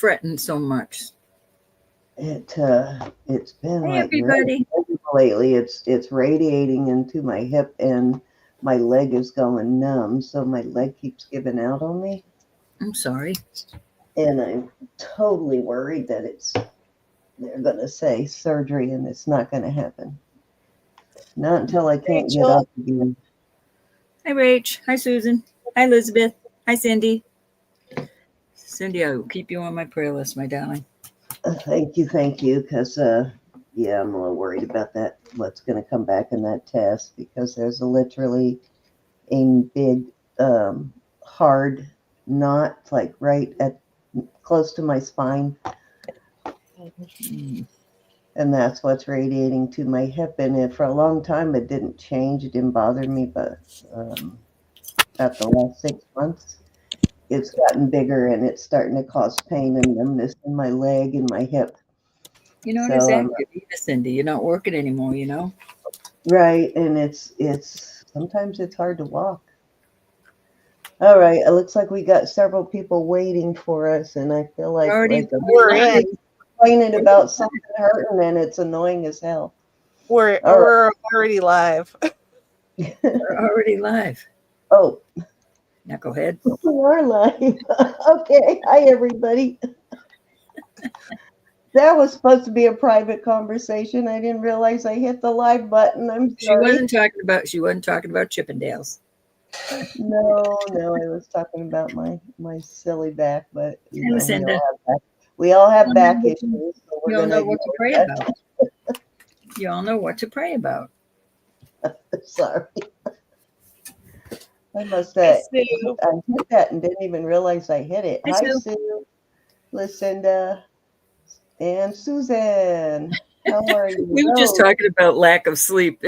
fretting so much? It's been Hey, like really everybody. lately. It's radiating into my hip, and my leg is going numb, so my leg keeps giving out on me, I'm sorry. and I'm totally worried that they're gonna say surgery, and it's not gonna happen. Not until I can't get Rachel. up again. Hi, Rach. Hi, Susan. Hi, Elizabeth. Hi, Cindy. Cindy, I will keep you on my prayer list, my darling. Thank you, because yeah, I'm a little worried about that. What's going to come back in that test, because there's literally a big hard knot, like right at close to my spine, and that's what's radiating to my hip. And for a long time, it didn't change. It didn't bother me, but about the last 6 months, it's gotten bigger, and it's starting to cause pain and numbness in my leg and my hip. You know, it's So active, Cindy. You're not working anymore, you know? right, and it's sometimes it's hard to walk. All right, it looks like we got several people waiting for us, and I feel like We're in. complaining about something hurting, and it's annoying as hell. We're already live. We're already live. Oh, Knucklehead. we are live. Okay, hi everybody. That was supposed to be a private conversation. I didn't realize I hit the live button. I'm sorry. She wasn't talking about Chippendales. No, I was talking about my silly back, but Hey, Lucinda. we all have back issues. So You all know what to pray about. You all know what to pray about. Sorry. I must have I hit that and didn't even realize I hit it. Hi, Sue, Lucinda, and Susan. How are you? We were just talking about lack of sleep,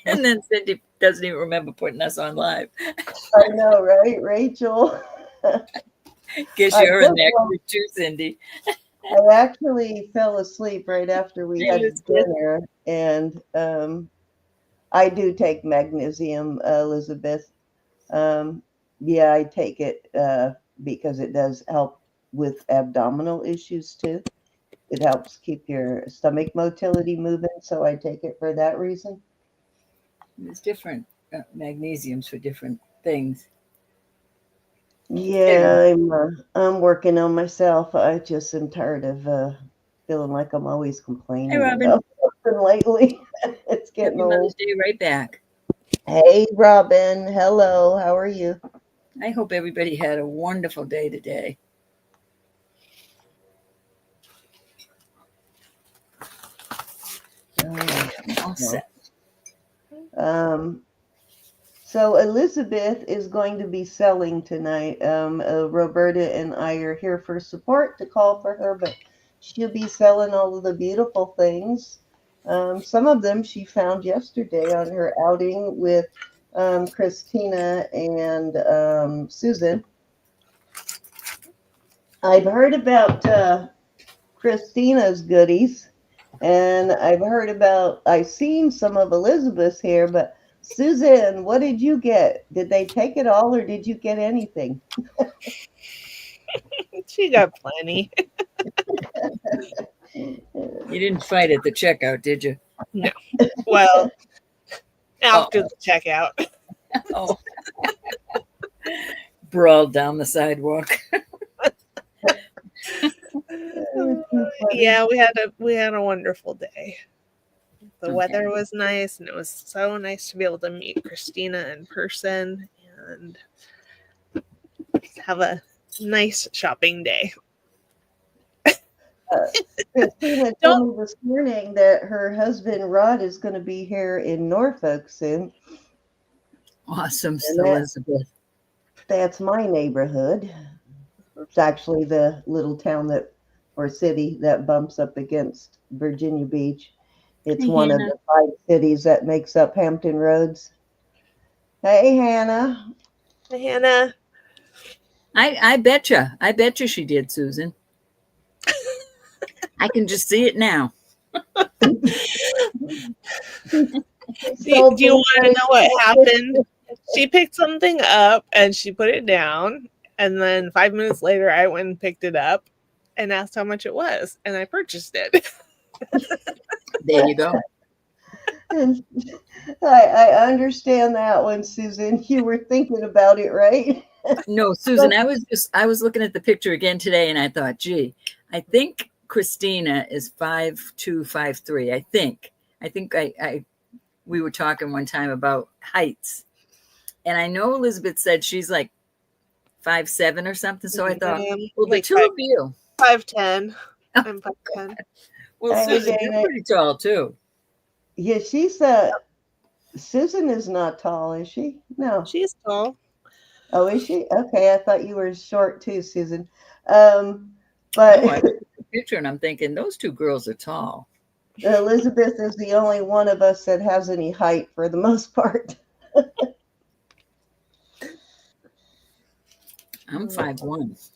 and then Cindy doesn't even remember putting us on live. I know, right, Rachel? Guess you're in there too, Cindy. I actually fell asleep right after we had dinner, and I do take magnesium, Elizabeth. Yeah, I take it because it does help with abdominal issues too. It helps keep your stomach motility moving, so I take it for that reason. There's different magnesiums for different things. Yeah, I'm working on myself. I just am tired of feeling like I'm always complaining about something lately. It's getting Happy old. Mother's Day right back. Hey, Robin. Hello. How are you? I hope everybody had a wonderful day today. All set. So Elizabeth is going to be selling tonight. Roberta and I are here for support to call for her, but she'll be selling all of the beautiful things. Some of them she found yesterday on her outing with Christina and Susan. I've heard about Christina's goodies, and I've seen some of Elizabeth's here, but Susan, what did you get? Did they take it all, or did you get anything? She got plenty. You didn't fight at the checkout, did you? No. Well, after the checkout. Oh. Brawled down the sidewalk. Yeah, we had a wonderful day. The weather was nice, and it was so nice to be able to meet Christina in person and have a nice shopping day. Christina told me this morning that her husband Rod is going to be here in Norfolk soon. Awesome, Elizabeth. That's my neighborhood. It's actually the little town or city that bumps up against Virginia Beach. It's one of the 5 cities that makes up Hampton Roads. Hey, Hannah. Hey, Hannah. I betcha. I betcha she did, Susan. I can just see it now. Do you want to know what happened? She picked something up and she put it down, and then 5 minutes later I went and picked it up, and asked how much it was, and I purchased it. There you go. And I understand that one, Susan. You were thinking about it, right? No, Susan, I was looking at the picture again today and I thought, gee, I think Christina is 5'2", 5'3". I think we were talking one time about heights. And I know Elizabeth said she's like 5'7" or something. So I thought, well, the Like two of you. 5'10". I'm 5'10". Well, Hey, Susan, Dana. you're pretty tall too. Yeah, Susan is not tall, is she? No. She's tall. Oh, is she? Okay, I thought you were short too, Susan. No, But I looked at the picture and I'm thinking those two girls are tall. Elizabeth is the only one of us that has any height for the most part. I'm 5'1".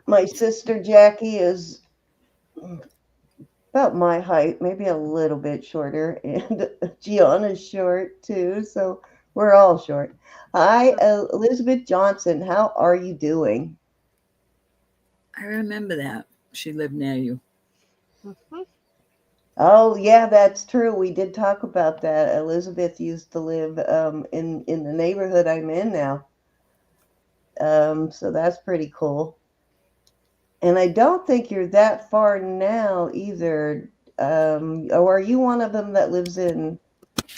My sister Jackie is about my height, maybe a little bit shorter, and Gianna's short too, so we're all short. Hi, Elizabeth Johnson. How are you doing? I remember that. She lived near you. Mhm. Oh, yeah, that's true. We did talk about that. Elizabeth used to live in the neighborhood I'm in now. So that's pretty cool. And I don't think you're that far now either. Or are you one of them that lives in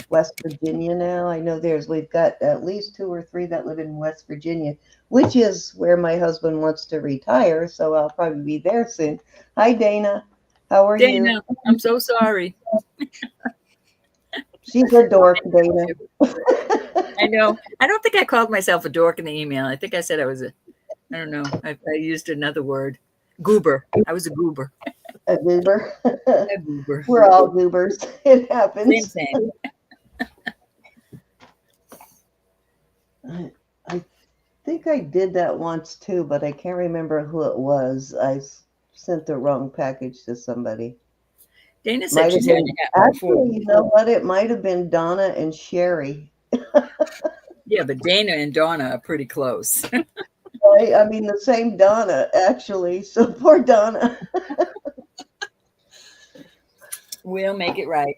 West Virginia now? I know we've got at least 2 or 3 that live in West Virginia, which is where my husband wants to retire. So I'll probably be there soon. Hi, Dana. How are you? Dana, I'm so sorry. She's a dork, Dana. I know. I don't think I called myself a dork in the email. I think I said I don't know. I used another word. Goober. I was a goober. A goober. A goober. We're all goobers. It happens. Same. I think I did that once too, but I can't remember who it was. I sent the wrong package to somebody. Dana said she's had it actually, you know what? It might have been Donna and Sherry. Yeah, but Dana and Donna are pretty close. Right? I mean, the same Donna, actually. So poor Donna. We'll make it right.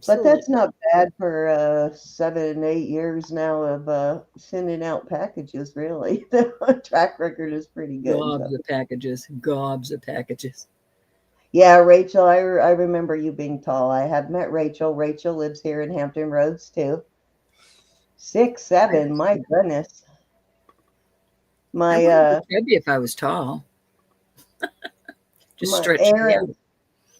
But that's not bad for 7, 8 years now of sending out packages, really. The track record is pretty good. Gobs of packages. Gobs of packages. Yeah, Rachel, I remember you being tall. I have met Rachel. Rachel lives here in Hampton Roads, too. 6'7", my goodness. I'd be if I was tall. Just stretch.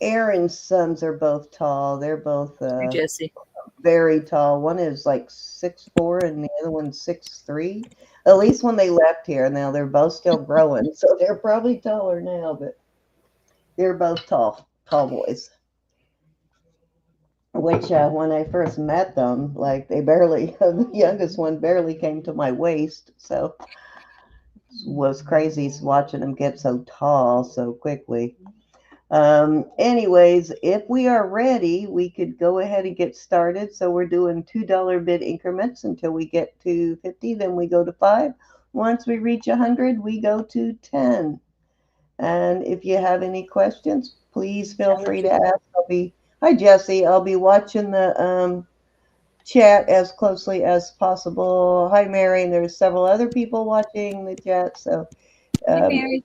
Aaron's sons are both tall. They're both Hey, Jesse. very tall. One is like 6'4", and the other one's 6'3". At least when they left here. Now they're both still growing, so they're probably taller now, but they're both tall boys. Which when I first met them, like the youngest one barely came to my waist, so it was crazy watching them get so tall so quickly. Anyways, if we are ready, we could go ahead and get started. So we're doing $2 bid increments until we get to 50, then we go to 5. Once we reach 100, we go to 10. And if you have any questions, please feel free to ask. Hi, Jesse. I'll be watching the chat as closely as possible. Hi, Mary. And there's several other people watching the chat. So Hi, Mary.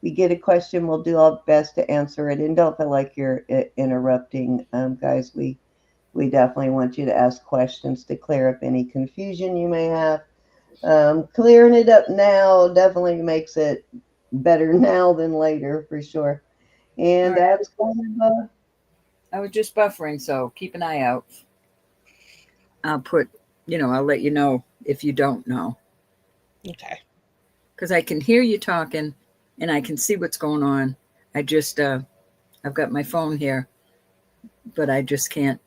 we get a question, we'll do our best to answer it. And don't feel like you're interrupting, guys. We definitely want you to ask questions to clear up any confusion you may have. Clearing it up now definitely makes it better now than later, for sure. And that's kind of I was just buffering, so keep an eye out. I'll let you know if you don't know. Okay. Because I can hear you talking and I can see what's going on. I just, I've got my phone here, but I just can't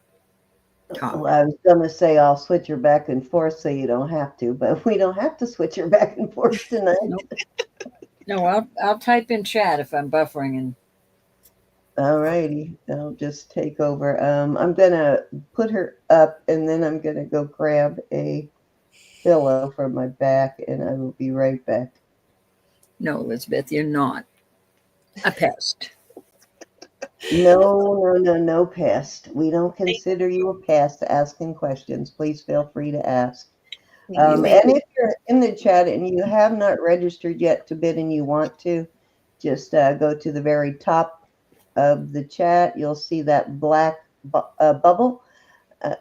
talk. Well, I was going to say I'll switch her back and forth so you don't have to, but we don't have to switch her back and forth tonight. No, I'll type in chat if I'm buffering. And all righty, I'll just take over. I'm going to put her up, and then I'm going to go grab a pillow for my back, and I will be right back. No, Elizabeth, you're not a pest. No pest. We don't consider you a pest asking questions. Please feel free to ask. And if you're in the chat and you have not registered yet to bid and you want to, just go to the very top of the chat. You'll see that black bubble.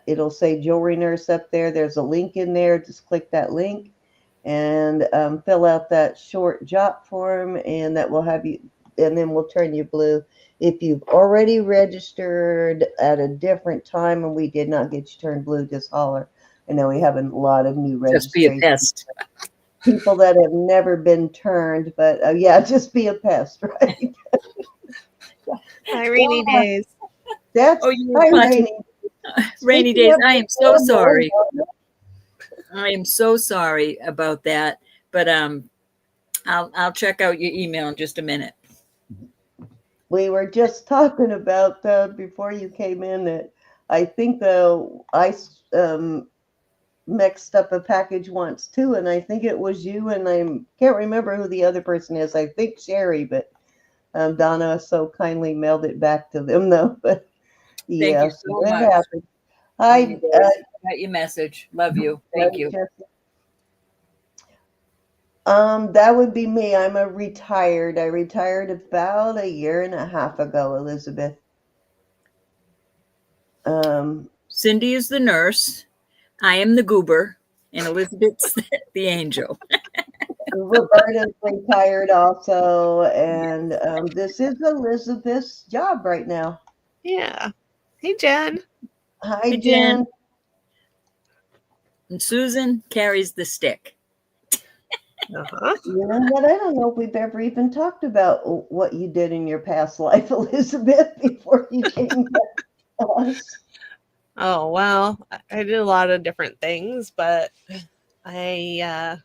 It'll say Jewelry Nurse up there. There's a link in there. Just click that link and fill out that short jot form, and that will have you, and then we'll turn you blue. If you've already registered at a different time and we did not get you turned blue, just holler. I know we have a lot of new registrations. Just be a pest. People that have never been turned, but yeah, just be a pest, right? Hi, rainy days. That's rainy days. I am so sorry. I am so sorry about that. But I'll check out your email in just a minute. We were just talking about before you came in that I think I mixed up a package once too, and I think it was you, and I can't remember who the other person is. I think Sherry, but Donna so kindly mailed it back to them though. But Thank you so much. Happened. I got your message. Love you. Thank you. That would be me. I retired about a year and a half ago, Elizabeth. Cindy is the nurse. I am the goober, and Elizabeth's the angel. Roberta's retired also, and this is Elizabeth's job right now. Yeah. Hey, Jen. Hi, Jen. And Susan carries the stick. Uh-huh. You know what? I don't know if we've ever even talked about what you did in your past life, Elizabeth, before you came back to us. Oh, well, I did a lot of different things, but I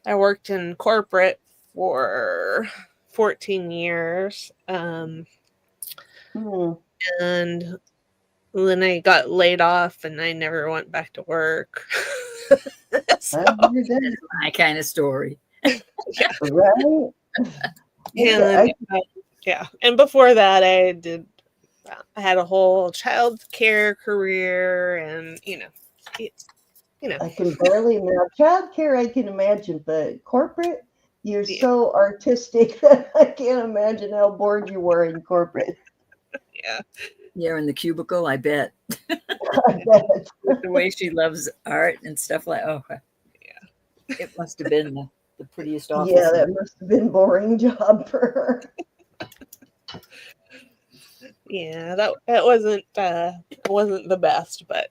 worked in corporate for 14 years. And then I got laid off and I never went back to work. So, that's my kind of story. Yeah. Right? Yeah. And before that, I had a whole child care career, and I can barely imagine child care. I can imagine, but corporate, you're so artistic that I can't imagine how bored you were in corporate. Yeah. Yeah, in the cubicle, I bet. I bet. The way she loves art and stuff like, yeah, it must have been the prettiest office. Yeah, that must have been a boring job for her. Yeah, that wasn't the best, but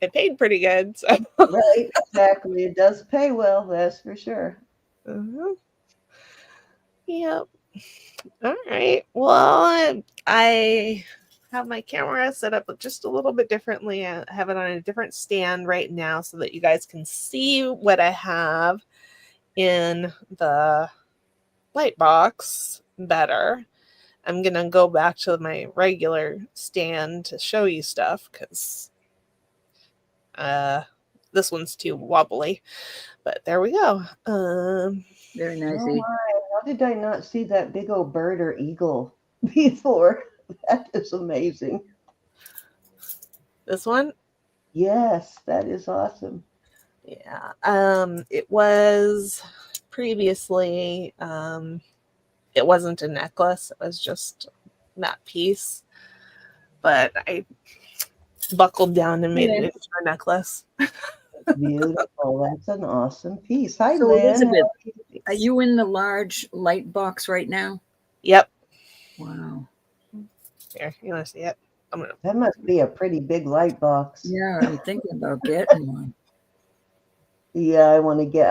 it paid pretty good. So. Right, exactly. It does pay well, that's for sure. Uh-huh. Yep. All right. Well, I have my camera set up just a little bit differently. I have it on a different stand right now so that you guys can see what I have in the light box better. I'm going to go back to my regular stand to show you stuff because this one's too wobbly. But there we go. Very nice. Oh my, how did I not see that big old bird or eagle before? That is amazing. This one? Yes, that is awesome. Yeah. It was previously, it wasn't a necklace. It was just that piece. But I buckled down and made it into a necklace. Beautiful. That's an awesome piece. Hi, so Lynn. Elizabeth, are you in the large light box right now? Yep. Wow. Here, you want to see it? That must be a pretty big light box. Yeah, I'm thinking about getting one. Yeah,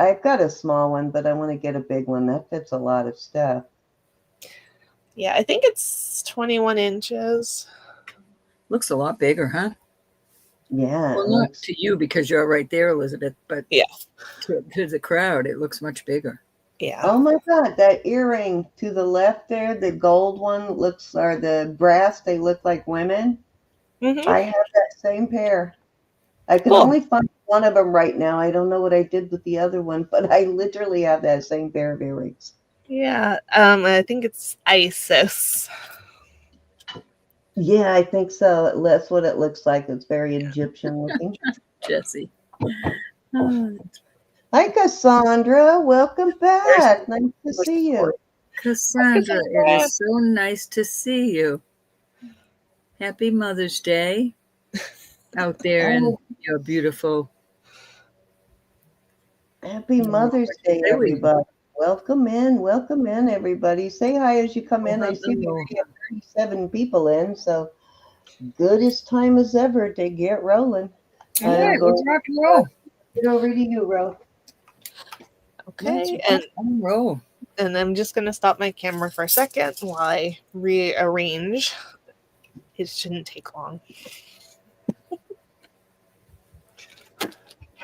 I've got a small one, but I want to get a big one. That fits a lot of stuff. Yeah, I think it's 21 inches. Looks a lot bigger, huh? Yeah. Well, not to you because you're right there, Elizabeth, but yeah, to the crowd, it looks much bigger. Yeah. Oh my God, that earring to the left there, the gold one or the brass, they look like women. Mm-hmm. I have that same pair. I can only find one of them right now. I don't know what I did with the other one, but I literally have that same pair of earrings. Yeah, I think it's Isis. Yeah, I think so. That's what it looks like. It's very Egyptian looking. Jessie. Oh, Hi, Cassandra. Welcome back. Nice to see you. Cassandra, it is so nice to see you. Happy Mother's Day out there in your beautiful. Happy Mother's Day, everybody. Welcome in, everybody. Say hi as you come in. I see we already have 37 people in, so good as time as ever to get rolling. All right, let's rock and roll. Get over to you, Ro. Okay, let's roll. And I'm just going to stop my camera for a second while I rearrange. It shouldn't take long.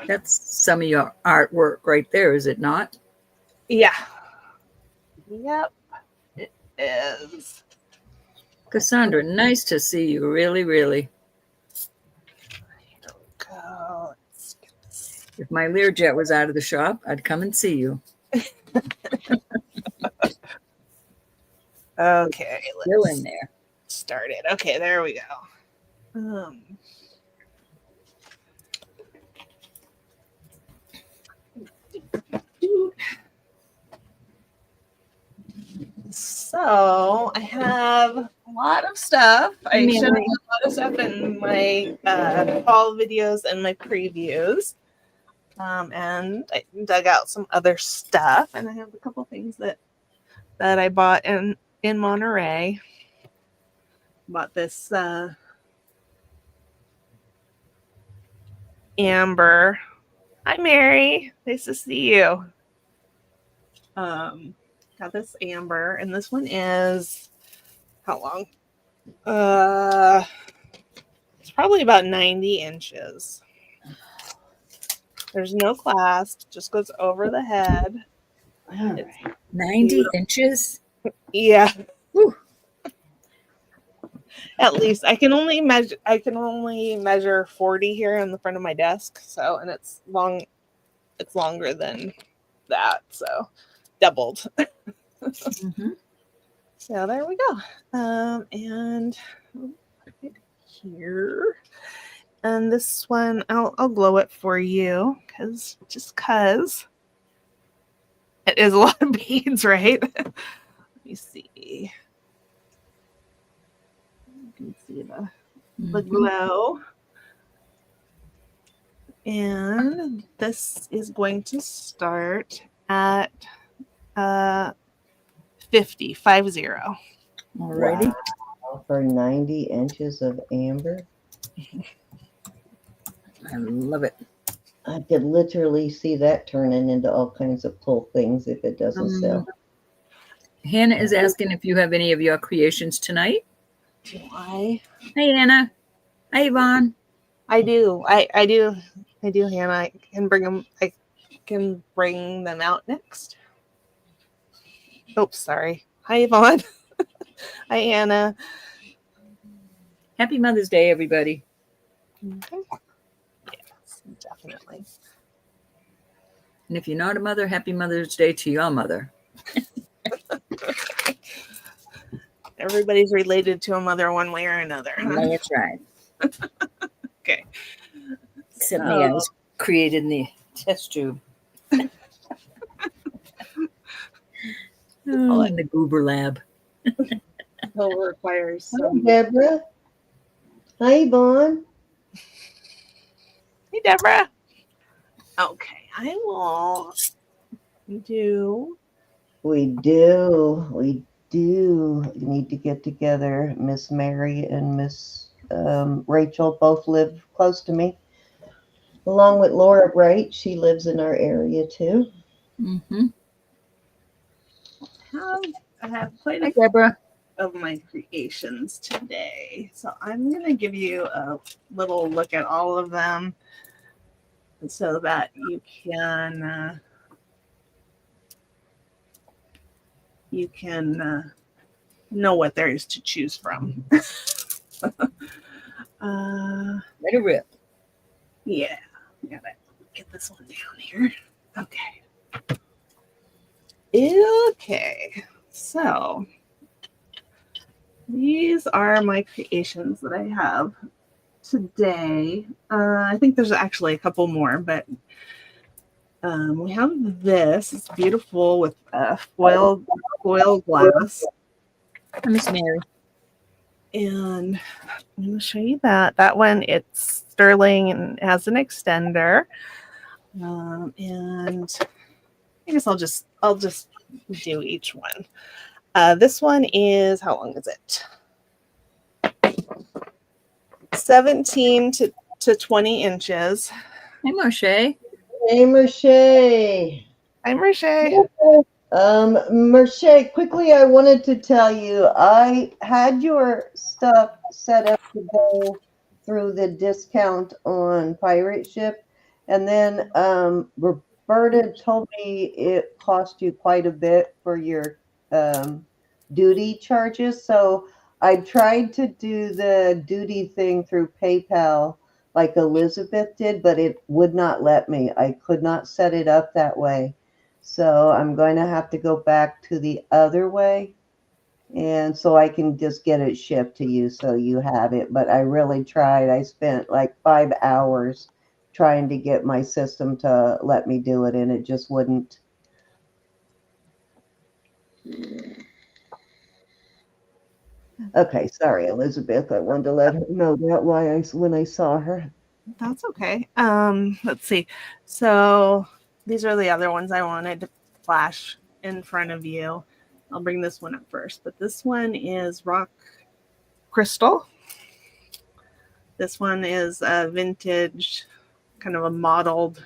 That's some of your artwork right there, is it not? Yeah. Yep, it is. Cassandra, nice to see you. Really, really. Here we go. Let's get this. If my Learjet was out of the shop, I'd come and see you. Okay, Still let's in there. start it. Okay, there we go. So I have a lot of stuff. I showed you a lot of stuff in my fall videos and my previews. And I dug out some other stuff, and I have a couple things that I bought in Monterey. Bought this amber. Hi, Mary. Nice to see you. Got this amber, and this one is how long? It's probably about 90 inches. There's no clasp, just goes over the head. All right. 90 inches? Yeah. Whew. At least I can only measure 40 here on the front of my desk. So, and it's longer than that. So doubled. Mm-hmm. So there we go. And right here. And this one, I'll glow it for you because it is a lot of beads, right? Let me see. You can see the glow. And this is going to start at 50. Alrighty. Wow, for 90 inches of amber. I love it. I could literally see that turning into all kinds of cool things if it doesn't sell. Hannah is asking if you have any of your creations tonight. Do I? Hey, Hannah. Hi, Yvonne. I do. I do, Hannah. I can bring them out next. Oops, sorry. Hi, Yvonne. Hi, Anna. Happy Mother's Day, everybody. Okay. Yes, definitely. And if you're not a mother, happy Mother's Day to your mother. Everybody's related to a mother one way or another. Huh? That's right. Okay. Except me, I was created in the test tube. In the goober lab. Will require Hi, Deborah. Hi, Yvonne. Hey, Deborah. Okay, I will do. We do need to get together. Miss Mary and Miss Rachel both live close to me. Along with Laura Wright, she lives in our area too. Mm-hmm. I have quite Hi, Deborah. of my creations today. So I'm going to give you a little look at all of them so that you can know what there is to choose from. Let it rip. Yeah. I gotta get this one down here. Okay. Okay. So these are my creations that I have today. I think there's actually a couple more, but we have this. It's beautiful with foil glass. Miss Mary. And I'm going to show you that. That one, it's sterling and has an extender. And I guess I'll just do each one. This one is, how long is it? 17 to 20 inches. Hey, Moshe. Hey, Merche. Hi, Merche. Merche, quickly, I wanted to tell you, I had your stuff set up to go through the discount on Pirate Ship, and then Roberta told me it cost you quite a bit for your duty charges, so I tried to do the duty thing through PayPal like Elizabeth did, but it would not let me. I could not set it up that way. So I'm going to have to go back to the other way. And so I can just get it shipped to you so you have it. But I really tried. I spent like 5 hours trying to get my system to let me do it, and it just wouldn't. Okay, sorry, Elizabeth. I wanted to let her know that when I saw her. That's okay. Let's see. So these are the other ones I wanted to flash in front of you. I'll bring this one up first, but this one is rock crystal. This one is a vintage, kind of a mottled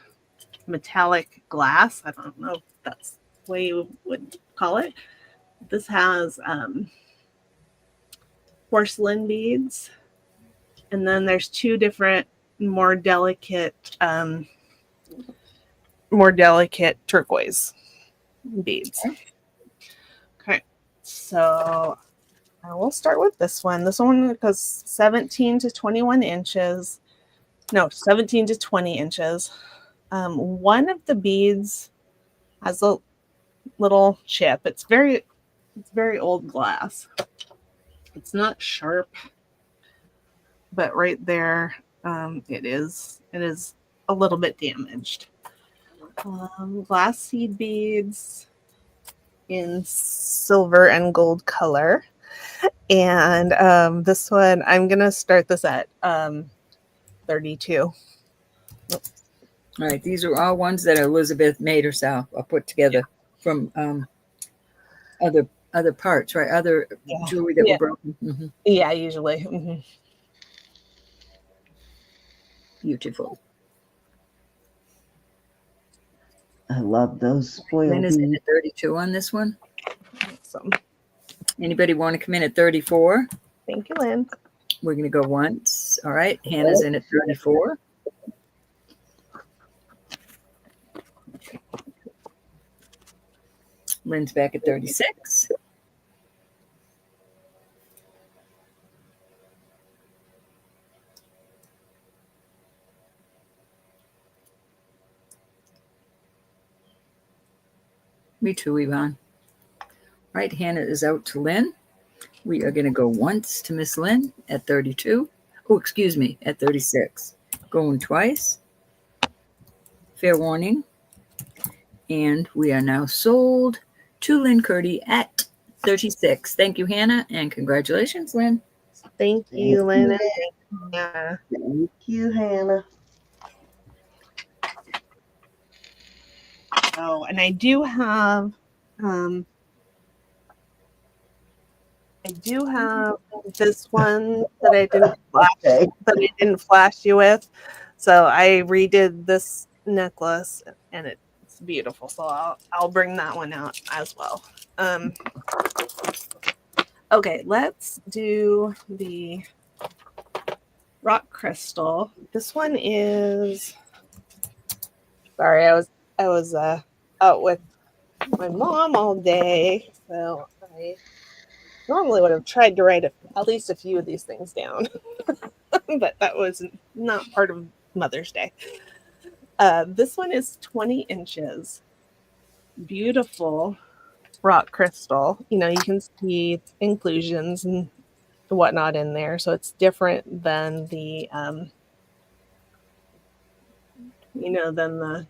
metallic glass. I don't know if that's the way you would call it. This has porcelain beads, and then there's two different more delicate turquoise beads. Okay, so I will start with this one. This one goes 17 to 21 inches. No, 17 to 20 inches. One of the beads has a little chip. It's very old glass. It's not sharp, but right there, it is a little bit damaged. Glass seed beads in silver and gold color. And this one, I'm going to start this at 32. All right, these are all ones that Elizabeth made herself or put together from other parts, right? Other jewelry that were broken. Mm-hmm. Yeah, usually. Mm-hmm. Beautiful. I love those foil Lynn is in beads. at 32 on this one. Awesome. Anybody want to come in at 34? Thank you, Lynn. We're going to go once. All right, Hannah's in at 34. Lynn's back at 36. Me too, Yvonne. All right, Hannah is out to Lynn. We are going to go once to Miss Lynn at 32. Oh, excuse me, at 36. Going twice. Fair warning. And we are now sold to Lynn Curdy at 36. Thank you, Hannah, and congratulations, Lynn. Thank you, Lynn. And Thank you, Hannah. Oh, and I do have this one that I didn't flash you with. So I redid this necklace, and it's beautiful. So I'll bring that one out as well. Okay, let's do the rock crystal. This one is. Sorry, I was out with my mom all day, so I normally would have tried to write at least a few of these things down, but that was not part of Mother's Day. This one is 20 inches. Beautiful rock crystal. You know, you can see inclusions and whatnot in there, so it's different than the than the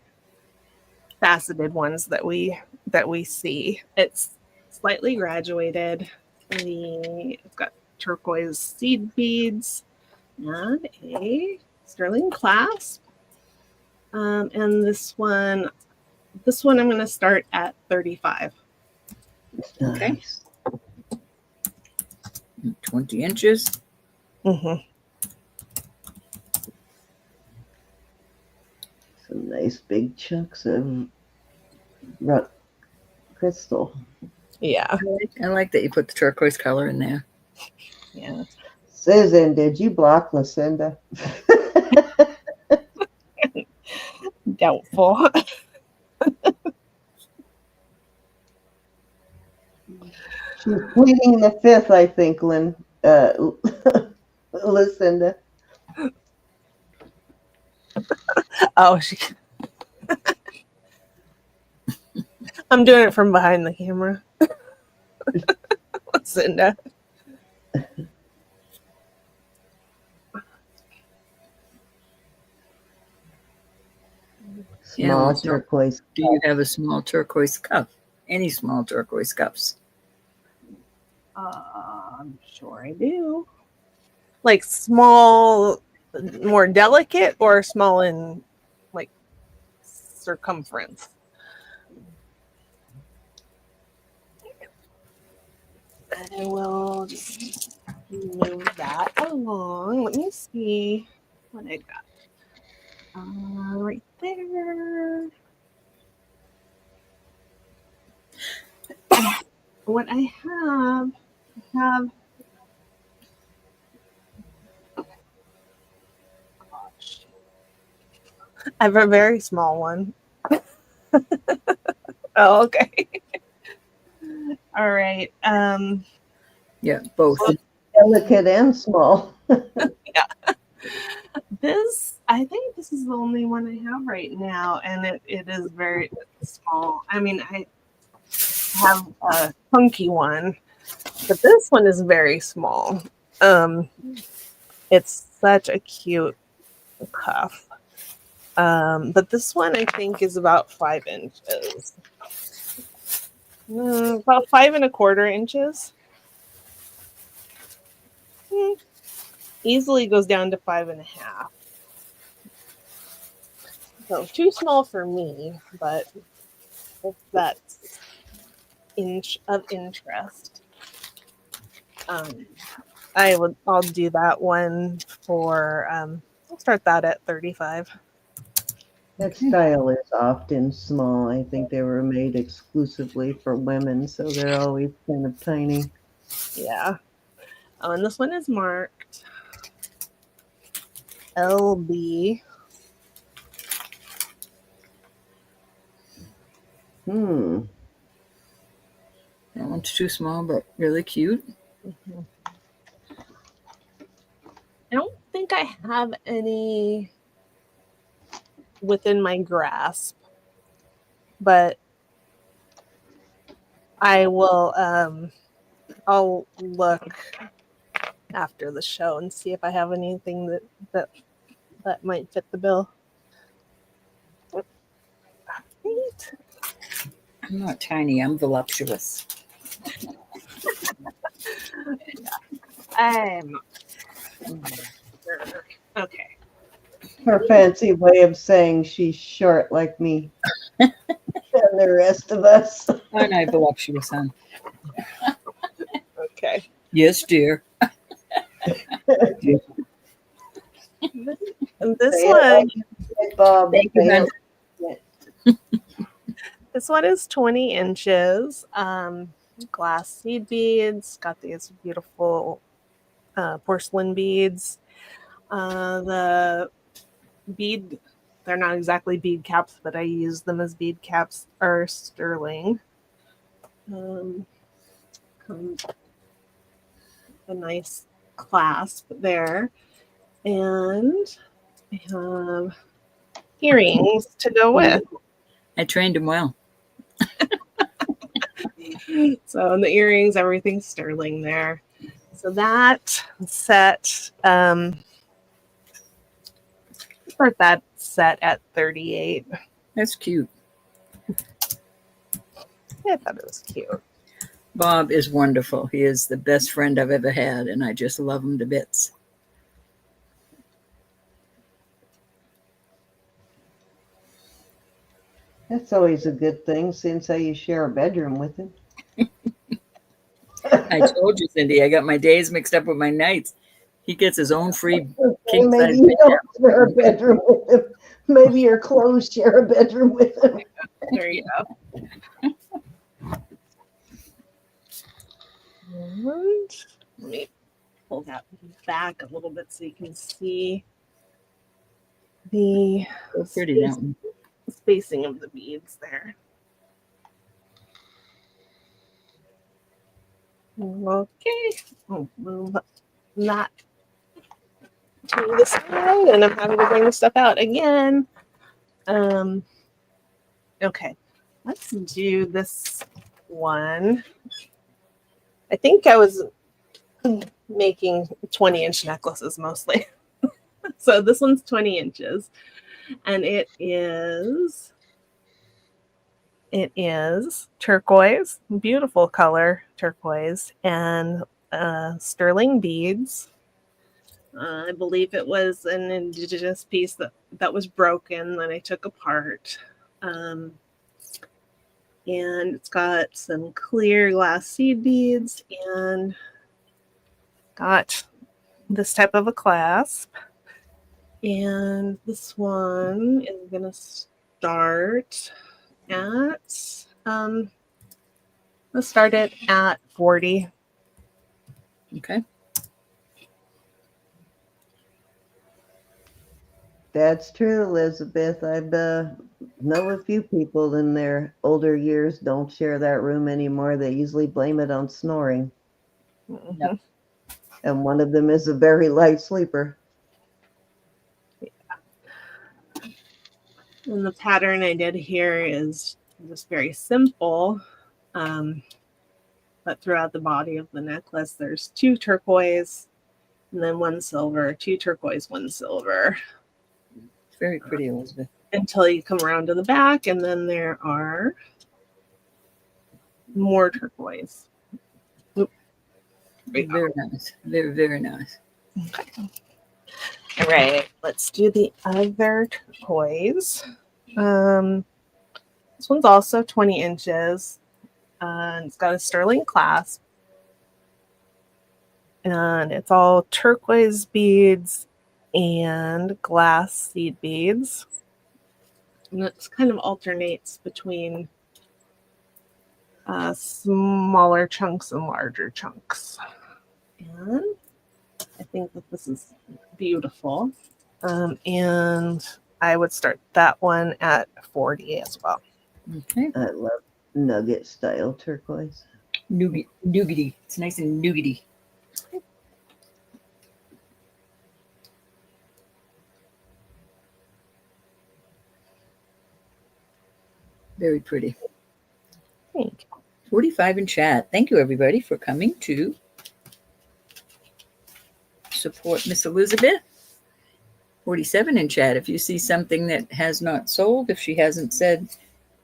faceted ones that we see. It's slightly graduated. It's got turquoise seed beads and a sterling clasp. And this one I'm going to start at 35. Okay. Nice. 20 inches. Mm-hmm. Some nice big chunks of rock crystal. Yeah. I like that you put the turquoise color in there. Yeah. Susan, did you block Lucinda? Doubtful. She's pleading the fifth, I think, Lucinda. Oh, I'm doing it from behind the camera. Lucinda. Small Yeah, turquoise. Do you have a small turquoise cup? Any small turquoise cups? I'm sure I do. Like small, more delicate, or small in like circumference? I will just move that along. Let me see what I got. Right there. What I have, gosh, I have a very small one. Oh, okay. All right. Yeah, both. Delicate and small. I think this is the only one I have right now, and it is very small. I mean, I have a funky one, but this one is very small. It's such a cute cuff. But this one I think is about 5 inches. About 5¼ inches. Easily goes down to 5.5. So too small for me, but if that's inch of interest, I'll do that one for I'll start that at 35. That style is often small. I think they were made exclusively for women, so they're always kind of tiny. Yeah. Oh, and this one is marked LB. Hmm. That one's too small, but really cute. Mm-hmm. I don't think I have any within my grasp, but I will I'll look after the show and see if I have anything that might fit the bill. Right. I'm not tiny, I'm voluptuous. I'm okay. Her fancy way of saying she's short like me and the rest of us. Aren't I voluptuous, hon? Okay. Yes, dear. And this one, Bob, Thank you, hon. this one is 20 inches. Glass seed beads. Got these beautiful porcelain beads. The bead, they're not exactly bead caps, but I use them as bead caps, are sterling. Comes a nice clasp there. And I have earrings to go with. I trained him well. So the earrings, everything's sterling there. So that set, for that set at 38. That's cute. I thought it was cute. Bob is wonderful. He is the best friend I've ever had, and I just love him to bits. That's always a good thing since you share a bedroom with him. I told you, Cindy, I got my days mixed up with my nights. He gets his own free king size Maybe you don't share a bedroom with him. Maybe your clothes share a bedroom with him. There you go. And let me pull that back a little bit so you can see the So pretty, that one. spacing of the beads there. Okay, I'll move that to the side, and I'm having to bring the stuff out again. Okay, let's do this one. I think I was making 20-inch necklaces mostly. So this one's 20 inches, and it is turquoise, beautiful color turquoise, and sterling beads. I believe it was an indigenous piece that was broken that I took apart. And it's got some clear glass seed beads and got this type of a clasp. And this one is going to start at, let's start it at 40. Okay. That's true, Elizabeth. I know a few people in their older years don't share that room anymore. They usually blame it on snoring. Mm-hmm. And one of them is a very light sleeper. Yeah. And the pattern I did here is just very simple. But throughout the body of the necklace, there's 2 turquoise and then 1 silver, 2 turquoise, 1 silver. Very pretty, Elizabeth. Until you come around to the back, and then there are more turquoise. Oop. Very nice. Very, very nice. Okay. All right, let's do the other turquoise. This one's also 20 inches. And it's got a sterling clasp. And it's all turquoise beads and glass seed beads. And it kind of alternates between smaller chunks and larger chunks. And I think that this is beautiful. And I would start that one at 40 as well. Okay. I love nugget style turquoise. Nougaty. It's nice and nougaty. Very pretty. Thank you. 45 in chat. Thank you, everybody, for coming to support Miss Elizabeth. 47 in chat. If you see something that has not sold, if she hasn't said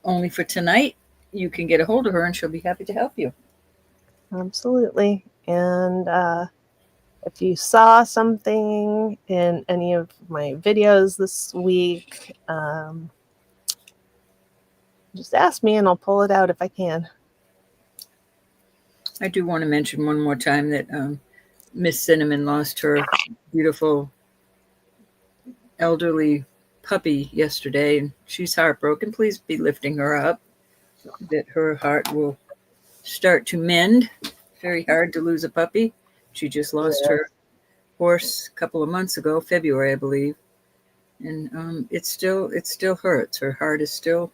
only for tonight, you can get a hold of her and she'll be happy to help you. Absolutely. And if you saw something in any of my videos this week, just ask me and I'll pull it out if I can. I do want to mention one more time that Miss Cinnamon lost her beautiful elderly puppy yesterday, and she's heartbroken. Please be lifting her up, that her heart will start to mend. Very hard to lose a puppy. She just lost her horse a couple of months ago, February, I believe, and it still hurts. Her heart is still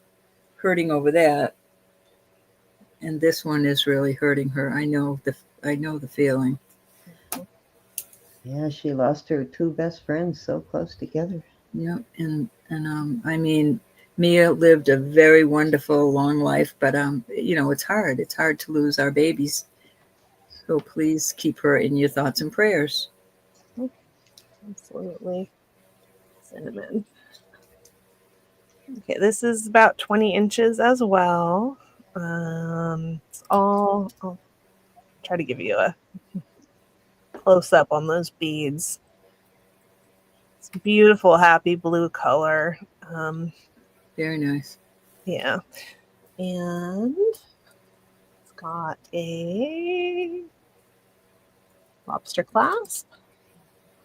hurting over that, and this one is really hurting her. I know the feeling. Yeah, she lost her 2 best friends so close together. Yeah, and I mean, Mia lived a very wonderful, long life, but you know, it's hard. It's hard to lose our babies. So please keep her in your thoughts and prayers. Absolutely. Cinnamon. Okay, this is about 20 inches as well. It's all, I'll try to give you a close up on those beads. It's a beautiful, happy blue color. Very nice. Yeah. And it's got a lobster clasp.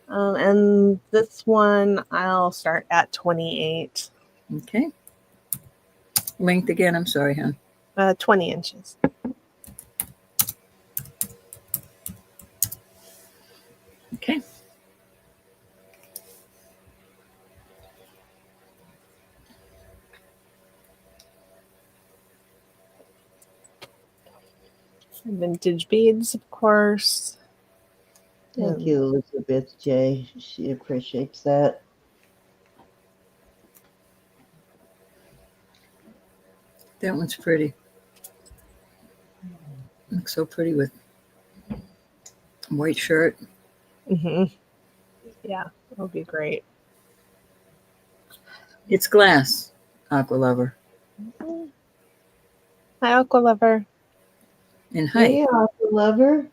And this one I'll start at 28. Okay. Length again. I'm sorry, hon. 20 inches. Okay. Vintage beads, of course. Thank you, Elizabeth J. She appreciates that. That one's pretty. Looks so pretty with a white shirt. Mm-hmm. Yeah, that'll be great. It's glass, Aqua Lover. Hi, Aqua Lover. In height. Hey, Aqua Lover.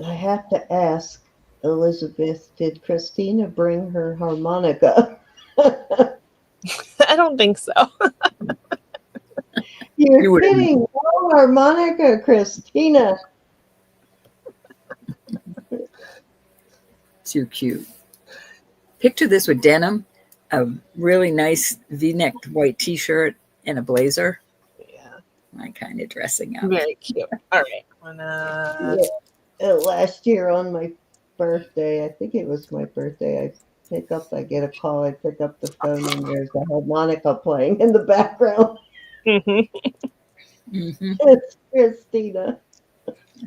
I have to ask Elizabeth, did Christina bring her harmonica? I don't think so. You're kidding. No harmonica, Christina. Too cute. Picture this with denim, a really nice V-necked white t-shirt, and a blazer. Yeah. My kind of dressing up. Very cute. All right. Last year on my birthday, I think it was my birthday, I get a call, I pick up the phone, and there's a harmonica playing in the background. Mm-hmm. Mm-hmm. It's Christina.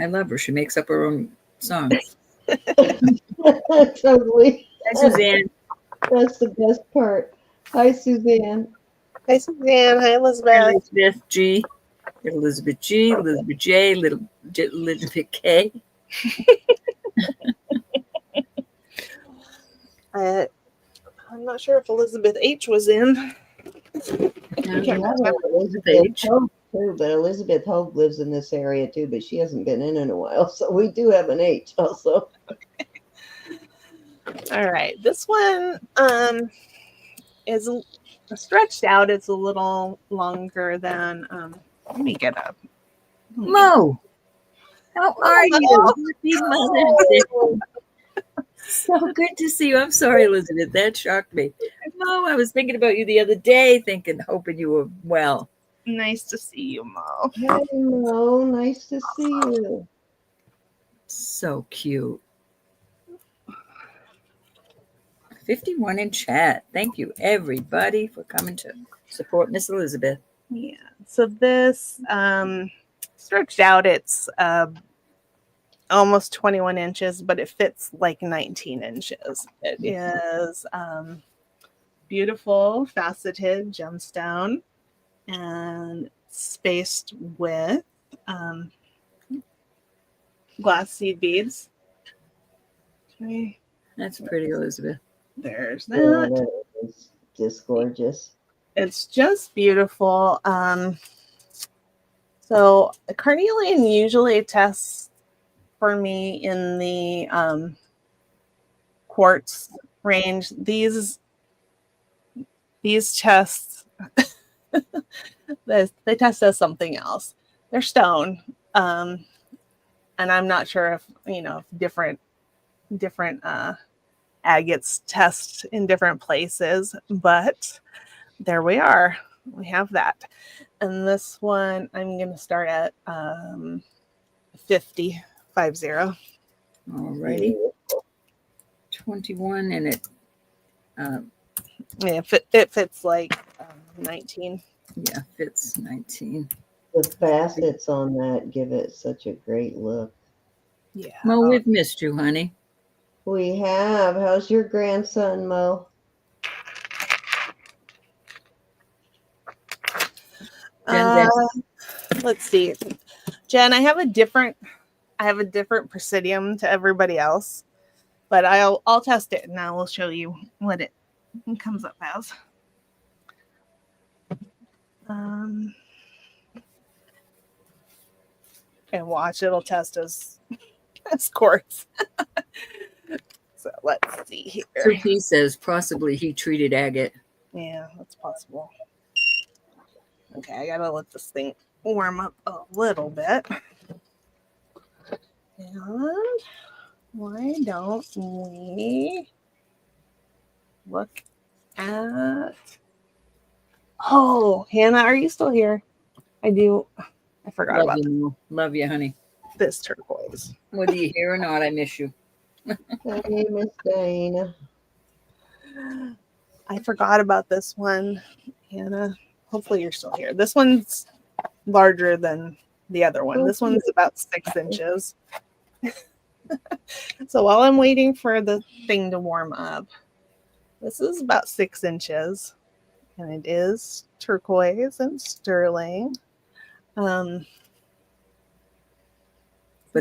I love her. She makes up her own songs. Totally. Hi, Suzanne. That's the best part. Hi, Suzanne. Hi, Suzanne. Hi, Elizabeth. Elizabeth G. Elizabeth G. Elizabeth J. Elizabeth K. I'm not sure if Elizabeth H was in. Elizabeth Hogue too, but Elizabeth Hogue lives in this area too, but she hasn't been in a while. So we do have an H also. All right. This one is stretched out. It's a little longer than let me get up. Mo, how are you? Happy Mother's Day. So good to see you. I'm sorry, Elizabeth. That shocked me. Mo, I was thinking about you the other day, hoping you were well. Nice to see you, Mo. Hi, Mo. Nice to see you. So cute. 51 in chat. Thank you, everybody, for coming to support Miss Elizabeth. Yeah. So this stretched out. It's almost 21 inches, but it fits like 19 inches. It is beautiful faceted gemstone and spaced with glass seed beads. Okay. That's pretty, Elizabeth. There's Yeah, that. that is just gorgeous. It's just beautiful. So carnelian usually tests for me in the quartz range. These tests they test as something else. They're stone, and I'm not sure if different agates test in different places, but there we are. We have that. And this one I'm going to start at 50. Alrighty. 21 and it Yeah, it fits like 19. Yeah, fits 19. The facets on that give it such a great look. Yeah. Well, we've missed you, honey. We have. How's your grandson, Mo? Let's see, Jen. I have a different presidium to everybody else, but I'll test it and I will show you what it comes up as. And watch, it'll test as quartz. So let's see here. So he says possibly he treated agate. Yeah, that's possible. Okay, I gotta let this thing warm up a little bit. And why don't we look at... Oh, Hannah, are you still here? I forgot about Love you, honey. This turquoise. Whether you're here or not, I miss you. Hey, Miss Dana. I forgot about this one, Hannah. Hopefully you're still here. This one's larger than the other one. This one's about 6 inches. So while I'm waiting for the thing to warm up, this is about 6 inches. And it is turquoise and sterling. But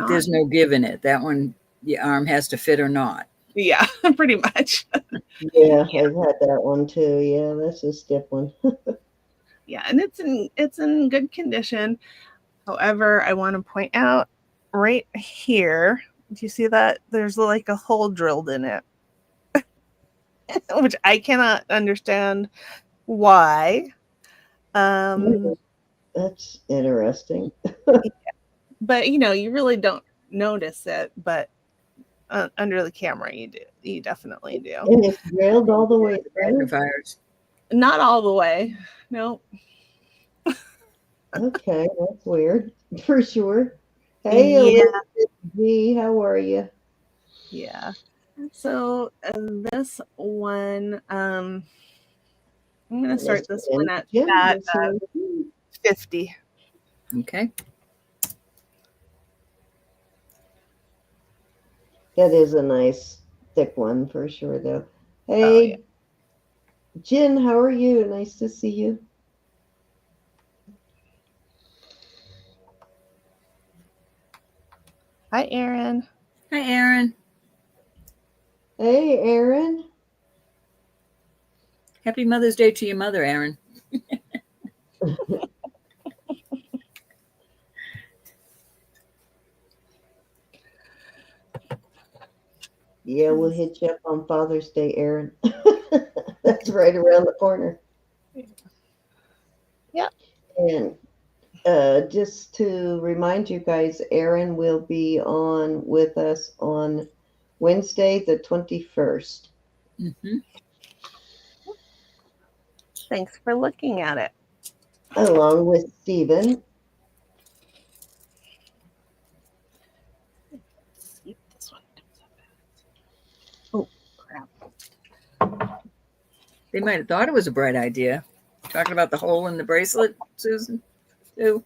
there's no give in it. That one, the arm has to fit or not. Yeah, pretty much. Yeah, I've had that one too. Yeah, that's a stiff one. Yeah, and it's in good condition. However, I want to point out right here, do you see that? There's like a hole drilled in it, which I cannot understand why. That's interesting. But you really don't notice it, but under the camera you definitely do. And it's drilled all the way through? Magnifiers. Not all the way. No. Okay, that's weird for sure. Hey, Yeah. Elizabeth G, how are you? Yeah. So this one, I'm going to start this one at 50. Okay. That is a nice thick one for sure, though. Hey, Oh, yeah. Jen, how are you? Nice to see you. Hi, Erin. Hi, Erin. Hey, Erin. Happy Mother's Day to your mother, Erin. Yeah, we'll hit you up on Father's Day, Erin. That's right around the corner. Yeah. And just to remind you guys, Erin will be on with us on Wednesday, the 21st. Mm-hmm. Thanks for looking at it. Along with Stephen. Let's see if this one comes up. Oh, crap. They might have thought it was a bright idea. Talking about the hole in the bracelet, Susan, too.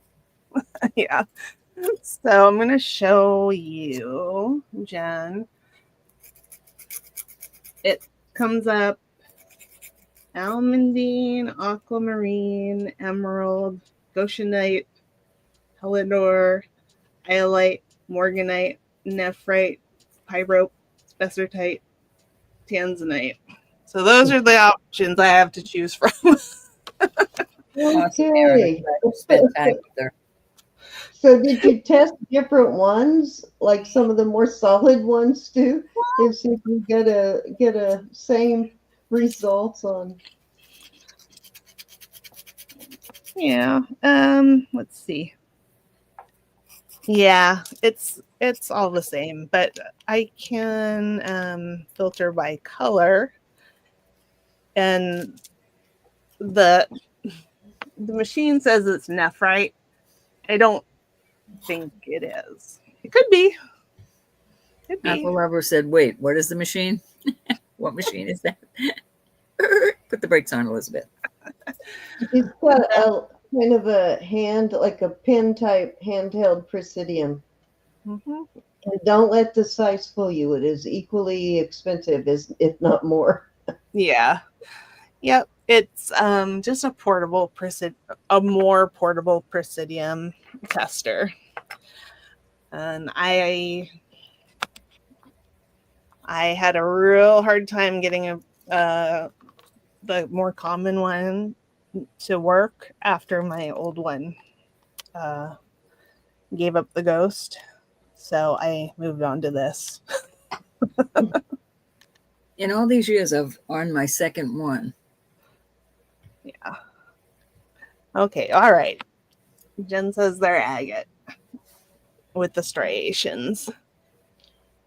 Yeah. So I'm going to show you, Jen. It comes up almandine, aquamarine, emerald, goshenite, helidor, iolite, morganite, nephrite, pyrope, spessartite, tanzanite. So those are the options I have to choose from. Awesome, Erin. Spend time with her. So did you test different ones, like some of the more solid ones too, and see if you get a same results on? Yeah. Let's see. Yeah, it's all the same, but I can filter by color, and the machine says it's nephrite. I don't think it is. It could be. Could be. Apple Lover said, wait, what is the machine? What machine is that? Put the brakes on, Elizabeth. He's got a kind of a hand, like a pin type handheld presidium. Mm-hmm. And don't let the size fool you. It is equally expensive, as if not more. Yeah. Yep. It's just a more portable presidium tester. And I had a real hard time getting the more common one to work after my old one gave up the ghost. So I moved on to this. In all these years, I've on my second one. Yeah. Okay. All right. Jen says they're agate with the striations.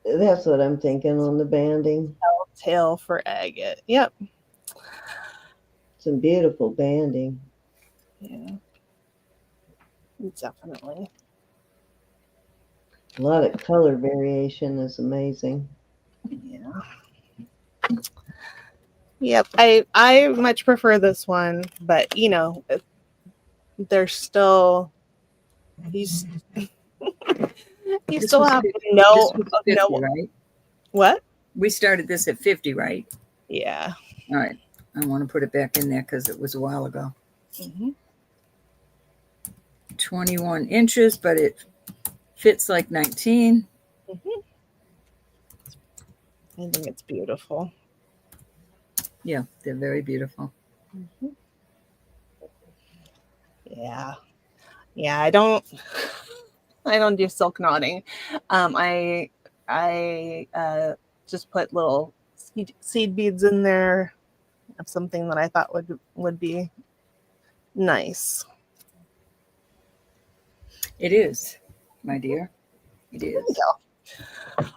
That's what I'm thinking on the banding. Tail for agate. Yep. Some beautiful banding. Yeah. Definitely. A lot of color variation is amazing. Yeah. Yep. I much prefer this one, but you know, there's still you This still was have 50, to know this was 50, right? what? We started this at 50, right? Yeah. All right. I want to put it back in there because it was a while ago. Mm-hmm. 21 inches, but it fits like 19. Mm-hmm. I think it's beautiful. Yeah, they're very beautiful. Mm-hmm. Yeah. Yeah, I don't do silk knotting. I just put little seed beads in there of something that I thought would be nice. It is, my dear. It is.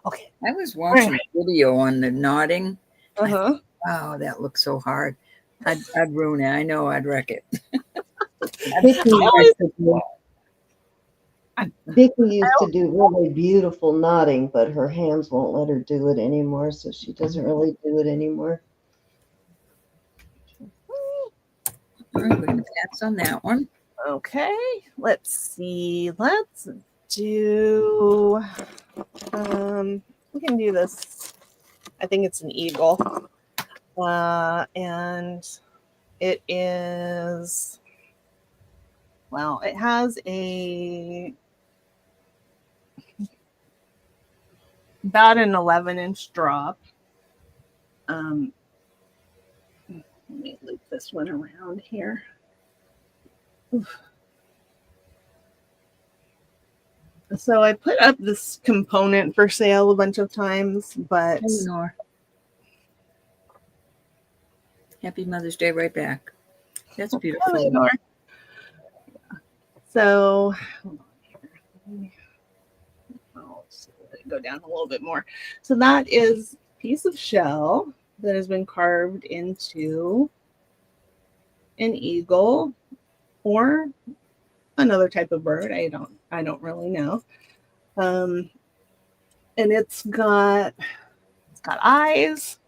Okay. I was watching a video on the knotting. Uh-huh. Wow, that looks so hard. I'd ruin it. I know I'd wreck it. Vicky used to do really beautiful knotting, but her hands won't let her do it anymore, so she doesn't really do it anymore. All right, we're going to pass on that one. Okay, let's see. Let's do, we can do this. I think it's an eagle. And it is, well, it has about an 11-inch drop. Let me loop this one around here. Oof. So I put up this component for sale a bunch of times, but Eleanor. Happy Mother's Day right back. That's beautiful. Eleanor. So I'll just let it go down a little bit more. So that is a piece of shell that has been carved into an eagle or another type of bird. I don't really know. And it's got eyes,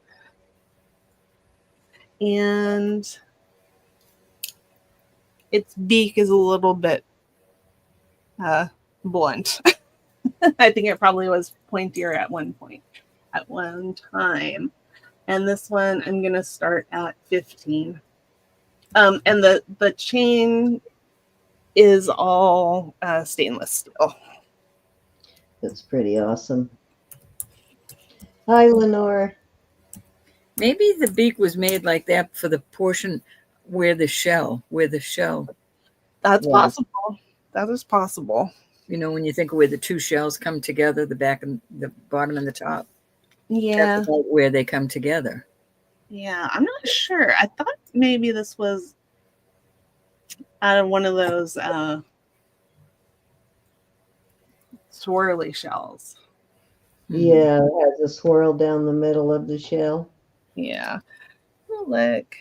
and its beak is a little bit blunt. I think it probably was pointier at one time. And this one I'm gonna start at 15. And the chain is all stainless steel. That's pretty awesome. Hi, Lenore. Maybe the beak was made like that for the portion where the shell. That's Yeah. possible. That is possible. You know, when you think of where the two shells come together, the back and the bottom and the top. Yeah. That's about where they come together. Yeah, I'm not sure. I thought maybe this was out of one of those swirly shells. Yeah, it has a swirl down the middle of the shell. Yeah. Oh, look.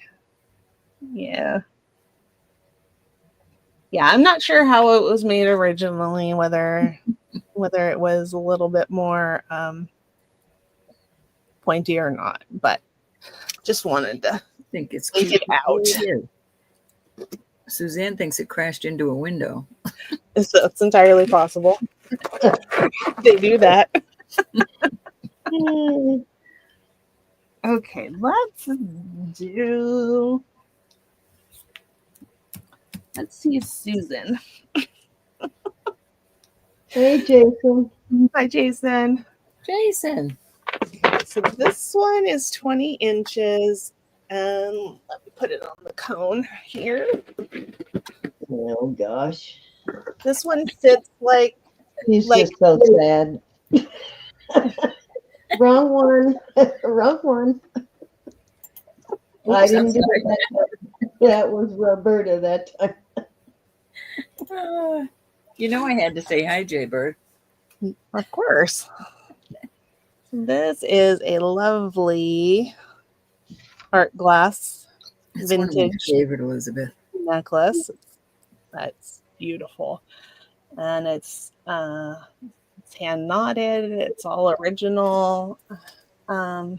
Yeah. Yeah, I'm not sure how it was made originally, whether it was a little bit more pointy or not, but just wanted to think it's take cute. it out. Suzanne thinks it crashed into a window. So it's entirely possible. They do that. Okay, let's see Susan. Hey, Jason. Hi, Jason. Jason. So this one is 20 inches. Let me put it on the cone here. Oh, gosh. This one fits like He's just so sad. Wrong one. Wrong one. I Oops, I'm didn't do sorry. that. That was Roberta that time. You know I had to say hi, Jaybird. Of course. This is a lovely art glass It's one of my vintage favorite, Elizabeth. necklace. That's beautiful. And it's hand knotted. It's all original. I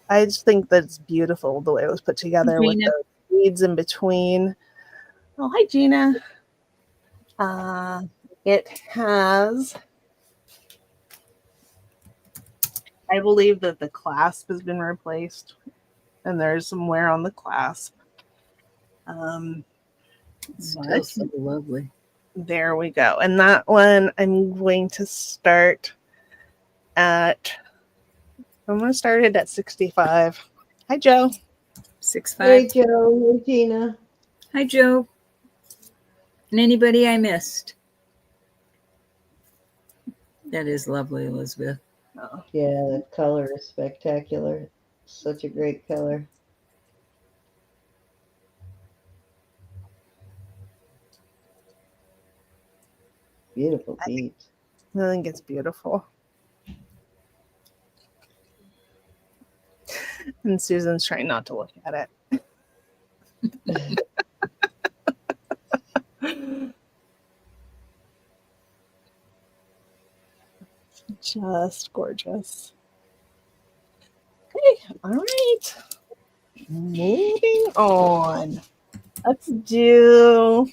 just think that it's beautiful the way it was put together with Gina. the beads in between. Oh, hi, Gina. It has, I believe that the clasp has been replaced, and there's some wear on the clasp. Still so lovely. There we go. And that one I'm going to start at, I'm going to start it at 65. Hi, Joe. 6'5". Hey, Joe. Hey, Gina. Hi, Joe. And anybody I missed. That is lovely, Elizabeth. Oh. Yeah, the color is spectacular. Such a great color. Beautiful beads. I think it's beautiful. And Susan's trying not to look at it. Just gorgeous. Okay, all right. Moving on. Let's do.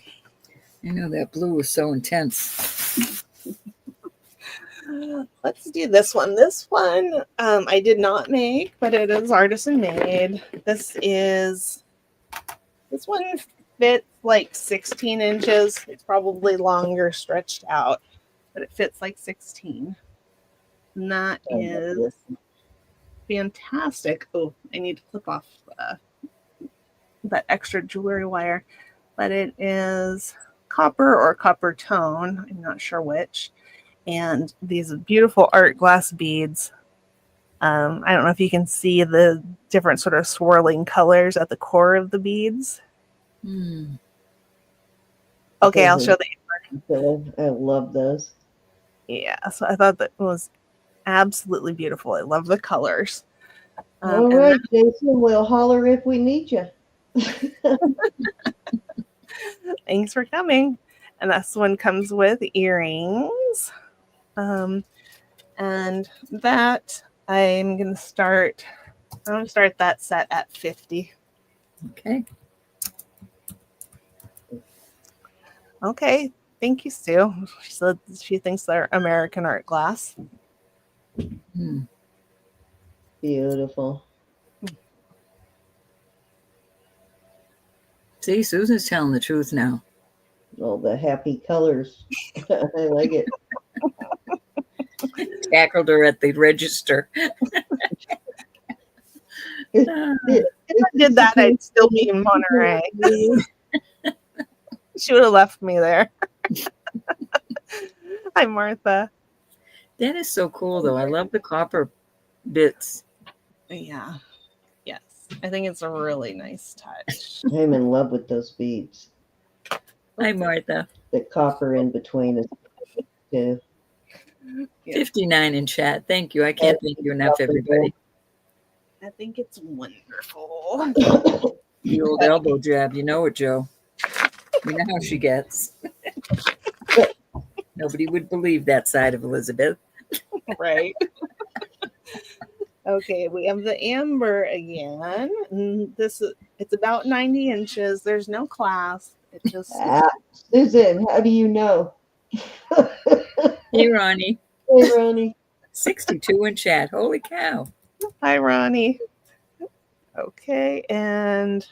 I know that blue was so intense. Let's do this one. This one I did not make, but it is artisan made. This one fits like 16 inches. It's probably longer stretched out, but it fits like 16. And that is fantastic. Oh, I need to clip off that extra jewelry wire, but it is copper or copper tone. I'm not sure which. And these beautiful art glass beads. I don't know if you can see the different sort of swirling colors at the core of the beads. Okay, I'll show the. I love those. Yeah, so I thought that was absolutely beautiful. I love the colors. All right, Jason, we'll holler if we need you. Thanks for coming. And this one comes with earrings. And that I'm going to start that set at 50. Okay. Okay. Thank you, Sue. She said she thinks they're American art glass. Beautiful. See, Susan's telling the truth now. All the happy colors. I like it. Tackled her at the register. If I did that, I'd still be in Monterey. She would have left me there. Hi, Martha. That is so cool, though. I love the copper bits. Yeah. Yes. I think it's a really nice touch. I'm in love with those beads. Hi, Martha. The copper in between is too. 59 in chat. Thank you. I can't thank you enough, everybody. I think it's wonderful. The old elbow jab. You know it, Joe. You know how she gets. Nobody would believe that side of Elizabeth. Right. Okay, we have the amber again. And it's about 90 inches. There's no clasp. It just Susan, how do you know? Hey, Ronnie. Hey, Ronnie. 62 in chat. Holy cow. Hi, Ronnie. Okay, and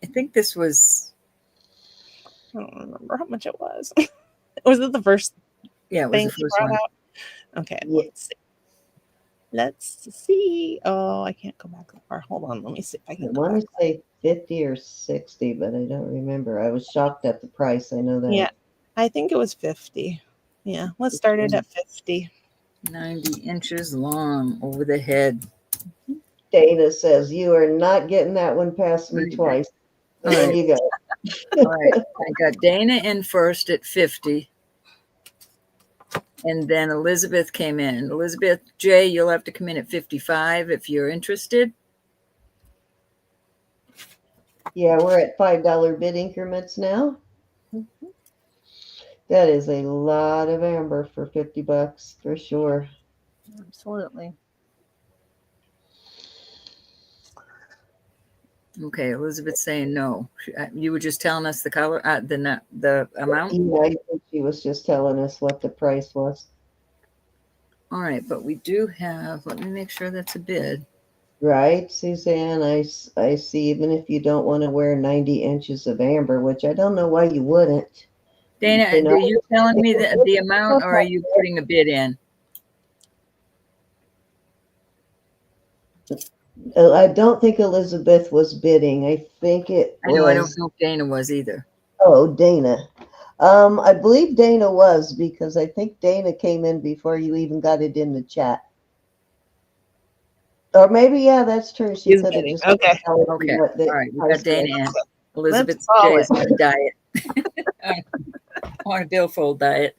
I think this was, I don't remember how much it was. Was it the first yeah, it was thing the you first brought one. out? Okay, Yeah. let's see. Oh, I can't go back that far. Hold on, let me see if I I can go want back. to say 50 or 60, but I don't remember. I was shocked at the price. I know that. Yeah, I think it was 50. Yeah, let's start it at 50. 90 inches long over the head. Dana says, you are not getting that one past me Right. twice. All There right. you go. All right. I got Dana in first at 50. And then Elizabeth came in. Elizabeth J, you'll have to come in at 55 if you're interested. Yeah, we're at $5 bid increments now. That is a lot of amber for 50 bucks for sure. Absolutely. Okay, Elizabeth's saying no. You were just telling us the color, the amount. Yeah, I think she was just telling us what the price was. All right, but we do have. Let me make sure that's a bid. Right, Suzanne. I see. Even if you don't want to wear 90 inches of amber, which I don't know why you wouldn't. Dana, You know, are you telling me the amount, or are you putting a bid in? I don't think Elizabeth was bidding. I think it I know. I don't was. know if Dana was either. Oh, Dana. I believe Dana was because I think Dana came in before you even got it in the chat. Or maybe, yeah, that's true. She He's could have bidding. just Okay. Okay. what the All right. We price got Dana was. in. Elizabeth call J it. is on a diet. On a billfold diet.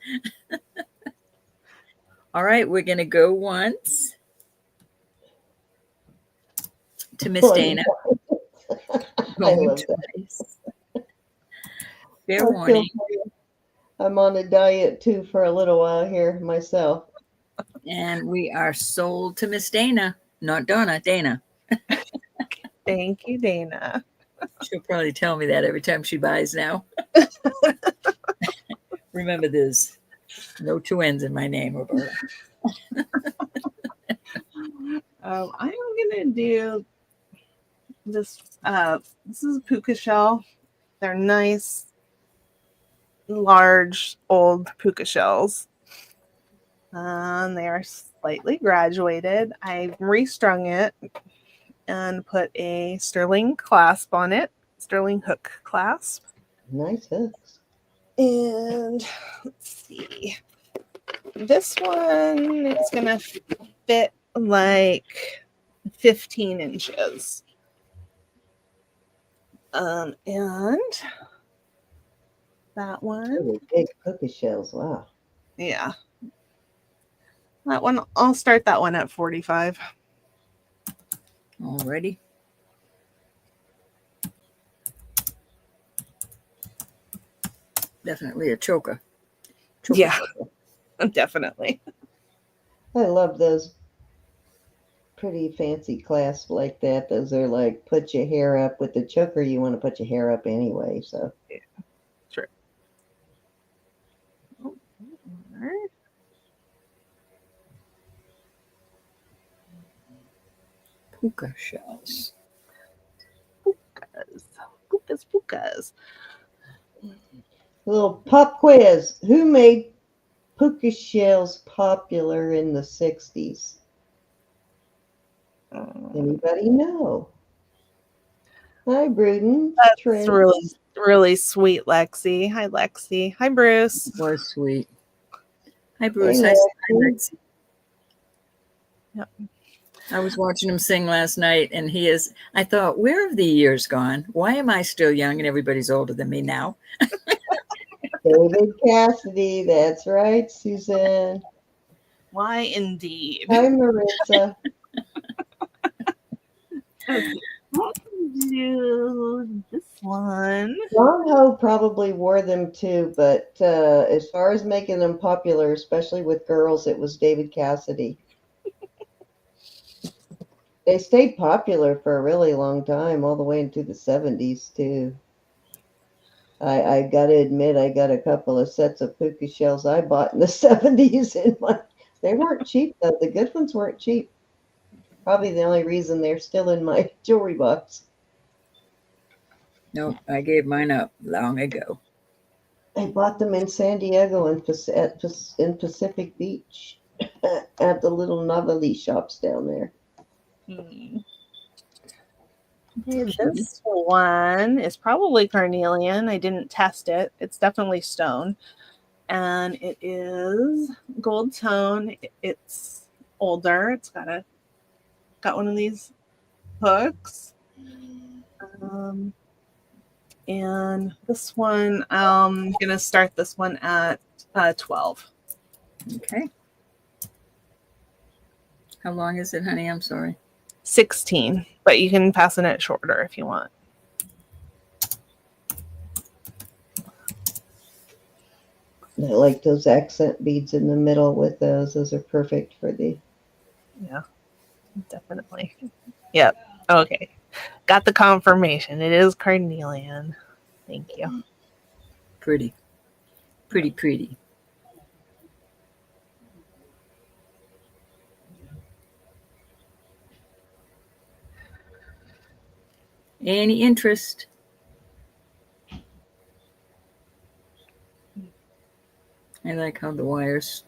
All right. We're going to go once to Miss Dana. I Going love that. twice. Fair I feel warning. for you. I'm on a diet too for a little while here myself. And we are sold to Miss Dana, not Donna, Dana. Thank you, Dana. She'll probably tell me that every time she buys now. Remember, there's no two N's in my name, Roberta. I'm gonna do this. This is a puka shell. They're nice, large, old puka shells. They are slightly graduated. I restrung it and put a sterling clasp on it, sterling hook clasp. Nice hooks. And let's see. This one is going to fit like 15 inches. And that one. Really big cookie shells. Wow. Yeah. That one, I'll start that one at 45. Alrighty. Definitely a choker. Yeah, definitely. I love those pretty fancy clasps like that. Those are like put your hair up with the choker. You want to put your hair up anyway. So Yeah, true. Oh, all right. Puka shells. Pukas. little pop quiz. Who made puka shells popular in the 60s? Anybody know? Hi, Bruden. That's Trent. really, really sweet, Lexi. Hi, Lexi. Hi, Bruce. Was sweet. Hi, Bruce. Hey, Hi, Lexi. Lexi. Yep. I was watching him sing last night, and I thought, where have the years gone? Why am I still young and everybody's older than me now? David Cassidy. That's right, Suzanne. Why, indeed. Hi, Marissa. Do this one. John Ho probably wore them too, but as far as making them popular, especially with girls, it was David Cassidy. They stayed popular for a really long time, all the way into the 70s too. I gotta admit, I got a couple of sets of Puka shells I bought in the 70s. They weren't cheap though. The good ones weren't cheap. Probably the only reason they're still in my jewelry box. Nope, I gave mine up long ago. I bought them in San Diego and in Pacific Beach at the little novelty shops down there. Okay, this one is probably carnelian. I didn't test it. It's definitely stone. And it is gold tone. It's older. It's got one of these hooks. And this one, I'm going to start this one at 12. Okay. How long is it, honey? I'm sorry. 16, but you can fasten it shorter if you want. I like those accent beads in the middle with those. Those are perfect for the... Yeah, definitely. Yep. Okay. Got the confirmation. It is carnelian. Thank you. Pretty. Pretty, pretty. Any interest? I like how the wires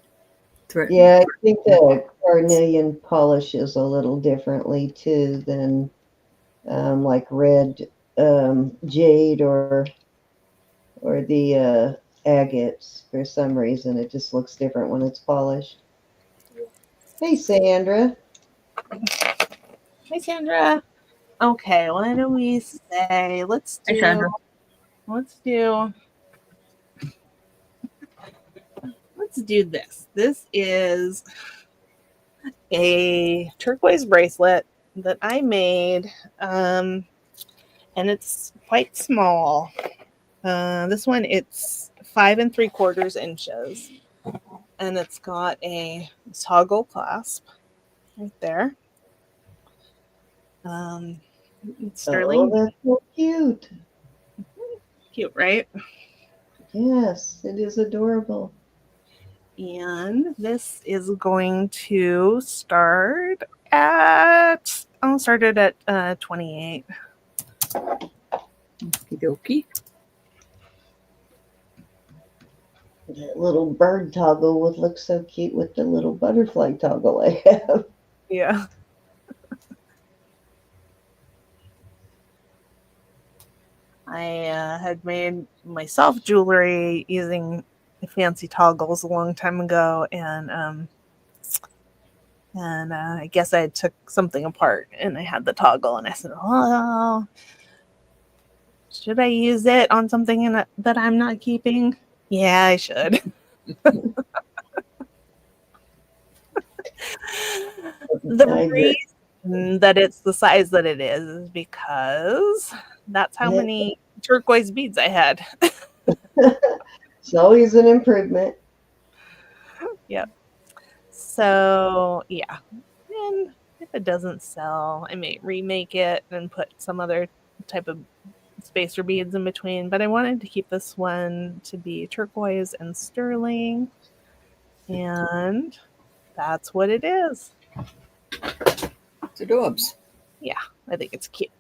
threaten. Yeah, I think the carnelian polishes a little differently too than like red jade or the agates. For some reason, it just looks different when it's polished. Hey, Sandra. Hi, Sandra. Okay, what do we say? Let's do this. This is a turquoise bracelet that I made, and it's quite small. This one, it's 5 3/4 inches, and it's got a toggle clasp right there. It's sterling. Oh, that's so cute. Cute, right? Yes, it is adorable. And this is going to start at, I'll start it at 28. Okie dokie. That little bird toggle would look so cute with the little butterfly toggle I have. Yeah. I had made myself jewelry using fancy toggles a long time ago, and I guess I took something apart and I had the toggle, and I said, "Oh, should I use it on something that I'm not keeping?" Yeah, I should. The reason that it's the size that it is because that's how many turquoise beads I had. It's always an improvement. Yep. So, yeah. And if it doesn't sell, I may remake it and put some other type of spacer beads in between. But I wanted to keep this one to be turquoise and sterling. And that's what it is. It's adorbs. Yeah, I think it's cute.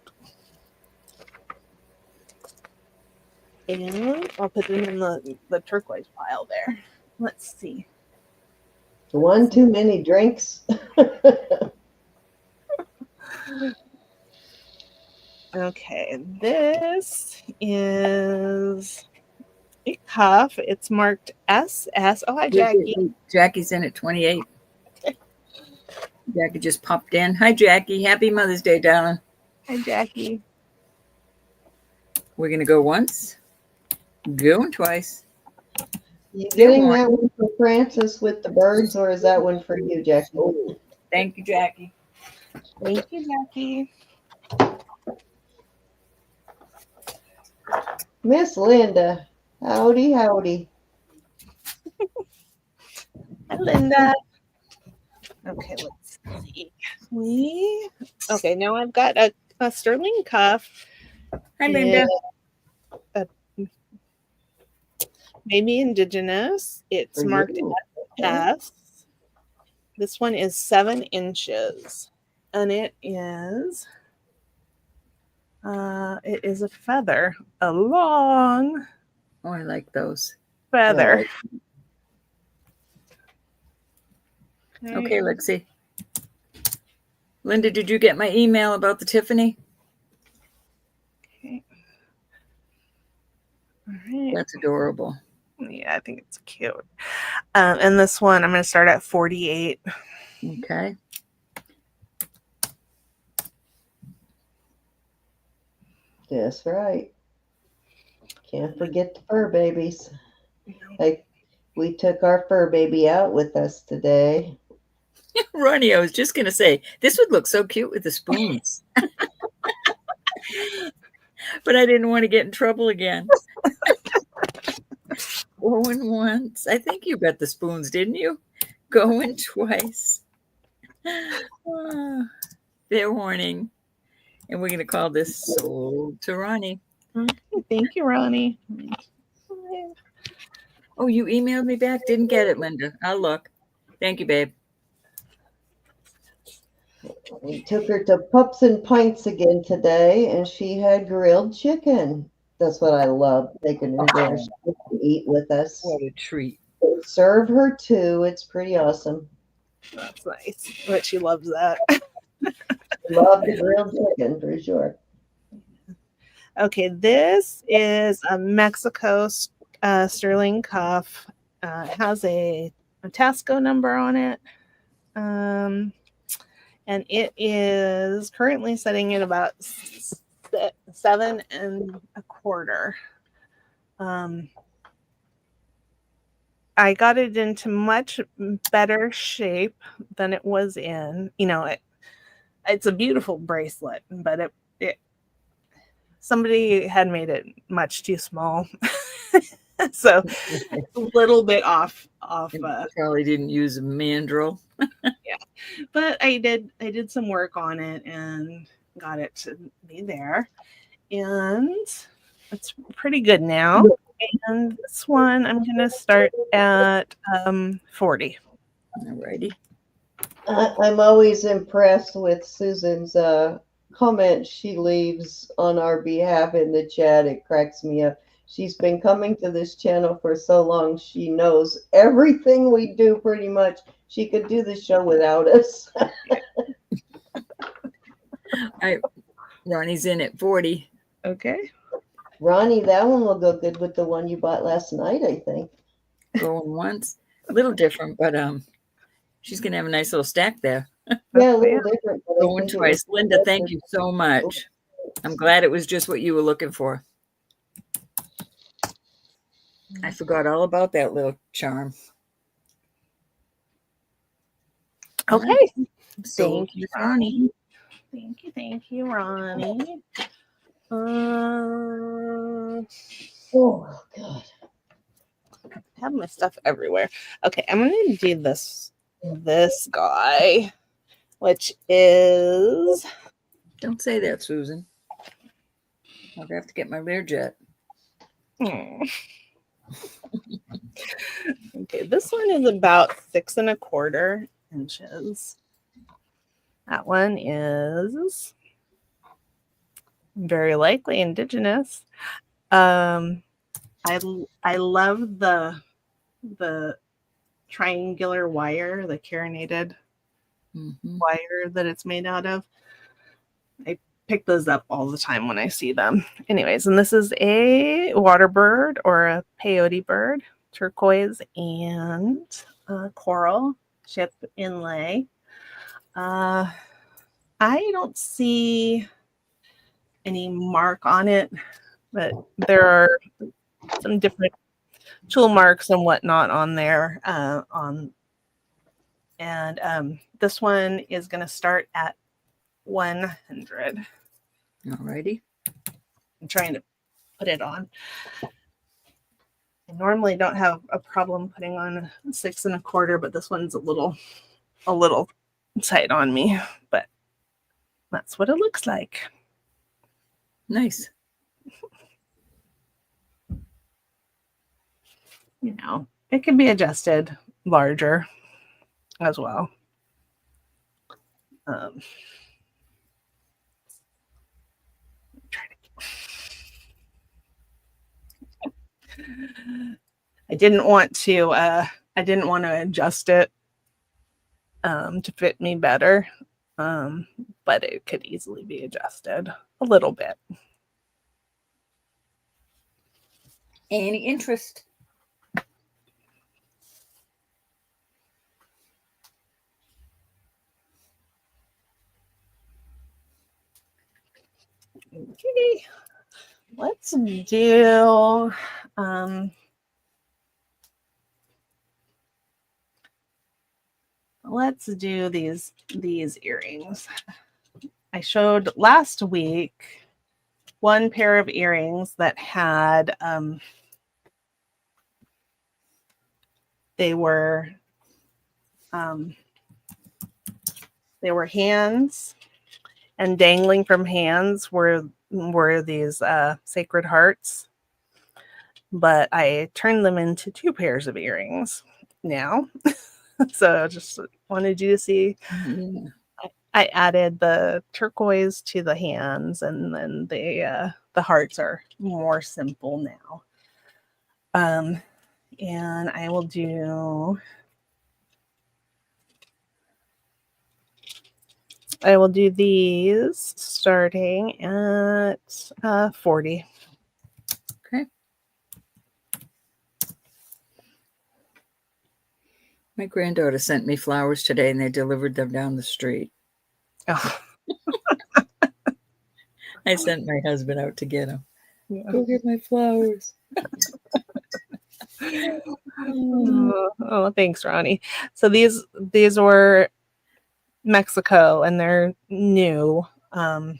And I'll put them in the turquoise pile there. Let's see. One too many drinks. Okay, this is a cuff. It's marked SS. Oh, hi, Jackie. Jackie's in at 28. Jackie just popped in. Hi, Jackie. Happy Mother's Day, darling. Hi, Jackie. We're going to go once, going twice. You getting that one for Francis with the birds, or is that one for you, Jackie? Oh, thank you, Jackie. Thank you, Jackie. Miss Linda. Howdy, howdy. Hi, Linda. Okay, let's see. Okay, now I've got a sterling cuff. Hi, Linda. maybe indigenous. It's For marked you. S. This one is 7 inches, and it is a feather, a long Oh, I like those. feather. Okay, Lexi. Linda, did you get my email about the Tiffany? Okay. All right. That's adorable. Yeah, I think it's cute. And this one, I'm going to start at 48. Okay. That's right. Can't forget the fur babies. Like, we took our fur baby out with us today. Ronnie, I was just going to say, this would look so cute with the spoons. But I didn't want to get in trouble again. Going once. I think you got the spoons, didn't you? Going twice. Fair warning. And we're going to call this Sold to Ronnie. Thank you, Ronnie. Oh, you emailed me back? Didn't get it, Linda. I'll look. Thank you, babe. We took her to Pups and Pints again today, and she had grilled chicken. That's what I love, taking her there. She gets to eat with us. What a treat. They serve her too. It's pretty awesome. That's nice. But she loves that. Love the grilled chicken for sure. Okay, this is a Mexico sterling cuff. It has a Tasco number on it. And it is currently setting at about 7 1/4. I got it into much better shape than it was in. You know, it's a beautiful bracelet, but somebody had made it much too small. So a little bit off. Probably didn't use a mandrel. Yeah, but I did some work on it and got it to be there, and it's pretty good now. And this one I'm gonna start at 40. Alrighty. I'm always impressed with Susan's comments she leaves on our behalf in the chat. It cracks me up. She's been coming to this channel for so long. She knows everything we do pretty much. She could do the show without us. All right. Ronnie's in at 40. Okay. Ronnie, that one will go good with the one you bought last night, I think. Going once. A little different, but she's going to have a nice little stack there. Yeah, a little different. But Going twice. Linda, thank you so much. I'm glad it was just what you were looking for. I forgot all about that little charm. Okay. Right. Thank you, Ronnie. Thank you, Ronnie. Oh, God. I have my stuff everywhere. Okay, I'm gonna do this guy, which is. Don't say that, Susan. I'll have to get my Learjet. Okay, this one is about 6 1/4 inches. That one is very likely indigenous. I love the triangular wire, the carinated wire that it's made out of. I pick those up all the time when I see them. Anyways, and this is a water bird or a peyote bird, turquoise and coral chip inlay. I don't see any mark on it, but there are some different tool marks and whatnot on there. This one is going to start at 100. Alrighty. I'm trying to put it on. I normally don't have a problem putting on 6 1/4, but this one's a little tight on me, but that's what it looks like. Nice. you know, it can be adjusted larger as well. I didn't want to adjust it to fit me better, but it could easily be adjusted a little bit. Any interest? Okay, let's do these earrings. I showed last week one pair of earrings that had they were hands, and dangling from hands were these sacred hearts. But I turned them into 2 pairs of earrings now. So I just wanted you to see. Yeah. I added the turquoise to the hands, and then the hearts are more simple now. And I will do these starting at 40. Okay. My granddaughter sent me flowers today, and they delivered them down the street. Oh. I sent my husband out to get them. Yeah. Go get my flowers. Oh, thanks, Ronnie. So these were Mexico, and they're new. And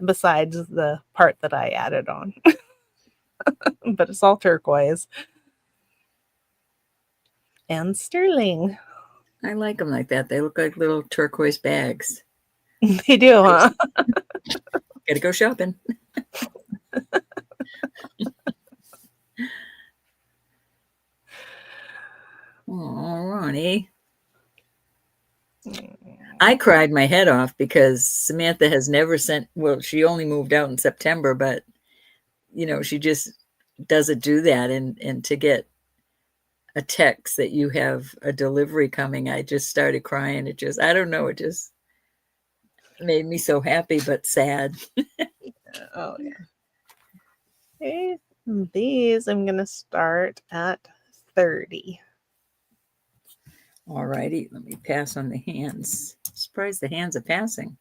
besides the part that I added on, but it's all turquoise and sterling. I like them like that. They look like little turquoise bags. They do, huh? Gotta go shopping. Oh, Ronnie. I cried my head off because Samantha has never sent, well, she only moved out in September, but, you know, she just doesn't do that. And to get a text that you have a delivery coming, I just started crying. It just, I don't know, it just made me so happy but sad. Oh, yeah. Okay, these I'm going to start at 30. All righty, let me pass on the hands. Surprised the hands are passing.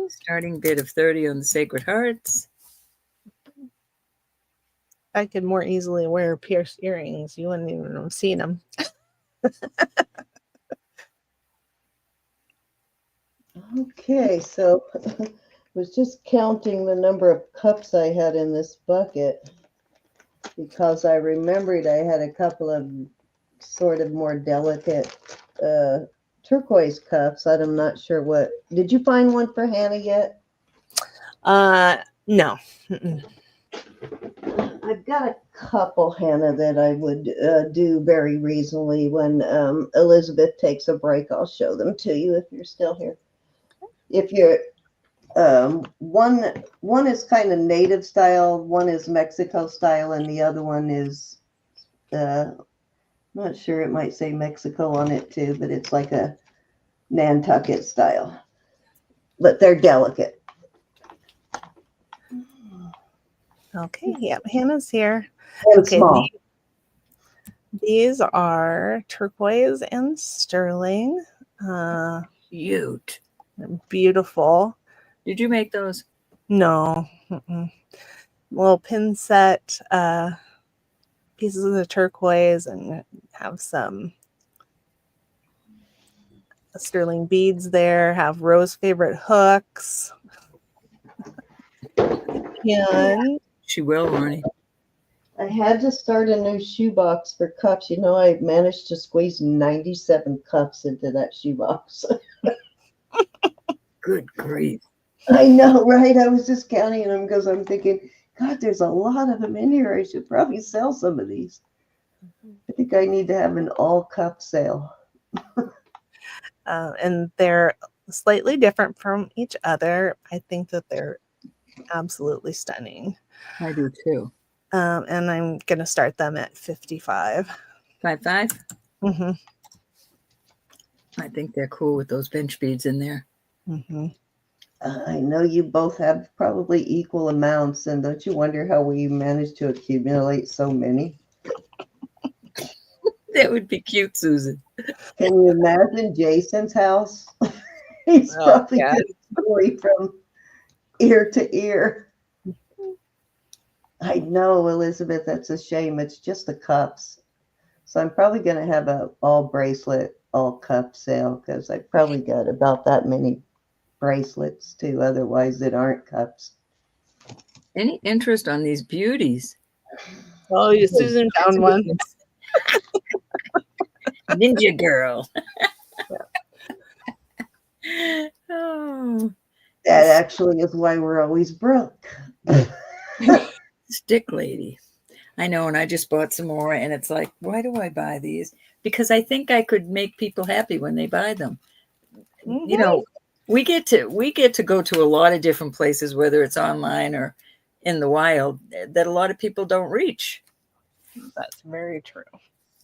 Starting bid of 30 on the Sacred Hearts. I could more easily wear pierced earrings. You wouldn't even have seen them. Okay, so I was just counting the number of cups I had in this bucket because I remembered I had a couple of sort of more delicate turquoise cups. I'm not sure what. Did you find one for Hannah yet? No. I've got a couple, Hannah, that I would do very reasonably when Elizabeth takes a break. I'll show them to you if you're still here. If you're one is kind of native style, one is Mexico style, and the other one is I'm not sure, it might say Mexico on it too, but it's like a Nantucket style. But they're delicate. Okay, yep, Hannah's here. And Okay, small. these are turquoise and sterling. Cute. Beautiful. Did you make those? No. Little pin set pieces of the turquoise, and have some sterling beads there. Have Rose favorite hooks. And She will, Ronnie. I had to start a new shoebox for cups. You know, I managed to squeeze 97 cups into that shoebox. Good grief. I know, right? I was just counting them because I'm thinking, God, there's a lot of them in here. I should probably sell some of these. I think I need to have an all cup sale. And they're slightly different from each other. I think that they're absolutely stunning. I do too. And I'm going to start them at 55. 5.5. Mm-hmm. I think they're cool with those bench beads in there. Mm-hmm. I know you both have probably equal amounts, and don't you wonder how we managed to accumulate so many? That would be cute, Susan. Can you imagine Jason's house? He's probably got a story from ear to ear. I know, Elizabeth, that's a shame. It's just the cups. So I'm probably going to have a all bracelet, all cup sale because I probably got about that many bracelets too, otherwise that aren't cups. Any interest on these beauties? Oh, Susan found one. Ninja girl. Oh, that actually is why we're always broke. Stick lady. I know, and I just bought some more, and it's like, why do I buy these? Because I think I could make people happy when they buy them. Mm-hmm. You know, we get to go to a lot of different places, whether it's online or in the wild, that a lot of people don't reach. That's very true.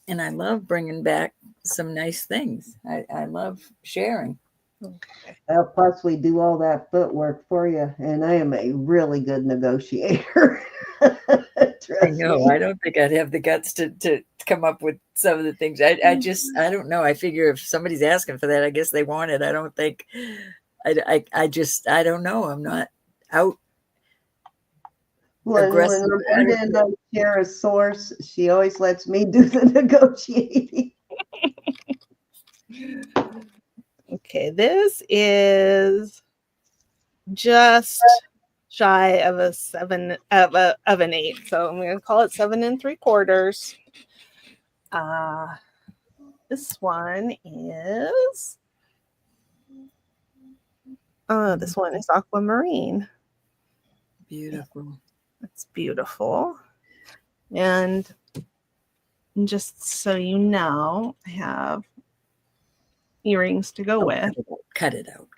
And I love bringing back some nice things. I love sharing. Okay. I'll possibly do all that footwork for you, and I am a really good negotiator. I know. I don't think I'd have the guts to come up with some of the things. I don't know. I figure if somebody's asking for that, I guess they want it. I don't think. I don't know. I'm not out. When Roberta and I share a source, she always lets me do the negotiating. Okay, this is just shy of a 7 of an 8, so I'm going to call it 7 3/4. This one is this one is aquamarine. Beautiful. It's beautiful. And just so you know, I have earrings to go with. Cut it out.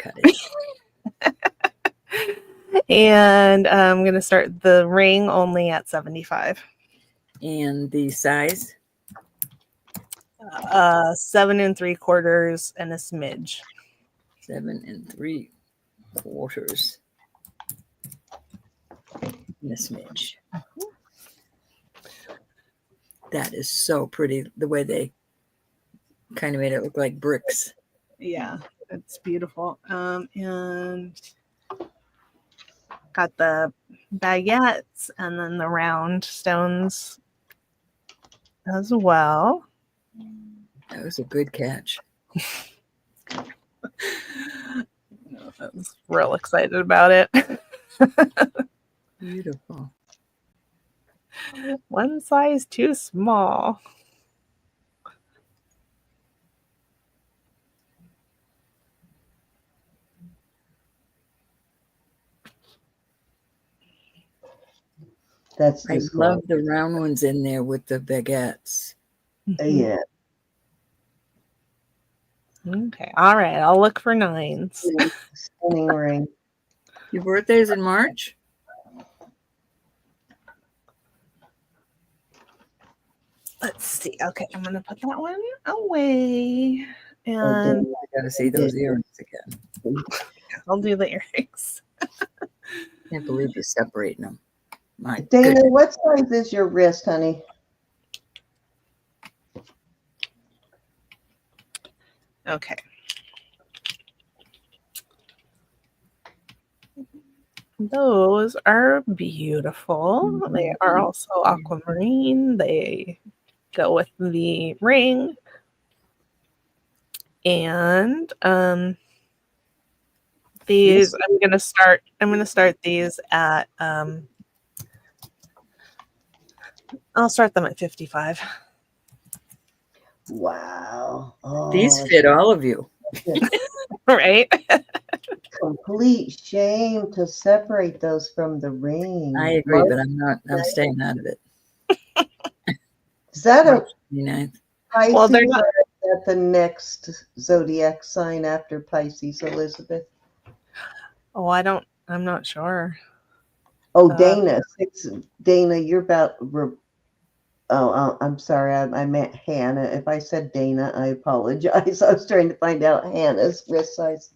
And I'm going to start the ring only at 75. And the size? 7 3/4 and a smidge. 7 3/4 and a smidge. That is so pretty, the way they kind of made it look like bricks. Yeah, it's beautiful. And got the baguettes and then the round stones as well. That was a good catch. I was real excited about it. Beautiful. One size too small. That's I love the round ones in there with the baguettes. Yeah. Okay. All right. I'll look for 9s. Stunning ring. Your birthday's in March? Let's see. Okay. I'm going to put that one away. And I got to see those earrings again. I'll do the earrings. Can't believe you're separating them. My Dana, goodness. what size is your wrist, honey? Okay. Those are beautiful. They are also aquamarine. They go with the ring. And these I'm gonna start these at I'll start them at 55. Wow. These fit all of you. Right? Complete shame to separate those from the ring. I agree, but I'm staying out of it. Is that a March 29th. Pisces Well, they're not. or is that the next zodiac sign after Pisces, Elizabeth? Oh, I'm not sure. Oh, Dana. Dana, you're about. I'm sorry. I meant Hannah. If I said Dana, I apologize. I was trying to find out Hannah's wrist size.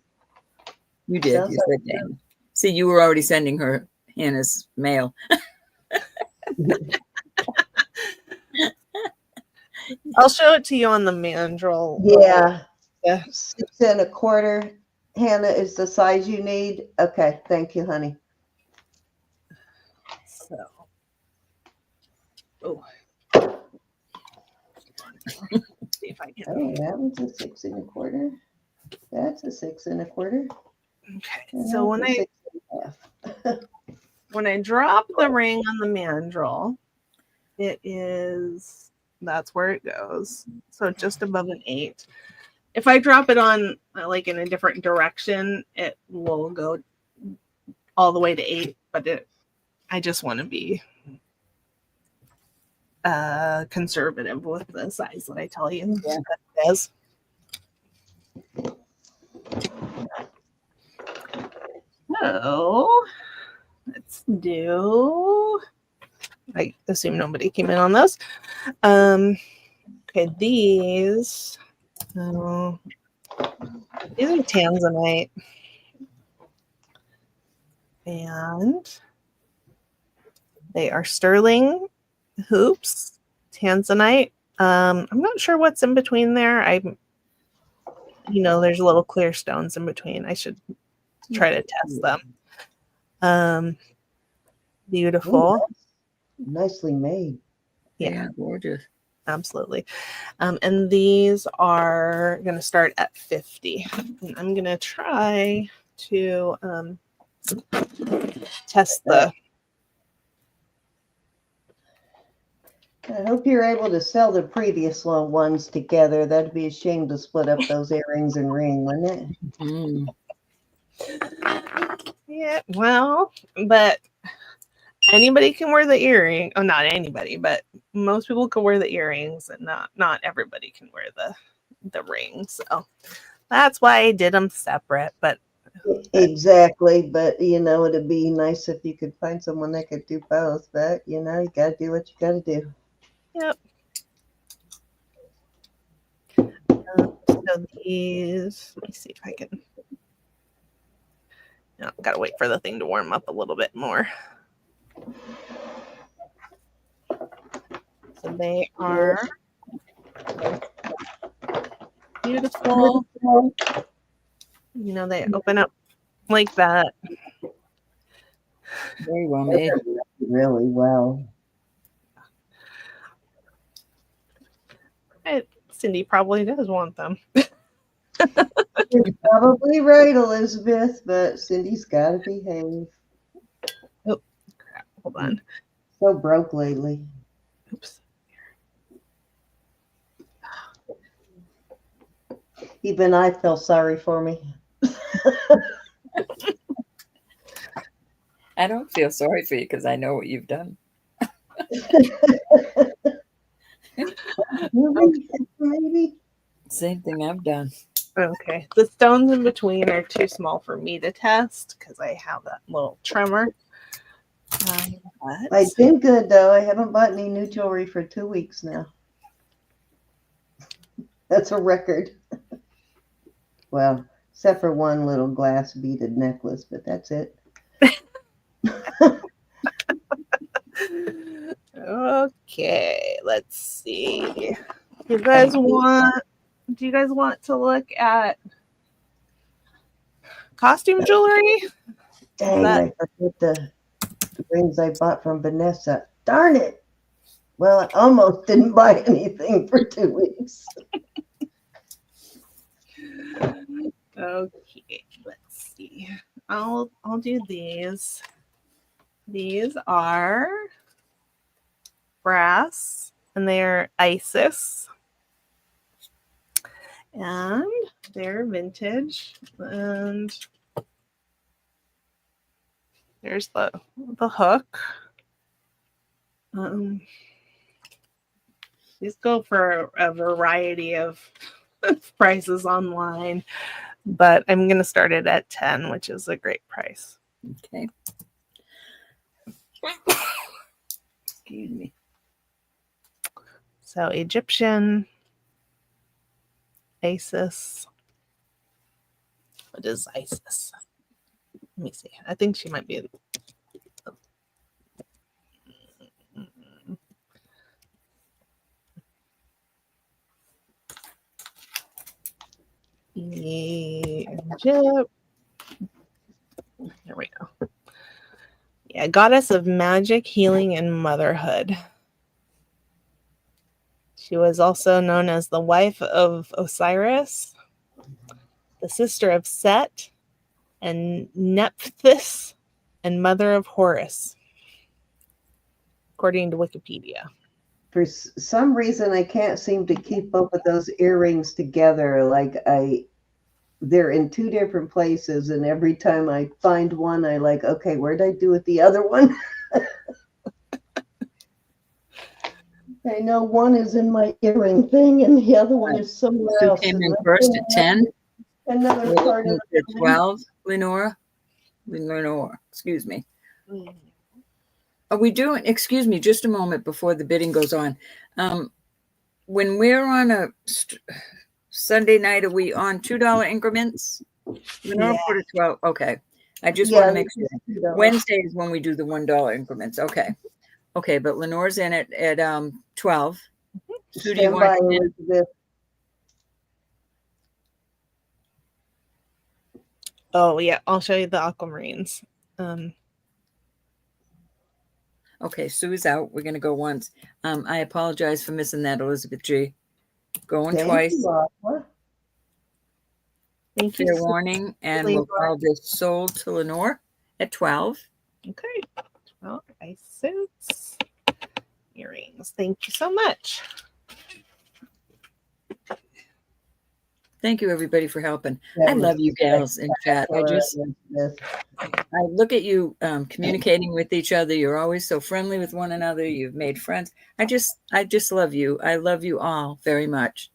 You did. You said Dana. See, you were already sending her Hannah's mail. I'll show it to you on the mandrel. Yeah. Yeah. 6 1/4. Hannah is the size you need. Okay. Thank you, honey. So. Oh. See if I can. Oh, that one's a 6 1/4. That's a 6 1/4. Okay. And So when that's a 6 1/2. when I drop the ring on the mandrel, that's where it goes. So just above an 8. If I drop it on like in a different direction, it will go all the way to 8, but I just want to be conservative with the size that I tell you that it is. So let's do. I assume nobody came in on those. Okay, these are tanzanite, and they are sterling hoops, tanzanite. I'm not sure what's in between there. There's little clear stones in between. I should try to test them. Beautiful. Ooh, nicely made. Yeah, gorgeous. Absolutely. And these are going to start at 50. And I'm going to try to test the. I hope you're able to sell the previous ones together. That'd be a shame to split up those earrings and ring, wouldn't it? Mm. Yeah, well, but anybody can wear the earring. Oh, not anybody, but most people can wear the earrings, and not everybody can wear the ring. So that's why I did them separate. But exactly. But it'd be nice if you could find someone that could do both. But you gotta do what you gotta do. Yep. So these, let me see if I can. Gotta wait for the thing to warm up a little bit more. So they are beautiful. They open up like that. Very well made. Really well. Cindy probably does want them. You're probably right, Elizabeth, but Cindy's got to behave. Oh, crap. Hold on. So broke lately. Oops. Even I feel sorry for me. I don't feel sorry for you because I know what you've done. Maybe. Same thing I've done. Okay. The stones in between are too small for me to test because I have that little tremor. I've been good, though. I haven't bought any new jewelry for 2 weeks now. That's a record. Well, except for one little glass beaded necklace, but that's it. Okay, let's see. Do you guys want to look at costume jewelry? Dang, I forget the rings I bought from Vanessa. Darn it. Well, I almost didn't buy anything for 2 weeks. Okay, let's see. I'll do these. These are brass, and they're Isis. And they're vintage. And there's the hook. These go for a variety of prices online, but I'm going to start it at 10, which is a great price. Okay. Excuse me. So Egyptian, Isis. What is Isis? Let me see. I think she might be. Egypt. There we go. Yeah, goddess of magic, healing, and motherhood. She was also known as the wife of Osiris, the sister of Set, and Nephthys, and mother of Horus, according to Wikipedia. For some reason, I can't seem to keep up with those earrings together. Like they're in two different places, and every time I find one, I like, okay, where'd I do with the other one? I know one is in my earring thing, and the other one is somewhere Sue else. came in first at 10. Another We're part looking of at 12. Lenora, excuse me. Are we doing, excuse me, just a moment before the bidding goes on. When we're on a Sunday night, are we on $2 increments? Lenora put it 12. Okay. I just want to make sure. Wednesday is when we do the $1 increments. Okay. Okay, but Lenore's in at 12. Sue, do you want to come in? Oh, yeah. I'll show you the aquamarines. Okay, Sue's out. We're going to go once. I apologize for missing that, Elizabeth G. Going twice. Thank you. Fair warning. And we'll call this sold to Lenore at 12. Okay. Well, ice suits. Earrings. Thank you so much. Thank you, everybody, for helping. I love you gals in chat. I look at you communicating with each other. You're always so friendly with one another. You've made friends. I just love you. I love you all very much.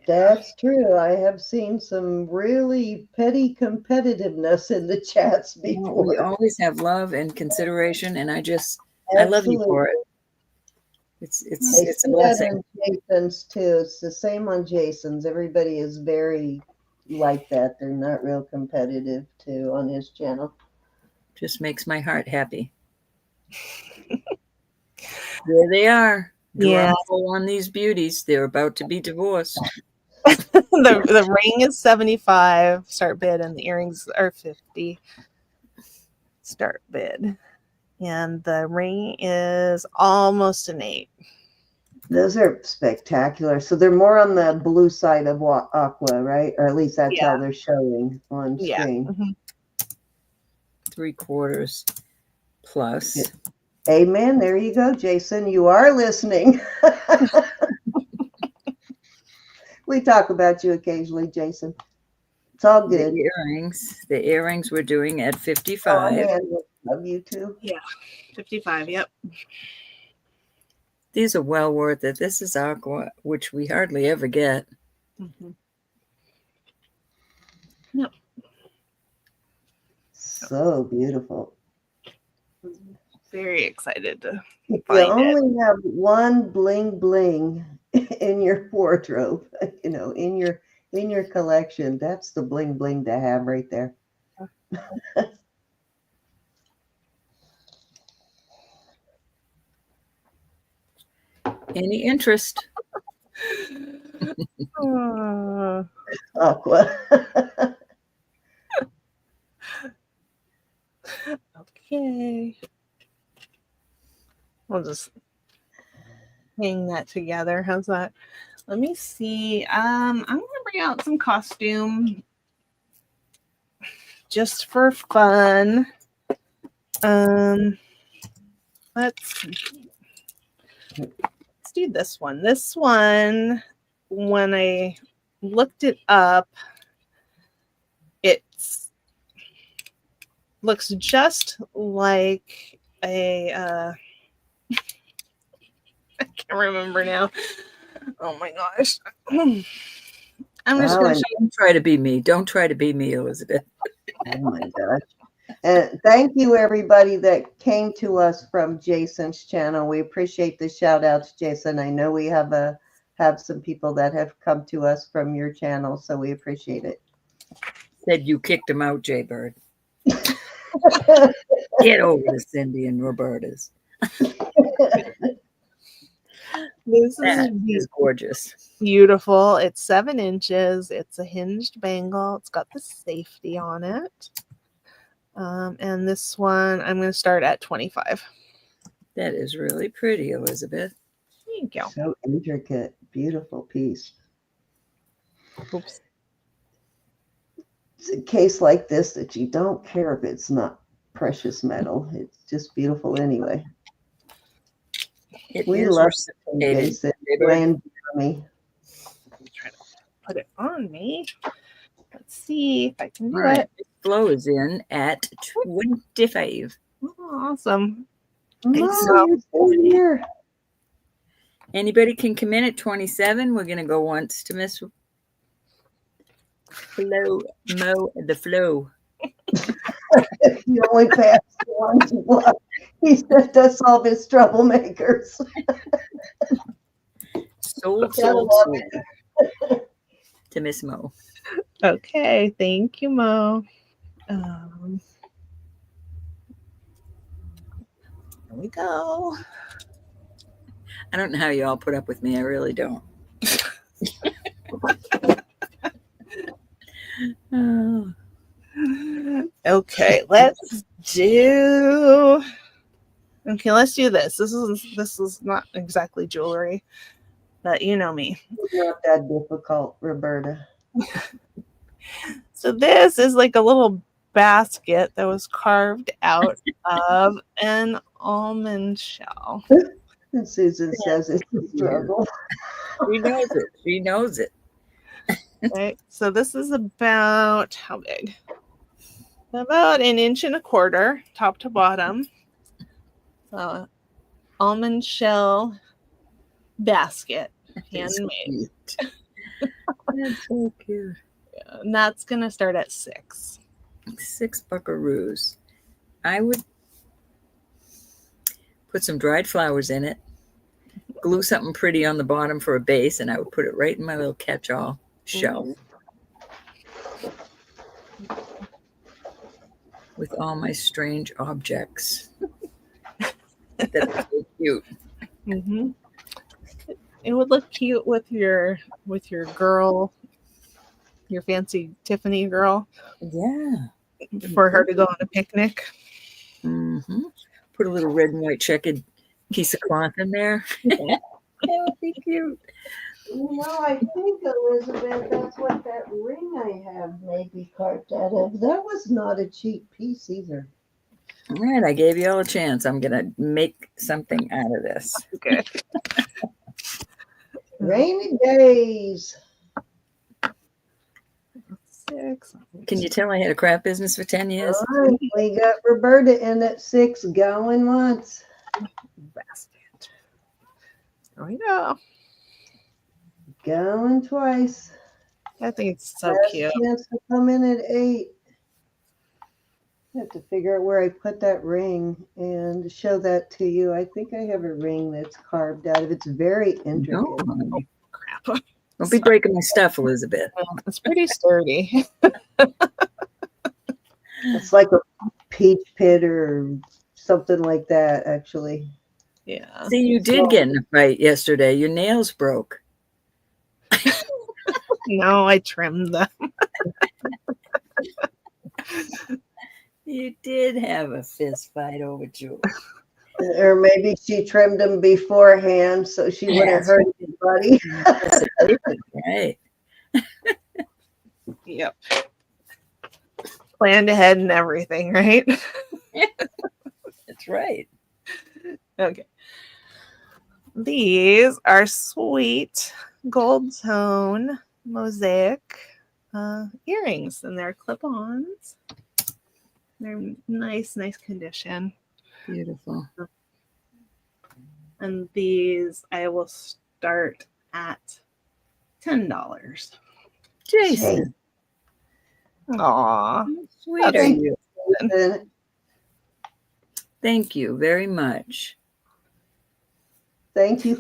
That's true. I have seen some really petty competitiveness in the chats before. We always have love and consideration, and I love you for it. It's a blessing. Jason's too. It's the same on Jason's. Everybody is very like that. They're not real competitive too on his channel. Just makes my heart happy. There they are. Yeah. Drumroll on these beauties. They're about to be divorced. The ring is 75 start bid, and the earrings are 50 start bid. And the ring is almost an 8. Those are spectacular. So they're more on the blue side of aqua, right? Or at least that's how they're showing on screen. Mm-hmm. 3/4 plus. Amen. There you go, Jason. You are listening. We talk about you occasionally, Jason. It's all good. The earrings we're doing at 55. Oh, love you too. Yeah, 55. Yep. These are well worth it. This is aqua, which we hardly ever get. Mm-hmm. Yep. So beautiful. Very excited to if find you only have one bling bling in your wardrobe, in your collection, that's the bling bling to have right there. Any interest? Aqua. Okay. We'll just hang that together. How's that? Let me see. I'm gonna bring out some costume just for fun. Let's do this one. This one, when I looked it up. It's looks just like a I can't remember now. Oh my gosh. I'm just going to Don't try to be me. Don't try to be me, Elizabeth. Oh my gosh. And thank you everybody that came to us from Jason's channel. We appreciate the shout outs, Jason. I know we have some people that have come to us from your channel, so we appreciate it. Said you kicked him out, Jaybird. Get over to Cindy and Roberta's. This is gorgeous. Beautiful. It's 7 inches. It's a hinged bangle. It's got the safety on it. And this one, I'm going to start at 25. That is really pretty, Elizabeth. Thank you. So intricate. Beautiful piece. Oops. It's a case like this that you don't care if it's not precious metal. It's just beautiful anyway. We love Jason. Land me. Try to put it on me. Let's see if I can do right. it. It flows in at 25. Oh, awesome. Here. Anybody can come in at 27. We're going to go once to Miss Flo, Mo, the Flow. You only passed one to one. He sent us all his troublemakers. Sold to Miss Mo. Okay, thank you, Mo. Here we go. I don't know how you all put up with me. I really don't. Oh. Okay, let's do this. This is not exactly jewelry, but you know me. It's not that difficult, Roberta. So this is like a little basket that was carved out of an almond shell. And Susan says it's a struggle. She knows it. She knows it. Right. So this is about how big? About 1.25 inches, top to bottom. So almond shell basket, handmade. That's so cute. Yeah, and that's gonna start at 6. 6 buckaroos. I would put some dried flowers in it, glue something pretty on the bottom for a base, and I would put it right in my little catch-all shelf with all my strange objects. That's so cute. Mm-hmm. It would look cute with your girl, your fancy Tiffany girl. Yeah. For her to go on a picnic. Mm-hmm. Put a little red and white checkered piece of cloth in there. That would be cute. No, I think, Elizabeth, that's what that ring I have may be carved out of. That was not a cheap piece either. All right, I gave you all a chance. I'm going to make something out of this. Okay. Rainy days. 6. Can you tell I had a craft business for 10 years? All right, we got Roberta in at 6, going once. Basket. There we go. Going twice. I think it's so Last cute. chance to come in at 8. I have to figure out where I put that ring and show that to you. I think I have a ring that's carved out of it. It's very intricate. No. Crap. Don't be breaking my stuff, Elizabeth. It's pretty sturdy. It's like a peach pit or something like that, actually. Yeah. See, you did get in a fight yesterday. Your nails broke. No, I trimmed them. You did have a fist fight over jewelry. Or maybe she trimmed them beforehand so she wouldn't hurt anybody. Right. Yep. Planned ahead and everything, right? That's right. Okay. These are sweet gold tone mosaic earrings, and they're clip-ons. They're nice condition. Beautiful. And these I will start at $10. Jason. Aw. How sweet are Thank you? you. Thank you very much. Thank you,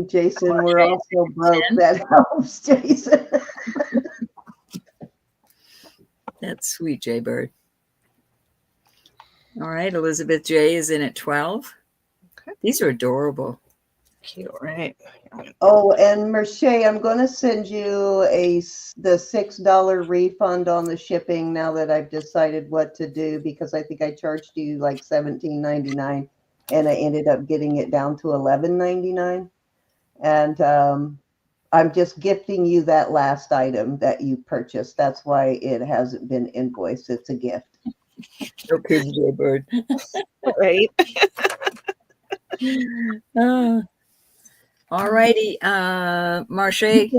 Jason. We're all so broke. That helps, Jason. That's sweet, Jay Bird. All right, Elizabeth J is in at 12. Okay. These are adorable. Cute, right? Oh, and Merche, I'm going to send you the $6 refund on the shipping now that I've decided what to do, because I think I charged you like $17.99 and I ended up getting it down to $11.99. And I'm just gifting you that last item that you purchased. That's why it hasn't been invoiced. It's a gift. Okay, Jay Bird. Right. All righty, Marche. Right,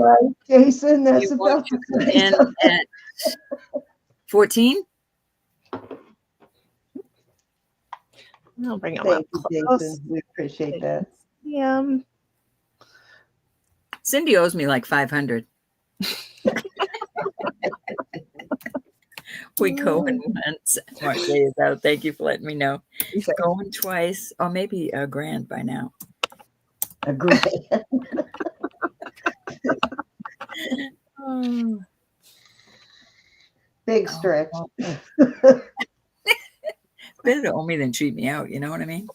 Jason, that's You want about to to come say in something. at 14? I'll bring them Thank up you, close. Jason. We appreciate that. Yeah. Cindy owes me like 500. We going once. Marche is out. Thank you for letting me know. Going twice, or maybe a grand by now. A grand. Oh. Big stretch. Better to owe me than cheat me out. You know what I mean?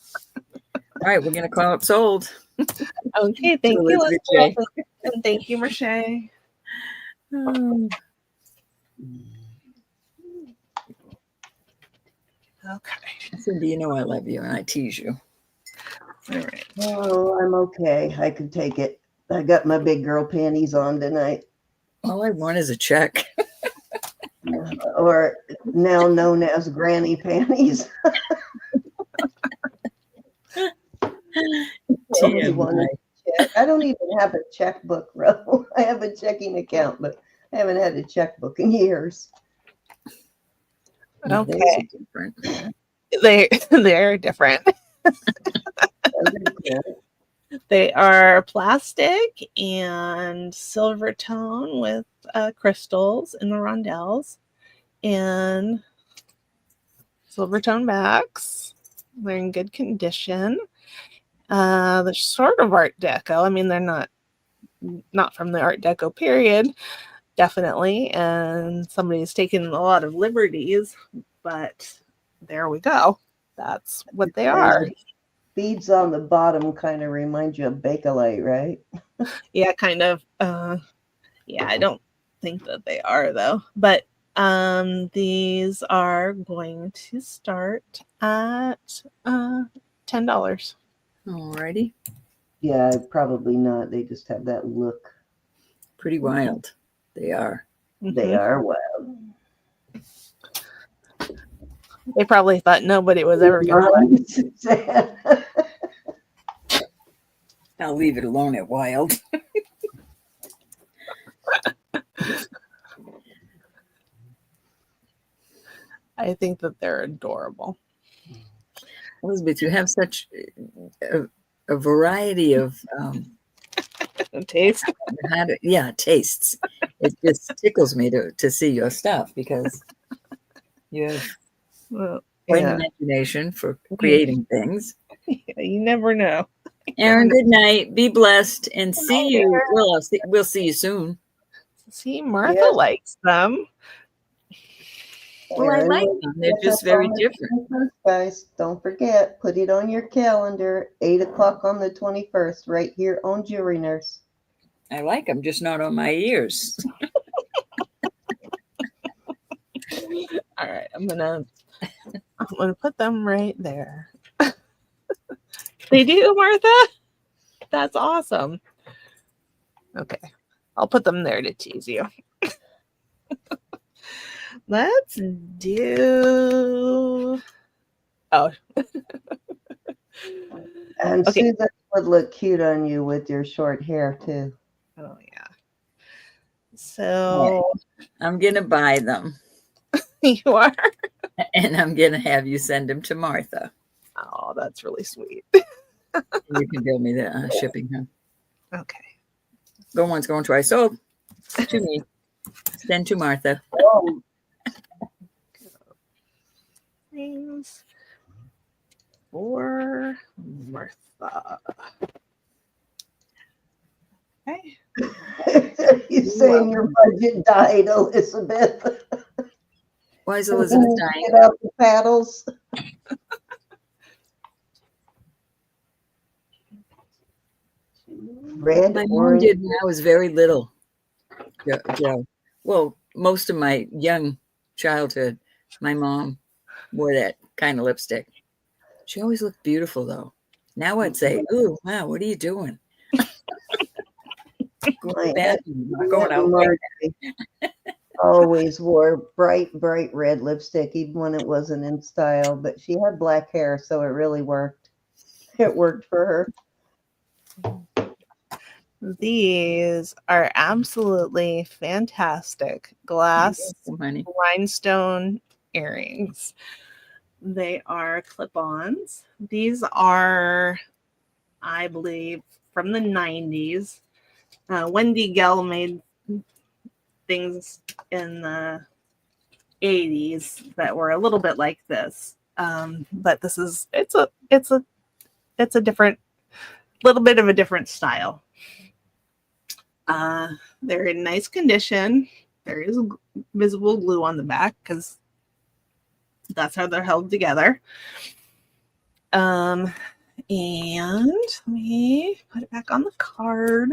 All right, we're going to call it sold. Okay, thank you, Elizabeth J. and thank you, Merche. Oh. Okay. Cindy, you know I love you and I tease you. All right. Oh, I'm okay. I can take it. I got my big girl panties on tonight, All I want is a check. or now known as granny panties. TMI. I don't even have a checkbook, Ro. I have a checking account, but I haven't had a checkbook in years. Okay. Different. They're different. They are plastic and silver tone with crystals in the rondelles and silver tone backs. They're in good condition. They're sort of Art Deco. I mean, they're not from the Art Deco period, definitely. And somebody's taken a lot of liberties, but there we go. That's what they are. Beads on the bottom kind of remind you of Bakelite, right? Yeah, kind of. Yeah, I don't think that they are though. But these are going to start at $10. Alrighty. Yeah, probably not. They just have that look. Pretty wild. They are. They are wild. They probably thought nobody was ever going to. I'll leave it alone at wild. I think that they're adorable. Elizabeth, you have such a variety of Taste. tastes. It just tickles me to see your stuff because you have quite an imagination for creating things. Yeah, you never know. Aaron, good night. Be blessed and see you. Well, we'll see you soon. See, Martha likes them. Well, I like them. They're just very different. Guys, don't forget, put it on your calendar, 8 o'clock on the 21st, right here on Jewelry Nurse. I like them, just not on my ears. All right, I'm gonna put them right there. They do, Martha? That's awesome. Okay, I'll put them there to tease you. Let's do. Oh. And Susan would look cute on you with your short hair too. Oh yeah. So I'm going to buy them. you are. And I'm going to have you send them to Martha. Oh, that's really sweet. You can bill me the shipping. Huh? Okay. Go once, going twice. So to me, send to Martha. Oh, Things for Martha. Okay. you saying your budget died, Elizabeth? Why is Elizabeth dying? Get out the paddles. Red, My mom orange. did when I was very little, Joe. Well, most of my young childhood, my mom wore that kind of lipstick. She always looked beautiful, though. Now I'd say, "Ooh, wow, what are you doing?" Go to the bathroom, not going out like that. Always wore bright red lipstick, even when it wasn't in style. But she had black hair, so it really worked. It worked for her. These are absolutely fantastic glass Money. rhinestone earrings. They are clip-ons. These are, I believe, from the 90s. Wendy Gell made things in the 80s that were a little bit like this. But this is it's a different, little bit of a different style. They're in nice condition. There is visible glue on the back because that's how they're held together. And let me put it back on the card.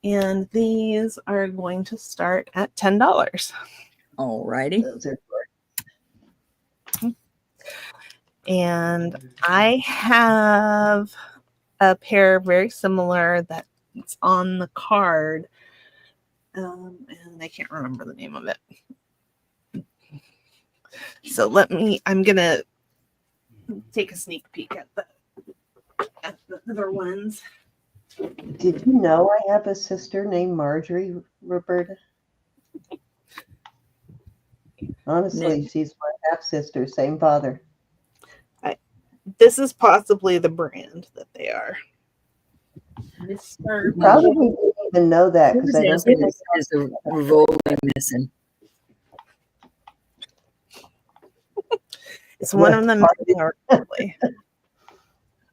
And these are going to start at $10. All righty. Those are And I have a pair very similar that's on the card. And I can't remember the name of it. So I'm going to take a sneak peek at the other ones. Did you know I have a sister named Marjorie, Roberta? Honestly, she's my half sister, same father. This is possibly the brand that they are. You probably didn't even know that because I don't think is a revolving missing. It's one of them missing originally.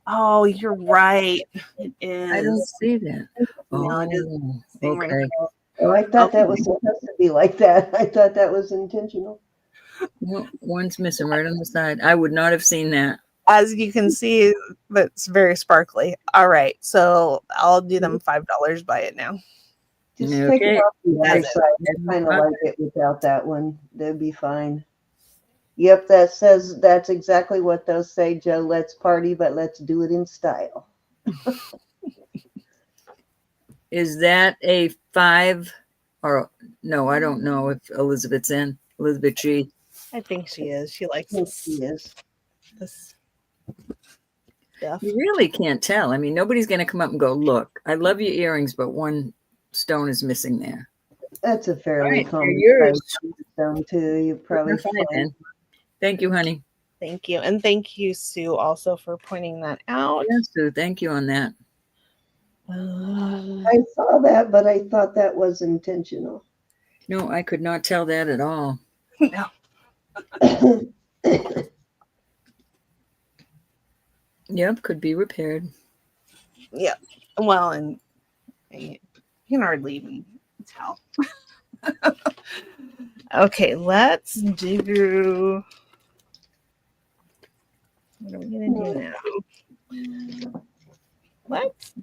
Oh, you're right. It is. I don't see that. No, it is missing right okay. now. Oh, I thought that was supposed to be like that. I thought that was intentional. Well, one's missing right on the side. I would not have seen that. As you can see, that's very sparkly. All right, so I'll do them $5. Buy it now. Just take it off the other That's side. I kind of like it without that one. They'd be fine. Yep, that's exactly what those say, Joe. Let's party, but let's do it in style. Is that a 5 or no? I don't know if Elizabeth's in. Elizabeth G. I think she is. She likes Yes, she is. this stuff. You really can't tell. I mean, nobody's going to come up and go, "Look, I love your earrings, but one stone is missing there." That's a fairly Right, common yours. stone too. You probably find. Thank you, honey. Thank you. And thank you, Sue, also for pointing that out. Yes, Sue. Thank you on that. I saw that, but I thought that was intentional. No, I could not tell that at all. No. Yep, could be repaired. Yeah. Well, and you can hardly even tell. Okay, let's do. What are we gonna do now? Let's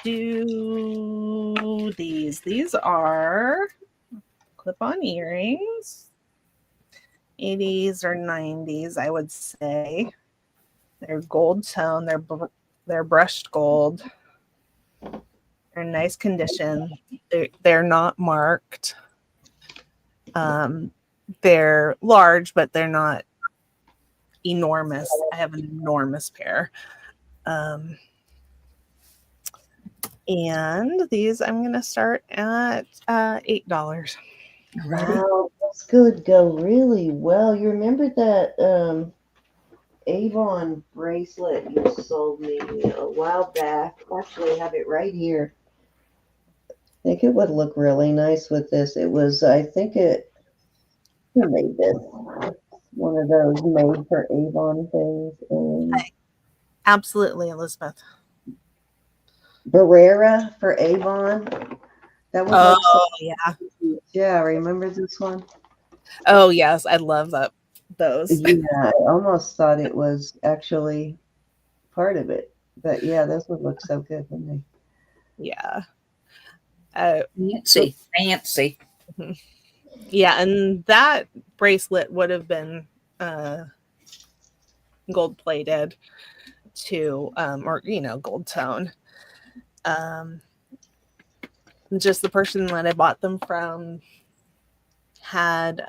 do these. These are clip-on earrings. 80s or 90s, I would say. They're gold tone. They're brushed gold. They're in nice condition. They're not marked. They're large, but they're not enormous. I have an enormous pair. And these I'm going to start at $8. Alrighty. Wow, those could go really well. You remember that Avon bracelet you sold me a while back? Actually, I have it right here. I think it would look really nice with this. It was, I think who made this? One of those made for Avon things. Absolutely, Elizabeth. Barrera for Avon. That would look so yeah. Yeah, remember this one? Oh, yes. I love those. Yeah, I almost thought it was actually part of it. But yeah, those would look so good, wouldn't Yeah. Fancy. Yeah, and that bracelet would have been gold plated too, or gold tone. Just the person that I bought them from had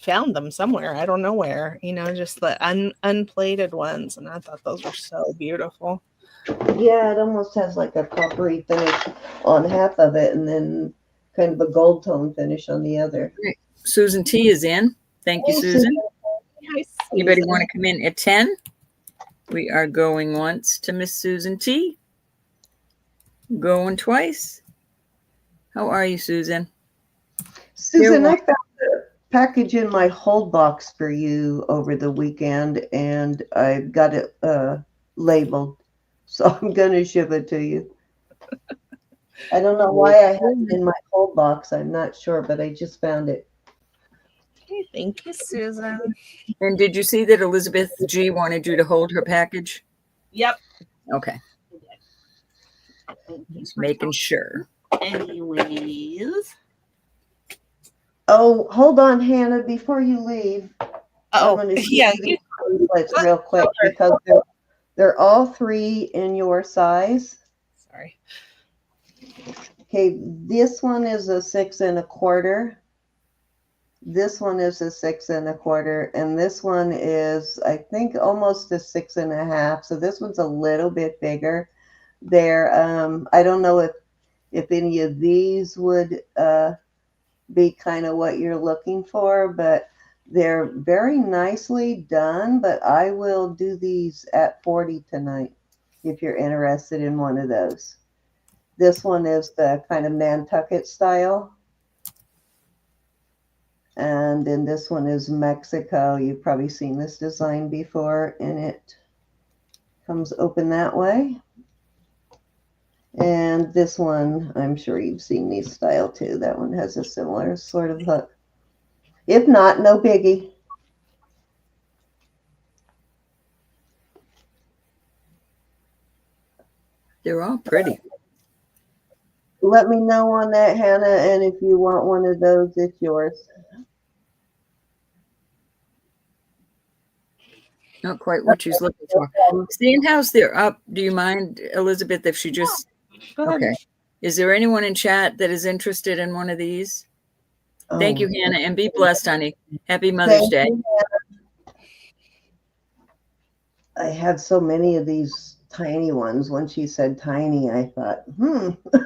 found them somewhere. I don't know where, just the unplated ones, and I thought those were so beautiful. Yeah, it almost has like a coppery finish on half of it and then kind of a gold tone finish on the other. Great. Susan T is in. Thank you, Susan. Hi, Anybody Susan. want to come in at 10? We are going once to Miss Susan T. Going twice. How are you, Susan? Susan, I found a package in my hold box for you over the weekend, and I've got it labeled, so I'm going to ship it to you. I don't know why I have it in my hold box. I'm not sure, but I just found it. Okay, thank you, Susan. And did you see that Elizabeth G wanted you to hold her package? Yep. Okay. Just making sure. Anyways. Oh, hold on, Hannah, before you leave. Oh, I'm going to yeah. these bracelets real quick because they're all 3 in your size. Sorry. Okay, this one is a 6 1/4. This one is a 6 1/4, and this one is, I think, almost a 6 1/2. So this one's a little bit bigger. They're, I don't know if any of these would be kind of what you're looking for, but they're very nicely done. But I will do these at 40 tonight if you're interested in one of those. This one is the kind of Nantucket style. And then this one is Mexico. You've probably seen this design before, and it comes open that way. And this one, I'm sure you've seen these style too. That one has a similar sort of hook. If not, no biggie. They're all pretty. Let me know on that, Hannah, and if you want one of those, it's yours. Not quite what she's looking for. Seeing how's they're up, do you mind, Elizabeth, if she just... Go ahead. Okay. Is there anyone in chat that is interested in one of these? Thank you, Hannah, and be blessed, honey. Happy Mother's Day. You, I had so many of these tiny ones. When she said tiny, I thought,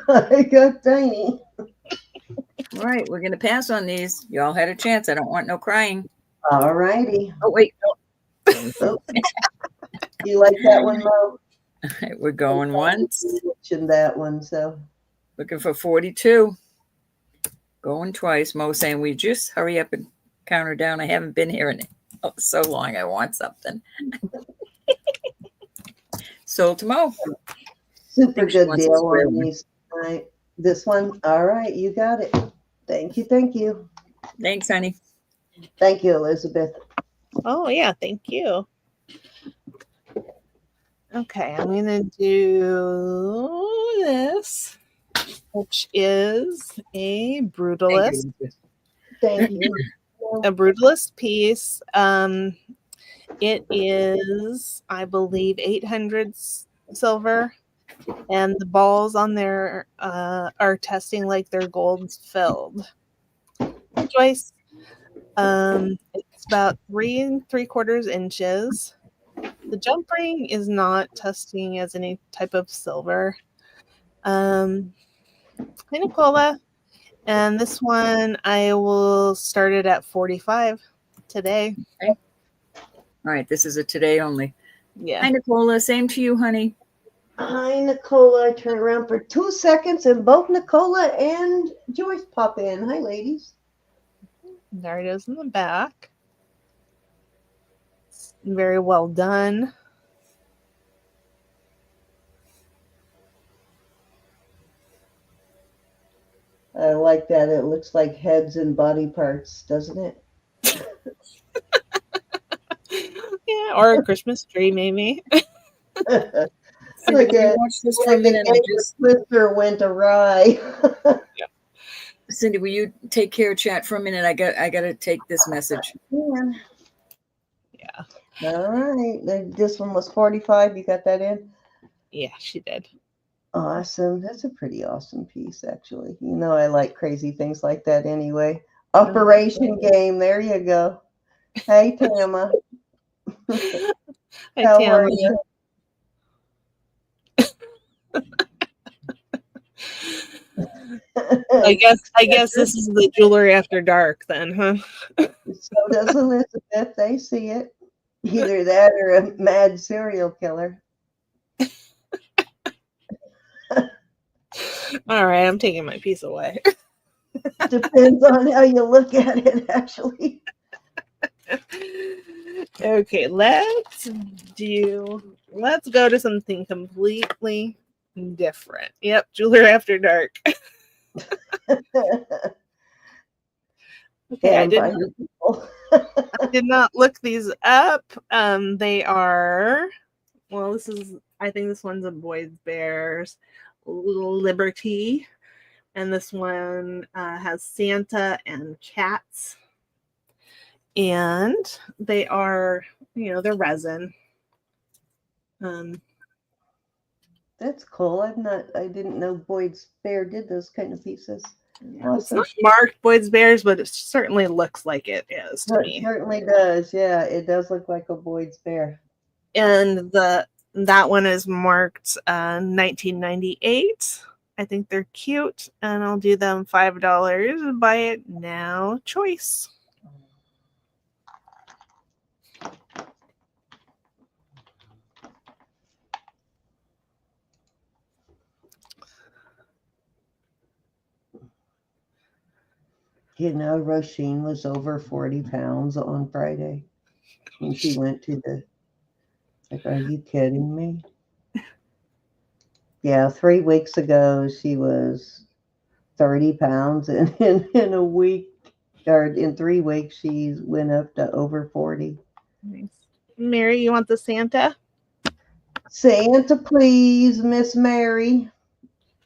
I got tiny. All right, we're going to pass on these. You all had a chance. I don't want no crying. All righty. Oh, wait. Oh. You like that one, Mo? All right, we're going once. Mentioned that one, so. Looking for 42. Going twice. Mo saying, we just hurry up and count her down. I haven't been here in so long. I want something. Sold to Mo. Super good deal on these tonight. This one, all right, you got it. Thank you, thank you. Thanks, honey. Thank you, Elizabeth. Oh, yeah, thank you. Okay, I'm going to do this, which is a brutalist. Thank you. A brutalist piece. It is, I believe, 800 silver, and the balls on there are testing like they're gold filled. Choice. It's about 3 3/4 inches. The jump ring is not testing as any type of silver. Pina Cola. And this one, I will start it at 45 today. Okay. All right, this is a today only. Yeah. Hi, Nicola. Same to you, honey. Hi, Nicola. I turn around for 2 seconds and both Nicola and Joyce pop in. Hi, ladies. There it is in the back. It's very well done. I like that. It looks like heads and body parts, doesn't it? Yeah, or a Christmas tree, maybe. Cindy, can you watch this for a minute? Twister went awry. Cindy, will you take care of chat for a minute? I got to take this message. Yeah. All right. This one was 45. You got that in? Yeah, she did. Awesome. That's a pretty awesome piece, actually. You know, I like crazy things like that anyway. Operation Game. There you go. Hey, Tama. Hi, How Tama. are you? I guess this is the jewelry after dark then, huh? So does Elizabeth. They see it. Either that or a mad serial killer. All right, I'm taking my piece away. Depends on how you look at it, actually. Okay, let's go to something completely different. Yep, jewelry after dark. Okay, I did not look these up. They are, well, I think this one's a Boys Bears Liberty, and this one has Santa and cats, and they are, they're resin. That's cool. I didn't know Boyd's Bear did those kind of pieces. Awesome. It's not marked Boyd's Bears, but it certainly looks like it is to me. It certainly does. Yeah, it does look like a Boyd's Bear. And that one is marked 1998. I think they're cute, and I'll do them $5. Buy it now choice. You know, Roisin was over 40 pounds on Friday when she went to like, are you kidding me? Yeah, 3 weeks ago, she was 30 pounds, and in a week, or in 3 weeks, she went up to over 40. Nice. Mary, you want the Santa? Santa, please, Miss Mary.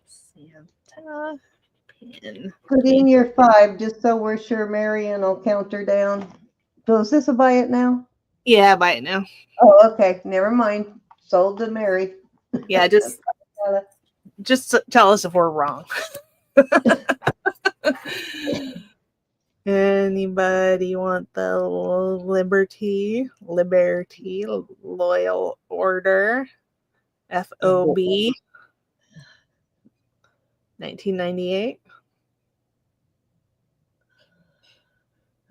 Santa pin. Put in your 5 just so we're sure Marion will count her down. So is this a buy it now? Yeah, buy it now. Oh, okay. Never mind. Sold to Mary. Yeah, just tell us if we're wrong. Anybody want the Liberty Loyal Order FOB 1998?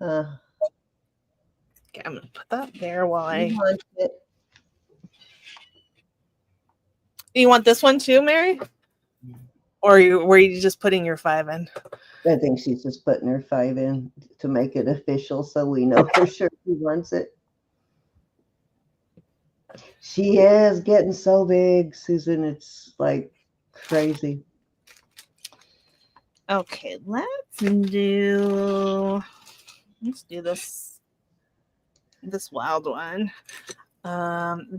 Okay, I'm gonna put that there while You want this one too, Mary? Or were you just putting your 5 in? I think she's just putting her 5 in to make it official so we know for sure she wants it. She is getting so big, Susan. It's like crazy. Okay, let's do this wild one.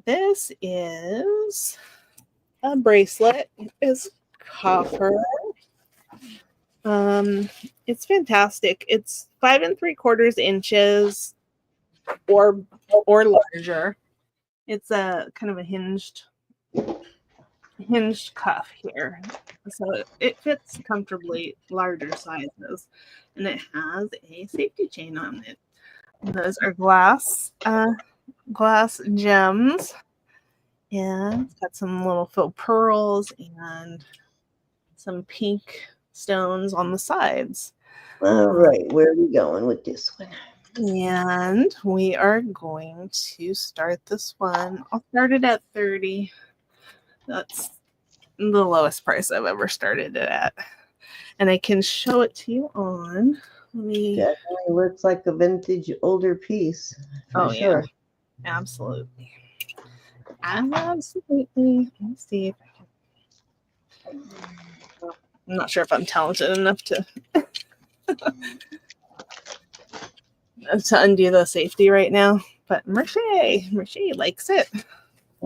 This is a bracelet. It is copper. It's fantastic. It's 5 3/4 inches or larger. It's a kind of a hinged cuff here, so it fits comfortably larger sizes, and it has a safety chain on it. And those are glass glass gems. And it's got some little faux pearls and some pink stones on the sides. All right, where are we going with this one? And we are going to start this one. I'll start it at 30. That's the lowest price I've ever started it at. And I can show it to you on. Definitely looks like a vintage older piece. For sure. Yeah. Absolutely. Absolutely. Let's see if I can. I'm not sure if I'm talented enough to undo the safety right now, but Merche likes it.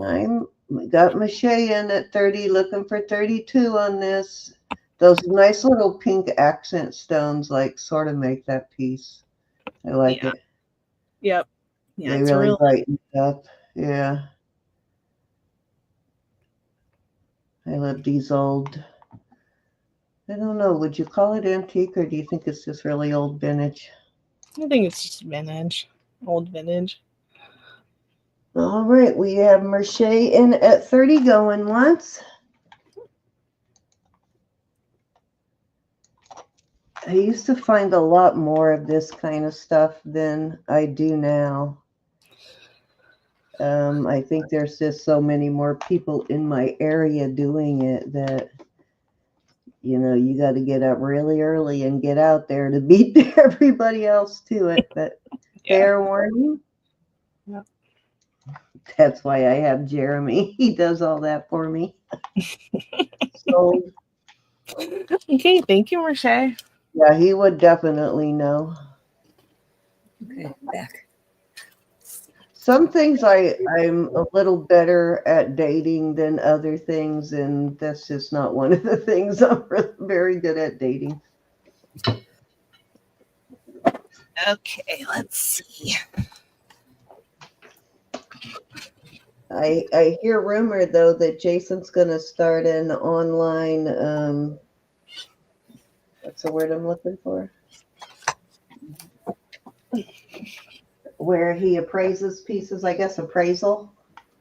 I'm got Mache in at 30, looking for 32 on this. Those nice little pink accent stones like sort of make that piece. I like it. Yep. Yeah, They it's really brighten it up. Yeah. I love these old, I don't know, would you call it antique or do you think it's just really old vintage? I think it's just vintage. Old vintage. All right, we have Merche in at 30 going once. I used to find a lot more of this kind of stuff than I do now. I think there's just so many more people in my area doing it that, you know, you got to get up really early and get out there to beat everybody else to it. But fair warning. Yep. That's why I have Jeremy. He does all that for me. So, okay, thank you, Merche. yeah, he would definitely know. Okay, back. Some things I'm a little better at dating than other things, and that's just not one of the things I'm very good at dating. Okay, let's see. I hear rumor though that Jason's gonna start an online what's the word I'm looking for? Where he appraises pieces, I guess appraisal.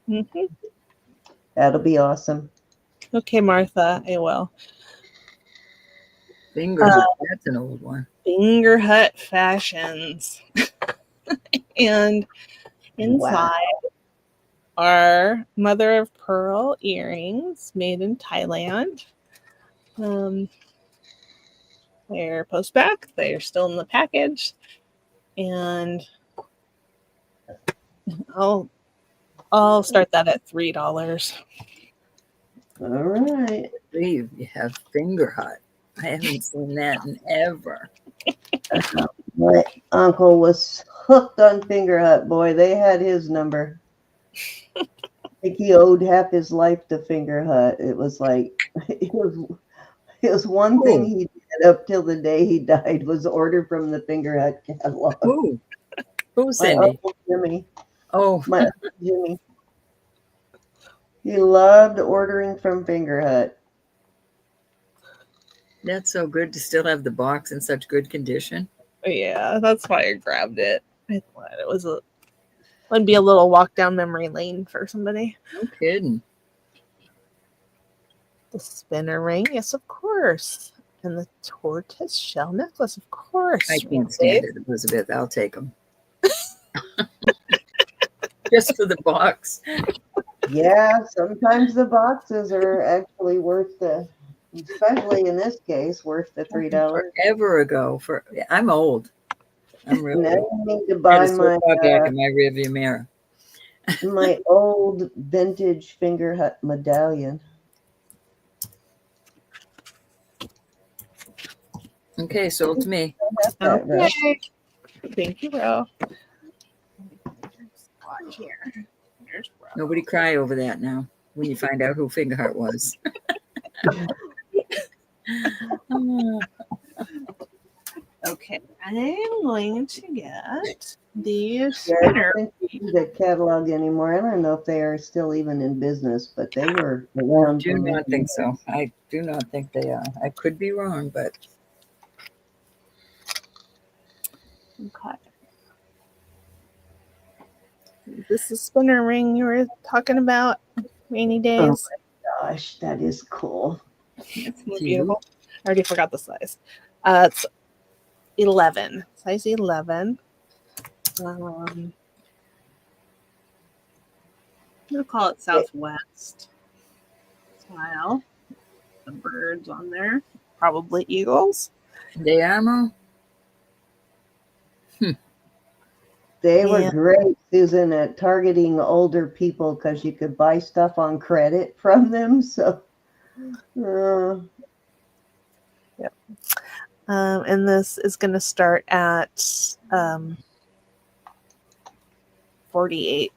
Mm-hmm. That'll be awesome. Okay, Martha, I will. Finger Hut, that's an old one. Finger Hut Fashions. And inside are mother of pearl earrings made in Thailand. They're post back. They're still in the package. And I'll start that at $3. All right. I believe you have Finger Hut. I haven't seen that in ever. My uncle was hooked on Finger Hut, boy. They had his number. I think he owed half his life to Finger Hut. It was like it was one thing he did up till the day he died was order from the Finger Hut catalog. Who's Cindy? Uncle Jimmy. Oh, My Uncle Jimmy. He loved ordering from Finger Hut. that's so good to still have the box in such good condition. Yeah, that's why I grabbed it. I thought it would be a little walk down memory lane for somebody. No kidding. The spinner ring, yes, of course. And the tortoise shell necklace, of course. I can't stand it, Elizabeth. I'll take them. Just for the box. Yeah, sometimes the boxes are actually worth especially in this case, worth the $3. Forever ago. I'm old. I'm really now old. I need to buy back in my rearview mirror. My old vintage Finger Hut medallion. Okay, sold to me. Okay. Thank you, Ro. Watch here. Here's Ro. Nobody cry over that now when you find out who Finger Hut was. Okay, I'm going to get these. Yeah, I don't think they do the catalog anymore. I don't know if they are still even in business, but they were around. I do not think so. I do not think they are. I could be wrong, but. Okay. This is spinner ring you were talking about, rainy days. Oh my gosh, that is cool. It's beautiful. I already forgot the size. It's 11, size 11. I'm gonna call it Southwest style. The birds on there, probably eagles. De Amo. They were great, Susan, at targeting older people because you could buy stuff on credit from them. So, Yep. And this is going to start at 48.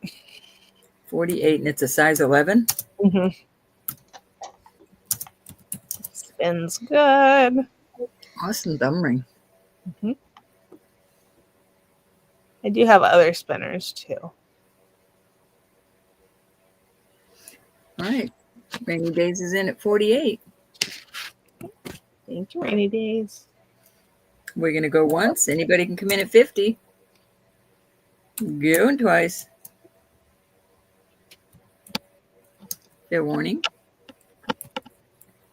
48, and it's a size 11. Mm-hmm. Spins good. Awesome thumb ring. Mm-hmm. I do have other spinners too. All right. Rainy Days is in at 48. Thank you, Rainy Days. We're going to go once. Anybody can come in at 50. Going twice. Fair warning.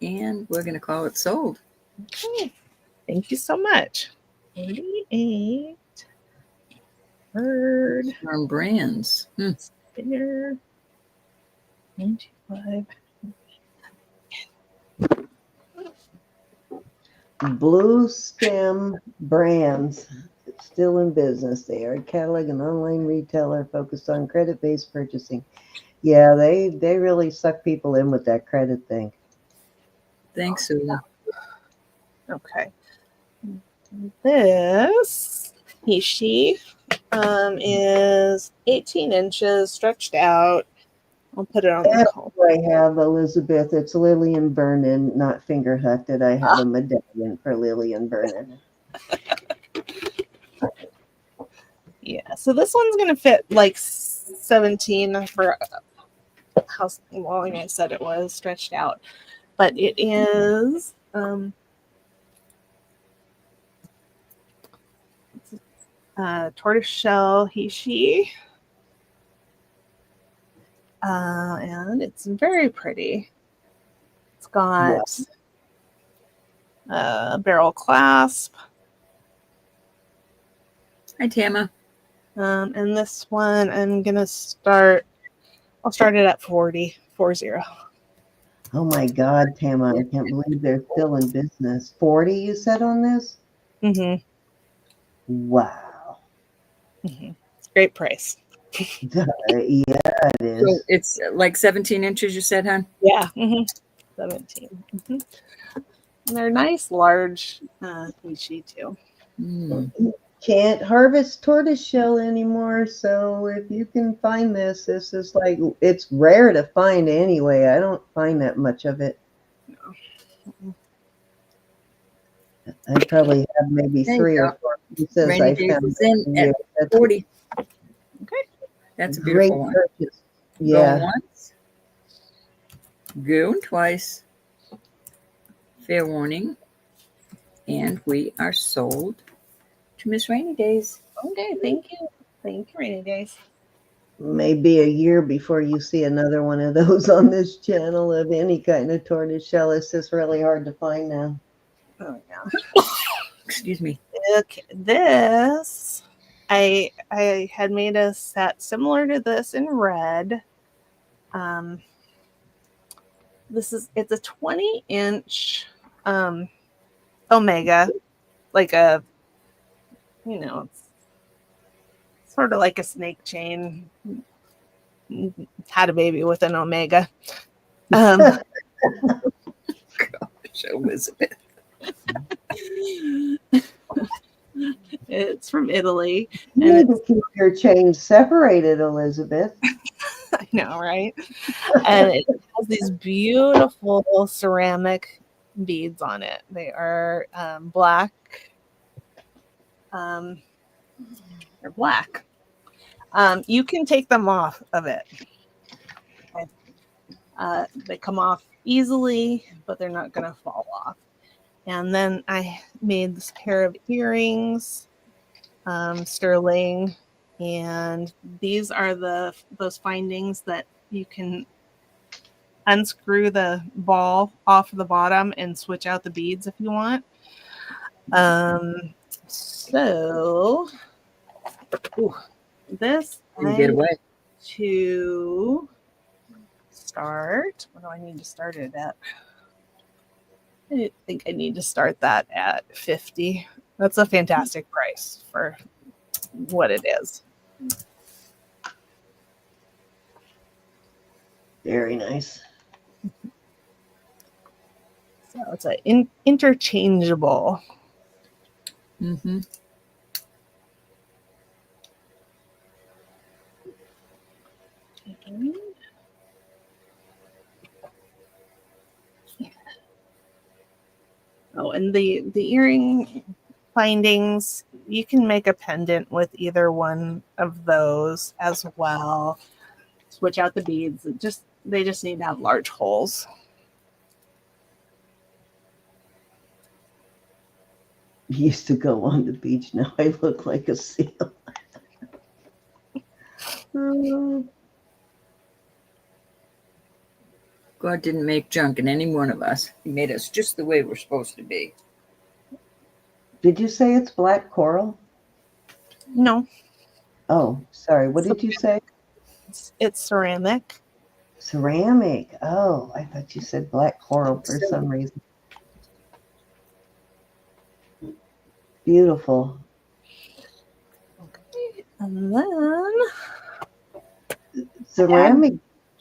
And we're going to call it sold. Okay. Thank you so much. 48. Bird. From Brands. Spinner. 95. Blue Stem Brands, still in business. They are a catalog and online retailer focused on credit-based purchasing. Yeah, they really suck people in with that credit thing. Thanks, Susan. Okay. This she is 18 inches stretched out. I'll put it on the That's comb. what I have, Elizabeth. It's Lillian Vernon, not finger hutted. I have a medallion for Lillian Vernon. Yeah, so this one's going to fit like 17 for how long I said it was stretched out. But it is tortoiseshell she. And it's very pretty. It's got a barrel clasp. Hi, Tama. And this one I'll start it at 40. Oh my God, Tama, I can't believe they're still in business. 40, you said on this? Mm-hmm. Wow. Mm-hmm. It's a great price. Yeah, it is. So it's like 17 inches, you said, hon? Yeah. Mm-hmm. 17. Mm-hmm. And they're nice, large niche too. Can't harvest tortoiseshell anymore, so if you can find this is like, it's rare to find anyway. I don't find that much of it. No. I probably have maybe There 3 you or go. 4 pieces Rainy I Days found. is in at That's 40. Okay. That's a great beautiful one. purchase. Go Yeah. once. Go twice. Fair warning. And we are sold to Miss Rainy Days. Okay, thank you. Thank you, Rainy Days. Maybe a year before you see another one of those on this channel of any kind of tortoiseshell. It's just really hard to find now. Oh yeah. Excuse me. Okay, this I had made a set similar to this in red. It's a 20-inch omega, like a, it's sort of like a snake chain. Had a baby with an omega. Gosh, Elizabeth. It's from Italy. You need to keep your chains separated, Elizabeth. I know, right? And it has these beautiful ceramic beads on it. They are black. They're black. You can take them off of it. They come off easily, but they're not going to fall off. And then I made this pair of earrings, sterling And these are those findings that you can unscrew the ball off the bottom and switch out the beads if you want. So this Didn't get away. to start. What do I need to start it at? I think I need to start that at 50. That's a fantastic price for what it is. Very nice. So it's an interchangeable. Mm-hmm. Oh, and the earring findings, you can make a pendant with either one of those as well. Switch out the beads. They just need to have large holes. Used to go on the beach. Now I look like a seal. God didn't make junk in any one of us. He made us just the way we're supposed to be. Did you say it's black coral? No, Oh, sorry. What did you say? it's ceramic. Ceramic. Oh, I thought you said black coral for some reason. Beautiful. Okay, and then Ceramic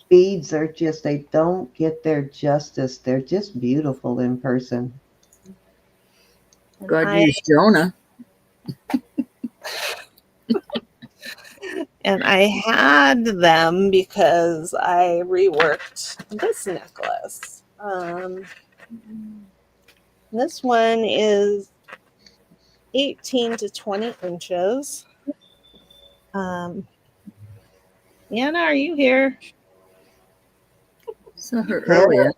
beads are just, they don't get their justice. They're just beautiful in person. God used Jonah. And I had them because I reworked this necklace. This one is 18 to 20 inches. Anna, are you here? Saw her earlier.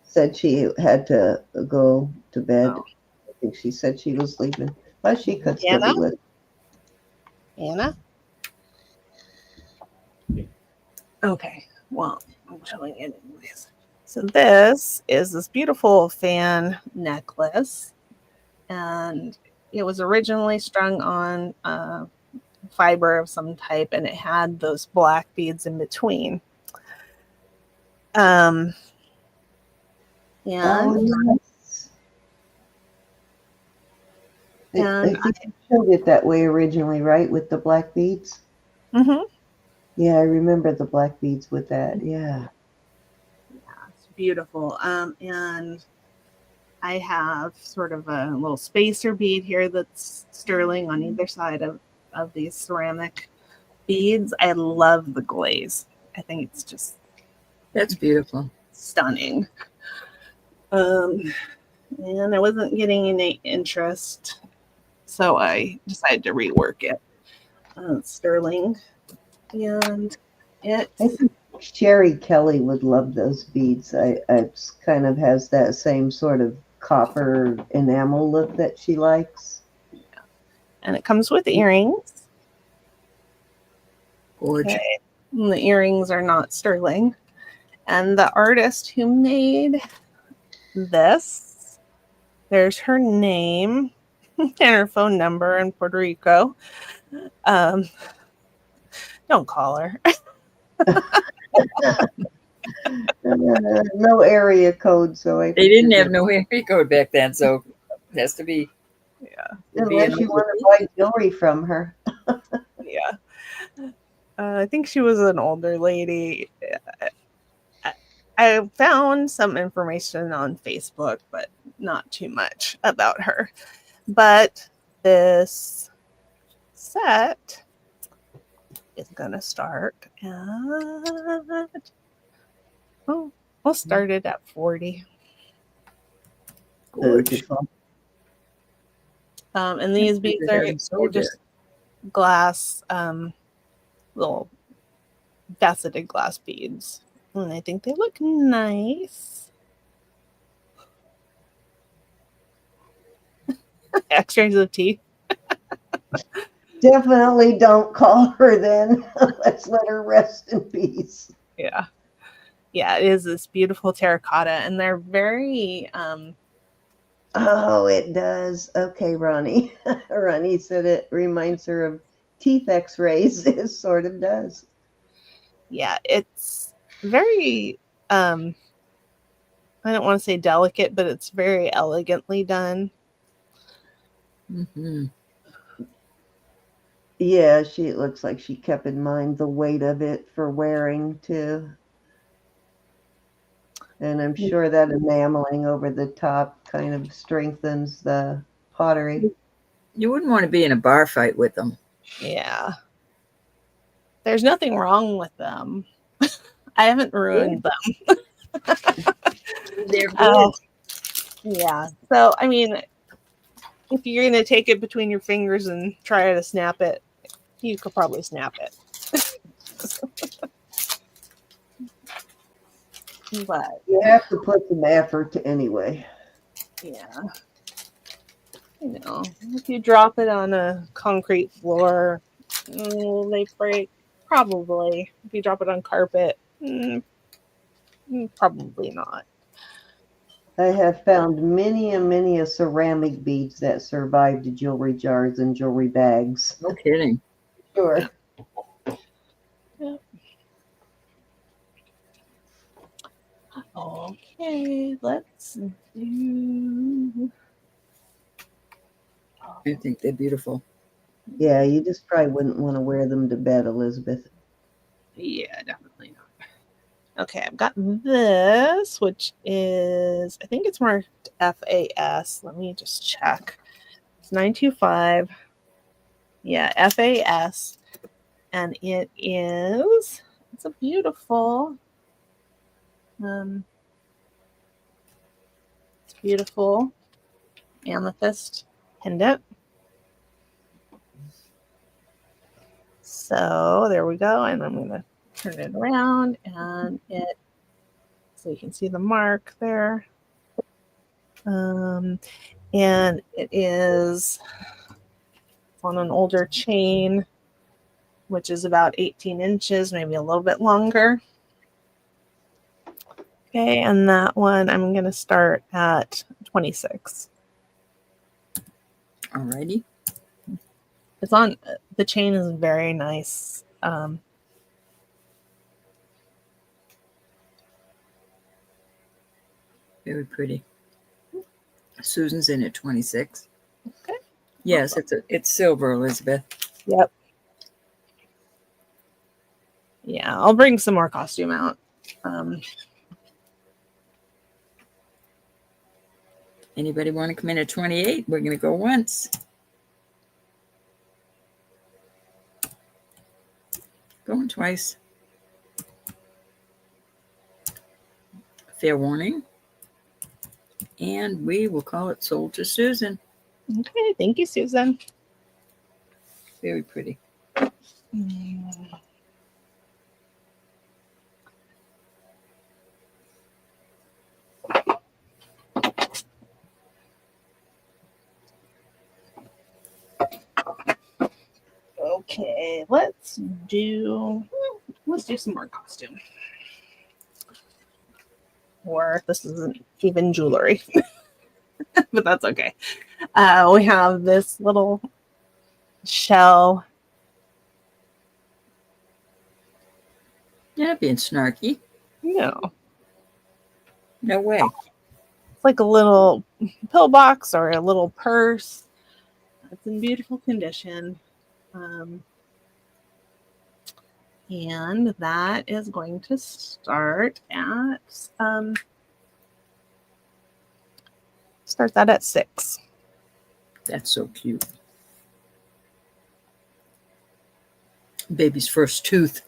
Said she had to go to bed. Oh. I think she said she was sleeping, but she could still Anna? be listening. Anna? Okay, well, I'm showing it anyways. So this is this beautiful fan necklace, and it was originally strung on fiber of some type, and it had those black beads in between. And Nice. I think you showed it that way originally, right? With the black beads? Mm-hmm. Yeah, I remember the black beads with that. Yeah. It's beautiful. And I have sort of a little spacer bead here that's sterling on either side of these ceramic beads. I love the glaze. I think it's just That's beautiful. stunning. And I wasn't getting any interest, so I decided to rework it. Sterling, and I think Sherry Kelly would love those beads. It kind of has that same sort of copper enamel look that she likes. and it comes with earrings. Gorgeous. Okay. And the earrings are not sterling. And the artist who made this, there's her name and her phone number in Puerto Rico. Don't call her. No area code, so They didn't have no area code back then, so it has to be. Yeah. Unless you want to buy jewelry from her. Yeah. I think she was an older lady. I found some information on Facebook, but not too much about her. But this set is going to start at, we'll start it at 40. Beautiful. And these beads are just glass, little faceted glass beads. And I think they look nice. Extras of teeth. Definitely don't call her then. Let's let her rest in peace. Yeah. Yeah, it is this beautiful terracotta, and they're very Oh, it does. Okay, Ronnie. Ronnie said it reminds her of teeth x-rays. It sort of does. yeah, it's very I don't want to say delicate, but it's very elegantly done. Mm-hmm. Yeah, it looks like she kept in mind the weight of it for wearing too. And I'm sure that enameling over the top kind of strengthens the pottery. You wouldn't want to be in a bar fight with them. Yeah. There's nothing wrong with them. I haven't ruined them. They're good. Yeah. So, I mean, if you're going to take it between your fingers and try to snap it, you could probably snap it. But You have to put some effort anyway. yeah, if you drop it on a concrete floor, they break. Probably. If you drop it on carpet, probably not. I have found many a ceramic beads that survived jewelry jars and jewelry bags. No kidding. Sure. Yep. Okay, let's do. I think they're beautiful. Yeah, you just probably wouldn't want to wear them to bed, Elizabeth. Yeah, definitely not. Okay, I've got this, which is, I think it's marked FAS. Let me just check. It's 925. Yeah, FAS. And it's a beautiful, it's beautiful amethyst pendant. So there we go. And I'm going to turn it around and so you can see the mark there. And it is on an older chain, which is about 18 inches, maybe a little bit longer. Okay, and that one I'm going to start at 26. Alrighty. It's on, the chain is very nice. Very pretty. Susan's in at 26. Okay. Yes, it's silver, Elizabeth. Yep. Yeah, I'll bring some more costume out. Anybody want to come in at 28? We're going to go once. Going twice. Fair warning. And we will call it sold to Susan. Okay, thank you, Susan. Very pretty. Okay, let's do some more costume. Or this isn't even jewelry, but that's okay. We have this little shell. You're not being snarky. No, No way. it's like a little pillbox or a little purse. It's in beautiful condition. And that is going to start at start that at 6. That's so cute. Baby's first tooth.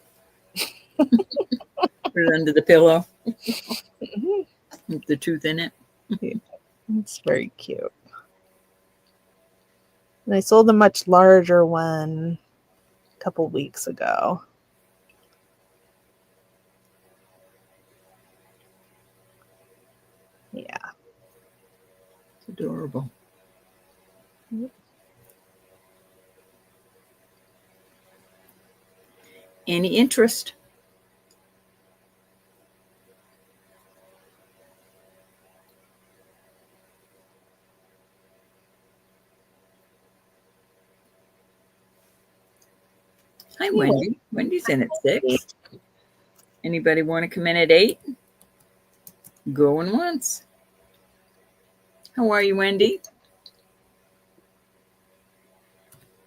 Put it under the pillow. With the tooth in it. It's very cute. And I sold a much larger one a couple weeks ago. Yeah. It's adorable. Any interest? Hi, Wendy. Wendy's in at 6. Anybody want to come in at 8? Going once. How are you, Wendy?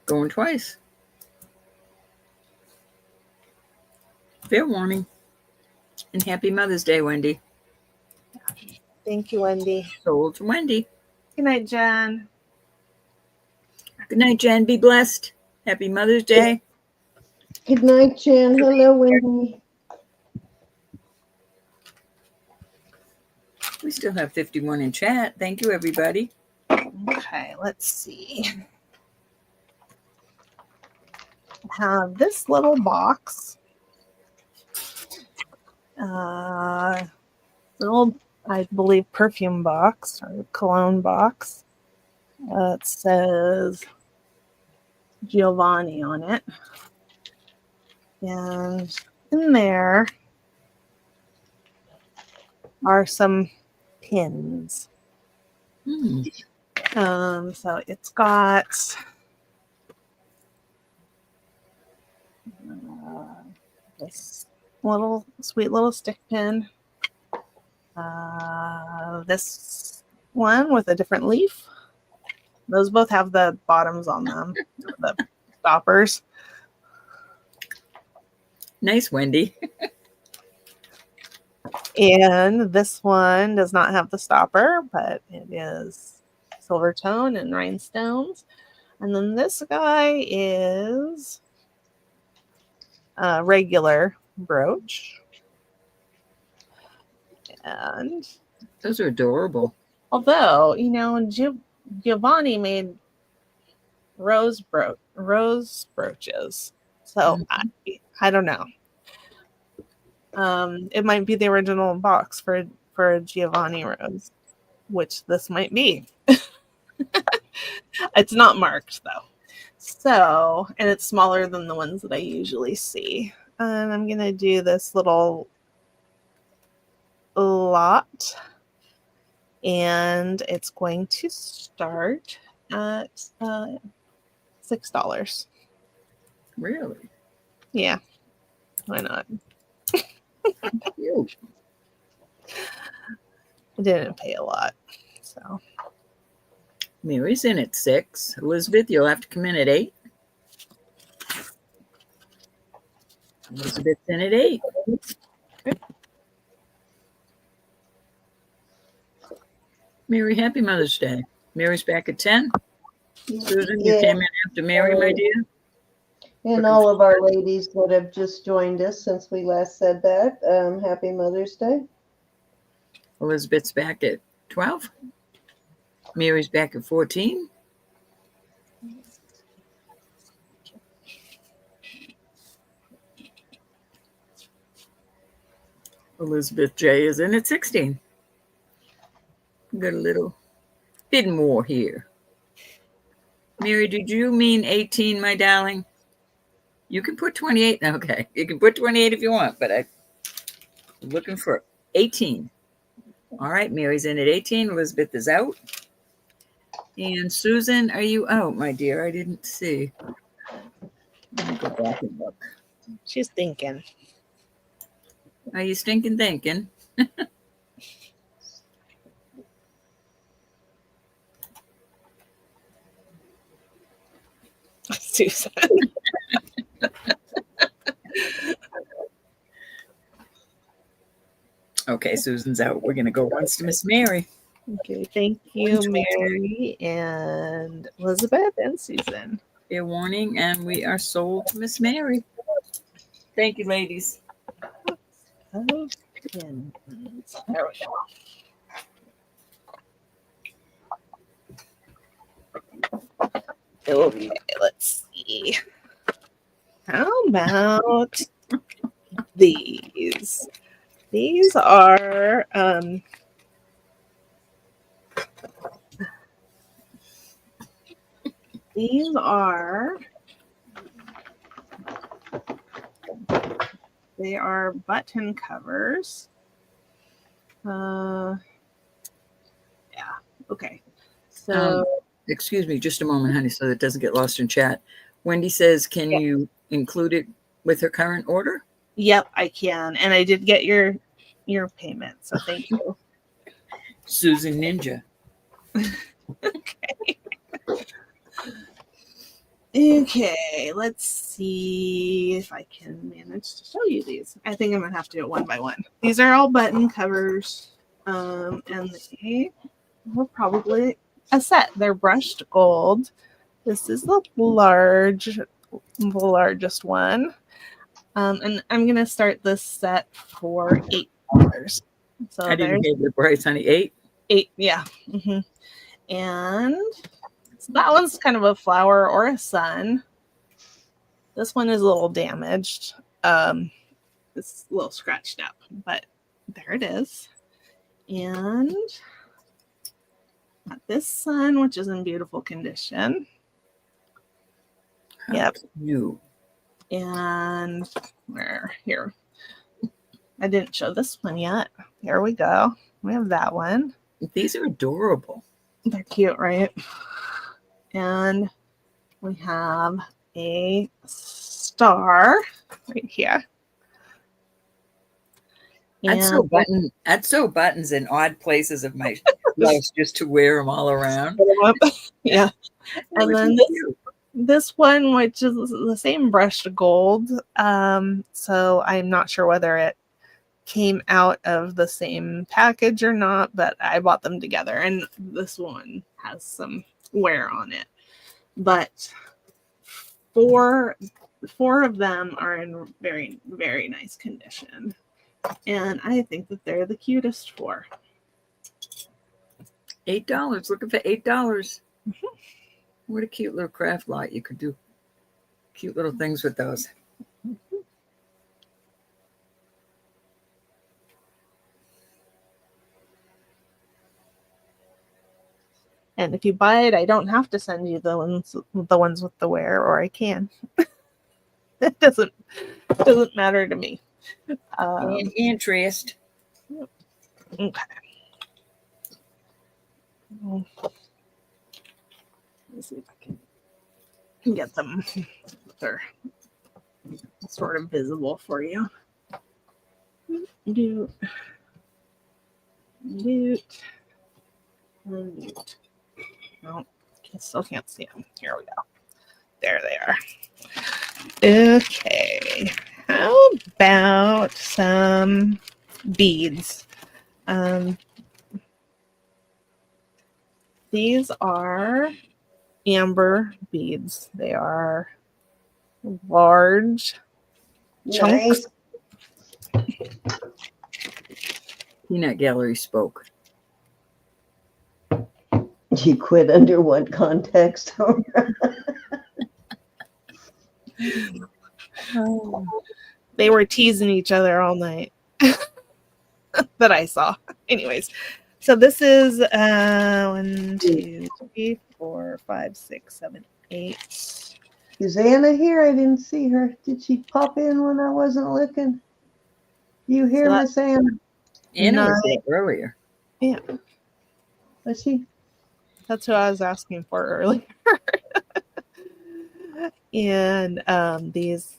Going twice. Fair warning. And happy Mother's Day, Wendy. Thank you, Wendy. Sold to Wendy. Good night, Jen. Good night, Jen. Be blessed. Happy Mother's Day. Good night, Jen. Hello, Wendy. We still have 51 in chat. Thank you, everybody. Okay, let's see. I have this little box. Little, I believe, perfume box or cologne box. It says Giovanni on it. And in there are some pins. So it's got this little sweet little stick pin. This one with a different leaf. Those both have the bottoms on them, the stoppers. Nice, Wendy. And this one does not have the stopper, but it is silver tone and rhinestones. And then this guy is a regular brooch. And those are adorable. Although, you know, Giovanni made rose brooches. So I don't know. It might be the original box for a Giovanni rose, which this might be. It's not marked though. So, and it's smaller than the ones that I usually see. And I'm going to do this little lot. And it's going to start at $6. Really? Yeah. Why not? Cute. I didn't pay a lot. So Mary's in at 6. Elizabeth, you'll have to come in at 8. Elizabeth's in at 8. Okay. Mary, happy Mother's Day. Mary's back at 10. Susan, you came in after Mary, my dear. And all of our ladies that have just joined us since we last said that, happy Mother's Day. Elizabeth's back at 12. Mary's back at 14. Elizabeth J is in at 16. Got a little bit more here. Mary, did you mean 18, my darling? You can put 28. Okay, you can put 28 if you want, but I'm looking for 18. All right, Mary's in at 18. Elizabeth is out. And Susan, are you out, my dear? I didn't see. Let me go back and look. She's thinking. Are you stinking thinking? Susan. Okay, Susan's out. We're going to go once to Miss Mary. Okay, thank you, Mary and Elizabeth and Susan. Fair warning, and we are sold to Miss Mary. Thank you, ladies. Oh, there we go. Okay, let's see. How about these? These are They are button covers. Yeah. Okay. So excuse me just a moment, honey, so that it doesn't get lost in chat. Wendy says, can you include it with her current order? yep, I can. And I did get your payment. So thank you. Susan Ninja. Okay. Okay, let's see if I can manage to show you these. I think I'm gonna have to do it one by one. These are all button covers, and they were probably a set. They're brushed gold. This is the largest one, and I'm gonna start this set for $8. So I didn't there's hear the price, honey. 8? 8, yeah. And so that one's kind of a flower or a sun. This one is a little damaged. It's a little scratched up, but there it is. And got this sun, which is in beautiful condition. Yep. New. And where here? I didn't show this one yet. Here we go. We have that one. These are adorable. They're cute, right? And we have a star right here. I'd sew buttons in odd places of my house just to wear them all around. Yeah. And then this one, which is the same brushed gold. So I'm not sure whether it came out of the same package or not, but I bought them together. And this one has some wear on it. But four of them are in very, very nice condition. And I think that they're the cutest four. $8. Looking for $8. What a cute little craft lot. You could do cute little things with those. And if you buy it, I don't have to send you the ones with the wear, or I can. It doesn't matter to me. Interest. Okay. Let's see if I can get them. They're sort of visible for you. Doot. No, I still can't see them. Here we go. There they are. Okay. How about some beads? These are amber beads. They are large chunks. Peanut Gallery spoke. You quit under what context? They were teasing each other all night that I saw. Anyways, so this is 1, 2, 3, 4, 5, 6, 7, 8. Is Anna here? I didn't see her. Did she pop in when I wasn't looking? You hear Miss Anna? Anna was there earlier. Yeah. Was she? That's who I was asking for earlier. And these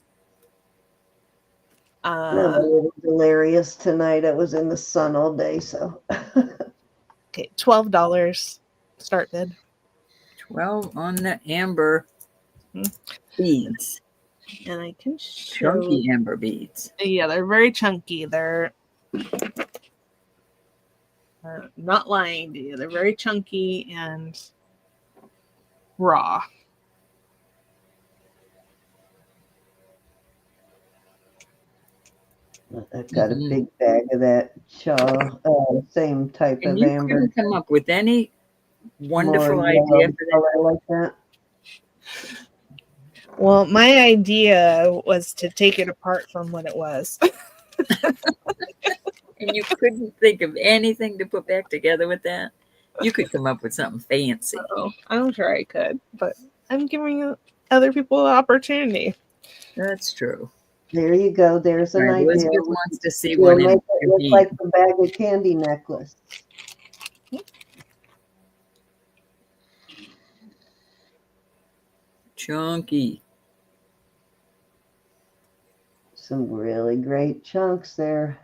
it was hilarious tonight. I was in the sun all day, so okay, $12 start bid. 12 on the amber beads. And I can show Chunky amber beads. Yeah, they're very chunky. They're not lying to you. They're very chunky and raw. I've got a big bag of that same type of you amber. couldn't come up with any wonderful idea for color like that. Well, my idea was to take it apart from what it was. And you couldn't think of anything to put back together with that? You could come up with something fancy. Oh, I'm sure I could, but I'm giving other people an opportunity. That's true. There you go. There's All an right, idea. Elizabeth wants to see We'll one in make it look heat. like the bag of candy necklace. Chunky. Some really great chunks there.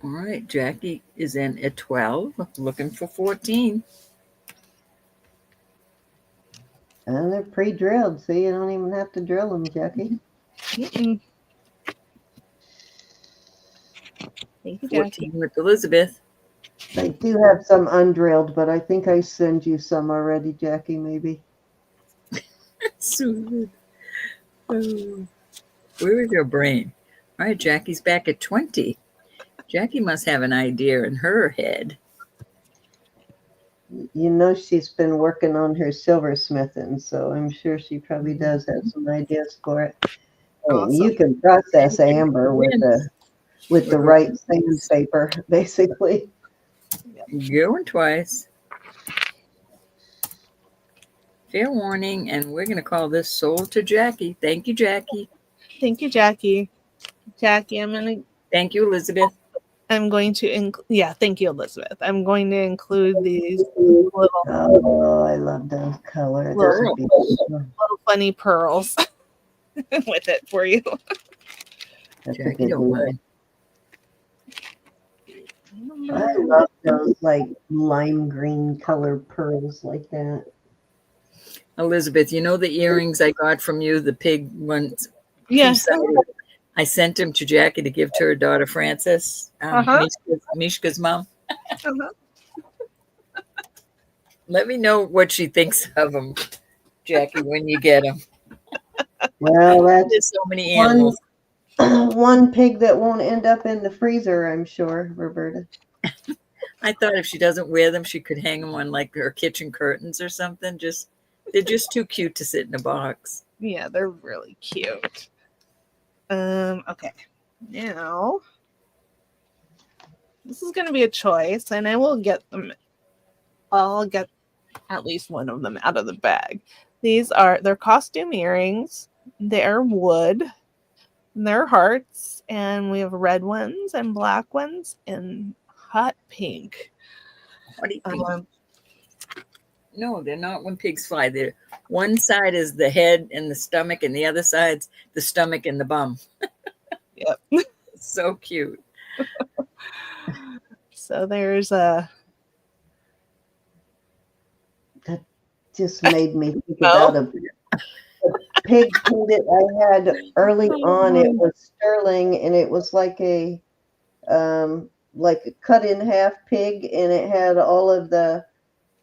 All right, Jackie is in at 12, looking for 14. And they're pre-drilled, so you don't even have to drill them, Jackie. Mm-mm. Thank you, 14 Jackie. with Elizabeth. They do have some undrilled, but I think I sent you some already, Jackie, maybe. Susan. Oh, where is your brain? All right, Jackie's back at 20. Jackie must have an idea in her head. You know she's been working on her silversmithing, so I'm sure she probably does have some ideas for it. I mean, you Awesome. can process amber with the right sandpaper, basically. Going twice. Fair warning, and we're going to call this sold to Jackie. Thank you, Jackie. Thank you, Jackie. Jackie, Thank you, Elizabeth. I'm going to thank you, Elizabeth. I'm going to include these little Oh, I love those colors. Those would be little funny pearls with it for you. That's a Jackie good don't one. mind. I love those like lime green color pearls like that. Elizabeth, you know the earrings I got from you, the pig ones? Yes. I sent them to Jackie to give to her daughter, Frances, Mishka's mom. Let me know what she thinks of them, Jackie, when you get them. Well, that's There's so many animals. one pig that won't end up in the freezer, I'm sure, Roberta. I thought if she doesn't wear them, she could hang them on like her kitchen curtains or something. They're just too cute to sit in a box. Yeah, they're really cute. Okay. Now, this is going to be a choice, and I'll get at least one of them out of the bag. They're costume earrings. They're wood. And they're hearts, and we have red ones and black ones and hot pink. What do you think? No, they're not when pigs fly. They're one side is the head and the stomach, and the other side's the stomach and the bum. Yep. So cute. So there's a. That just made me think about a pig pendant I had early on. It was sterling, and it was like a cut in half pig, and it had all of the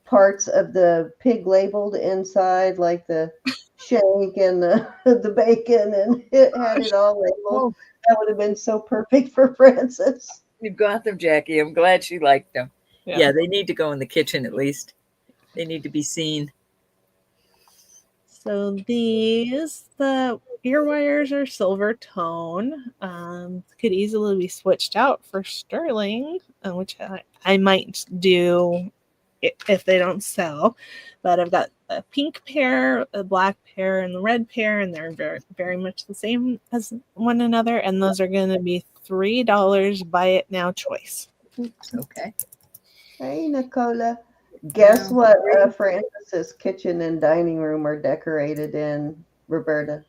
parts of the pig labeled inside, like the shank and the bacon, and it had it all labeled. That would have been so perfect for Frances. You got them, Jackie. I'm glad she liked them. Yeah. Yeah, they need to go in the kitchen at least. They need to be seen. So the ear wires are silver tone. Could easily be switched out for sterling, which I might do if they don't sell. But I've got a pink pair, a black pair, and the red pair, and they're very, very much the same as one another. And those are going to be $3. Buy it now choice. Oops, okay. Hey, Nicola. Guess what Frances's kitchen and dining room are decorated in, Roberta?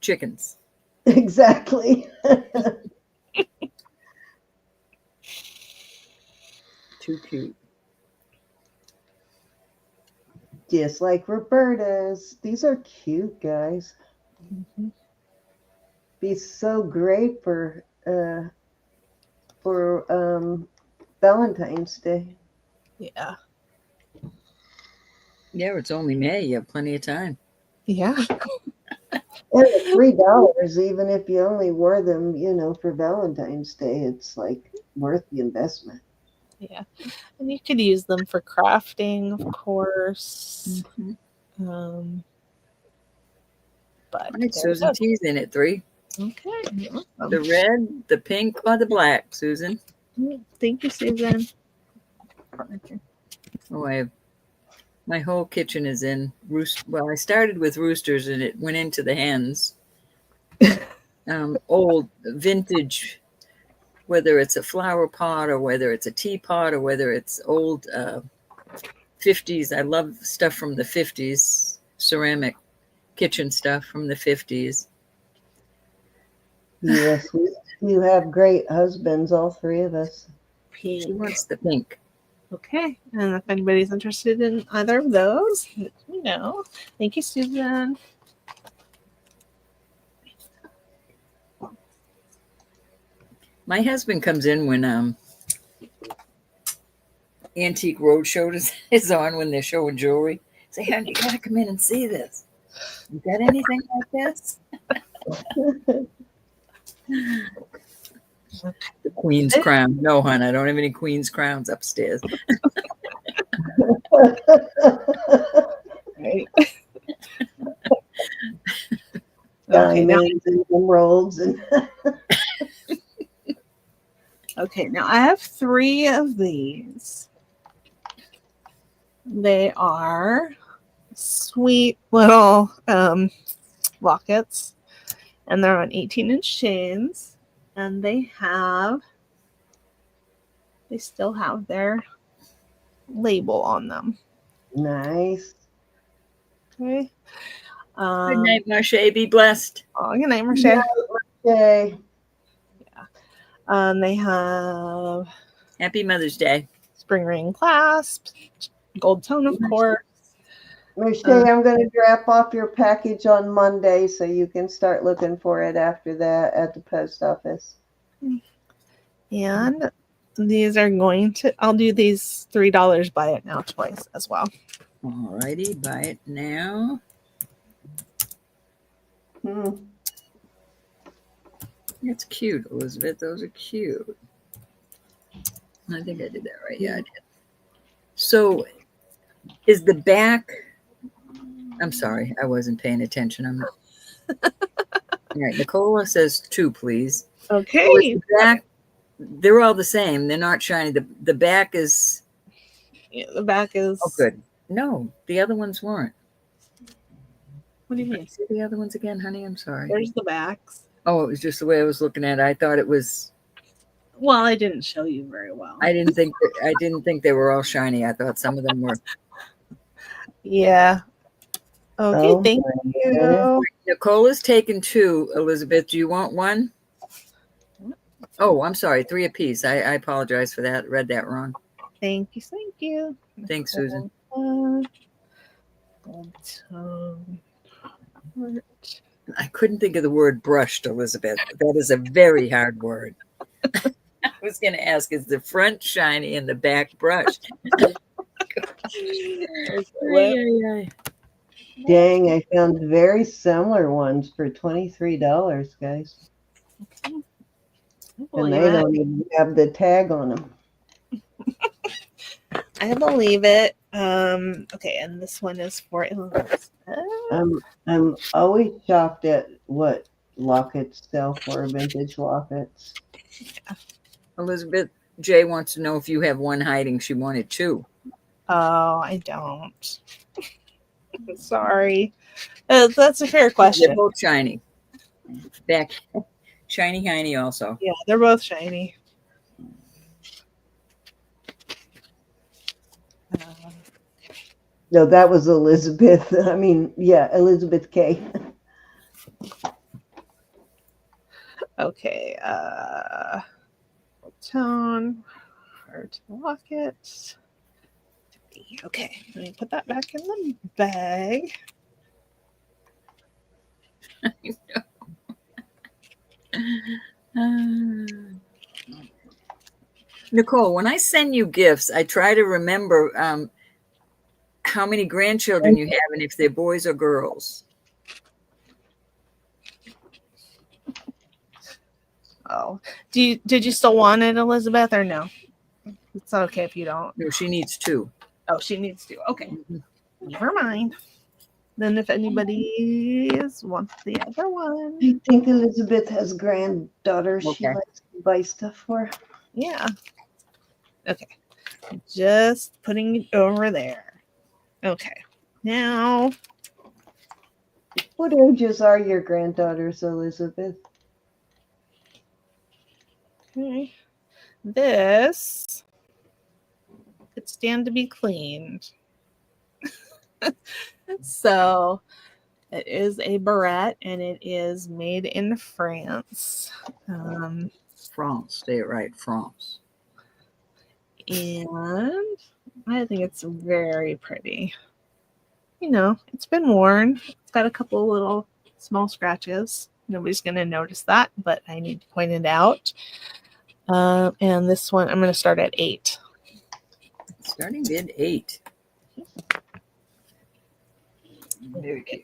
Chickens. Exactly. Too cute. Just like Roberta's. These are cute, guys. Mm-hmm. Be so great for Valentine's Day. Yeah. Yeah, it's only May. You have plenty of time. Yeah. And at $3, even if you only wore them, for Valentine's Day, it's like worth the investment. Yeah. And you could use them for crafting, of course. Mm-hmm. But all right, Susan T's in at 3. Okay. The red, the pink, or the black, Susan? Thank you, Susan. Oh, I have My whole kitchen is in roost. Well, I started with roosters and it went into the hens. Old vintage, whether it's a flower pot or whether it's a teapot or whether it's old 50s. I love stuff from the 50s, ceramic kitchen stuff from the 50s. Yes, you have great husbands, all three of us. She Pink. wants the pink. Okay. And if anybody's interested in either of those, let me know. Thank you, Susan. My husband comes in when Antique Roadshow is on when they're showing jewelry. Say, honey, you gotta come in and see this. You got anything like this? The Queen's crown. No, hon, I don't have any Queen's crowns upstairs. Right. Diamonds and emeralds and Okay, now I have 3 of these. They are sweet little lockets, and they're on 18-inch chains, and they still have their label on them. nice. Okay. Good night, Marche. Be blessed. Oh, good night, Marche. Okay. They have Happy Mother's Day. spring ring clasps, gold tone, of course. Michelle, I'm going to drop off your package on Monday so you can start looking for it after that at the post office. And these are I'll do these $3 buy it now twice as well. Alrighty, buy it now. That's cute, Elizabeth. Those are cute. I think I did that right. Yeah, I did. So is the back... I'm sorry, I wasn't paying attention. All right, Nicola says 2, please. Okay. So the back, they're all the same. They're not shiny. The back is... Yeah, the back is... Oh, good. No, the other ones weren't. What do you mean? See the other ones again, honey? I'm sorry. There's the backs. Oh, it was just the way I was looking at it. I thought it was... Well, I didn't show you very well. I didn't think they were all shiny. I thought some of them were. Yeah. Okay, Oh, thank you. Nicola's taken 2. Elizabeth, do you want 1? Oh, I'm sorry. 3 apiece. I apologize for that. Read that wrong. Thank you. Thanks, Susan. I couldn't think of the word brushed, Elizabeth. That is a very hard word. I was going to ask, is the front shiny and the back brushed? Dang, I found very similar ones for $23, guys. And they don't even have the tag on them. I believe it. Okay, and this one is for Elizabeth. I'm always shocked at what lockets sell for, vintage lockets. Elizabeth J wants to know if you have 1 hiding. She wanted 2. Oh, I don't. Sorry. That's a fair question. They're both shiny. Back, shiny, hiney also. Yeah, they're both shiny. No, that was Elizabeth. I mean, yeah, Elizabeth K. Okay. Tone. Heart locket. Okay, let me put that back in the bag. Nicole, when I send you gifts, I try to remember how many grandchildren you have and if they're boys or girls. Oh, did you still want it, Elizabeth, or no? It's not okay if you don't. No, she needs 2. Oh, she needs to. Okay, never mind. Then if anybody wants the other one, I think Elizabeth has granddaughters she Okay. likes to buy stuff for. yeah. Okay, just putting it over there. Okay. Now, What ages are your granddaughters, Elizabeth? okay, this could stand to be cleaned. So it is a barrette and it is made in France. France, say it right, France. And I think it's very pretty. You know, it's been worn. It's got a couple little small scratches. Nobody's going to notice that, but I need to point it out. And this one, I'm going to start at 8. Starting bid 8. Very cute.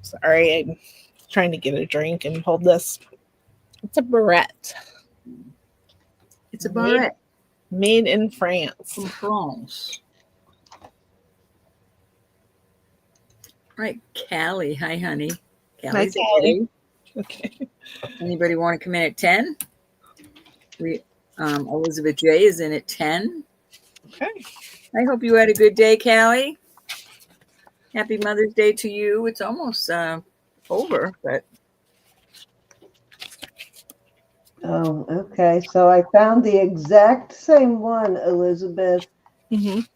Sorry, I'm trying to get a drink and hold this. It's a barrette. It's a barrette. Made in France. From France. All right, Callie. Hi, honey. Hi, Callie. Okay. Anybody want to come in at 10? Elizabeth J is in at 10. Okay. I hope you had a good day, Callie. Happy Mother's Day to you. It's almost over, but. Oh, okay. So I found the exact same one, Elizabeth,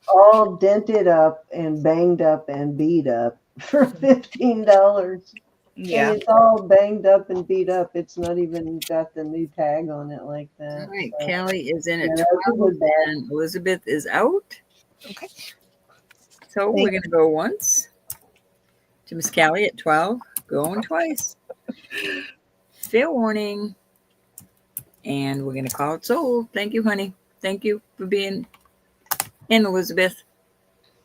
all dented up and banged up and beat up for $15. Yeah. And it's all banged up and beat up. It's not even got the new tag on it like that. All right, So, Callie is in at yeah, that's a 12 good bet. and Elizabeth is out. Okay. So we're going to go once to Miss Callie at 12, going twice. Fair warning. And we're going to call it sold. Thank you, honey. Thank you for being in, Elizabeth.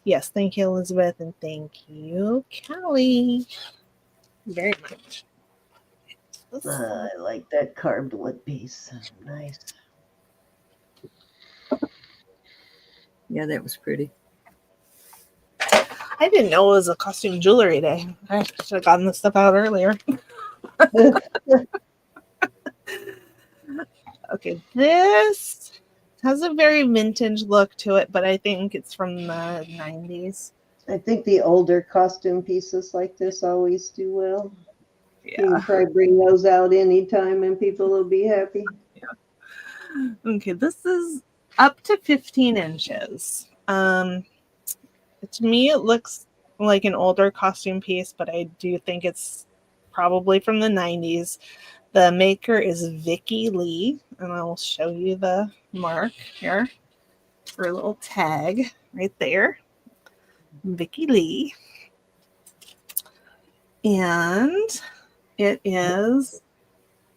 Yes, thank you, Elizabeth, and thank you, Callie, very much. I like that carved wood piece. Nice. Yeah, that was pretty. I didn't know it was a costume jewelry day. I should have gotten this stuff out earlier. Okay, this has a very vintage look to it, but I think it's from the 90s. I think the older costume pieces like this always do well. You Yeah. can probably bring those out anytime and people will be happy. Okay, this is up to 15 inches. To me, it looks like an older costume piece, but I do think it's probably from the 90s. The maker is Vicki Lee, and I will show you the mark here. For a little tag right there. Vicki Lee. And it is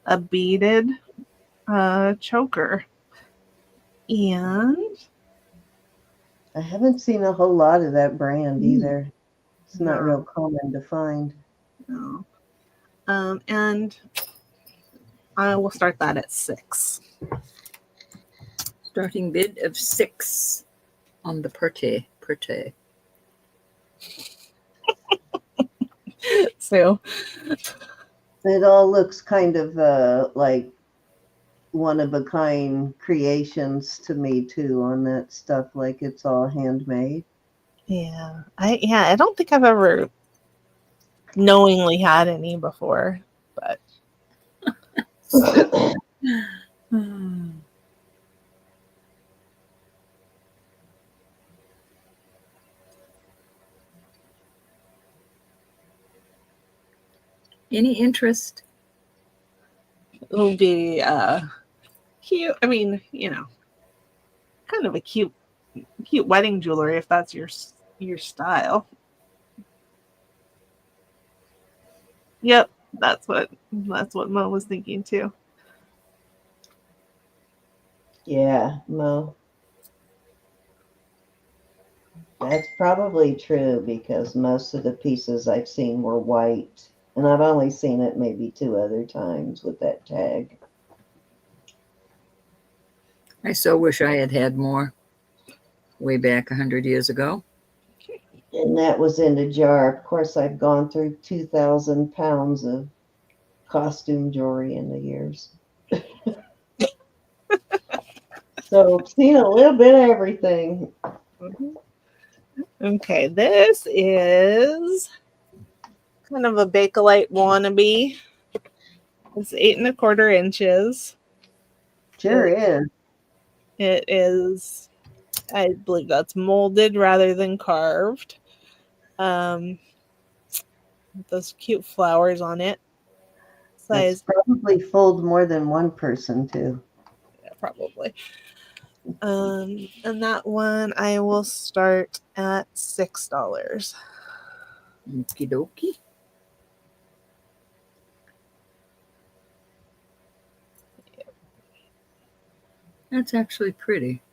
a beaded choker. And I haven't seen a whole lot of that brand either. It's not real common to find. No. And I will start that at 6. Starting bid of 6 on the Perte. So it all looks kind of like one-of-a-kind creations to me too on that stuff, like it's all handmade. yeah, I don't think I've ever knowingly had any before, but Any interest? it'll be cute. I mean, you know, kind of a cute wedding jewelry if that's your style. Yep, that's what Mo was thinking too. Yeah, Mo. That's probably true because most of the pieces I've seen were white, and I've only seen it maybe 2 other times with that tag. I so wish I had had more way back 100 years ago. And that was in a jar. Of course, I've gone through 2,000 pounds of costume jewelry in the years. So I've seen a little bit of everything. Okay, this is kind of a Bakelite wannabe. It's 8¼ inches. Sure is. It is, I believe that's molded rather than carved. Those cute flowers on it. That's Size, probably fooled more than one person too. yeah, probably. And that one I will start at $6. Okie dokie. That's actually pretty.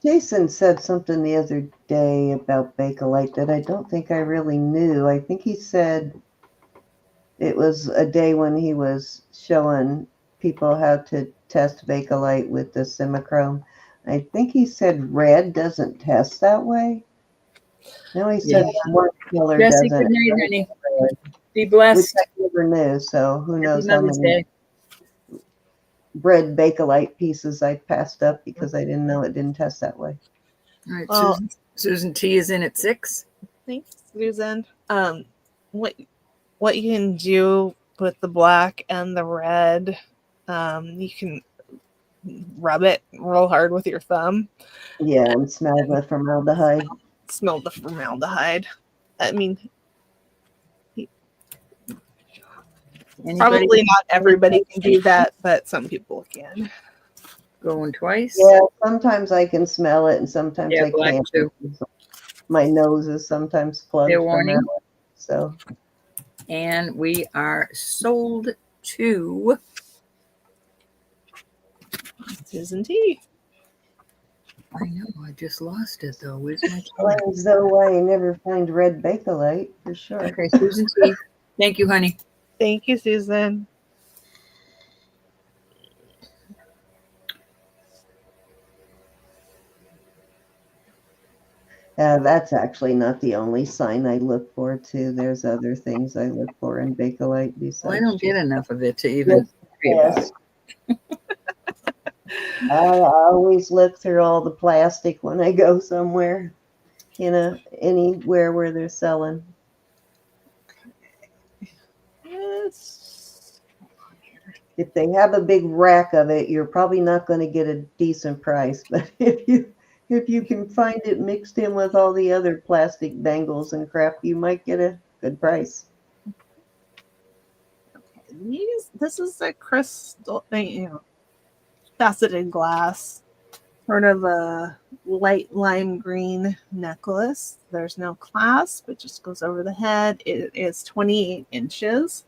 Jason said something the other day about Bakelite that I don't think I really knew. I think he said it was a day when he was showing people how to test Bakelite with the Simichrome. I think he said red doesn't test that way. No, he said one color Jesse, doesn't. good night, honey. Be Which blessed. I never knew, so who Happy knows how Mother's many Day. bread Bakelite pieces I passed up because I didn't know it didn't test that way. All right, Well, Susan T is in at 6. thanks, Susan. What you can do with the black and the red, you can rub it real hard with your thumb. Yeah, and smell the formaldehyde. Smell the formaldehyde. I mean, Anybody probably not everybody can do that, but some people can. going twice? Yeah, sometimes I can smell it and sometimes Yeah, I black can't. too. My nose is sometimes plugged Fair from warning. that. So And we are sold to Susan T. I know, I just lost it though. Where's my explains though why you never find red Bakelite for sure. Okay, Susan T. Thank you, honey. Thank you, Susan. That's actually not the only sign I look for too. There's other things I look for in Bakelite besides. Well, I don't get enough of it to even worry about it. I always look through all the plastic when I go somewhere, anywhere where they're selling. Yes. If they have a big rack of it, you're probably not going to get a decent price. But if you can find it mixed in with all the other plastic bangles and crap, you might get a good price. This is a crystal, faceted glass, sort of a light lime green necklace. There's no clasp, it just goes over the head. It is 28 inches.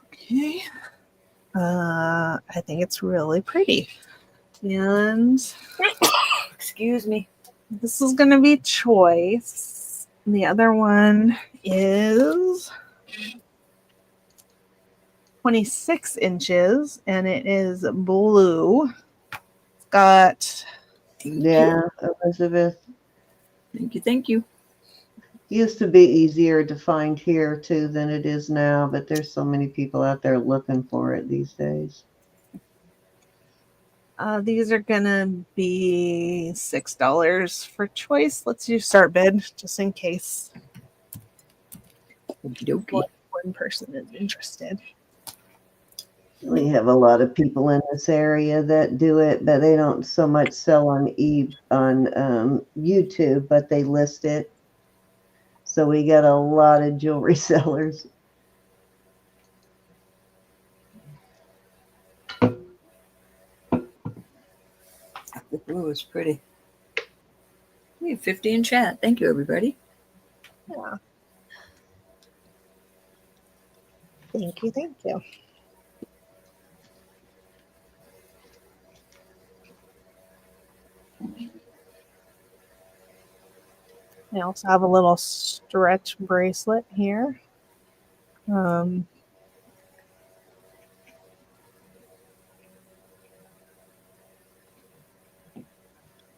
Okay. I think it's really pretty. And excuse me. This is going to be choice. The other one is 26 inches and it is blue. It's got Elizabeth. Thank you. Used to be easier to find here too than it is now, but there's so many people out there looking for it these days. These are gonna be $6 for choice. Let's do start bid just in case one person is interested. We have a lot of people in this area that do it, but they don't so much sell on YouTube, but they list it. So we got a lot of jewelry sellers. The blue is pretty. We have 50 in chat. Thank you, everybody. Yeah. Thank you. Thank you. I also have a little stretch bracelet here.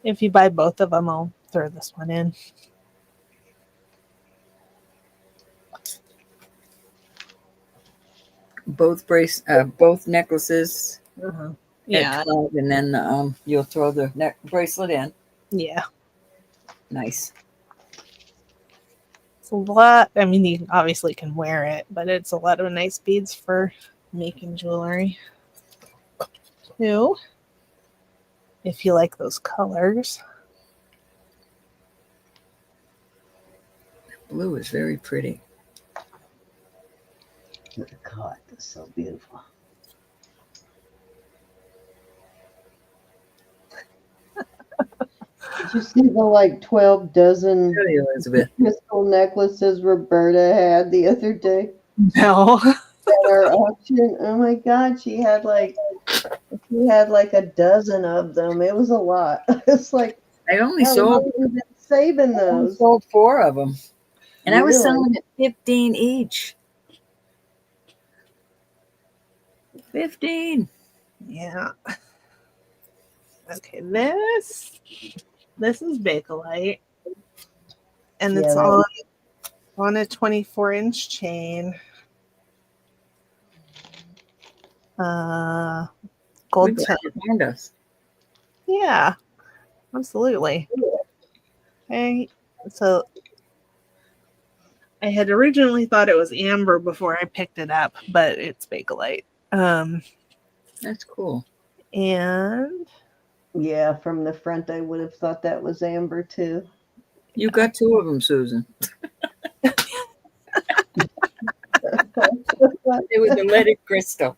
if you buy both of them, I'll throw this one in. Both necklaces Yeah. at 12, and then you'll throw the neck bracelet in. Yeah. Nice. It's a lot. I mean, you obviously can wear it, but it's a lot of nice beads for making jewelry too. If you like those colors. Blue is very pretty. God, that's so beautiful. Did you see the like 12 dozen Really, Elizabeth. crystal necklaces Roberta had the other day No. at our auction? Oh my God, she had like a dozen of them. It was a lot. It's like, I only how sold long have you been saving those? 4 of them, and I was Really? selling at 15 each. 15. Yeah. Okay, this is Bakelite, and Yeah, it's that on a 24-inch chain. Gold We'd tip. find us. Yeah, absolutely. Okay, so I had originally thought it was amber before I picked it up, but it's Bakelite. That's cool. And Yeah, from the front, I would have thought that was amber too. You got 2 of them, Susan. It was a leaded crystal.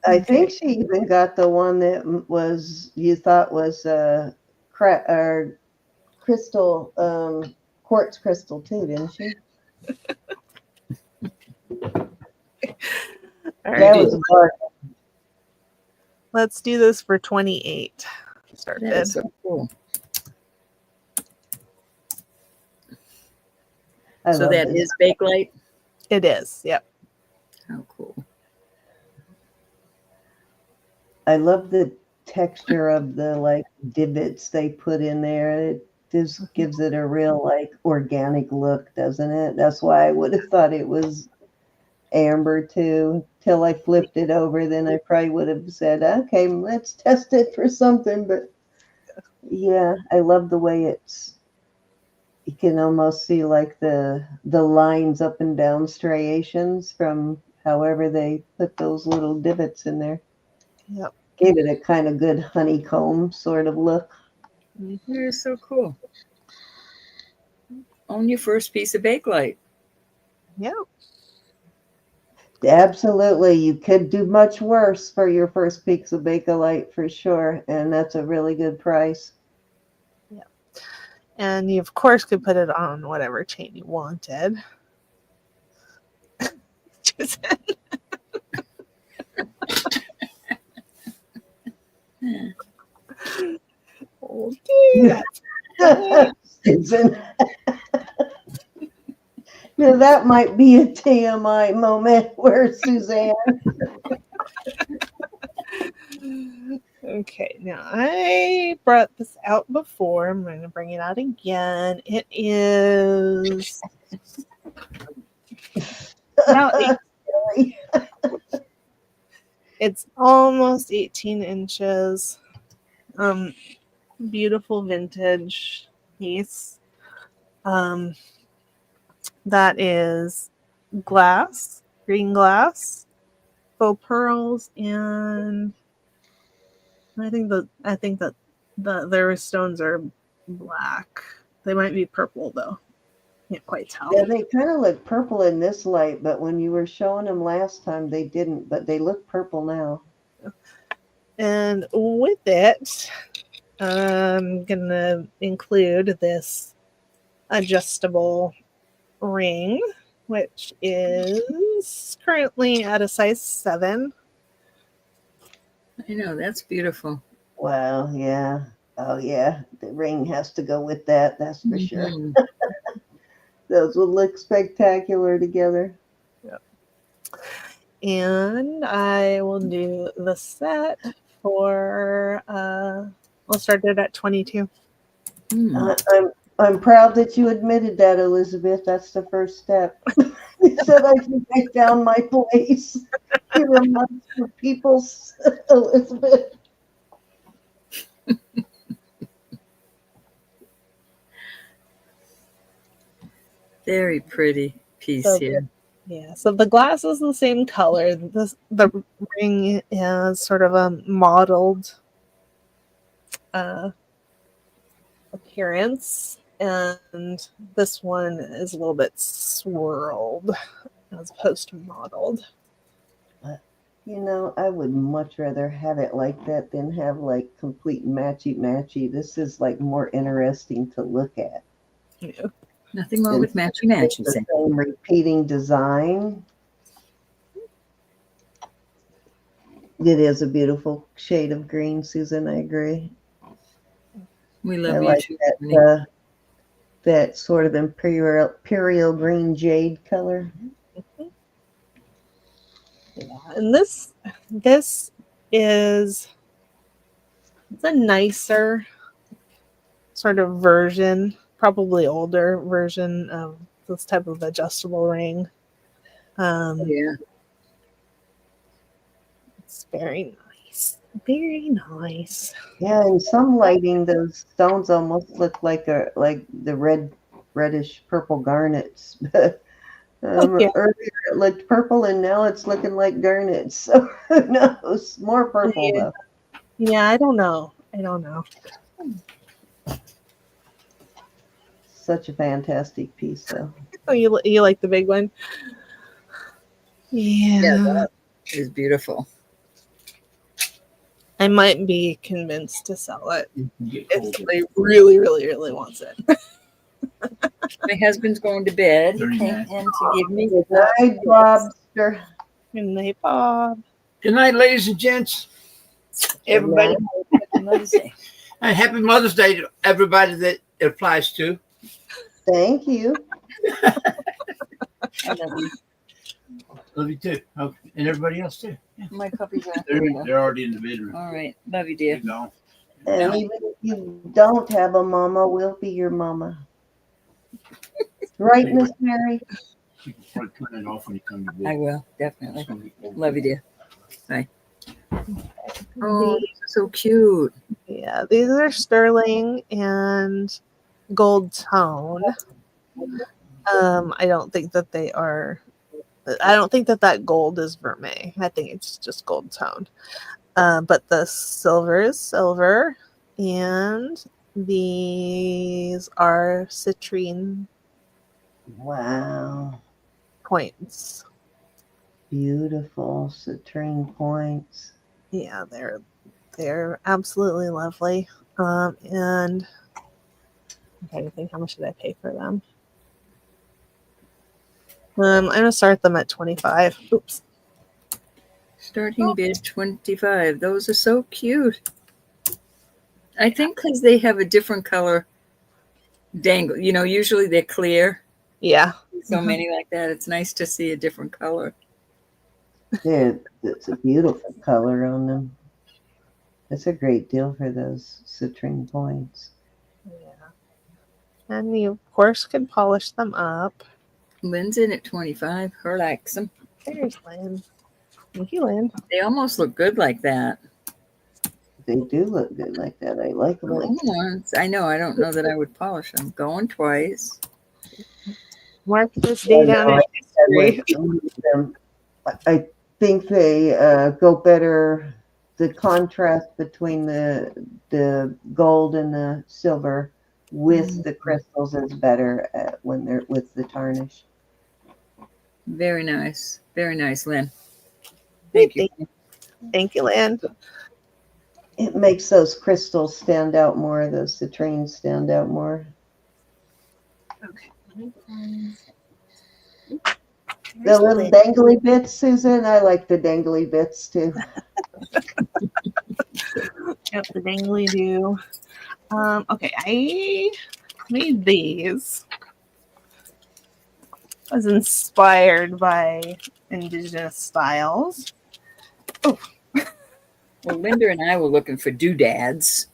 I think she even got the one that was you thought was crystal, quartz crystal too, didn't she? all That right, was a bargain. let's do this for 28. Start That bid. is so cool. So love that this. is Bakelite? It is. Yep. How cool. I love the texture of the like divots they put in there. It just gives it a real like organic look, doesn't it? That's why I would have thought it was amber too. Till I flipped it over, then I probably would have said, okay, let's test it for something. But yeah, I love the way you can almost see like the lines up and down striations from however they put those little divots in there. Yep. Gave it a kind of good honeycomb sort of look. That is so cool. Own your first piece of Bakelite. Yep. Absolutely. You could do much worse for your first piece of Bakelite for sure. And that's a really good price. And you, of course, could put it on whatever chain you wanted. Okay. Susan. Now that might be a TMI moment where Suzanne. Okay, now I brought this out before. I'm going to bring it out again. It is it's almost 18 inches. Beautiful vintage piece. That is glass, green glass, faux pearls, and I think that their stones are black. They might be purple though. Can't quite tell. Yeah, they kind of look purple in this light, but when you were showing them last time, they didn't. But they look purple now. And with it, I'm gonna include this adjustable ring, which is currently at a size 7. I know, that's beautiful. Wow, yeah. Oh, yeah. The ring has to go with that, that's for sure. Those would look spectacular together. Yep. And I will do the set for we'll start it at 22. I'm proud that you admitted that, Elizabeth. That's the first step. You said I can take down my place. You're amongst the people's Elizabeth. Very pretty piece So here. Yeah, so the glass is the same color. The ring is sort of a mottled appearance, and this one is a little bit swirled as opposed to mottled. You know, I would much rather have it like that than have like complete matchy. This is like more interesting to look at. Yeah. Nothing wrong with matchy. The same repeating design. It is a beautiful shade of green, Susan. I agree. We love I you like too. that, that sort of imperial green jade color. Yeah, and this is it's a nicer sort of version, probably older version of this type of adjustable ring. Yeah. It's very nice. Very nice. Yeah, in some lighting, those stones almost look like the reddish purple garnets. Yeah. Earlier it looked purple, and now it's looking like garnets. So who knows? More purple though. Yeah, I don't know. Such a fantastic piece, though. Oh, you like the big one? Yeah. That is beautiful. I might be convinced to sell it if somebody really wants it. My husband's going to bed. He came in to give me Good night, Bobster. Good night, Bob. Good night, ladies and gents. Everybody. Happy Mother's Day to everybody that it applies to. Thank you. I love you. Love you too. Oh, and everybody else too. Yeah. My puppies are. They're already in the bedroom. All right. Love you, dear. No. And even if you don't have a mama, we'll be your mama. Right, Miss Mary? You can probably turn it off when you come to bed. I will, definitely. Love you, dear. Bye. Oh, these are so cute. Yeah, these are sterling and gold tone. I don't think that they are. I don't think that gold is vermeil. I think it's just gold toned. But the silver is silver, and these are citrine Wow. points. Beautiful citrine points. Yeah, they're absolutely lovely. And I'm trying to think, how much did I pay for them? I'm gonna start them at 25. Oops. Starting bid 25. Those are so cute. I think because they have a different color dangle. You know, usually they're clear. Yeah. So many like that. It's nice to see a different color. Yeah, it's a beautiful color on them. That's a great deal for those citrine points. Yeah. And you, of course, can polish them up. Lynn's in at 25. Her likes them. There's Lynn. Thank you, Lynn. They almost look good like that. They do look good like that. I like them. I know. I don't know that I would polish them. Going twice. Mark this day down in history. I think they go better. The contrast between the gold and the silver with the crystals is better when they're with the tarnish. Very nice. Very nice, Lynn. Thank you. Thank you, Lynn. It makes those crystals stand out more. Those citrines stand out more. Okay. The little dangly bits, Susan. I like the dangly bits too. Yep, the dangly do. Okay, I made these. I was inspired by indigenous styles. Oh, Well, Linda and I were looking for doodads.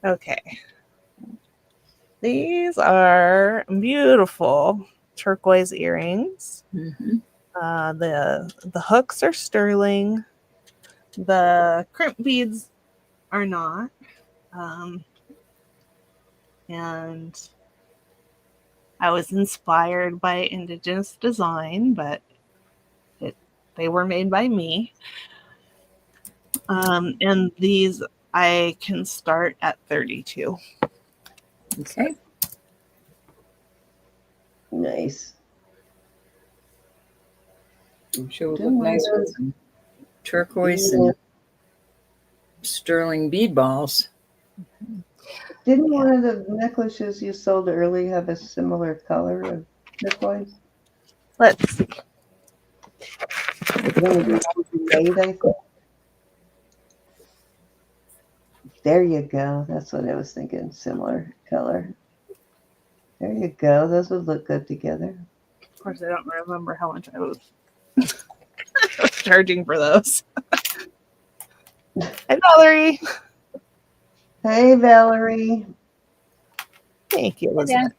Okay. These are beautiful turquoise earrings. Mm-hmm. The hooks are sterling. The crimp beads are not. And I was inspired by indigenous design, but they were made by me. And these I can start at 32. Okay. Nice. I'm sure it would Didn't look nice know- with some turquoise Yeah. and sterling bead balls. Didn't one of the necklaces you sold early have a similar color of turquoise? Let's see. One of the ones you made, I think. There you go. That's what I was thinking. Similar color. There you go. Those would look good together. Of course, I don't remember how much I was charging for those. Hi, Valerie. Hey, Valerie. Thank you, Elizabeth.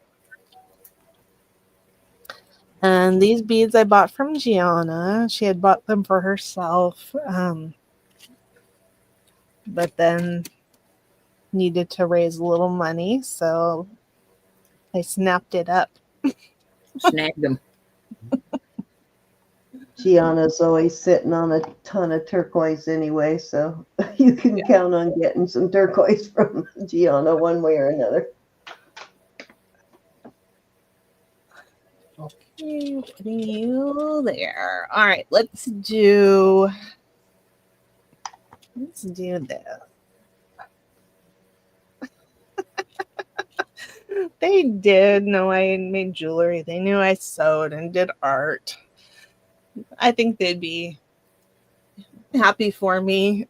And these beads I bought from Gianna. She had bought them for herself, but then needed to raise a little money, so I snapped it up. Snag them. Gianna's always sitting on a ton of turquoise anyway, so you can count on getting some turquoise from Gianna one way or another. Okay, putting you there. All right, let's do this. They did know I made jewelry. They knew I sewed and did art. I think they'd be happy for me.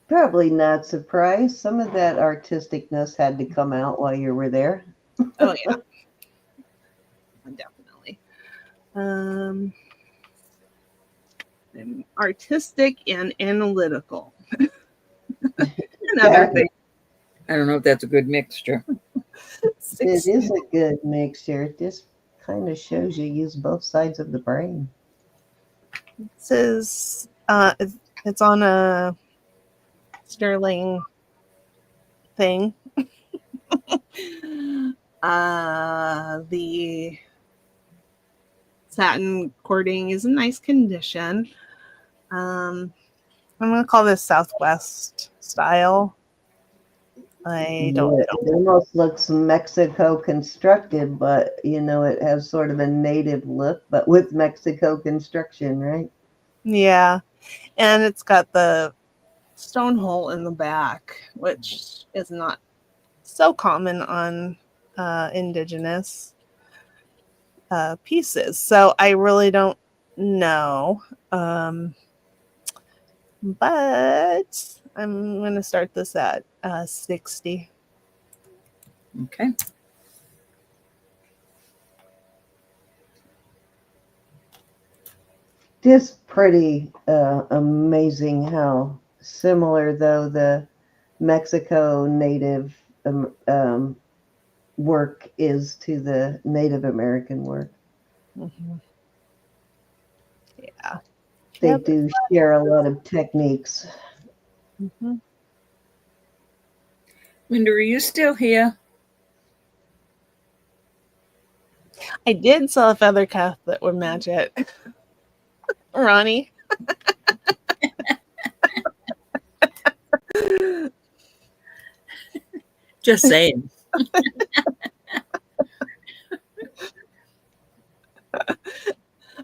Probably not surprised. Some of that artisticness had to come out while you were there. Oh yeah, definitely. I'm artistic and analytical. Another thing. I don't know if that's a good mixture. It is a good mixture. It just kind of shows you use both sides of the brain. This is it's on a sterling thing. The satin cording is in nice condition. I'm gonna call this Southwest style. I don't know. It almost looks Mexico constructed, but it has sort of a native look, but with Mexico construction, right? Yeah, and it's got the stone hole in the back, which is not so common on indigenous pieces. So I really don't know. But I'm going to start this at 60. Okay. Just pretty amazing how similar, though, the Mexico native work is to the Native American work. Mm-hmm. Yeah. They do share a lot of techniques. Mm-hmm. Linda, are you still here? I did sell a feather cuff that would match it. Ronnie. Just saying.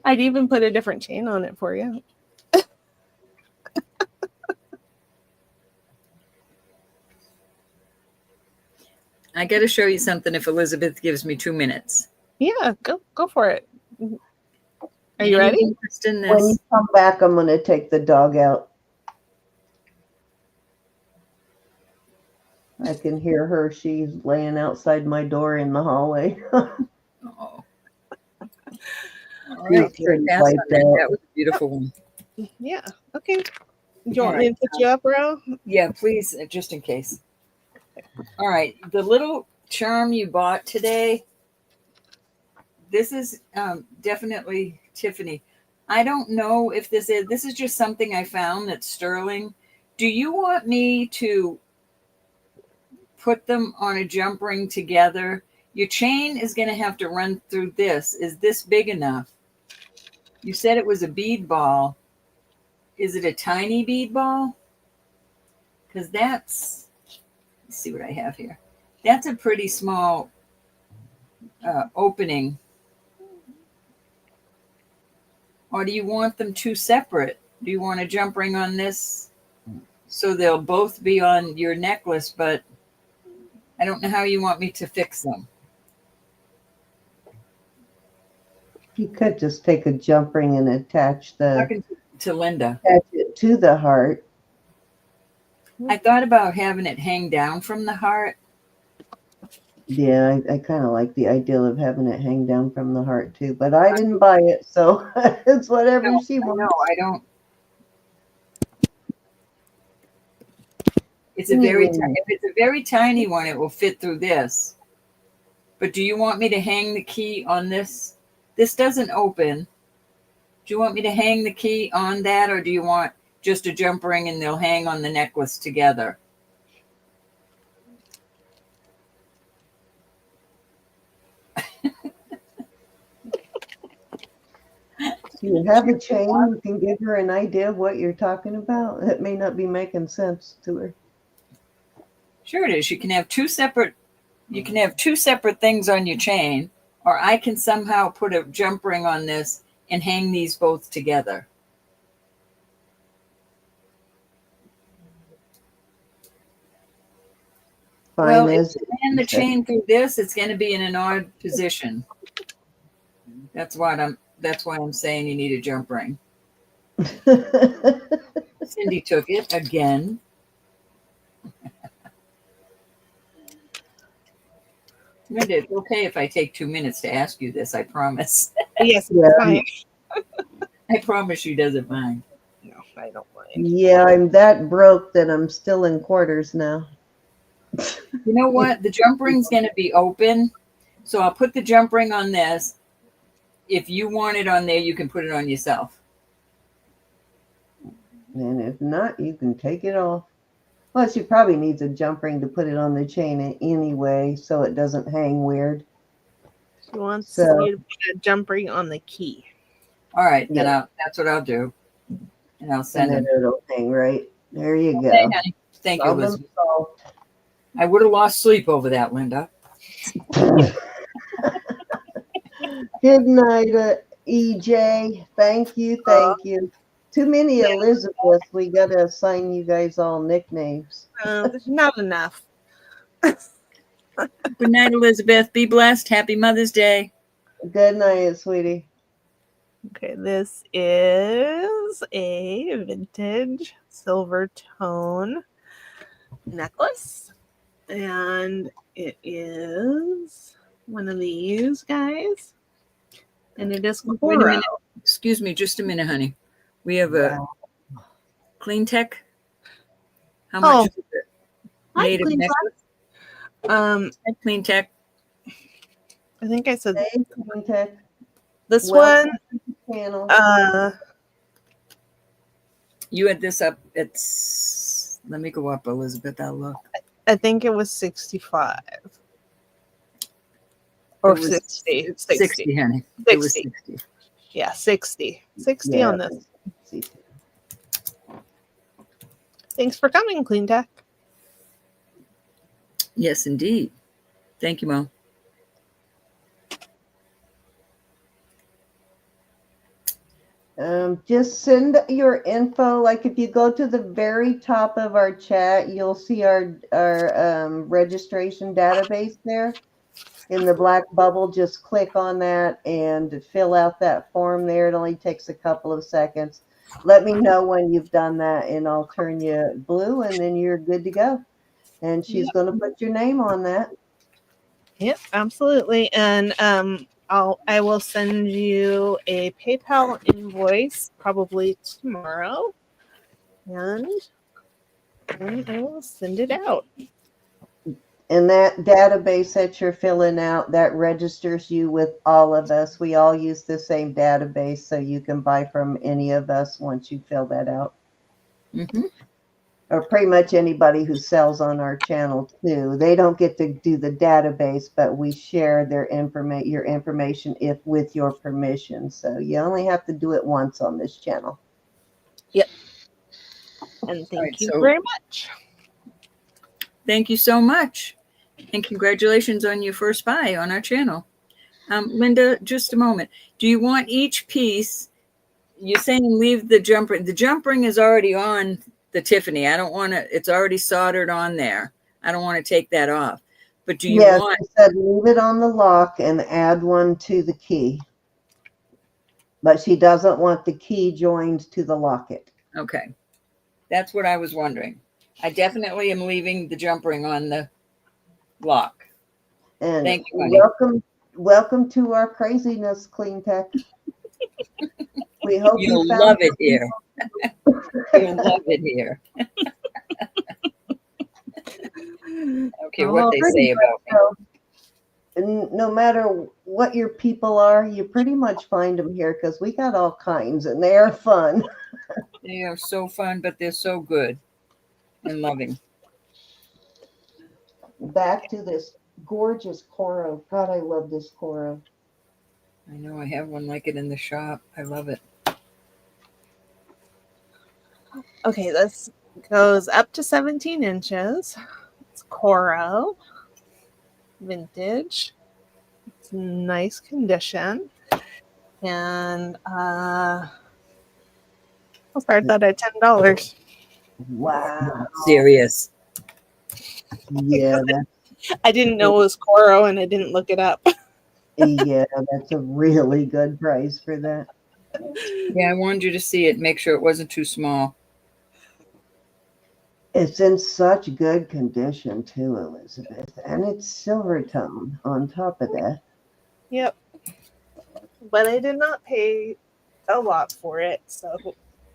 I'd even put a different chain on it for you. I got to show you something if Elizabeth gives me 2 minutes. Yeah, go for it. Are you ready? Interest in When you this? come back, I'm going to take the dog out. I can hear her. She's laying outside my door in the hallway. Oh. All right, She's pretty pass on wiped that. out. That was a beautiful one. Yeah. Okay. Do you All want me to put you up, Ro? Yeah, please, just in case. All right, the little charm you bought today. This is definitely Tiffany. I don't know if this is just something I found that's sterling. Do you want me to put them on a jump ring together? Your chain is going to have to run through this. Is this big enough? You said it was a bead ball. Is it a tiny bead ball? Because let's see what I have here. That's a pretty small opening. Or do you want them two separate? Do you want a jump ring on this so they'll both be on your necklace, but I don't know how you want me to fix them. You could just take a jump ring and attach Talking to Linda. it to the heart. I thought about having it hang down from the heart. Yeah, I kind of like the idea of having it hang down from the heart too, but I didn't buy it, so it's whatever she wants. No, I don't. It's a very if it's a very tiny one, it will fit through this. But do you want me to hang the key on this? This doesn't open. Do you want me to hang the key on that, or do you want just a jump ring and they'll hang on the necklace together? Do you have a chain you can give her an idea of what you're talking about? It may not be making sense to her. Sure it is. You can have two separate things on your chain, or I can somehow put a jump ring on this and hang these both together. Well, if you ran the chain through this, it's going to be in an odd position. That's why I'm saying you need a jump ring. Cindy took it again. Linda, it's okay if I take 2 minutes to ask you this, I promise. Yes, Yeah. fine. I promise she doesn't mind. No, I don't mind. Yeah, I'm that broke that I'm still in quarters now. You know what? The jump ring's going to be open. So I'll put the jump ring on this. If you want it on there, you can put it on yourself. And if not, you can take it off. Well, she probably needs a jump ring to put it on the chain anyway, so it doesn't hang weird. She wants you to put a jump ring on the key. All right, then that's what I'll do. And I'll send and it. then it'll hang right. There you go. Okay, honey. Thank you, Elizabeth. I would have lost sleep over that, Linda. Good night, EJ. Thank you. Too many Elizabeth. We got to assign you guys all nicknames. There's not enough. Good night, Elizabeth. Be blessed. Happy Mother's Day. Good night, sweetie. Okay, this is a vintage silver tone necklace. And it is one of these guys. And it is Wait a coral. minute. Excuse me, just a minute, honey. We have a Clean Tech. How much is it? Made of necklace? Clean Tech. I think I said Hey, Clean Tech. this Welcome one. to the channel. You had this up. Let me go up, Elizabeth. I'll look. I think it was 65. Or It was 60. 60, honey. 60. It was 60. Yeah, 60. 60 on this. Thanks for coming, Clean Tech. Yes, indeed. Thank you, Mom. Just send your info. Like if you go to the very top of our chat, you'll see our registration database there in the black bubble. Just click on that and fill out that form there. It only takes a couple of seconds. Let me know when you've done that and I'll turn you blue and then you're good to go. And she's going to put your name on that. Yep, absolutely. And I will send you a PayPal invoice probably tomorrow, and then I will send it out. And that database that you're filling out, that registers you with all of us. We all use the same database, so you can buy from any of us once you fill that out. Mm-hmm. Or pretty much anybody who sells on our channel too. They don't get to do the database, but we share your information if with your permission. So you only have to do it once on this channel. Yep. And thank Right, you so- very much. Thank you so much. And congratulations on your first buy on our channel. Linda, just a moment. Do you want each piece? You're saying leave the jump ring. The jump ring is already on the Tiffany. I don't want to, it's already soldered on there. I don't want to take that off. But do you want? She said leave it on the lock and add one to the key. But she doesn't want the key joined to the locket. Okay. That's what I was wondering. I definitely am leaving the jump ring on the lock. And Thank you, honey. welcome to our craziness, Clean Tech. We hope You'll you found love it here. You'll love it here. I don't care what they say about me. And no matter what your people are, you pretty much find them here because we got all kinds and they are fun. They are so fun, but they're so good and loving. Back to this gorgeous Coro. God, I love this Coro. I know I have one like it in the shop. I love it. Okay, this goes up to 17 inches. It's Coro, vintage. It's in nice condition. And I'll start that at $10. Wow. Serious. Yeah, I didn't know it was Coro and I didn't look it up. yeah, that's a really good price for that. Yeah, I wanted you to see it, make sure it wasn't too small. It's in such good condition too, Elizabeth, and it's silver tone on top of that. Yep. But I did not pay a lot for it, so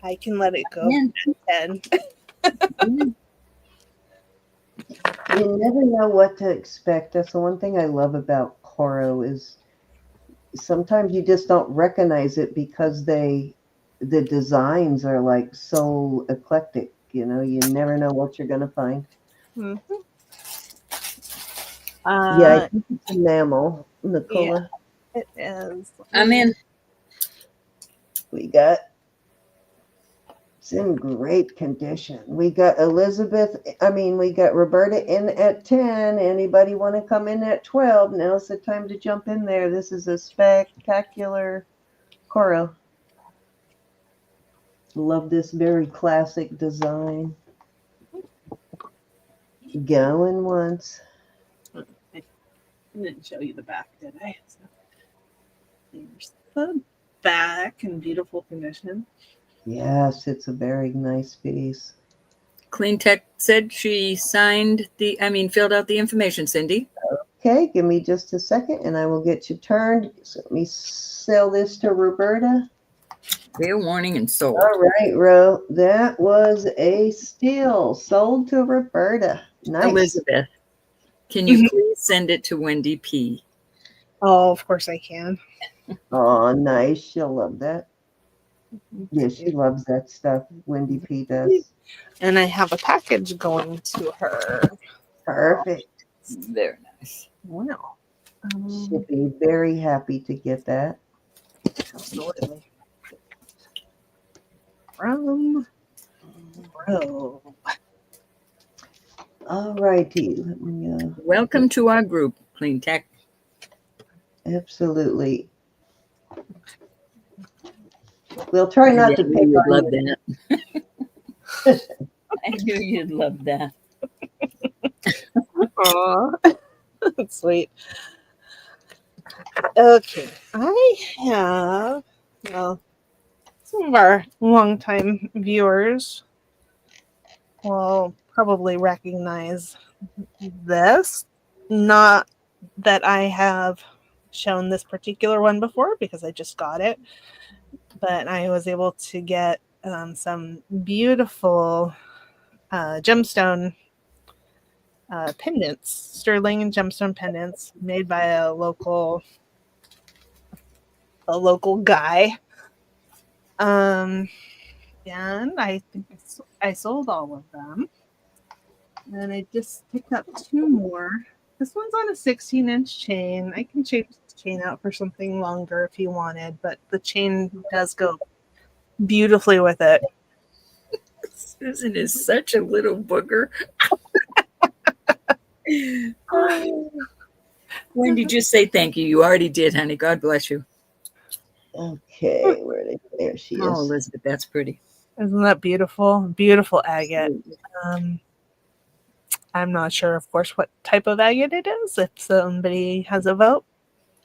I can let it go at 10. You never know what to expect. That's the one thing I love about Coro is sometimes you just don't recognize it because the designs are like so eclectic. You know, you never know what you're going to find. Mm-hmm. Yeah, I think it's enamel, Nicola. Yeah, it is. I'm in. We got, it's in great condition. We got we got Roberta in at 10. Anybody want to come in at 12? Now's the time to jump in there. This is a spectacular Coro. Love this very classic design. Going once. I didn't show you the back, did I? So there's the back in beautiful condition. Yes, it's a very nice piece. Clean Tech said she filled out the information, Cindy. Okay, give me just a second and I will get you turned. So let me sell this to Roberta. Fair warning and sold. All right, Ro. That was a steal. Sold to Roberta. Nice. Elizabeth, can you please send it to Wendy P? Oh, of course I can. Oh, nice. She'll love that. Yeah, she loves that stuff. Wendy P does. And I have a package going to her. Perfect. Very nice. Wow. She'll be very happy to get that. Absolutely. From Ro. All righty. Let me, Welcome to our group, Clean Tech. absolutely. We'll try not to pick you'd on love you. that. I knew you'd love that. Aw. That's sweet. Okay. I have, some of our longtime viewers will probably recognize this. Not that I have shown this particular one before because I just got it, but I was able to get some beautiful gemstone pendants, sterling and gemstone pendants made by a local guy. And I think I sold all of them. And I just picked up 2 more. This one's on a 16-inch chain. I can change the chain out for something longer if you wanted, but the chain does go beautifully with it. Susan is such a little booger. When did you say thank you? You already did, honey. God bless you. Okay, there she Oh, is. Elizabeth, that's pretty. Isn't that beautiful? Beautiful agate. I'm not sure, of course, what type of agate it is. If somebody has a vote,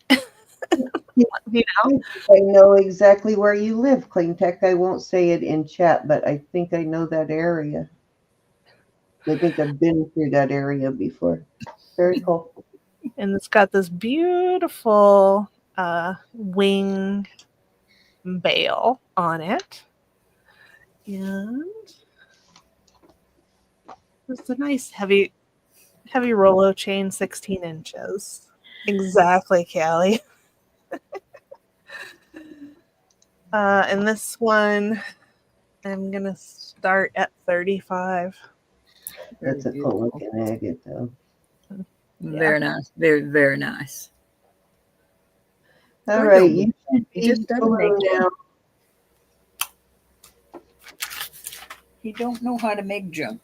you know. I know exactly where you live, Clean Tech. I won't say it in chat, but I think I know that area. I think I've been through that area before. Very cool. And it's got this beautiful wing bail on it. And it's a nice heavy Rolo chain, 16 inches. Exactly, Callie. And this one, I'm going to start at 35. That's a cool looking agate, though. Very nice. Very, very nice. All right. You He just doesn't make now. He don't know how to make junk.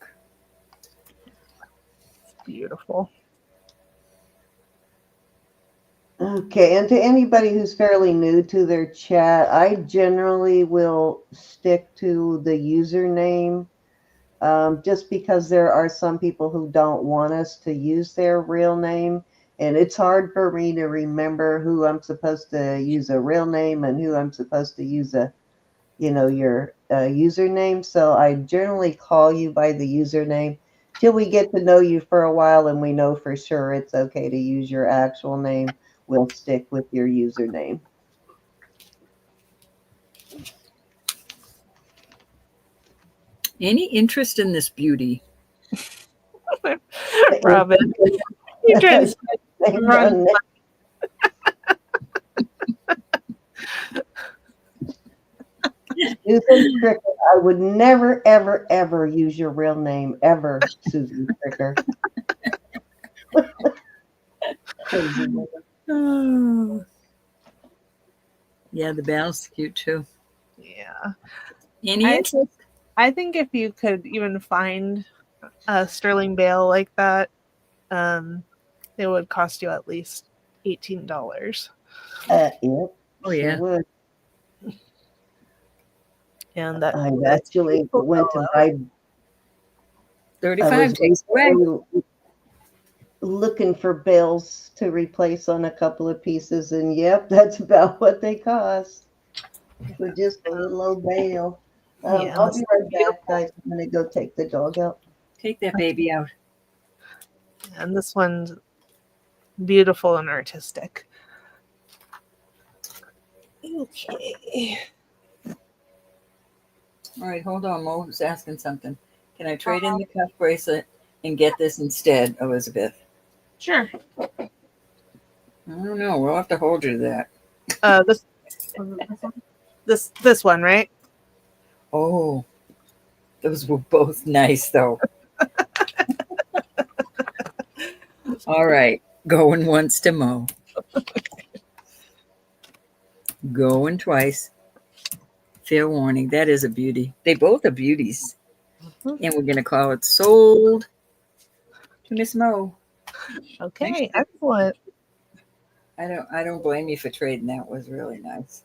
It's beautiful. Okay, and to anybody who's fairly new to their chat, I generally will stick to the username just because there are some people who don't want us to use their real name. And it's hard for me to remember who I'm supposed to use a real name and who I'm supposed to use your username. So I generally call you by the username till we get to know you for a while and we know for sure it's okay to use your actual name. We'll stick with your username. Any interest in this beauty? Robin, you trying to run? Susan Tricker, I would never, ever, ever use your real name, ever, Susan Tricker. Crazy woman. Oh. Yeah, the bell's cute too. Yeah. Any interest? I think if you could even find a sterling bale like that, it would cost you at least $18. Yep. Oh yeah. Would. And that I actually went to buy 35 takes away. Looking for bales to replace on a couple of pieces, and yep, that's about what they cost for just a little old bale. I'll be right back, guys. I'm gonna go take the dog out. Take that baby out. And this one's beautiful and artistic. Okay. All right, hold on. Mo was asking something. Can I trade in the cuff bracelet and get this instead, Elizabeth? Sure. I don't know. We'll have to hold you to that. This one, right? Oh, those were both nice, though. All right, going once to Mo. Going twice. Fair warning. That is a beauty. They both are beauties. And we're going to call it sold to Miss Mo. Okay, excellent. I don't blame you for trading. That was really nice.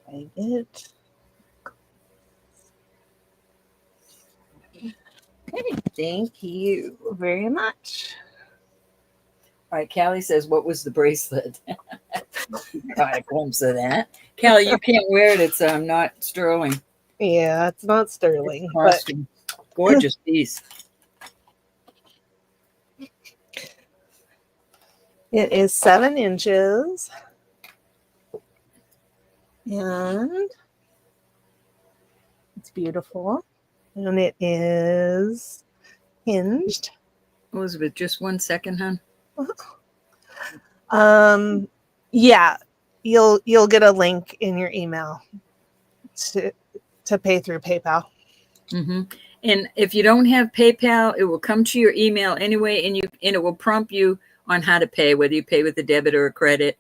I get. Okay, thank you very much. All right, Callie says, what was the bracelet? Got a glimpse of that. Callie, you can't wear it. It's not sterling. Yeah, it's not sterling. But gorgeous piece. It is 7 inches. And it's beautiful. And it is hinged. Elizabeth, just 1 second, hon. Yeah, you'll get a link in your email to pay through PayPal. Mm-hmm. And if you don't have PayPal, it will come to your email anyway, and it will prompt you on how to pay, whether you pay with a debit or a credit.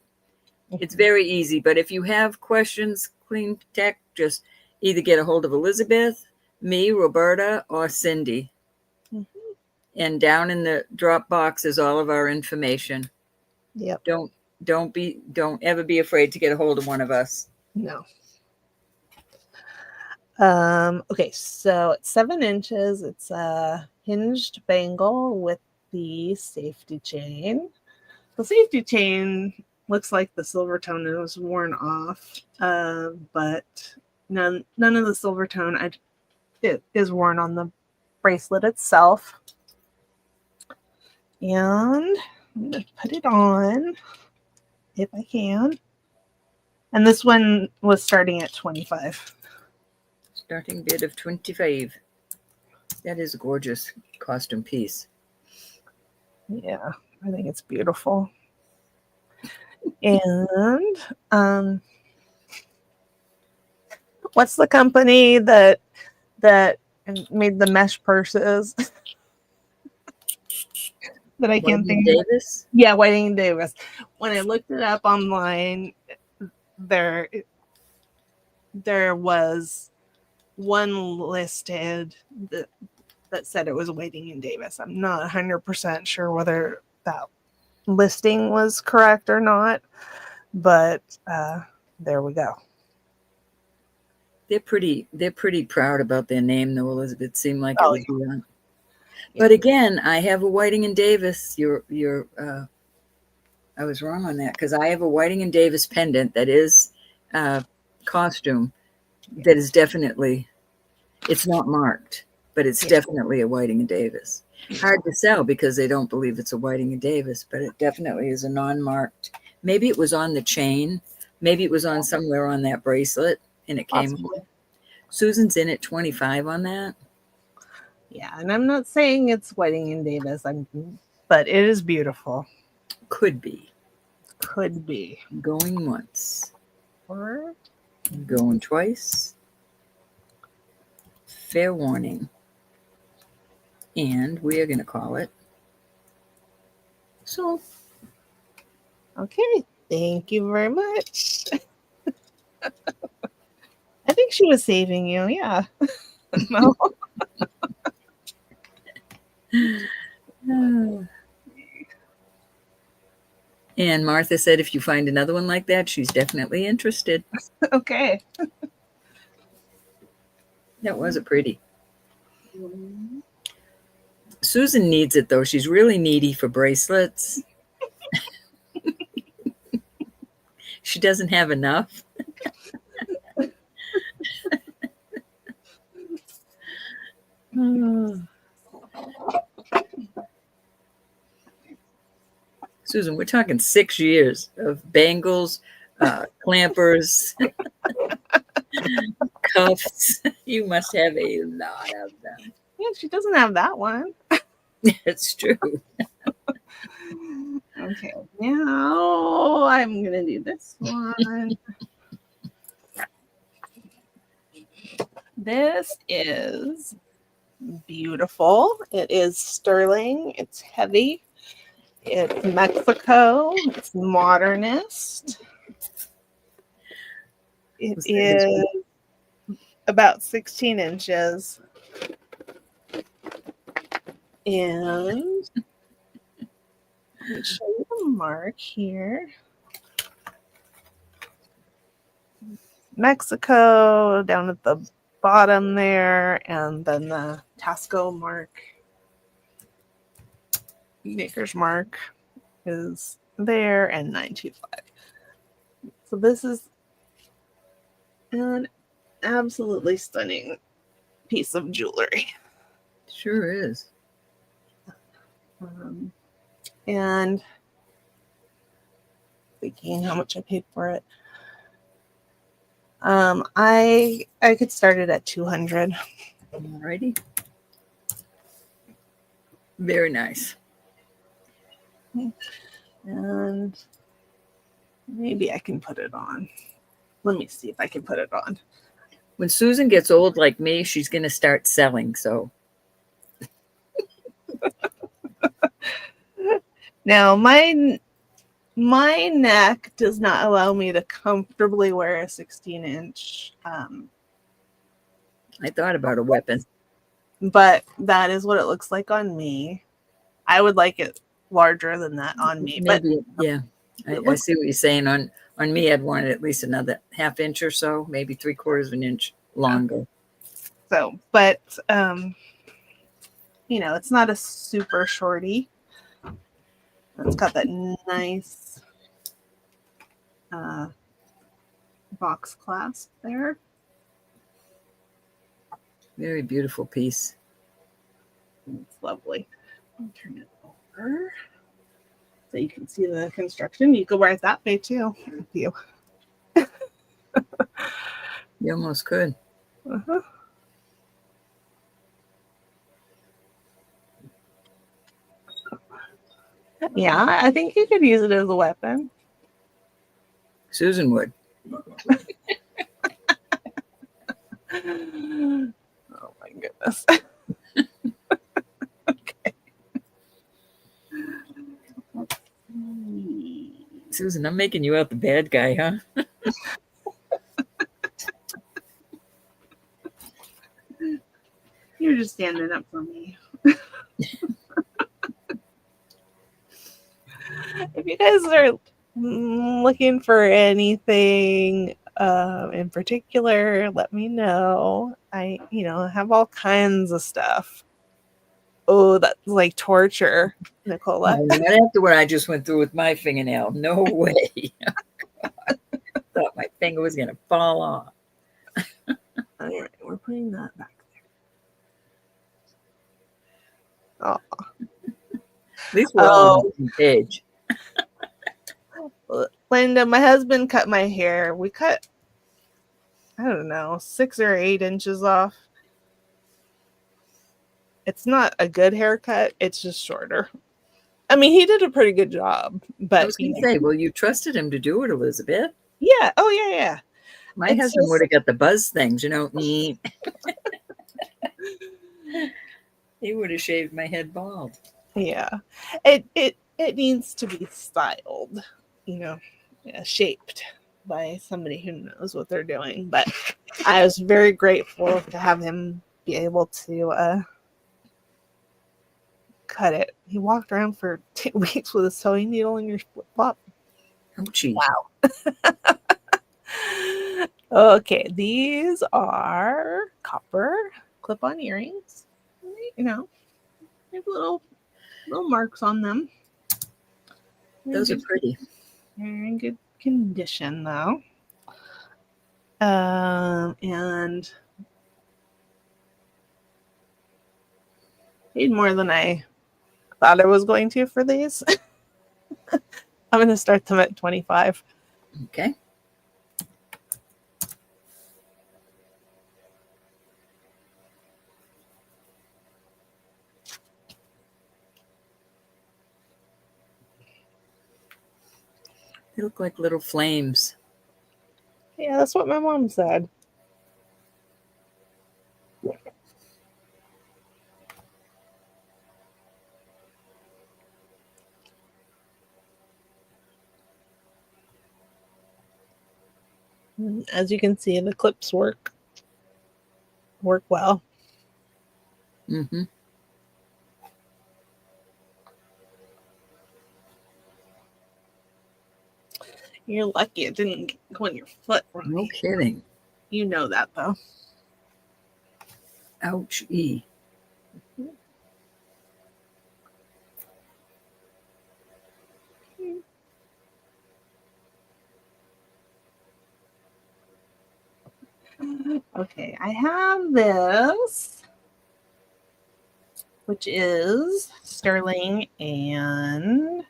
It's very easy. But if you have questions, clean tech, just either get a hold of Elizabeth, me, Roberta, or Cindy. Mm-hmm. And down in the drop box is all of our information. Yep. Don't ever be afraid to get a hold of one of us. No. Okay, so it's 7 inches. It's a hinged bangle with the safety chain. The safety chain looks like the silver tone is worn off, but none of the silver tone it is worn on the bracelet itself. And I'm going to put it on if I can. And this one was starting at 25. Starting bid of 25. That is a gorgeous costume piece. Yeah, I think it's beautiful. And what's the company that made the mesh purses? That I can't think of. Davis? Yeah, Whiting and Davis. When I looked it up online, there was one listed that said it was Whiting and Davis. I'm not 100% sure whether that listing was correct or not, but there we go. They're pretty proud about their name, though, Elizabeth. Seemed like Oh, it would be on. But again, I have a Whiting and Davis. I was wrong on that because I have a Whiting and Davis pendant that is costume. That is definitely, it's not marked, but it's definitely a Whiting and Davis. Hard to sell because they don't believe it's a Whiting and Davis, but it definitely is a non-marked. Maybe it was on the chain. Maybe it was on somewhere on that bracelet, and it came. Susan's in at 25 on that. Yeah, and I'm not saying it's Whiting and Davis, but it is beautiful. Could be. Could be. Going once. Or going twice. Fair warning. And we are going to call it. So. Okay. Thank you very much. I think she was saving you. Yeah. No. And Martha said if you find another one like that, she's definitely interested. Okay. That was a pretty. Susan needs it, though. She's really needy for bracelets. She doesn't have enough. Susan, we're talking 6 years of bangles, clampers, cuffs. You must have a lot of them. Yeah, she doesn't have that one. It's true. Okay, now I'm going to do this one. This is beautiful. It is sterling. It's heavy. It's Mexico. It's modernist. It is about 16 inches. And let me show you the mark here. Mexico down at the bottom there, and then the Tasco mark, Maker's mark is there, and 925. So this is an absolutely stunning piece of jewelry. Sure is. And thinking how much I paid for it. I could start it at 200. Alrighty. Very nice. And maybe I can put it on. Let me see if I can put it on. When Susan gets old like me, she's going to start selling. So Now, my neck does not allow me to comfortably wear a 16-inch. I thought about a weapon. But that is what it looks like on me. I would like it larger than that on me. Maybe, yeah. I see what you're saying. On me, I'd want it at least another half inch or so, maybe 3/4 of an inch longer. So, but it's not a super shorty. It's got that nice box clasp there. Very beautiful piece. It's lovely. I'll turn it over so you can see the construction. You could wear it that way too. If you. You almost could. Uh-huh. Yeah, I think you could use it as a weapon. Susan would. Oh my goodness. Okay. Susan, I'm making you out the bad guy, huh? You're just standing up for me. If you guys are looking for anything in particular, let me know. I have all kinds of stuff. Oh, that's like torture, Nicola. No, not after what I just went through with my fingernail. No way. Thought my finger was going to fall off. All right, we're putting that back there. Oh. At least we're all on the same page. Linda, my husband cut my hair. We cut, I don't know, 6 or 8 inches off. It's not a good haircut. It's just shorter. I mean, he did a pretty good job. But I was going to say, well, you trusted him to do it, Elizabeth. Yeah. Oh, yeah. My husband would have got the buzz things, He would have shaved my head bald. Yeah. It needs to be styled, shaped by somebody who knows what they're doing. But I was very grateful to have him be able to cut it. He walked around for 2 weeks with a sewing needle in your flip-flop. Oh, geez. Wow. Okay, these are copper clip-on earrings. They have little marks on them. Those are pretty. They're in good condition, though. And paid more than I thought I was going to for these. I'm going to start them at $25. Okay. They look like little flames. Yeah, that's what my mom said. As you can see, the clips work well. Mm-hmm. You're lucky it didn't go on your foot. No kidding. You know that, though. Ouchie. Okay, I have this, which is sterling and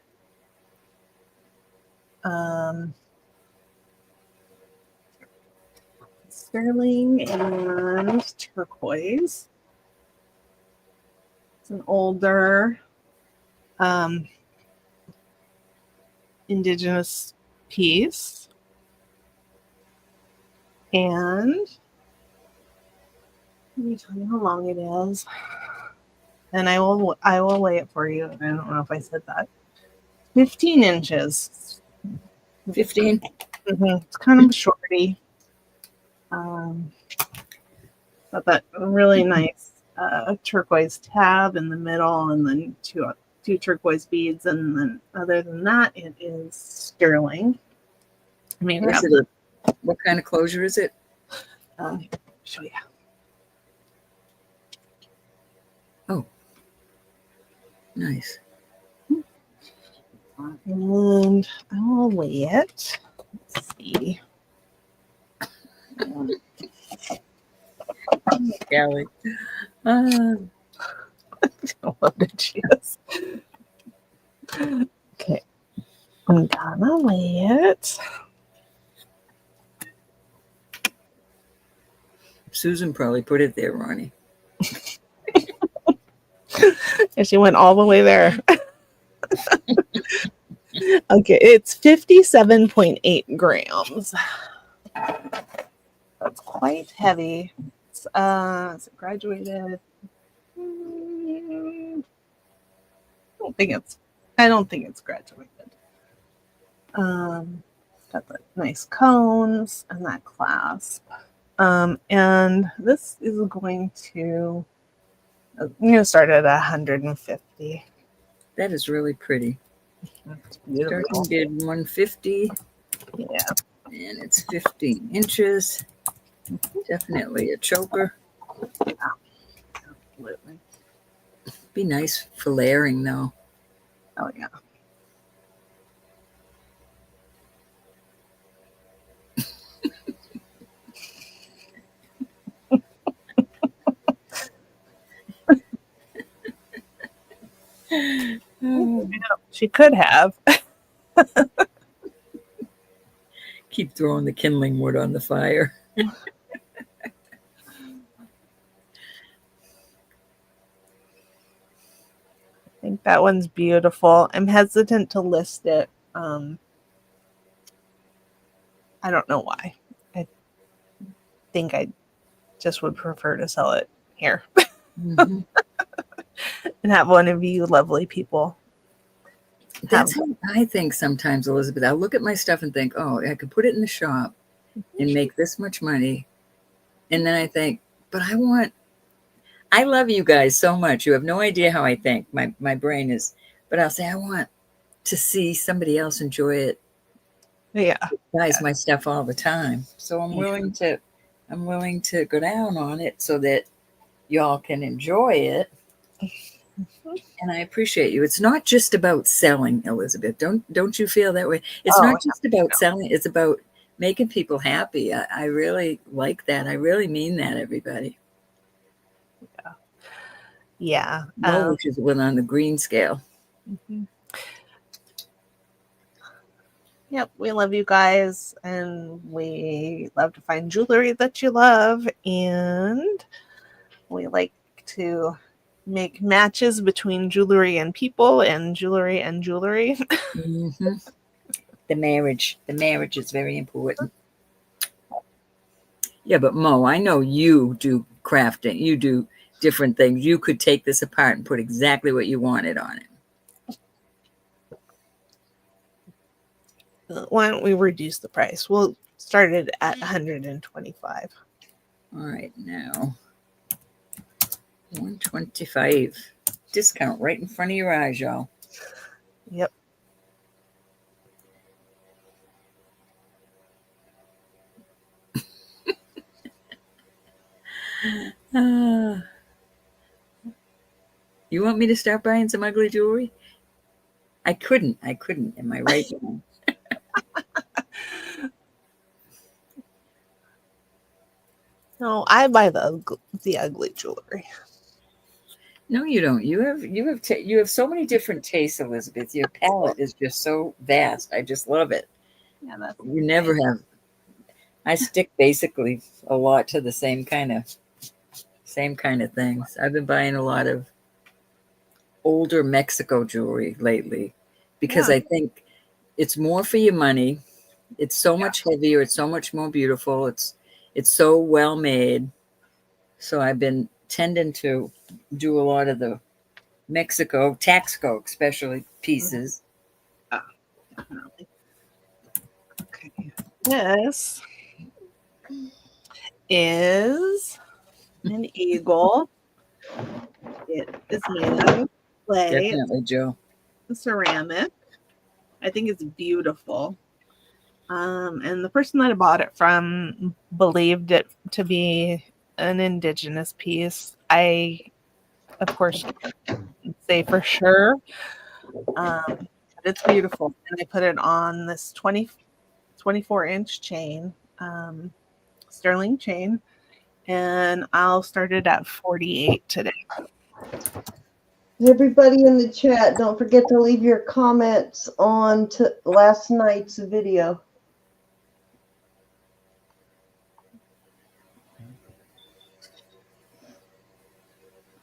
Sterling and turquoise. It's an older indigenous piece. And let me tell you how long it is. And I will weigh it for you. I don't know if I said that. 15 inches. 15. It's kind of a shorty. Got that really nice turquoise tab in the middle, and then two turquoise beads, and then other than that, it is sterling. I mean, what kind of closure is it? Show you. Oh, nice. And I will weigh it. Let's see. Golly. What did she is? Okay. I'm gonna weigh it. Susan probably put it there, Ronnie. And she went all the way there. Okay, it's 57.8 grams. That's quite heavy. It's graduated. I don't think it's graduated. Got the nice cones and that clasp. And this is going to start at 150. That is really pretty. That's beautiful. Starting bid 150. Yeah. And it's 15 inches. Definitely a choker. Absolutely. Be nice for layering, though. Oh, yeah. She could have. Keep throwing the kindling wood on the fire. I think that one's beautiful. I'm hesitant to list it. I don't know why. I think I just would prefer to sell it here. Mm-hmm. And have one of you lovely people. That's how I think sometimes, Elizabeth. I'll look at my stuff and think, oh, I could put it in the shop and make this much money. And then I think, but I love you guys so much. You have no idea how I think. My brain is, but I'll say, I want to see somebody else enjoy it. Yeah. Buys my stuff all the time. So I'm willing to go down on it so that y'all can enjoy it. And I appreciate you. It's not just about selling, Elizabeth. Don't you feel that way? It's not just about selling. It's about making people happy. I really like that. I really mean that, everybody. Yeah. Which is on the green scale. Mm-hmm. Yep, we love you guys, and we love to find jewelry that you love, and we like to make matches between jewelry and people and jewelry and jewelry. Mm-hmm. The marriage is very important. Yeah, but Mo, I know you do crafting. You do different things. You could take this apart and put exactly what you wanted on it. Why don't we reduce the price? We'll start it at $125. All right, now $125 discount right in front of your eyes, y'all. Yep. You want me to start buying some ugly jewelry? I couldn't. Am I right? No, I buy the ugly jewelry. No, you don't. You have so many different tastes, Elizabeth. Your palette is just so vast. I just love it. Yeah, that's You never have. I stick basically a lot to the same kind of things. I've been buying a lot of older Mexico jewelry lately because Yeah. I think it's more for your money. It's so much heavier. It's so much more beautiful. It's so well made. So I've been tending to do a lot of the Mexico, Taxco especially pieces. Definitely. Okay. This is an eagle. It is made out of clay. Definitely, Joe. It's ceramic. I think it's beautiful. And the person that I bought it from believed it to be an indigenous piece. I, of course, can't say for sure. But it's beautiful. And I put it on this 24-inch chain, sterling chain. And I'll start it at 48 today. Everybody in the chat, don't forget to leave your comments on to last night's video.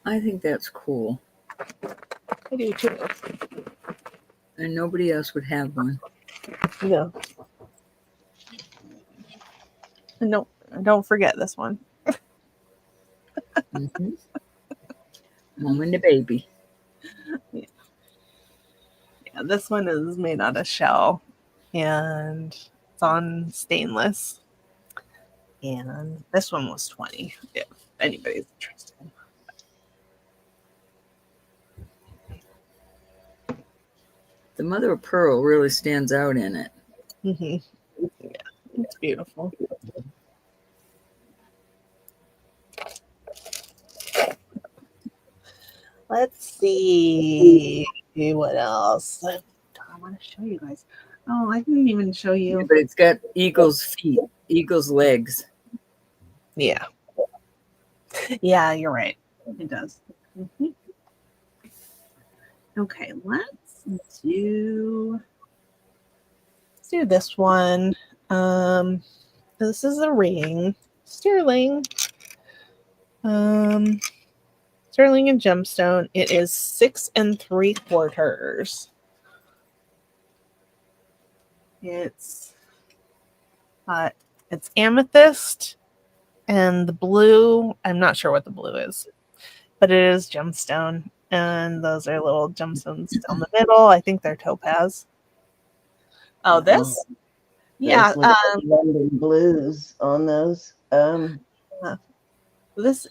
I think that's cool. I do too. And nobody else would have one. No. No, don't forget this one. Mm-hmm. Mom and the baby. Yeah, this one is made out of shell and it's on stainless. And this one was 20 if anybody's interested. The mother of pearl really stands out in it. Mm-hmm. Yeah, it's beautiful. Let's see what else. I want to show you guys. Oh, I didn't even show Yeah, you. but it's got eagle's feet, eagle's legs. Yeah. Yeah, you're right. It does. Mm-hmm. Okay, let's do this one. This is a ring. Sterling. Sterling and gemstone. It is 6 3/4. It's amethyst and the blue. I'm not sure what the blue is, but it is gemstone. And those are little gemstones down the middle. I think they're topaz. Oh, this? Yeah. London blues on those.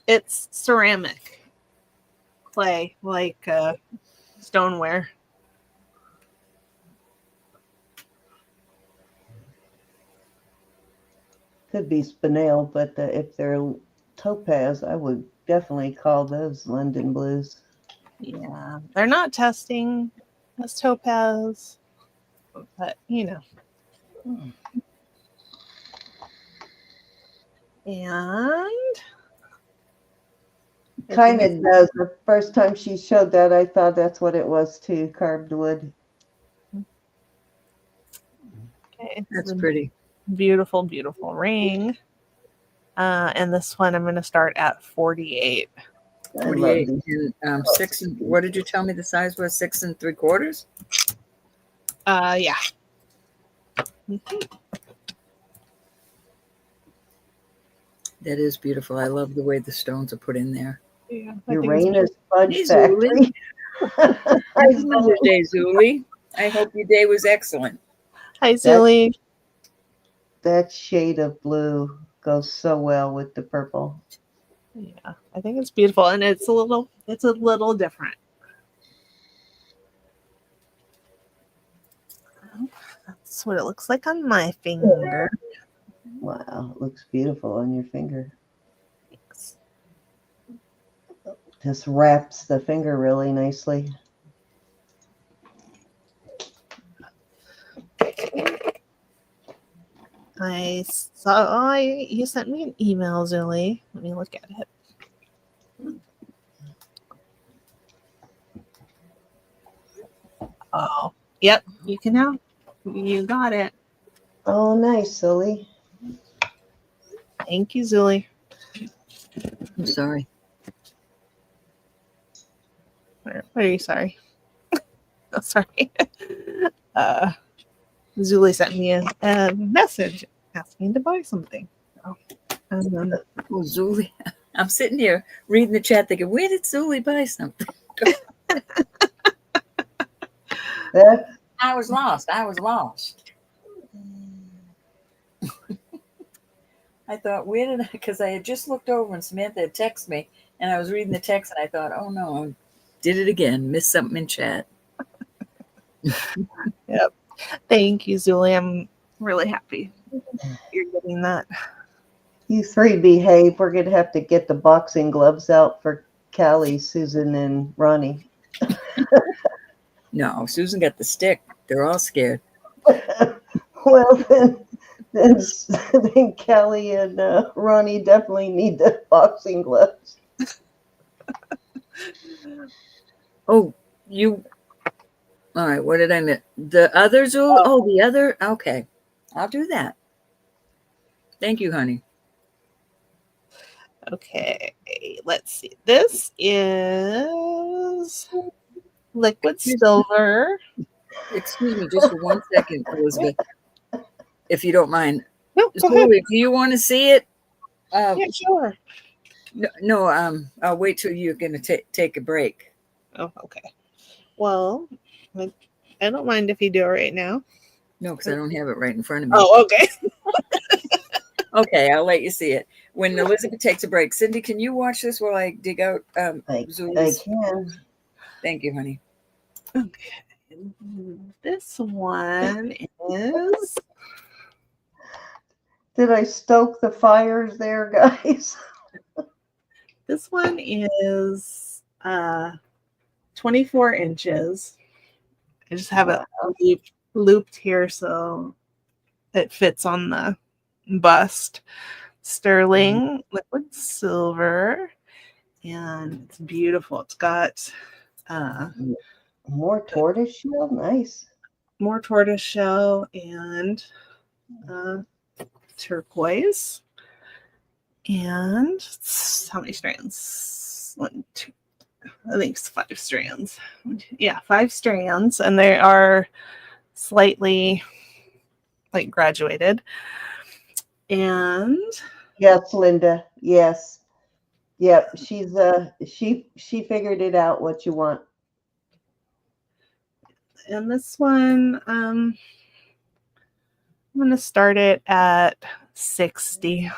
It's ceramic clay, like stoneware. Could be spinel, but if they're topaz, I would definitely call those London blues. Yeah, they're not testing as topaz, but you know. And Kind of does. The first time she showed that, I thought that's what it was too, carved wood. okay, That's pretty. Beautiful, beautiful ring. And this one I'm going to start at 48. 48 and 6. What did you tell me the size was? 6 3/4? Yeah. That is beautiful. I love the way the stones are put in there. Yeah. Uranus Fudge Hey, Factory. Happy Mother's Day, Zuli. I hope your day was excellent. Hi, Zuli. That shade of blue goes so well with the purple. Yeah, I think it's beautiful, and it's a little different. That's what it looks like on my finger. Wow, it looks beautiful on your finger. Thanks. Just wraps the finger really nicely. I saw you sent me an email, Zuli. Let me look at it. Oh, yep. You got it. Oh, nice, Silly. Thank you, Zuli. I'm sorry. What are you sorry? Oh, sorry. Zuli sent me a message asking to buy something. So, Oh, Zuli. I'm sitting here reading the chat thinking, where did Zuli buy something? That's I was lost. I thought, where did I? Because I had just looked over and Samantha had texted me, and I was reading the text, and I thought, oh no, I did it again. Missed something in chat. Yep. Thank you, Zuli. I'm really happy you're getting that. you three behave. We're gonna have to get the boxing gloves out for Callie, Susan, and Ronnie. No, Susan got the stick. They're all scared. Well, then Callie and Ronnie definitely need the boxing gloves. Oh, you. All right, what did I miss? The other Zuli? Oh, the other. Okay, I'll do that. Thank you, honey. Okay, let's see. This is liquid silver. Excuse me just for 1 second, Elizabeth, if you don't mind. No, go ahead. Zuli, do you want to see it? Yeah, sure. No, I'll wait till you're going to take a break. Oh, okay. Well, I don't mind if you do it right now. No, because I don't have it right in front of me. Oh, okay. Okay, I'll let you see it. When Elizabeth takes a break. Cindy, can you watch this while I dig out I Zuli's? can. Thank you, honey. Okay. This one is. Did I stoke the fires there, guys? This one is 24 inches. I just have it looped here so it fits on the bust. Sterling liquid silver, and it's beautiful. It's got More tortoiseshell, nice. more tortoiseshell and turquoise. And how many strands? 1, 2, I think it's 5 strands. Yeah, 5 strands, and they are slightly like graduated. And Yes, Linda. Yes. Yep. She's she figured it out what you want. and this one, I'm gonna start it at 60.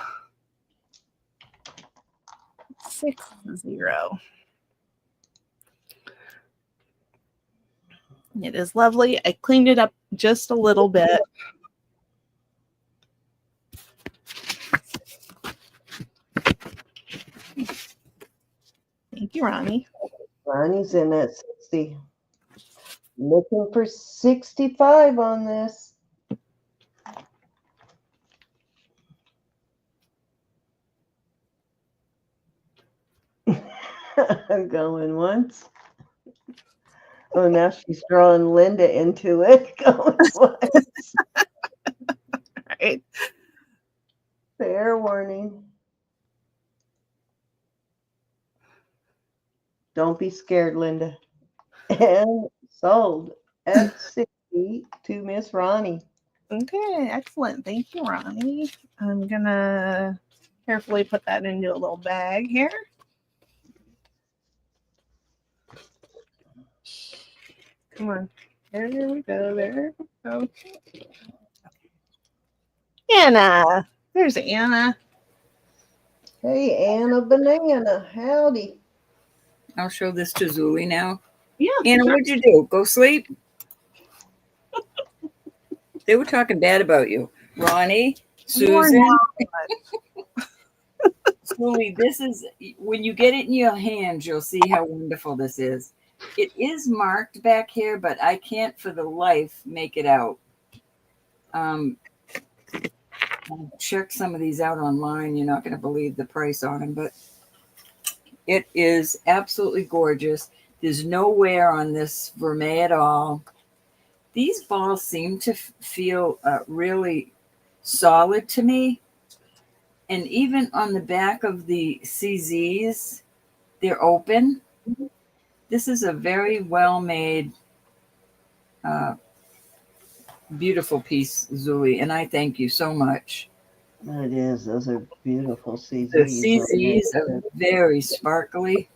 60. It is lovely. I cleaned it up just a little bit. Thank you, Ronnie. Ronnie's in at 60. Looking for 65 on this. I'm going once. Oh, now she's drawing Linda into it. Going once. Right. Fair warning. Don't be scared, Linda. And sold at 60 to Miss Ronnie. Okay, excellent. Thank you, Ronnie. I'm gonna carefully put that into a little bag here. Come on. There we go. There we go. Anna. There's Anna. Hey, Anna Banana. Howdy. I'll show this to Zuli now. Yeah. Anna, what'd you do? Go sleep? They were talking bad about you. Ronnie, Susan. Zuli, this is, when you get it in your hands, you'll see how wonderful this is. It is marked back here, but I can't for the life make it out. I'll check some of these out online. You're not going to believe the price on them, but it is absolutely gorgeous. There's no wear on this vermeil at all. These balls seem to feel really solid to me. And even on the back of the CZs, they're open. This is a very well made, beautiful piece, Zuli, and I thank you so much. It is. Those are beautiful CZs. The CZs are very sparkly.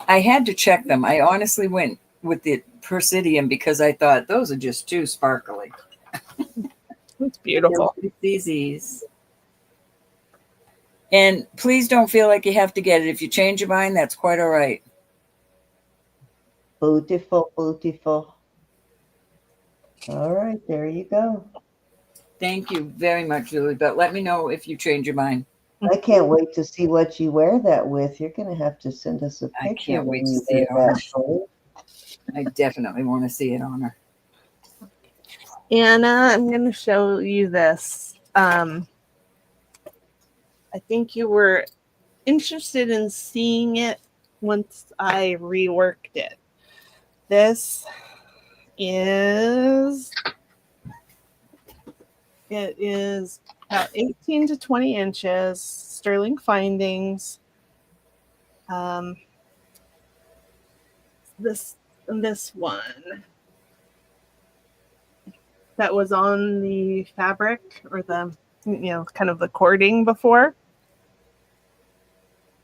I had to check them. I honestly went with the Persidium because I thought those are just too sparkly. It's beautiful. CZs. And please don't feel like you have to get it. If you change your mind, that's quite all right. Beautiful, beautiful. All right, there you go. Thank you very much, Julie. But let me know if you change your mind. I can't wait to see what you wear that with. You're going to have to send us a I picture can't wait when to you see it wear on that. Chloe. I definitely want to see it on her. Anna, I'm going to show you this. I think you were interested in seeing it once I reworked it. This is about 18 to 20 inches, sterling findings. This one that was on the fabric or the kind of the cording before,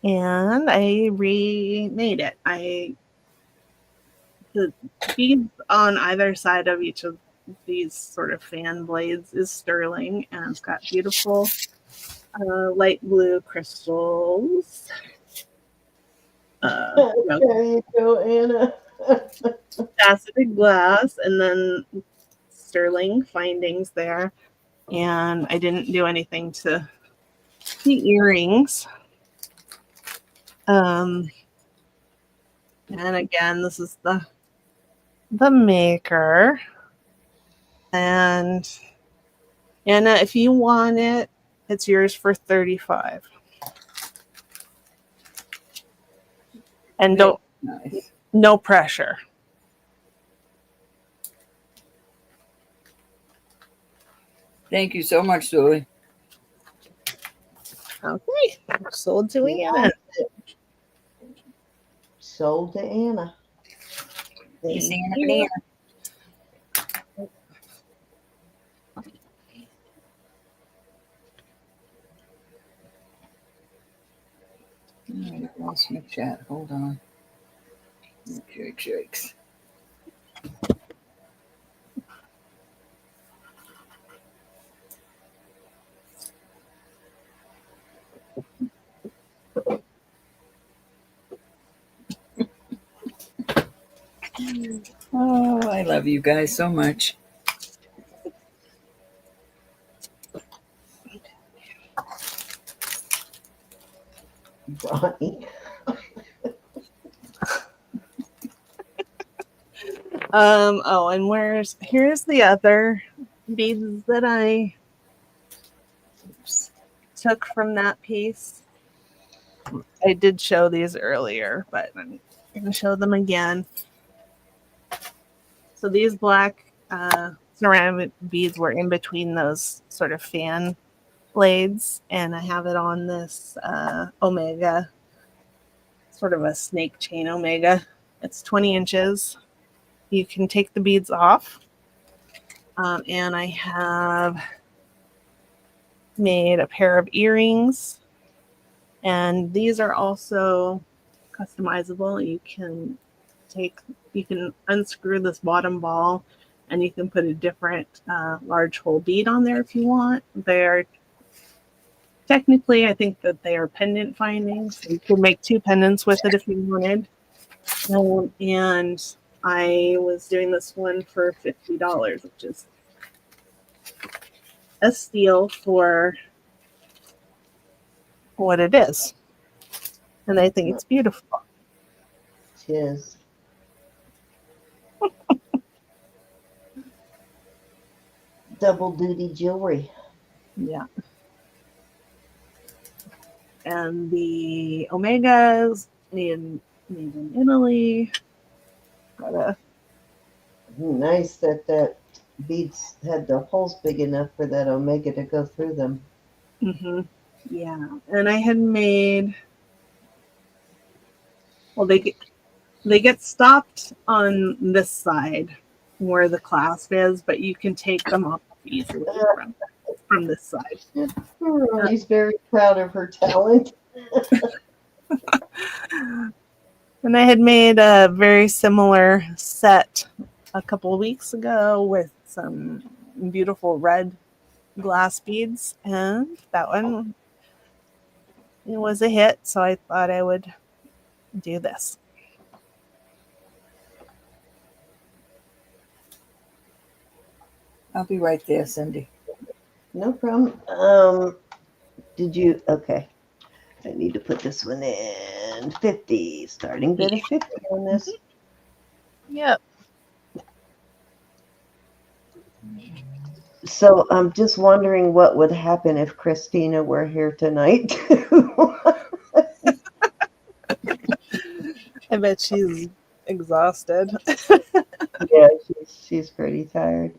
and I remade it. The beads on either side of each of these sort of fan blades is sterling, and it's got beautiful light blue crystals. There you go, Anna. Faceted glass, and then sterling findings there. And I didn't do anything to the earrings. And again, this is the maker. And Anna, if you want it, it's yours for $35. And no pressure. Thank you so much, Julie. Okay, sold to Anna. Sold to Anna. Peace, Anna. I lost my chat. Hold on. Jakes. Oh, I love you guys so much. Bonnie. And here's the other beads that I took from that piece. I did show these earlier, but I'm going to show them again. So these black ceramic beads were in between those sort of fan blades, and I have it on this omega, sort of a snake chain omega. It's 20 inches. You can take the beads off. And I have made a pair of earrings, and these are also customizable. You can unscrew this bottom ball, and you can put a different large hole bead on there if you want. They're technically, I think that they are pendant findings. You could make 2 pendants with it if you wanted. And I was doing this one for $50, which is a steal for what it is. And I think it's beautiful. Cheers. Double duty jewelry. Yeah. And the Omegas made in Italy. Got a Nice that beads had the holes big enough for that omega to go through them. Yeah, and I had made. Well, they get stopped on this side where the clasp is, but you can take them off easily from this side. He's very proud of her talent. And I had made a very similar set a couple of weeks ago with some beautiful red glass beads, and that one was a hit, so I thought I would do this. I'll be right there, Cindy. No problem. Did you? Okay. I need to put this one in 50. Starting bid of 50 on this. Yep. So I'm just wondering what would happen if Christina were here tonight. I bet she's exhausted. Yeah, she's pretty tired.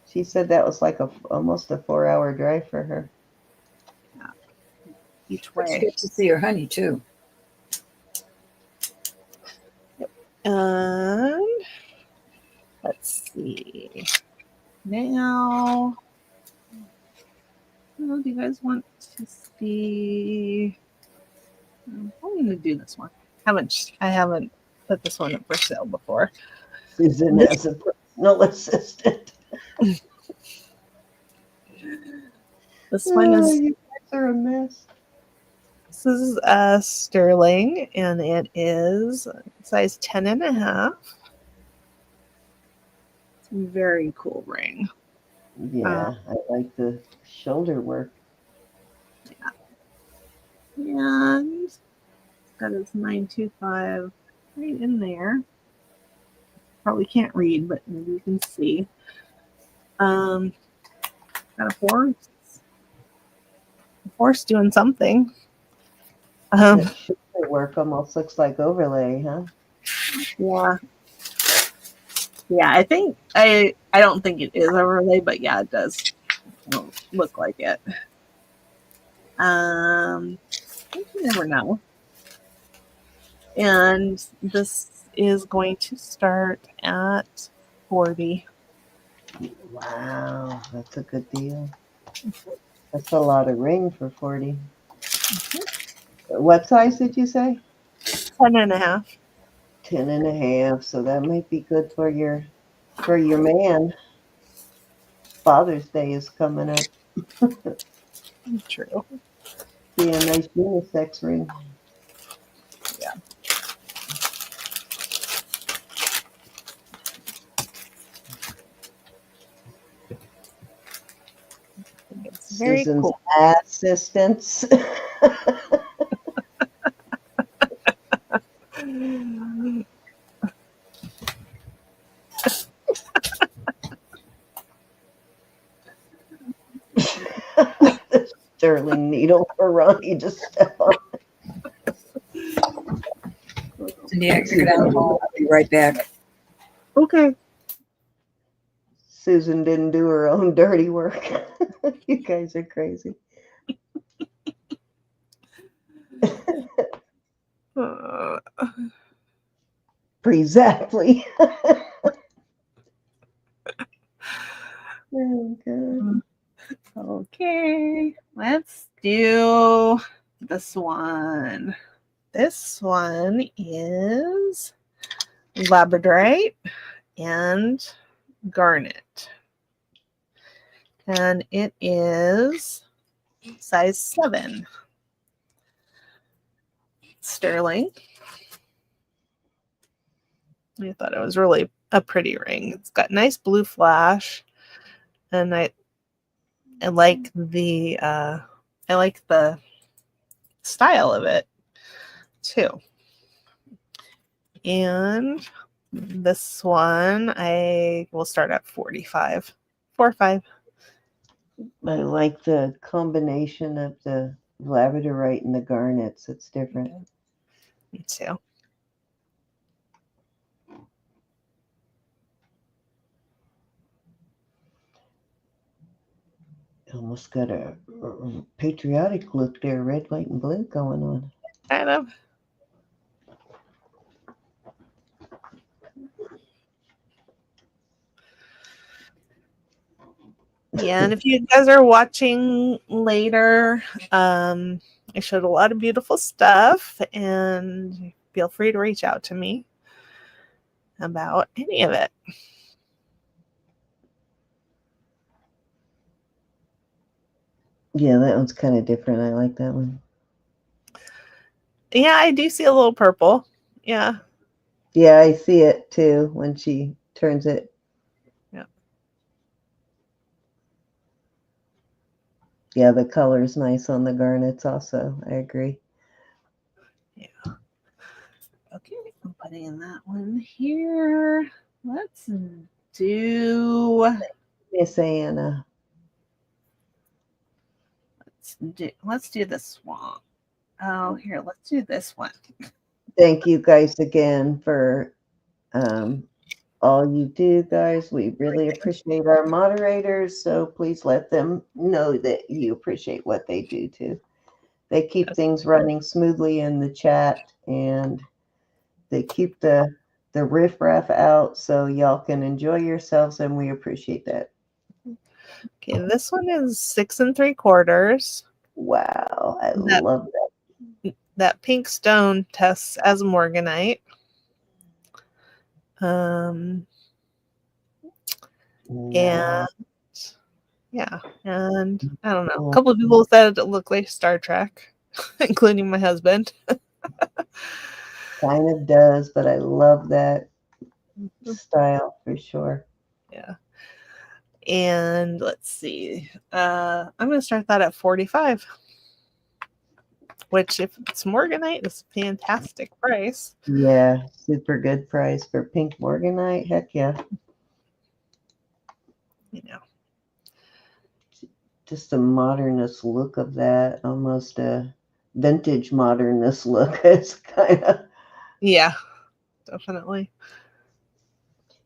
She said that was like almost a 4-hour drive for her. Each It's way. good to see her honey too. And let's see. Now, do you guys want to see? I'm going to do this one. I haven't put this one up for sale before. Susan has a personal assistant. This one is. You guys are a mess. This is sterling, and it is size 10.5. It's a very cool ring. Yeah, I like the shoulder work. And it's got its 925 right in there. Probably can't read, but maybe you can see. Got a horse. A horse doing something. That shoulder work almost looks like overlay, huh? Yeah. Yeah, I don't think it is overlay, but yeah, it does look like it. You never know. And this is going to start at 40. Wow, that's a good deal. That's a lot of ring for 40. What size did you say? 10.5. 10.5. So that might be good for your man. Father's Day is coming up. True. Be a nice unisex ring. Yeah. It's very Susan's cool. assistants. The sterling needle for Ronnie to step on. Cindy, I gotta go down the hall. I'll be right back. Okay. Susan didn't do her own dirty work. You guys are crazy. Exactly. Oh, God. Okay, let's do this one. This one is labradorite and garnet. And it is size 7. Sterling. I thought it was really a pretty ring. It's got nice blue flash, and I like the style of it too. And this one I will start at 45. 45. I like the combination of the labradorite and the garnets. It's different. Me too. almost got a patriotic look there, red, white, and blue going on. Kind of. Yeah, and if you guys are watching later, I showed a lot of beautiful stuff, and feel free to reach out to me about any of it. Yeah, that one's kind of different. I like that one. Yeah, I do see a little purple. Yeah. Yeah, I see it too when she turns it. Yeah. Yeah, the color's nice on the garnets also. I agree. Yeah. Okay, I'm putting that one here. Let's do Miss Anna. let's do this one. Oh, here, let's do this one. Thank you guys again for all you do, guys. We really appreciate our moderators, so please let them know that you appreciate what they do too. They keep things running smoothly in the chat, and they keep the riffraff out so y'all can enjoy yourselves, and we appreciate that. Okay, this one is 6 3/4. Wow, I love that. That pink stone tests as morganite. And yeah, and I don't know. A couple of people said it looked like Star Trek, including my husband. Kind of does, but I love that style for sure. Yeah. And let's see. I'm going to start that at 45. Which, if it's morganite, is a fantastic price. Yeah, super good price for pink morganite. Heck yeah. You know. Just a modernist look of that, almost a vintage modernist look. It's kind of. Yeah, definitely.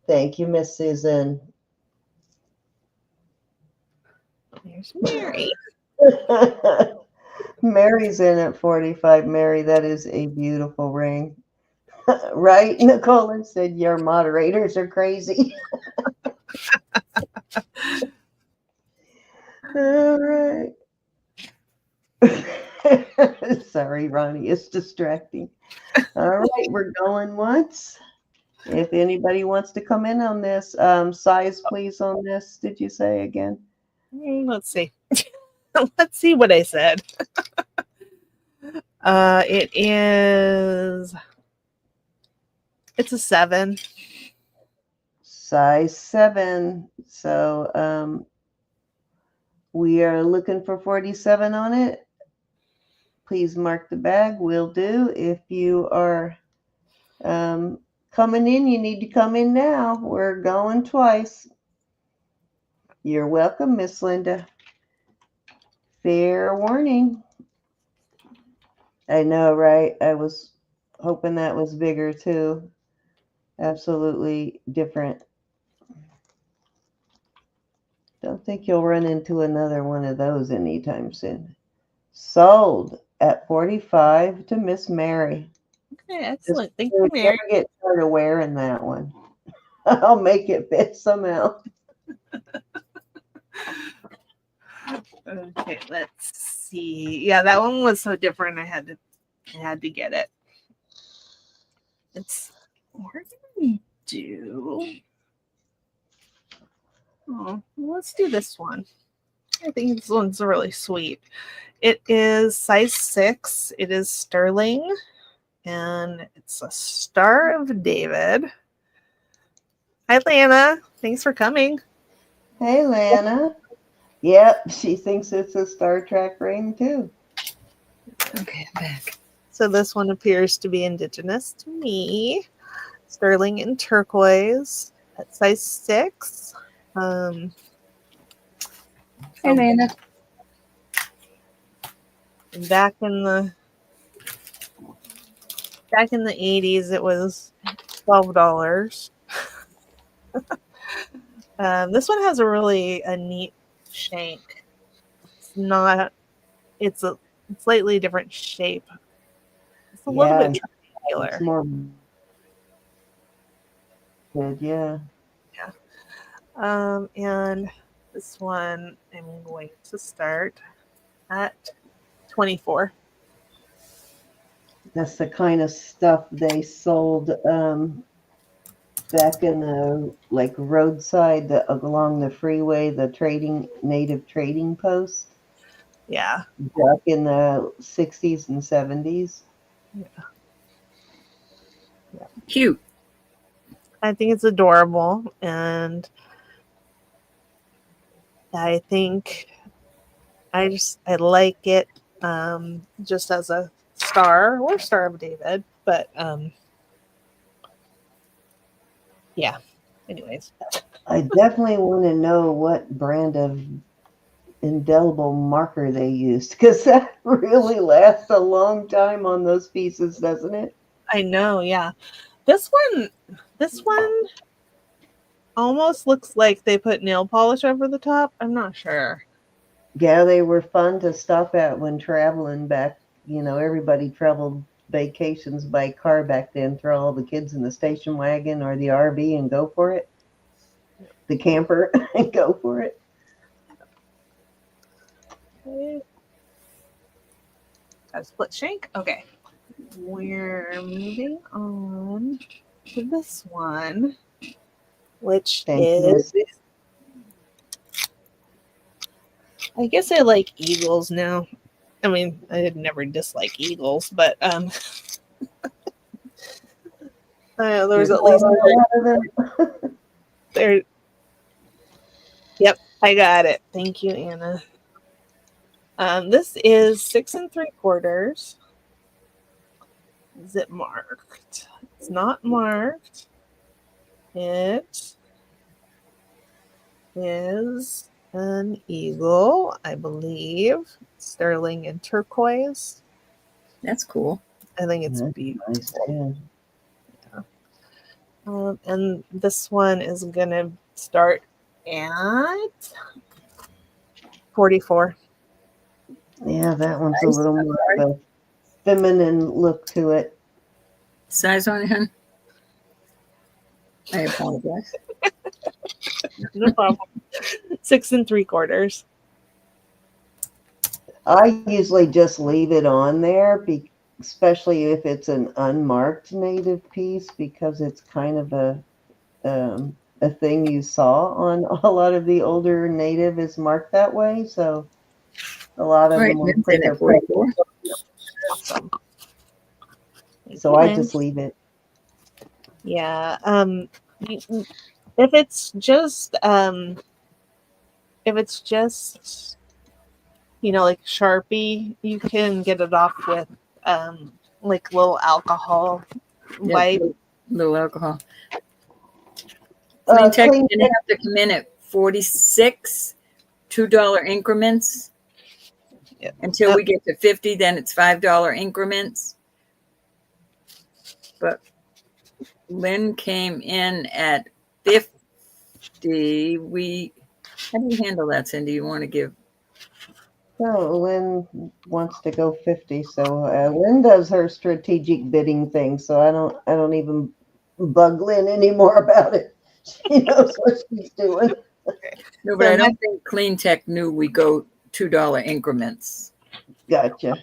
Thank you, Miss Susan. There's Mary. Mary's in at 45. Mary, that is a beautiful ring. Right? Nicole said your moderators are crazy. All right. Sorry, Ronnie, it's distracting. All right, we're going once. If anybody wants to come in on this, size please on this, did you say again? Let's see. Let's see what I said. It's a 7. Size 7. So we are looking for 47 on it. Please mark the bag. Will do. If you are coming in, you need to come in now. We're going twice. You're welcome, Miss Linda. Fair warning. I know, right? I was hoping that was bigger too. Absolutely different. Don't think you'll run into another one of those anytime soon. Sold at 45 to Miss Mary. Okay, excellent. Thank you, Mary. Never get tired of wearing that one. I'll make it fit somehow. Okay, let's see. Yeah, that one was so different. I had to get it. We're gonna do. Oh, let's do this one. I think this one's really sweet. It is size 6. It is sterling, and it's a Star of David. Hi, Lana. Thanks for coming. Hey, Lana. Yep, she thinks it's a Star Trek ring too. Okay, I'm back. So this one appears to be indigenous to me. Sterling and turquoise at size 6. Hey, Lana. Back in the 80s, it was $12. This one has a neat shank. not. It's a slightly different shape. It's a little bit It's triangular. more good, yeah. And this one I'm going to start at 24. That's the kind of stuff they sold back in the like roadside along the freeway, the native trading post. Yeah. Back in the 60s and 70s. Cute. I think it's adorable, and I think I like it just as a star or Star of David, but yeah. Anyways, I definitely want to know what brand of indelible marker they used, because that really lasts a long time on those pieces, doesn't it? I know, yeah. This one almost looks like they put nail polish over the top. I'm not sure. Yeah, they were fun to stop at when traveling back. Everybody traveled vacations by car back then. Throw all the kids in the station wagon or the RV and go for it. The camper and go for it. Okay. Got a split shank. Okay. We're moving on to this one, which Thank you, is, Missy. I guess I like eagles now. I mean, I did never dislike eagles, but there was at least there. Yep, I got it. Thank you, Anna. This is 6 3/4. Is it marked? It's not marked. It is an eagle, I believe. Sterling and turquoise. That's cool. I think it's That's beautiful. nice, yeah. And this one is going to start at 44. Yeah, that one's a little more of a feminine look to it. Size on it, hun? I apologize. No problem. 6 3/4. I usually just leave it on there, especially if it's an unmarked native piece, because it's kind of a thing you saw on a lot of the older native is marked that way. So a lot of All right, them will Lynn's put in their at 44. Awesome. So I just leave it. Yeah. If it's just like Sharpie, you can get it off with like little alcohol wipe. Little alcohol. Clean Tech Clean going to have to come in at 46 $2 increments. Yep. Until we get to 50, then it's $5 increments. But Lynn came in at 50. How do you handle that, Cindy? You want to give? So Lynn wants to go 50. So Lynn does her strategic bidding thing. So I don't even bug Lynn anymore about it. She knows what she's doing. No, but I don't think Clean Tech knew we go $2 increments. Gotcha.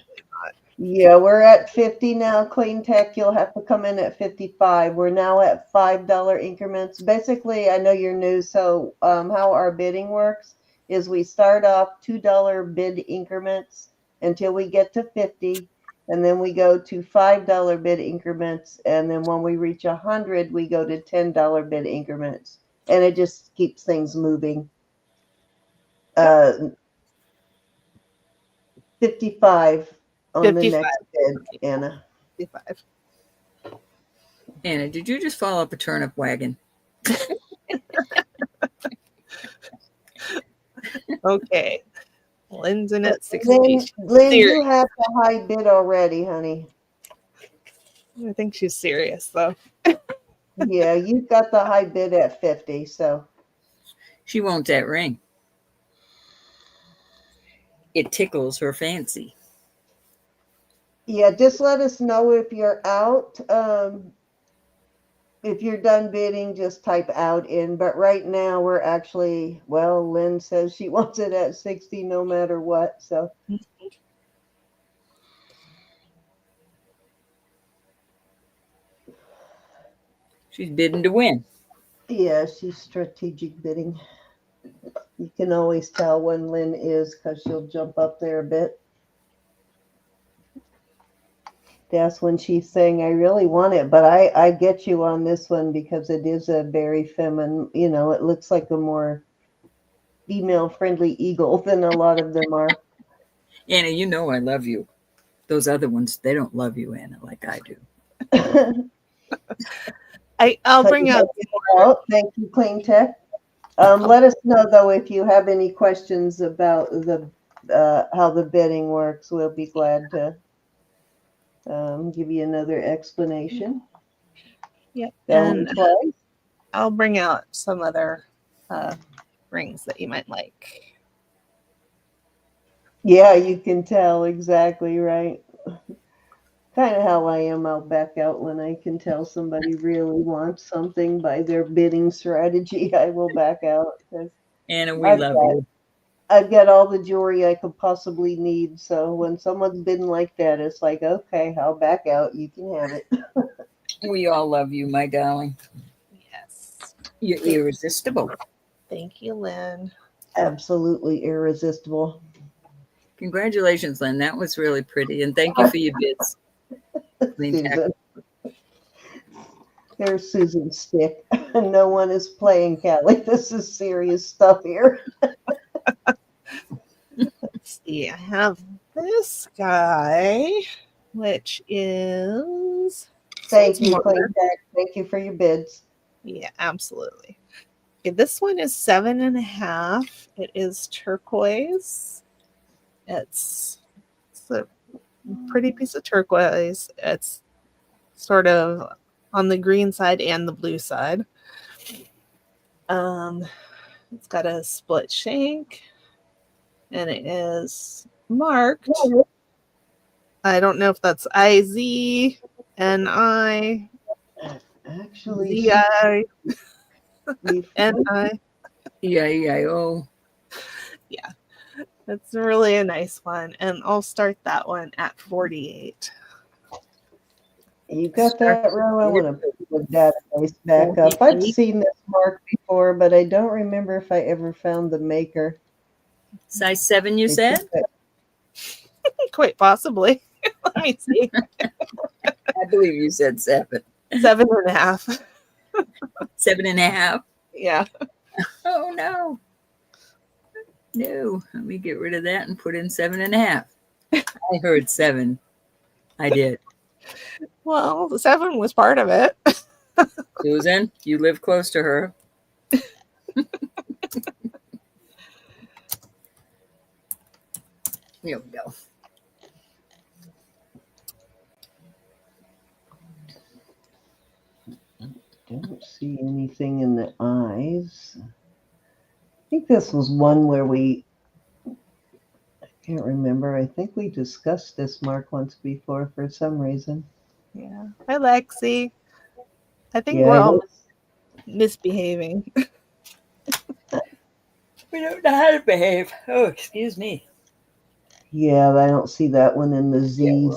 Yeah, we're at 50 now. Clean Tech, you'll have to come in at 55. We're now at $5 increments. Basically, I know you're new, so how our bidding works is we start off $2 bid increments until we get to 50, and then we go to $5 bid increments, and then when we reach 100, we go to $10 bid increments, and it just keeps things moving. 55 on 55. The next bid, Anna. 55. Anna, did you just fall off a turnip wagon? Okay. Lynn's in at 60. Lynn, you have the high bid already, honey. I think she's serious, though. Yeah, you've got the high bid at 50, so. She wants that ring. it tickles her fancy. Yeah, just let us know if you're out. If you're done bidding, just type out in. But right now we're actually, well, Lynn says she wants it at 60 no matter what. So She's bidding to win. yeah, she's strategic bidding. You can always tell when Lynn is because she'll jump up there a bit. That's when she's saying, I really want it, but I get you on this one because it is a very feminine, it looks like a more female friendly eagle than a lot of them are. Anna, you know I love you. Those other ones, they don't love you, Anna, like I do. I'll bring out. Thank you, Clean Tech. Let us know though if you have any questions about the how the bidding works. We'll be glad to give you another explanation. Yep, And I'll bring out some other rings that you might like. Yeah, you can tell exactly right. Kind of how I am. I'll back out when I can tell somebody really wants something by their bidding strategy. I will back out. Anna, we love you. I've got all the jewelry I could possibly need. So when someone's bidding like that, it's like, okay, I'll back out. You can have it. We all love you, my darling. Yes. You're irresistible. Thank you, Lynn. Absolutely irresistible. Congratulations, Lynn. That was really pretty. And thank you for your bids. Susan. There's Susan's stick. No one is playing, Callie. This is serious stuff here. Let's see. I have this guy, which is. Thank you, Clayton. Thank you for your bids. Yeah, absolutely. Okay, this one is 7.5. It is turquoise. It's a pretty piece of turquoise. It's sort of on the green side and the blue side. It's got a split shank, and it is marked. I don't know if that's IZNI. Actually, ZI. NI. EIEIO. Yeah, it's really a nice one, and I'll start that one at 48. You got that, Ro? I want to put the database back up. I've seen this mark before, but I don't remember if I ever found the maker. Size 7, you said? Quite possibly. Let me see. I believe you said 7. 7.5. 7.5? Yeah. Oh, no. No. Let me get rid of that and put in 7.5. I heard 7. I did. Well, the 7 was part of it. Susan, you live close to her. Here we go. Don't see anything in the eyes. I think this was one where I can't remember. I think we discussed this mark once before for some reason. Yeah. Hi, Lexi. I think we're all misbehaving. We don't know how to behave. Oh, excuse me. Yeah, I don't see that one in the Z's.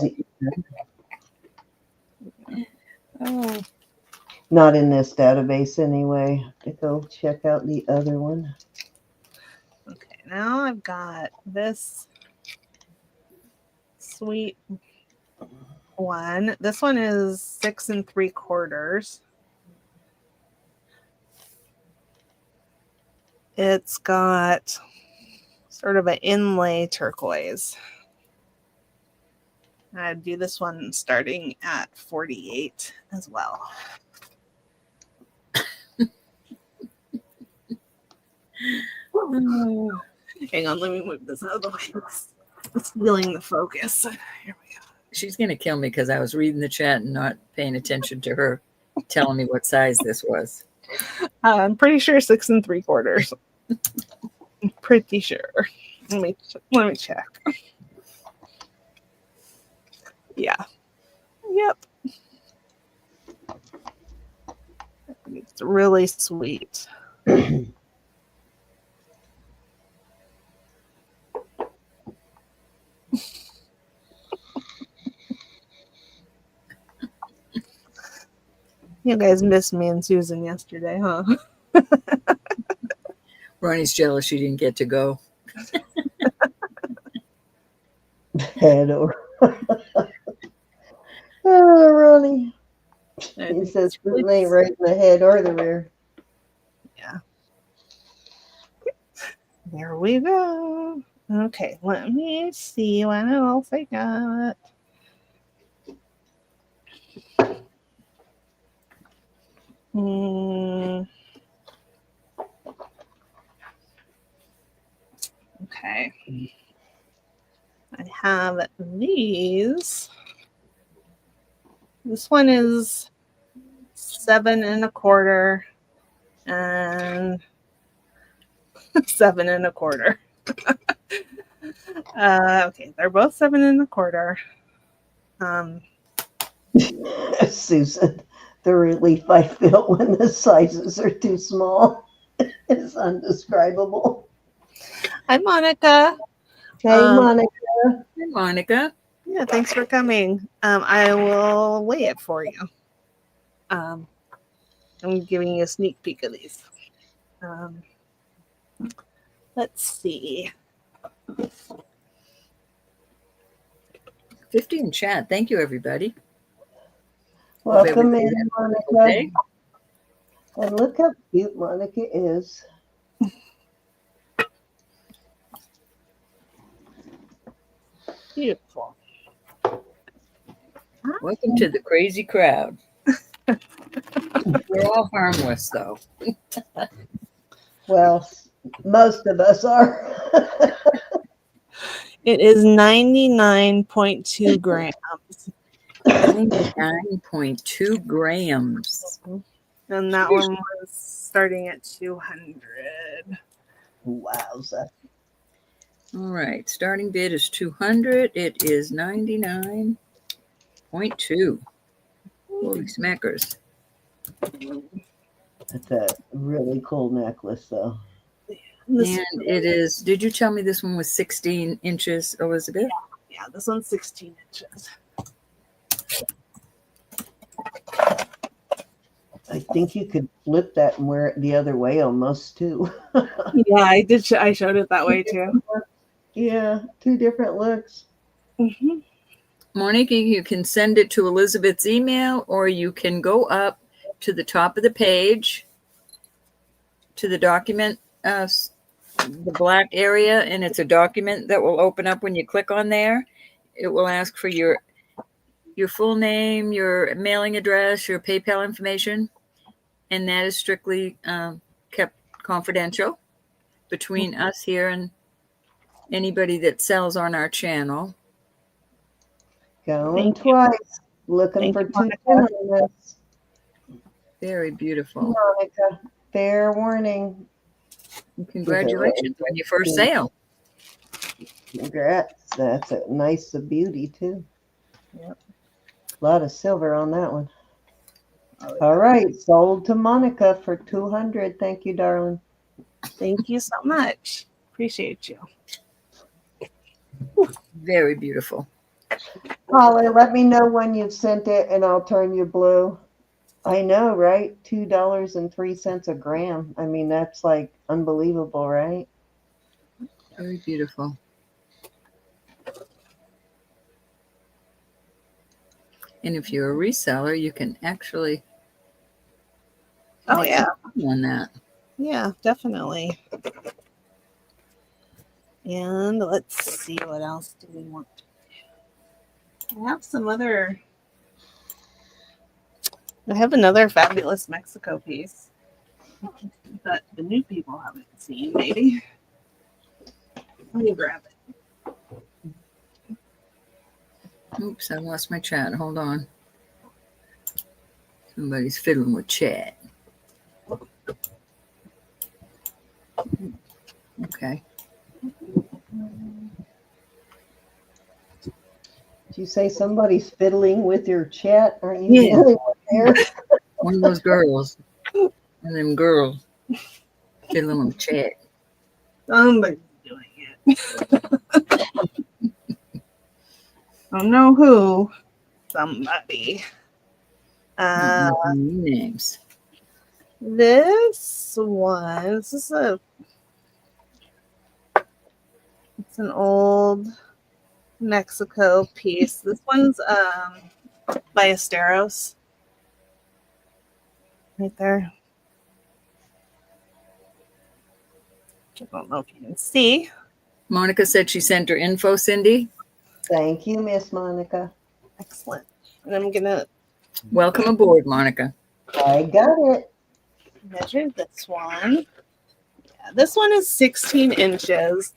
Oh. Not in this database anyway. I have to go check out the other one. Okay, now I've got this sweet one. This one is 6 3/4. It's got sort of an inlay turquoise. I'd do this one starting at 48 as well. Hang on, let me move this out of the way. It's stealing the focus. Here we go. She's going to kill me because I was reading the chat and not paying attention to her telling me what size this was. I'm pretty sure 6 3/4. I'm pretty sure. Let me check. Yeah. Yep. It's really sweet. You guys missed me and Susan yesterday, huh? Ronnie's jealous she didn't get to go. Head or oh, Ronnie. I He think says it's really it ain't right in the head or the rear. Yeah. There we go. Okay, let me see what else I got. Okay. I have these. This one is 7 1/4 and 7 1/4. Okay, they're both 7 1/4. Susan, the relief I feel when the sizes are too small is undescribable. Hi, Monica. Hey, Monica. Hey, Monica. Yeah, thanks for coming. I will weigh it for you. I'm giving you a sneak peek of these. Let's see. 50 in chat. Thank you, everybody. Welcome in, Monica. Okay. And look how cute Monica is. Beautiful. Welcome to the crazy crowd. We're all harmless, though. Well, most of us are. It is 99.2 grams. 99.2 grams. And that one was starting at 200. Wowza. All right. Starting bid is 200. It is 99.2. Holy smackers. That's a really cool necklace, though. And it is, did you tell me this one was 16 inches, Elizabeth? Yeah, this one's 16 inches. I think you could flip that and wear it the other way almost, too. Yeah, I did. I showed it that way, too. Yeah, 2 different looks. Mm-hmm. Monica, you can send it to Elizabeth's email, or you can go up to the top of the page to the document, the black area, and it's a document that will open up when you click on there. It will ask for your full name, your mailing address, your PayPal information, and that is strictly kept confidential between us here and anybody that sells on our channel. Going twice. Looking for 2 pendants. Very beautiful. Monica, fair warning. And congratulations on your first sale. Congrats. That's a nice beauty, too. Yep. A lot of silver on that one. All right. Sold to Monica for 200. Thank you, darling. Thank you so much. Appreciate you. Very beautiful. Holly, let me know when you've sent it and I'll turn you blue. I know, right? $2.03 a gram. I mean, that's like unbelievable, right? Very beautiful. And if you're a reseller, you can actually make some money on that. Yeah, definitely. And let's see, what else do we want? I have some other. I have another fabulous Mexico piece that the new people haven't seen, maybe. Let me grab it. Oops, I lost my chat. Hold on. Somebody's fiddling with chat. Okay. Did you say somebody's fiddling with your chat? Aren't you the Yeah. only one there? One of those girls. One of them girls. Fiddling with the chat. Somebody's doing it. I don't know who. Somebody. New names. This is it's an old Mexico piece. This one's by Esteros. Right there. I don't know if you can see. Monica said she sent her info, Cindy. Thank you, Miss Monica. Excellent. And I'm gonna Welcome aboard, Monica. I got it. measure this one. Yeah, this one is 16 inches.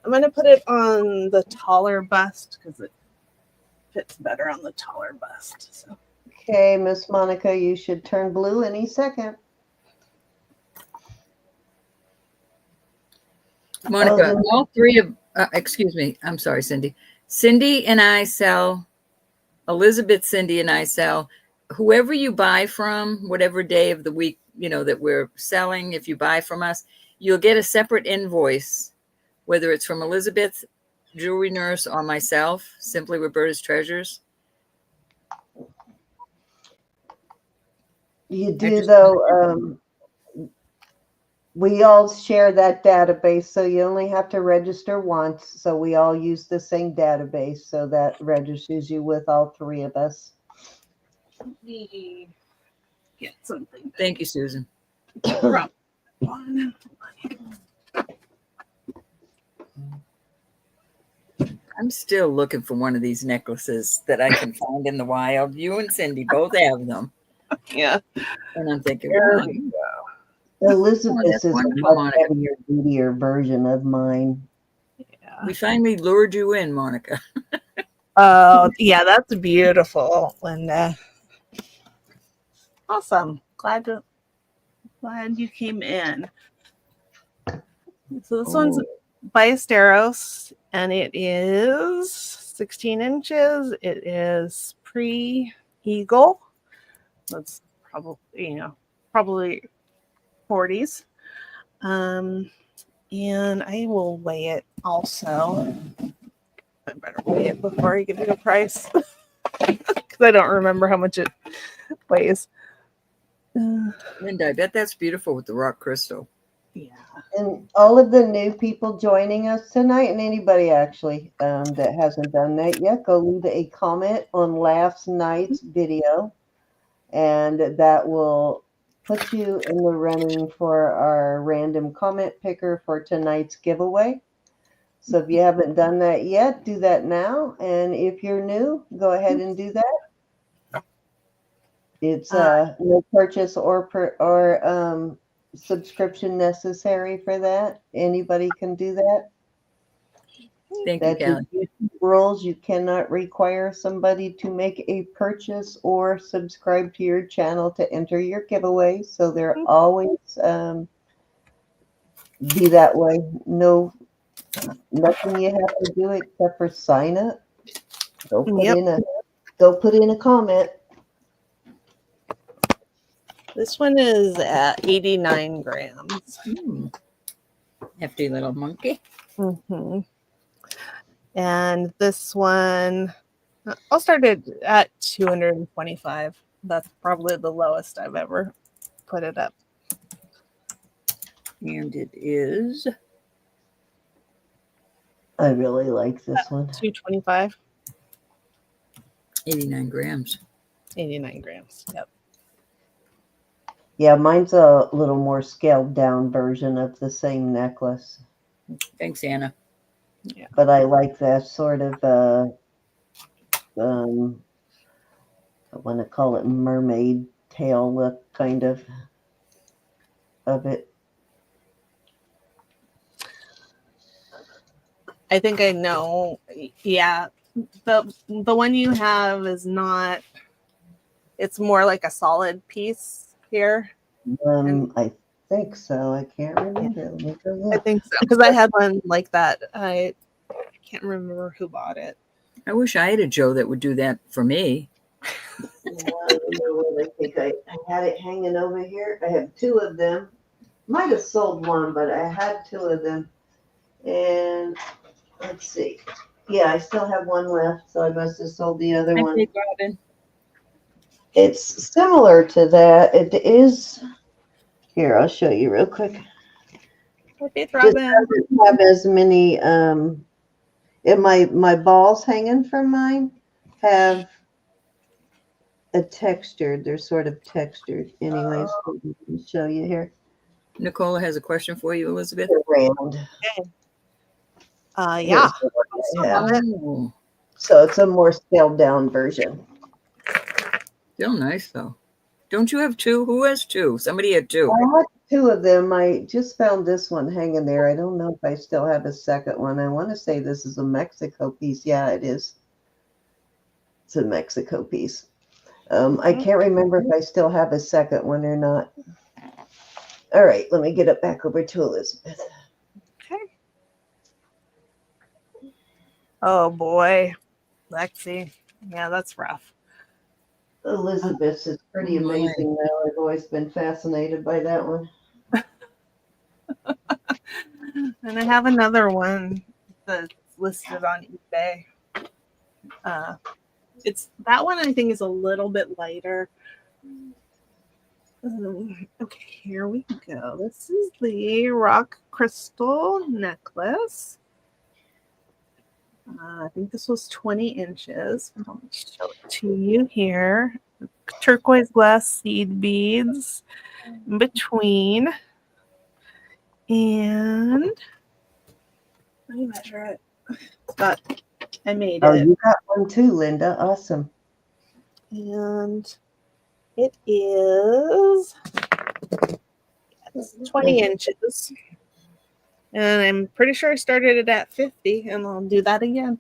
I'm gonna put it on the taller bust because it fits better on the taller bust. So Okay, Miss Monica, you should turn blue any second. Monica, all three of, excuse me, I'm sorry, Cindy. Cindy and I sell, Elizabeth, Cindy and I sell, whoever you buy from, whatever day of the week, that we're selling, if you buy from us, you'll get a separate invoice, whether it's from Elizabeth, Jewelry Nurse, or myself, Simply Roberta's Treasures. You do, though. We all share that database, so you only have to register once. So we all use the same database, so that registers you with all three of us. let me get something. Thank you, Susan. I'm still looking for one of these necklaces that I can find in the wild. You and Cindy both have them. Yeah. And I'm thinking, There wow, we go. Elizabeth that's is a wonderful, much Monica. heavier, meatier version of mine. Yeah. we finally lured you in, Monica. Oh, yeah, that's beautiful, Linda. Awesome. Glad you came in. So this one's by Esteros, and it is 16 inches. It is pre-eagle. That's probably 40s. And I will weigh it also. I better weigh it before I give you a price because I don't remember how much it weighs. Linda, I bet that's beautiful with the rock crystal. Yeah. And all of the new people joining us tonight, and anybody actually that hasn't done that yet, go leave a comment on last night's video, and that will put you in the running for our random comment picker for tonight's giveaway. So if you haven't done that yet, do that now. And if you're new, go ahead and do that. It's no purchase or subscription necessary for that. Anybody can do that. Thank you, That's Callie. YouTube rules. You cannot require somebody to make a purchase or subscribe to your channel to enter your giveaway. So they're always be that way. No, nothing you have to do except for sign up. Go put in a comment. This one is at 89 grams. Hefty little monkey. Mm-hmm. And this one, I'll start it at 225. That's probably the lowest I've ever put it up. And it is I really like this one. 225. 89 grams. 89 grams. Yep. Yeah, mine's a little more scaled down version of the same necklace. Thanks, Anna. Yeah. But I like that sort of I want to call it mermaid tail look kind of it. I think I know. Yeah. The one you have is not, it's more like a solid piece here. I think so. I can't remember. I think so. Because I had one like that. can't remember who bought it. I wish I had a Joe that would do that for me. I don't know where I think I had it hanging over here. I have two of them. Might have sold one, but I had two of them. And let's see. Yeah, I still have one left, so I must have sold the other Hi, one. Faith Robin. It's similar to that. It is. Here, I'll show you real quick. Hi, Faith Just Robin. doesn't have as many. And my balls hanging from mine have a textured. They're sort of textured. Anyways, let me show you here. Nicola has a question for you, Elizabeth. They're round. Yeah. Here's what I have. Oh, So it's a more scaled down version. still nice though. Don't you have two? Who has two? Somebody had two. I had two of them. I just found this one hanging there. I don't know if I still have a second one. I want to say this is a Mexico piece. Yeah, it is. It's a Mexico piece. I can't remember if I still have a second one or not. All right, let me get it back over to Elizabeth. Okay. Oh boy, Lexi. Yeah, that's rough. Elizabeth's is pretty Oh, my. amazing though. I've always been fascinated by that one. And I have another one that's listed on eBay. It's that one I think is a little bit lighter. Okay, here we go. This is the rock crystal necklace. I think this was 20 inches. I'll show it to you here. Turquoise glass seed beads in between. And let me measure it. I made Oh, it. you got one too, Linda. Awesome. And it is 20 inches. And I'm pretty sure I started it at 50, and I'll do that again.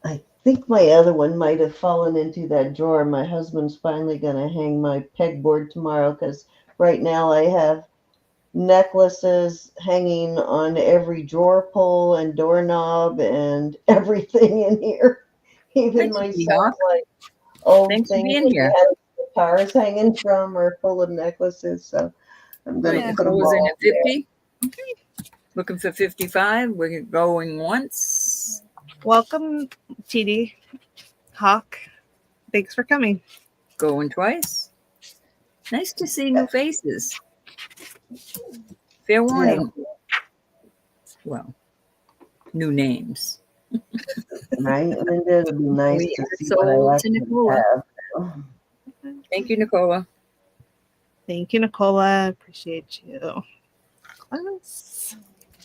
I think my other one might have fallen into that drawer. My husband's finally going to hang my pegboard tomorrow because right now I have necklaces hanging on every drawer pull and doorknob and everything in here. Even Thanks, my Sweetie son's Hawk. like old Thanks for things being that he here. has guitars hanging from are full of necklaces. So I'm going to put them Nicola's in all at 50. Okay. Looking for 55. We're going once. Welcome, TD Hawk. Thanks for coming. Going twice. Nice to see new faces. Fair warning. Well, new names. Right, Linda? It'd be nice We to are see sold what I to actually Nicola. have. Thank you, Nicola. Thank you, Nicola. Appreciate you. Close.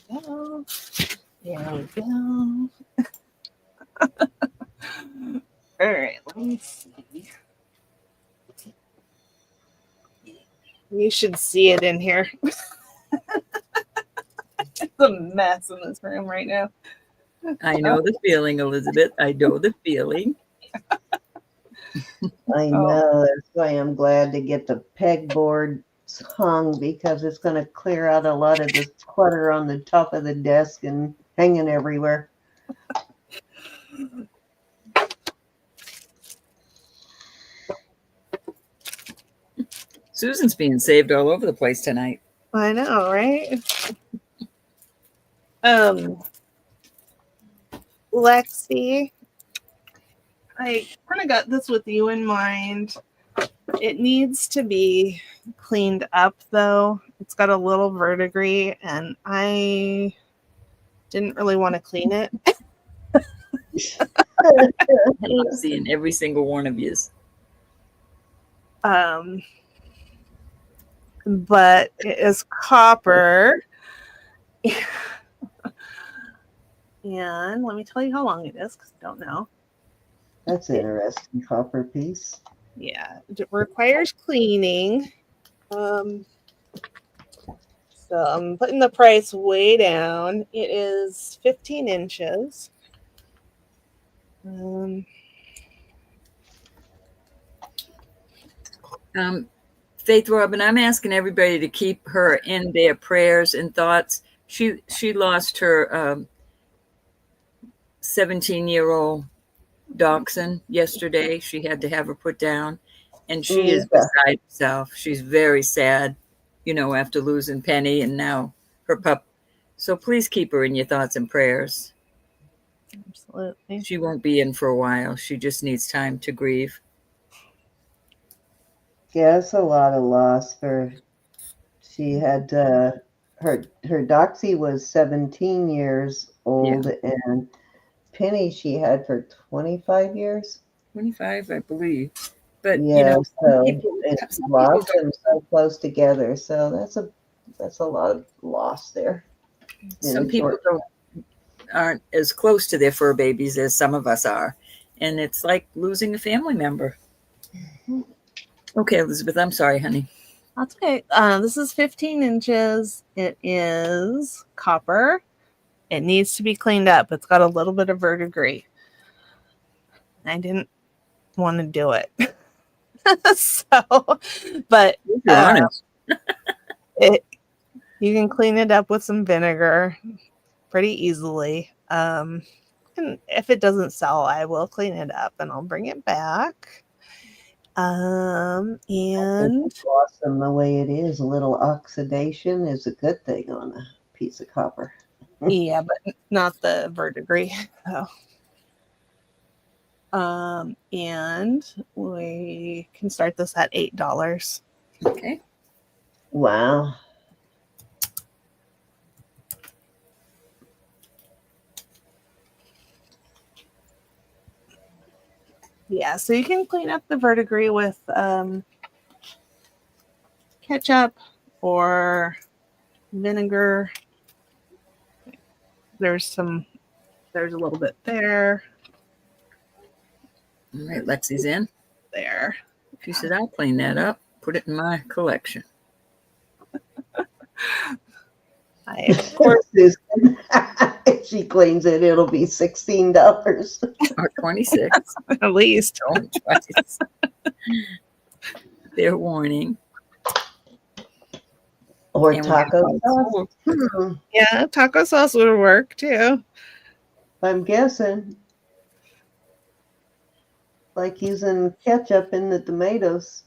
There we go. All right, let me see. You should see it in here. It's a mess in this room right now. I know the feeling, Elizabeth. I know the feeling. I know. That's why I'm glad to get the pegboard hung because it's going to clear out a lot of this clutter on the top of the desk and hanging everywhere. Susan's being saved all over the place tonight. I know, right? Lexi, I kind of got this with you in mind. It needs to be cleaned up, though. It's got a little verdigris, and I didn't really want to clean it. I love seeing every single one of yous. But it is copper. And let me tell you how long it is, because I don't know. That's an interesting copper piece. Yeah, it requires cleaning. So I'm putting the price way down. It is 15 inches. Faith Robin, I'm asking everybody to keep her in their prayers and thoughts She lost her 17-year-old dachshund yesterday. She had to have her put down, and she is Nika. beside herself. She's very sad, after losing Penny and now her pup. So please keep her in your thoughts and prayers. Absolutely. She won't be in for a while. She just needs time to grieve. Yeah, it's a lot of loss for. She had her Doxy was 17 years old, and Penny she had for 25 years. 25, I believe. But Yeah, so people lost don't. them so close together. So that's a lot of loss there. Some people aren't as close to their fur babies as some of us are, and it's like losing a family member. Okay, Elizabeth, I'm sorry, honey. That's okay. This is 15 inches. It is copper. It needs to be cleaned up. It's got a little bit of verdigris. I didn't want to do it. But You're honest. you can clean it up with some vinegar pretty easily. And if it doesn't sell, I will clean it up and I'll bring it back. And awesome the way it is. A little oxidation is a good thing on a piece of copper. yeah, but not the verdigris. So. And we can start this at $8. Okay. Wow. Yeah, so you can clean up the verdigris with ketchup or vinegar. There's a little bit there. All right, Lexi's in. There. She said, I'll clean that up, put it in my collection. Of course, if she cleans it, it'll be $16 or 26 at least. Don't twice. Fair warning. Or And taco sauce. Yeah, taco sauce would work too. I'm guessing. Like using ketchup in the tomatoes.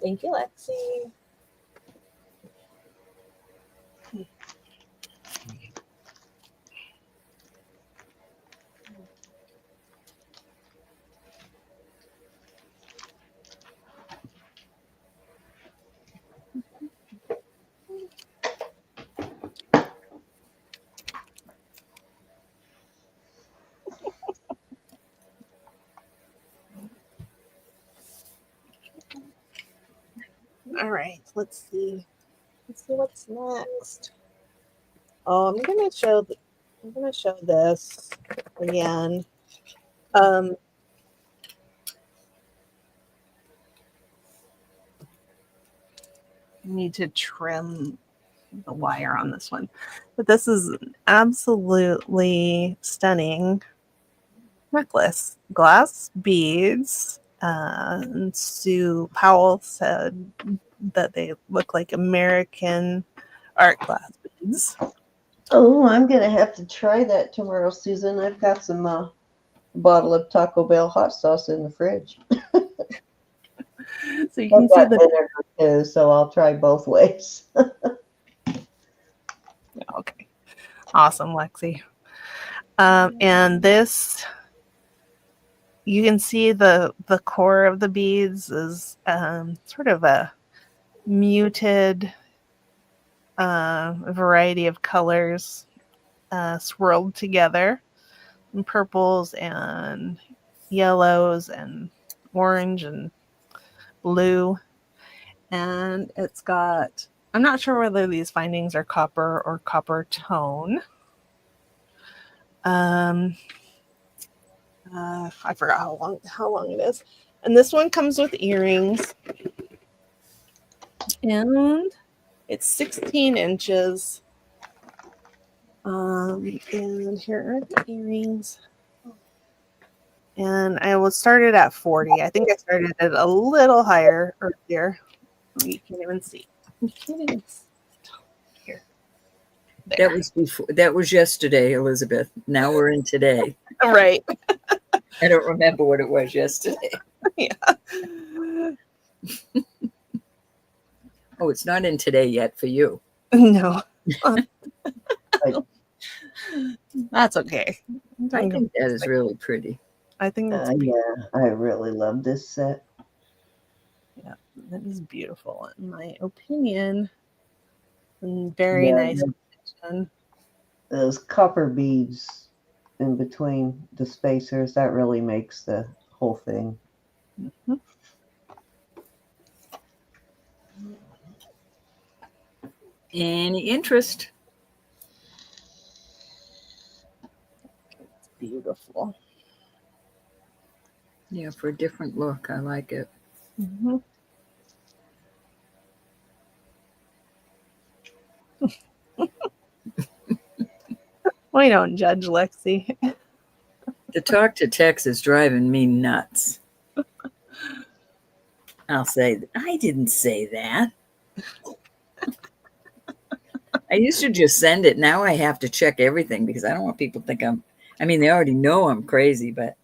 Thank you, Lexi. All right, let's see. Let's see what's next. Oh, I'm gonna show this again. Need to trim the wire on this one, but this is an absolutely stunning necklace. Glass beads. And Sue Powell said that they look like American art glass beads. Oh, I'm going to have to try that tomorrow, Susan. I've got some bottle of Taco Bell hot sauce in the fridge. So you can see the vinegar too, so I'll try both ways. Okay. Awesome, Lexi. And this, you can see the core of the beads is sort of a muted variety of colors swirled together, and purples and yellows and orange and blue. And it's got, I'm not sure whether these findings are copper or copper tone. I forgot how long it is. And this one comes with earrings. And it's 16 inches. And here are the earrings. And I was started at 40. I think I started it a little higher earlier. You can't even see. You can't even see. Here. There. That was before. That was yesterday, Elizabeth. Now we're in today. Right. I don't remember what it was yesterday. Yeah. Oh, it's not in today yet for you. No. That's okay. I think that is really pretty. I think that's yeah, I really love this set. yeah, that is beautiful in my opinion. And very nice. Those copper beads in between the spacers, that really makes the whole thing. Mm-hmm. Any interest? It's beautiful. Yeah, for a different look. I like it. Mm-hmm. We don't judge, Lexi. The talk to text is driving me nuts. I'll say, I didn't say that. I used to just send it. Now I have to check everything because I don't want people to think I mean, they already know I'm crazy, but.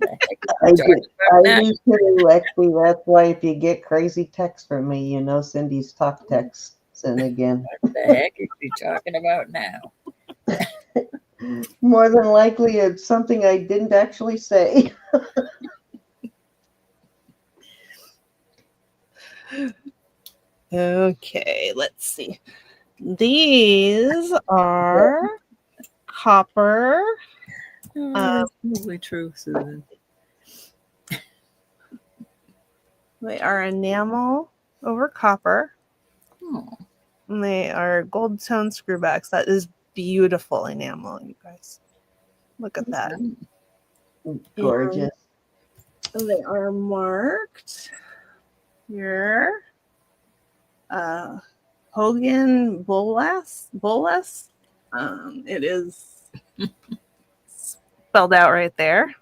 I do too, Lexi. That's why if you get crazy texts from me, you know Cindy's talk texts. And again, What the heck is she talking about now? more than likely it's something I didn't actually say. Okay, let's see. These are copper. That's probably true, Susan. They are enamel over copper. Oh. And they are gold tone screwbacks. That is beautiful enamel, you guys. Look at that. Gorgeous. And they are marked here. Hogan Bullas. It is spelled out right there.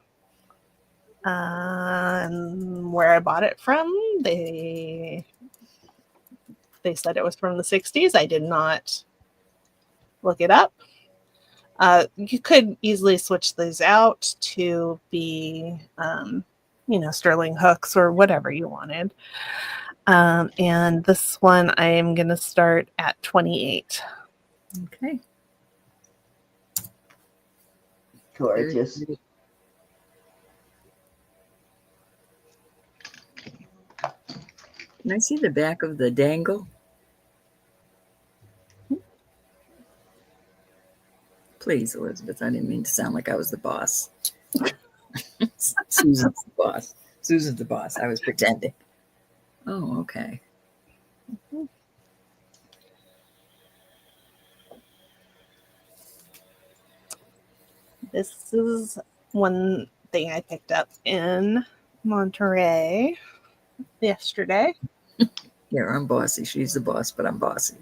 And where I bought it from, they said it was from the 60s. I did not look it up. You could easily switch these out to be, sterling hooks or whatever you wanted. And this one I am going to start at 28. Okay. Gorgeous. Can I see the back of the dangle? Please, Elizabeth. I didn't mean to sound like I was the boss. Susan's the boss. Susan's the boss. I was pretending. Oh, okay. This is one thing I picked up in Monterey yesterday. Yeah, I'm bossy. She's the boss, but I'm bossy.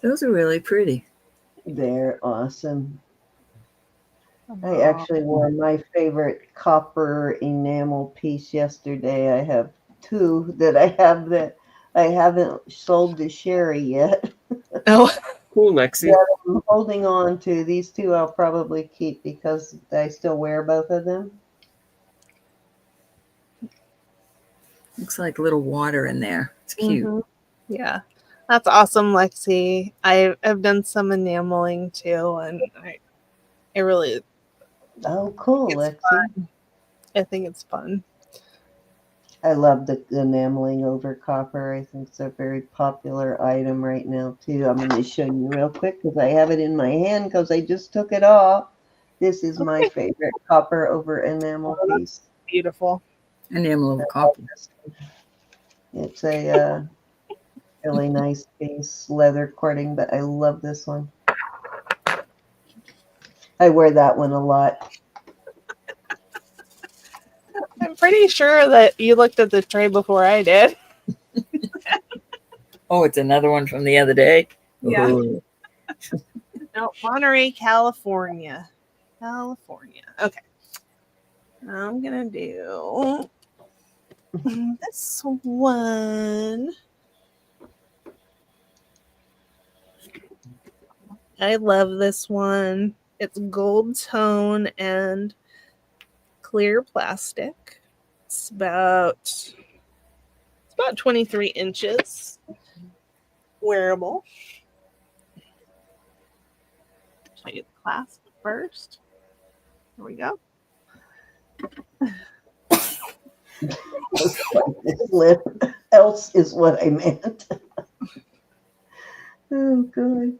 Those are really pretty. They're awesome. I actually wore my favorite copper enamel piece yesterday. I have two that I have that I haven't sold to Sherry yet. Oh, Cool, Lexi. That I'm holding on to. These two I'll probably keep because I still wear both of them. Looks like a little water in there. It's cute. Mm-hmm. Yeah, that's awesome, Lexi. I've done some enameling too, and I really. Oh, cool, Lexi. Fun. I think it's fun. I love the enameling over copper. I think it's a very popular item right now, too. I'm going to show you real quick because I have it in my hand because I just took it off. This is my favorite copper over enamel piece. Beautiful. Enamel over copper. It's a really nice piece, leather cording, but I love this one. I wear that one a lot. I'm pretty sure that you looked at the tray before I did. Oh, it's another one from the other day. Yeah. Ooh. No, Monterey, California. Okay. I'm gonna do this one. I love this one. It's gold tone and clear plastic. It's about 23 inches. Wearable. Show you the clasp first. There we go. Lip else is what I meant. Oh, good.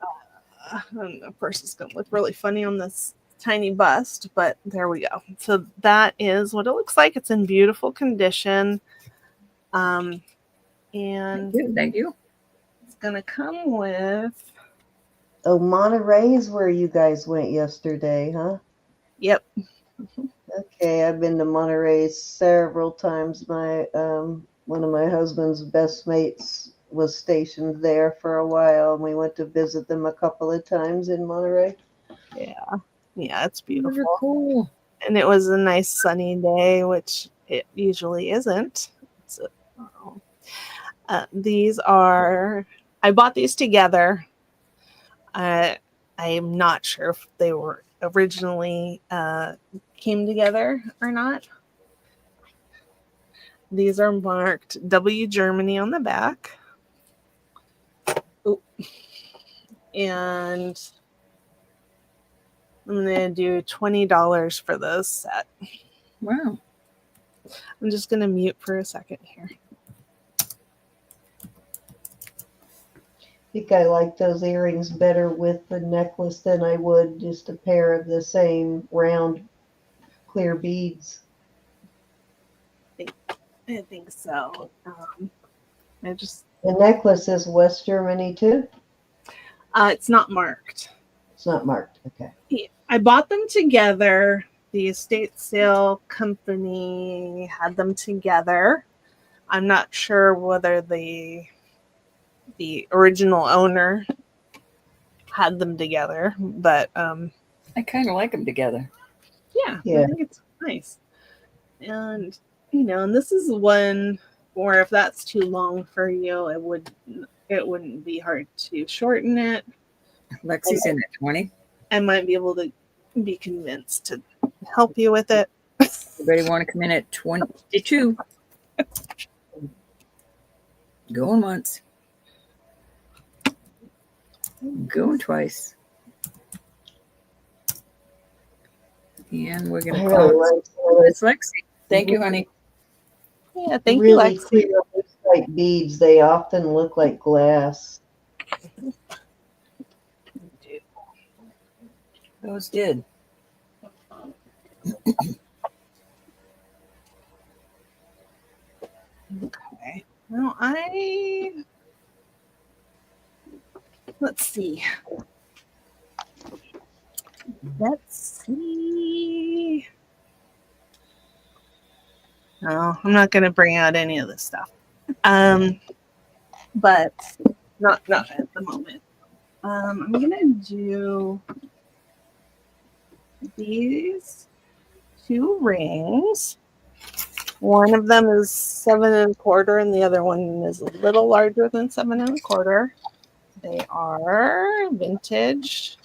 And of course, it's going to look really funny on this tiny bust, but there we go. So that is what it looks like. It's in beautiful condition. And Thank you. it's going to come with, Oh, Monterey is where you guys went yesterday, huh? yep. Okay, I've been to Monterey several times. My one of my husband's best mates was stationed there for a while, and we went to visit them a couple of times in Monterey. Yeah, it's beautiful. Those are cool. And it was a nice sunny day, which it usually isn't. So, these are, I bought these together. I'm not sure if they were originally came together or not. These are marked W Germany on the back. Ooh. And I'm going to do $20 for this set. Wow. I'm just going to mute for a second here. I think I like those earrings better with the necklace than I would just a pair of the same round clear beads. I think so. The necklace is West Germany too? It's not marked. It's not marked. Okay. I bought them together. The estate sale company had them together. I'm not sure whether the original owner had them together, but I kind of like them together. yeah, Yeah. I think it's nice. And and this is one where if that's too long for you, it wouldn't be hard to shorten it. Lexi's in at 20. I might be able to be convinced to help you with it. Everybody want to come in at 22? Going once. Going twice. And we're going I to really call like some of Miss Lexi. Thank you, honey. Yeah, thank really you, Lexi. clear like beads. They often look like glass. Those did. Okay. Well, let's see. No, I'm not going to bring out any of this stuff. But not at the moment. I'm going to do these two rings. One of them is 7 1/4, and the other one is a little larger than 7 1/4. They are vintage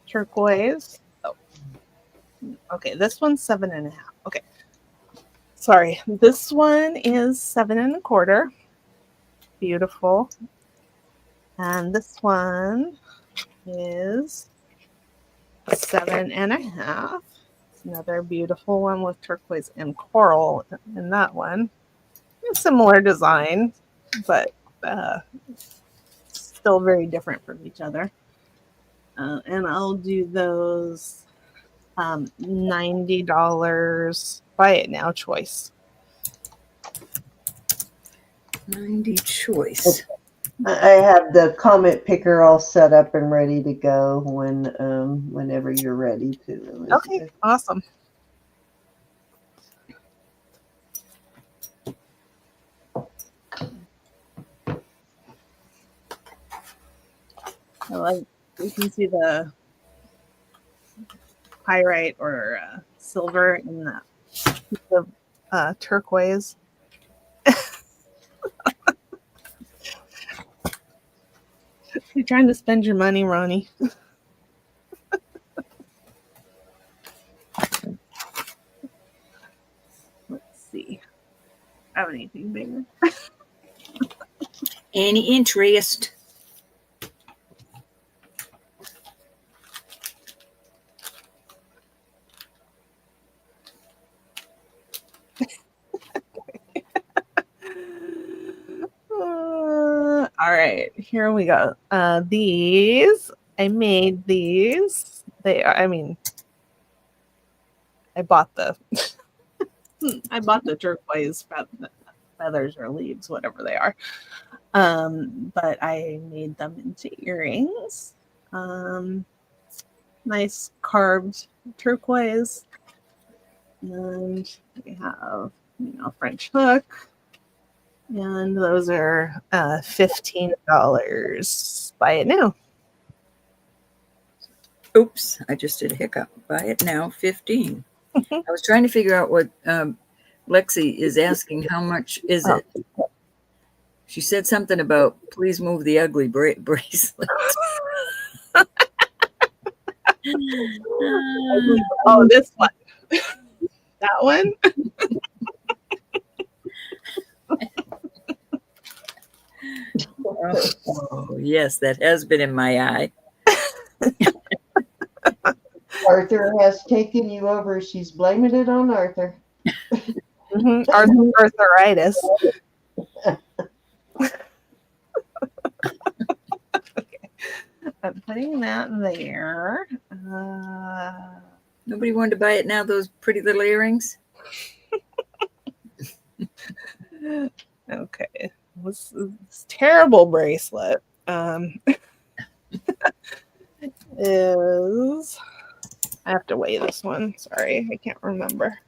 turquoise. Oh, okay. This one's 7 1/2. Okay, sorry. This one is 7 1/4. Beautiful. And this one is 7 1/2. It's another beautiful one with turquoise and coral in that one. Similar design, but still very different from each other. And I'll do those $90. Buy it now choice. 90 choice. I have the comment picker all set up and ready to go whenever you're ready to, Elizabeth. Okay, awesome. I like, you can see the pyrite or silver in the piece of turquoise. You're trying to spend your money, Ronnie. Let's see. I have anything bigger. Any interest? All right, here we go. These, I made these. They are, I mean, I bought the turquoise feathers or leaves, whatever they are. But I made them into earrings. Nice carved turquoise. And we have, French hook. And those are $15. Buy it now. Oops, I just did a hiccup. Buy it now, 15. I was trying to figure out what Lexi is asking. How much is it? She said something about please move the ugly bracelet. Oh, this one. That one? Oh, yes, that has been in my eye. Arthur has taken you over. She's blaming it on Arthur. Arthritis. Okay. I'm putting that there. Nobody wanted to buy it now, those pretty little earrings? Okay. This terrible bracelet is, I have to weigh this one. Sorry, I can't remember.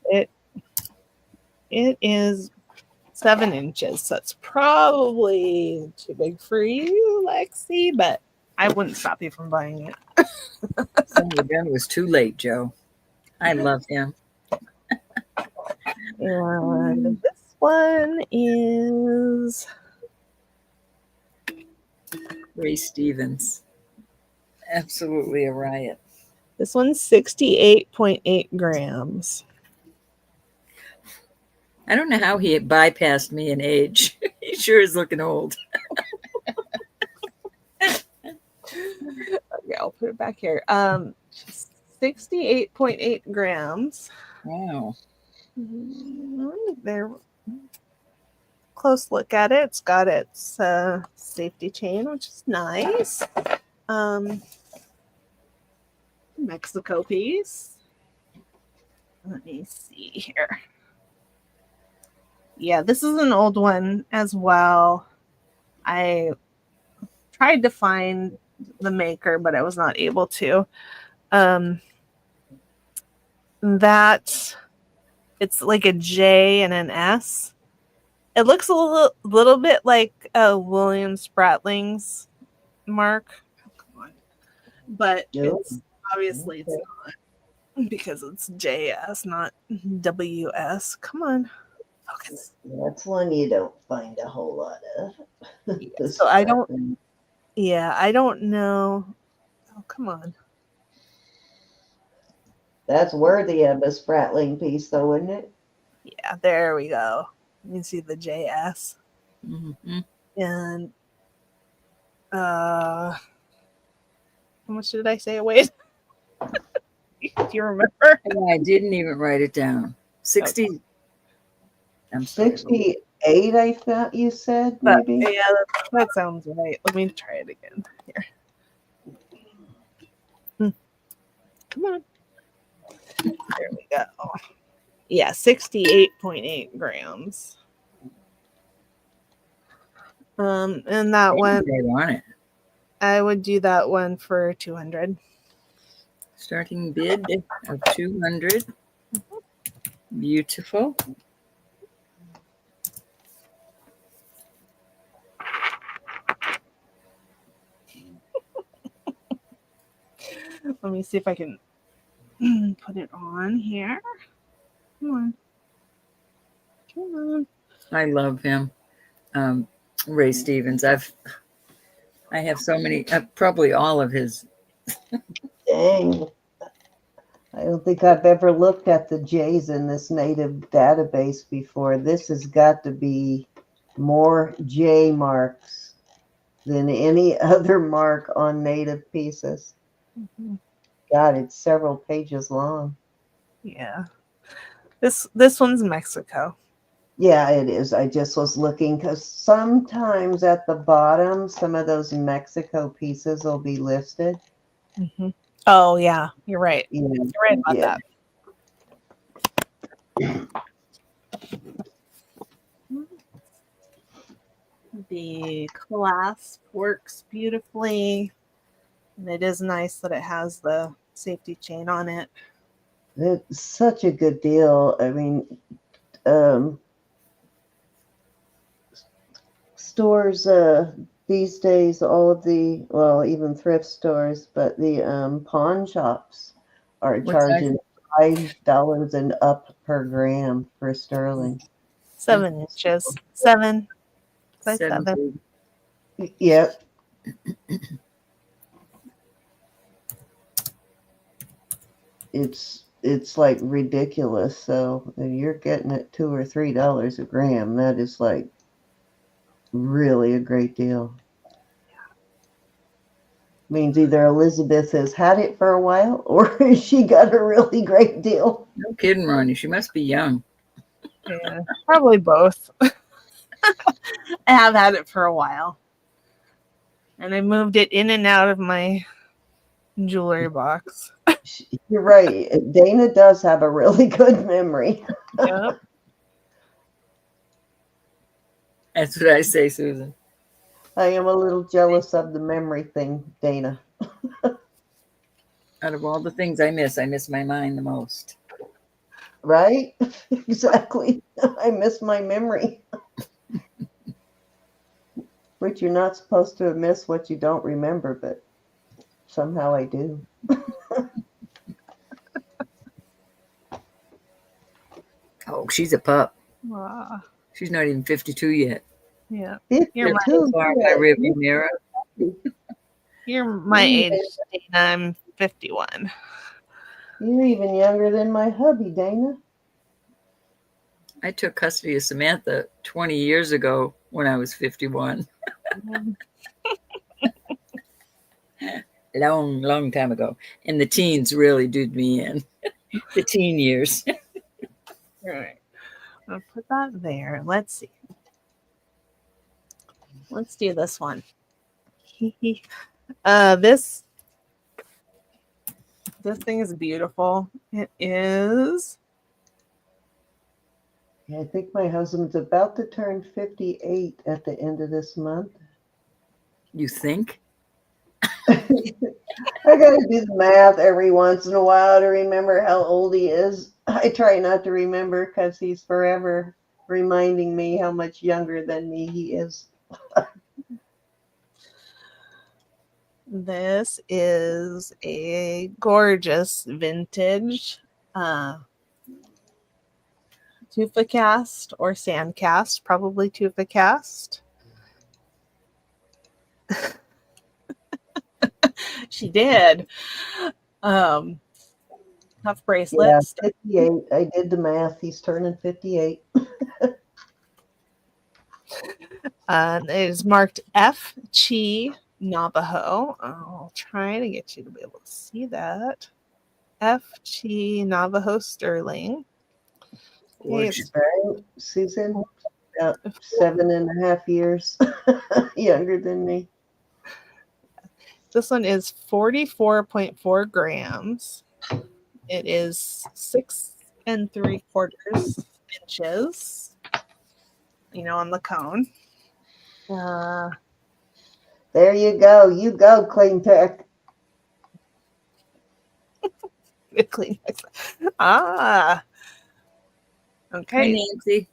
It is 7 inches. So it's probably too big for you, Lexi, but I wouldn't stop you from buying it. Senator Ben was too late, Joe. I love him. And this one is Ray Stevens. Absolutely a riot. This one's 68.8 grams. I don't know how he bypassed me in age. He sure is looking old. Okay, I'll put it back here. 68.8 grams. Wow. There. Close look at it. It's got its safety chain, which is nice. Mexico piece. Let me see here. Yeah, this is an old one as well. I tried to find the maker, but I was not able to. That it's like a J and an S. It looks a little bit like William Spratling's mark. Oh, come on. But it's obviously it's not, because it's JS, not WS. Come on. Focus. That's one you don't find a whole lot of. Yeah, so I don't know. Oh, come on. That's worthy of a Spratling piece, though, isn't it? Yeah, there we go. You can see the JS. Mm-hmm. And how much did I say it weighed? Do you remember? I didn't even write it down. 60. Okay. I'm sorry. 68, I thought you said, maybe? Yeah, that sounds right. Let me try it again. Here. Come on. There we go. Yeah, 68.8 grams. And that one, on it. I would do that one for 200. Starting bid of 200. Beautiful. Let me see if I can put it on here. Come on. Come on. I love him. Ray Stevens. I have so many, probably all of his. Dang. I don't think I've ever looked at the J's in this native database before. This has got to be more J marks than any other mark on native pieces. Mm-hmm. God, it's several pages long. Yeah. This one's Mexico. Yeah, it is. I just was looking because sometimes at the bottom, some of those Mexico pieces will be listed. Mm-hmm. Oh, yeah. You're right. Yeah. You're right about that. The clasp works beautifully. And it is nice that it has the safety chain on it. It's such a good deal. I mean, stores these days, all of the, well, even thrift stores, but the pawn shops are charging $5 and up per gram for sterling. 7 inches. 7. Size 7. 7. Yep. It's like ridiculous. So if you're getting it $2 or $3 a gram, that is like really a great deal. Means either Elizabeth has had it for a while or she got a really great deal. No kidding, Ronnie. She must be young. Yeah, probably both. I have had it for a while. And I moved it in and out of my jewelry box. You're right. Dana does have a really good memory. Yep. That's what I say, Susan. I am a little jealous of the memory thing, Dana. Out of all the things I miss my mind the most. Right? Exactly. I miss my memory. Which you're not supposed to miss what you don't remember, but somehow I do. Oh, she's a pup. Ah, She's not even 52 yet. yeah. 52. Far in my rearview mirror. You're my age, Dana. I'm 51. You're even younger than my hubby, Dana. I took custody of Samantha 20 years ago when I was 51. Long time ago. And the teens really did me in. The teen years. All right. I'll put that there. Let's see. Let's do this one. This thing is beautiful. It is. I think my husband's about to turn 58 at the end of this month. You think? I gotta do the math every once in a while to remember how old he is. I try not to remember because he's forever reminding me how much younger than me he is. This is a gorgeous vintage tufa cast or sand cast, probably tufa cast. She did. Tough bracelets. Yeah, 58. I did the math. He's turning 58. It is marked F. Chi Navajo. I'll try to get you to be able to see that. F. Chi Navajo Sterling. Okay, Right, Susan? About 7.5 years younger than me. this one is 44.4 grams. It is 6 3/4 inches. You know, on the cone. There you go. You go, Clean Tech. Clean. Ah. Okay. Hi, Nancy.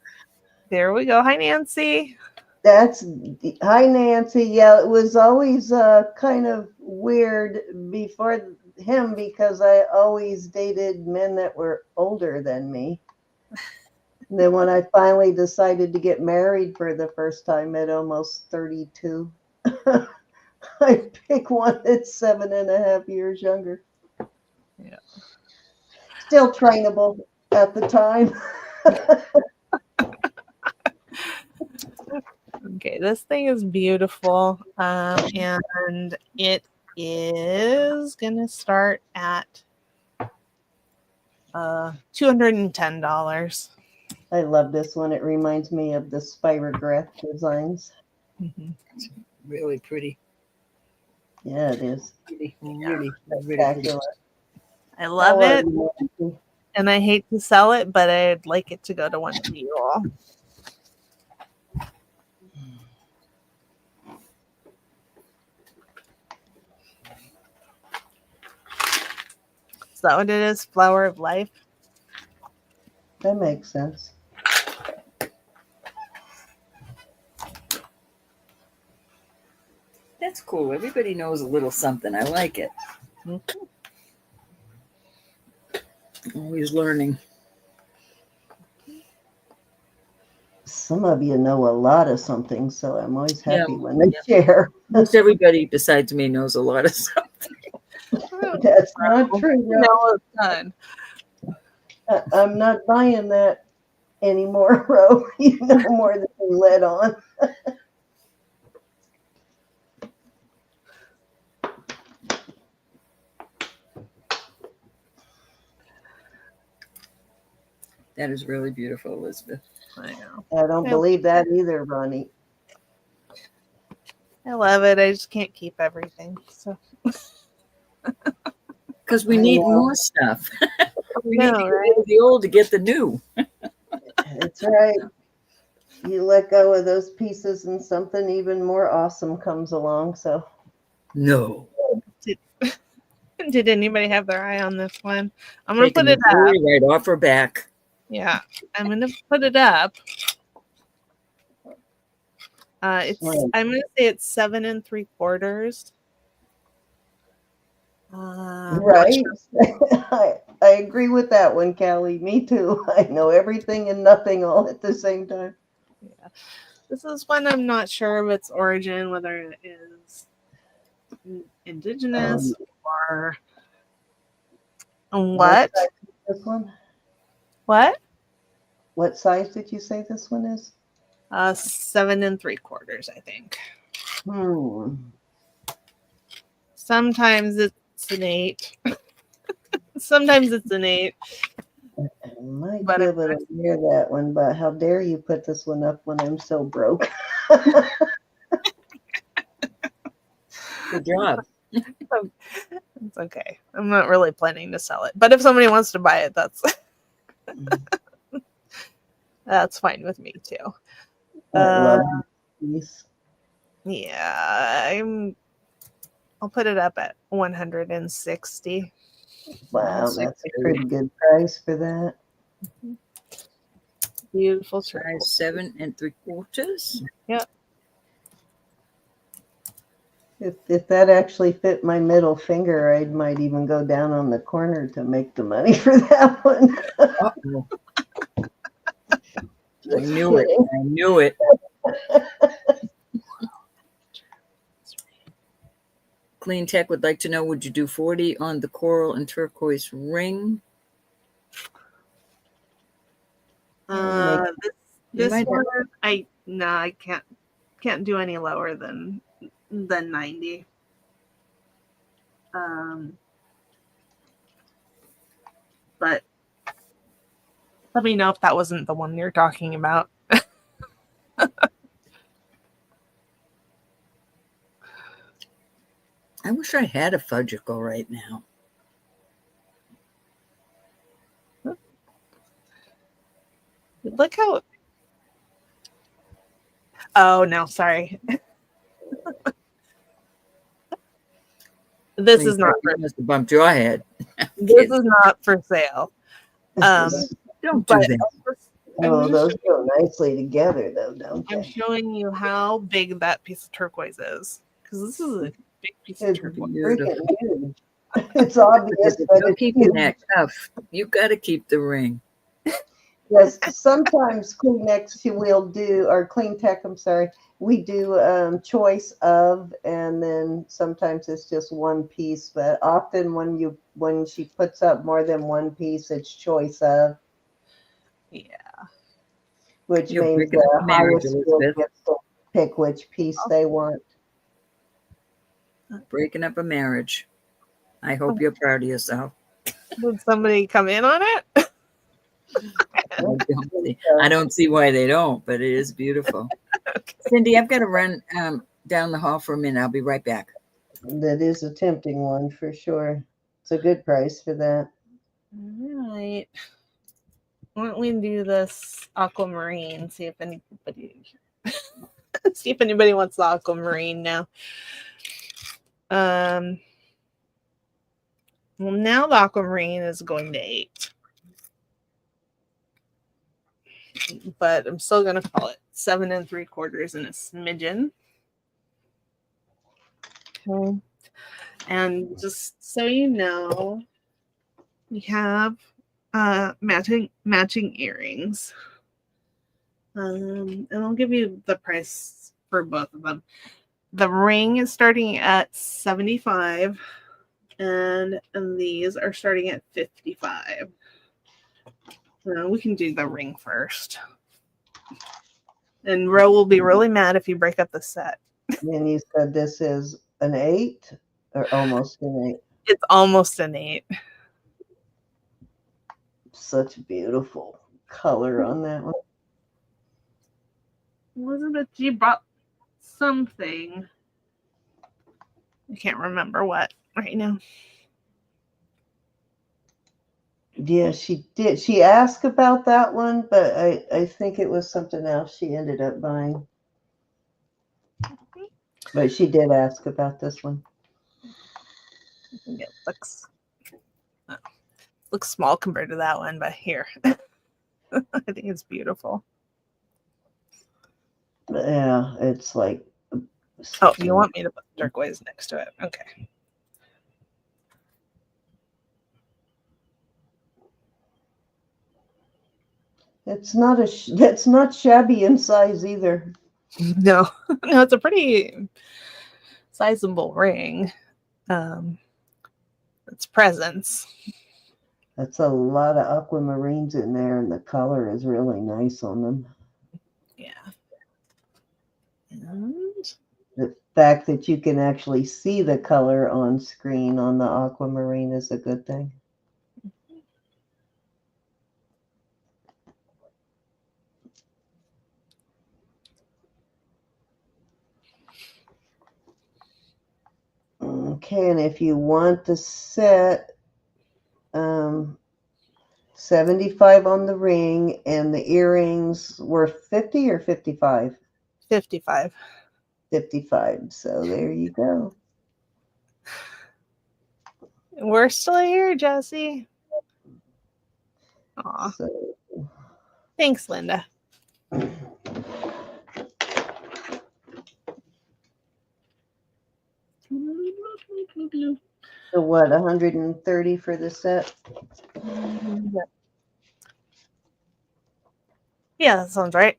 There we go. Hi, Nancy. Hi, Nancy. Yeah, it was always kind of weird before him because I always dated men that were older than me. And then when I finally decided to get married for the first time at almost 32, I pick one that's 7.5 years younger. Yeah. Still trainable at the time. Okay, this thing is beautiful. And it is gonna start at $210. I love this one. It reminds me of the spirograph designs. Mm-hmm. Really pretty. Yeah, it is. Really, really, really pretty. Spectacular. I love How are it, you, Nancy? and I hate to sell it, but I'd like it to go to one of you all. Is that what it is? Flower of Life? That makes sense. That's cool. Everybody knows a little something. I like it. Always learning. Some of you know a lot of something, so I'm always happy Yeah, when they yeah. share. Most everybody besides me knows a lot of something. That's not true. No, it's done. I'm not buying that anymore, Ro. You know more than you let on. That is really beautiful, Elizabeth. I know. I don't believe that either, Ronnie. I love it. I just can't keep everything. So Because we need more stuff. We need to know, get rid of the old to get the new. That's right. You let go of those pieces and something even more awesome comes along. So No. did anybody have their eye on this one? I'm gonna Taking put the it up. jewelry right off her back. Yeah, I'm gonna put it up. It's Right. I'm gonna say it's 7 3/4. Right. I agree with that one, Callie. Me too. I know everything and nothing all at the same time. Yeah. This is one I'm not sure of its origin, whether it is indigenous or what. size is this one? What? What size did you say this one is? 7 3/4, I think. Sometimes it's an 8. Sometimes it's an 8. I might But be able to hear that one, but how dare you put this one up when I'm so broke? Good job. It's okay. I'm not really planning to sell it. But if somebody wants to buy it, that's that's fine with me too. I love these. Yeah, I'll put it up at 160. Wow, that's a pretty good price for that. Beautiful Size turtle. 7 3/4. Yep. If that actually fit my middle finger, I might even go down on the corner to make the money for that one. Uh-oh. I knew it. I knew it. Clean Tech would like to know, would you do 40 on the coral and turquoise ring? This one, I can't do any lower than 90. But let me know if that wasn't the one you're talking about. I wish I had a fudgicle right now. Look how. Oh no, sorry. This is not. You must have bumped your head. This is not for sale. Don't do that. Oh, those go nicely together, though, don't I'm they? showing you how big that piece of turquoise is, because this is a big piece of It's turquoise. freaking huge. It's obvious, but Don't it's keep in that cuff. You got to keep the ring. yes. Sometimes Kleenex we'll do, or Clean Tech, I'm sorry, we do choice of, and then sometimes it's just one piece. But often when she puts up more than one piece, it's choice of, Yeah. which You're means breaking up the a marriage, highest bid Elizabeth. gets to pick which piece they want. Breaking up a marriage. I hope you're proud of yourself. Did somebody come in on it? I don't see why they don't, but it is beautiful. Okay. Cindy, I've got to run down the hall for a minute. I'll be right back. That is a tempting one for sure. It's a good price for that. All right. Why don't we do this aquamarine? See if anybody wants the aquamarine now. Well, now the aquamarine is going to 8. But I'm still gonna call it 7 3/4 and a smidgen. Okay. And just so you know, we have matching earrings. And I'll give you the price for both of them. The ring is starting at $75, and these are starting at $55. We can do the ring first. And Ro will be really mad if you break up the set. And you said this is an 8 or almost an 8. It's almost an 8. Such beautiful color on that one. Elizabeth, you brought something. I can't remember what right now. Yeah, she did. She asked about that one, but I think it was something else she ended up buying. But she did ask about this one. It looks small compared to that one, but here. I think it's beautiful. Yeah, it's like. Oh, you want me to put turquoise next to it? Okay. It's not that's not shabby in size either. No, it's a pretty sizable ring. It's presents. That's a lot of aquamarines in there, and the color is really nice on them. Yeah. And The fact that you can actually see the color on screen on the aquamarine is a good thing. Okay, and if you want the set, 75 on the ring, and the earrings were 50 or 55? 55. 55. So there you go. We're still here, Jessie. Aw. So, Thanks, Linda. so what, 130 for the set? Yeah, that sounds right.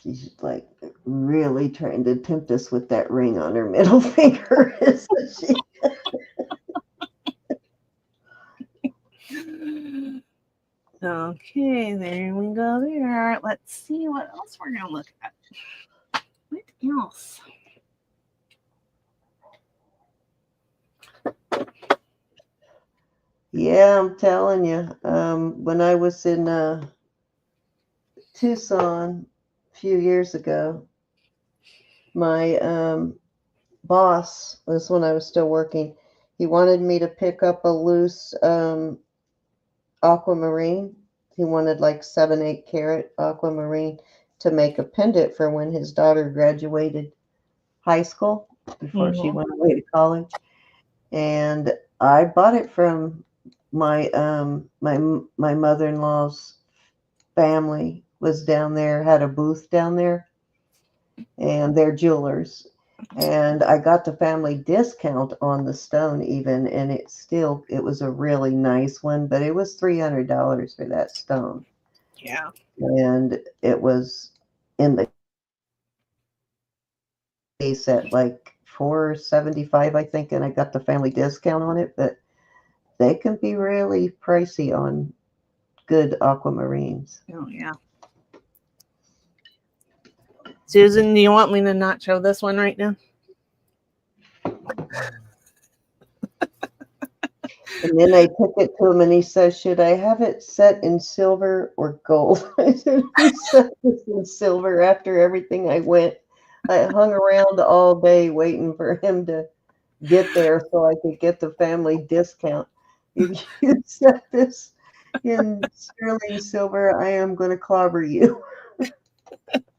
She's like really trying to tempt us with that ring on her middle finger, isn't she? Okay, there we go there. Let's see what else we're going to look at. What else? Yeah, I'm telling you. When I was in Tucson a few years ago, my boss, this when I was still working, he wanted me to pick up a loose aquamarine. He wanted like 7-8 carat aquamarine to make a pendant for when his daughter graduated high school before she went away to college. And I bought it from my my mother-in-law's family was down there, had a booth down there. and they're jewelers. And I got the family discount on the stone even, and it was a really nice one, but it was $300 for that stone. Yeah. And it was in the case at like $475, I think, and I got the family discount on it, but they can be really pricey on good aquamarines. Oh, yeah. Susan, do you want me to not show this one right now? And then I took it to him and he says, should I have it set in silver or gold? I said, we set this in silver after everything I hung around all day waiting for him to get there so I could get the family discount. If you set this in sterling silver, I am going to clobber you.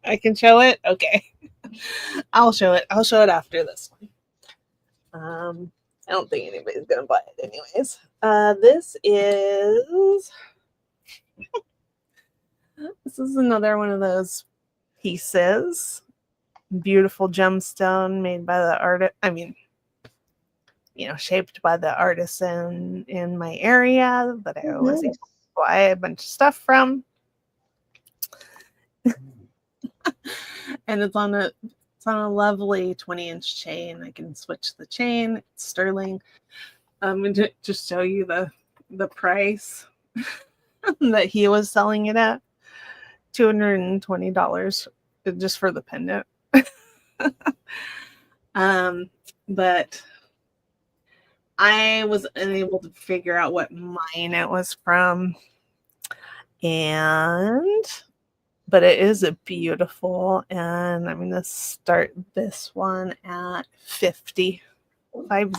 I can show it? Okay. I'll show it. I'll show it after this one. I don't think anybody's going to buy it anyways. This is another one of those pieces. Beautiful gemstone made by the artist. I mean, shaped by the artisan in my area that I was able to buy a bunch of stuff from. And it's on a lovely 20-inch chain. I can switch the chain. It's sterling. And to just show you the price that he was selling it at, $220 just for the pendant. But I was unable to figure out what mine it was from, but it is a beautiful, and I'm going to start this one at 50. All right,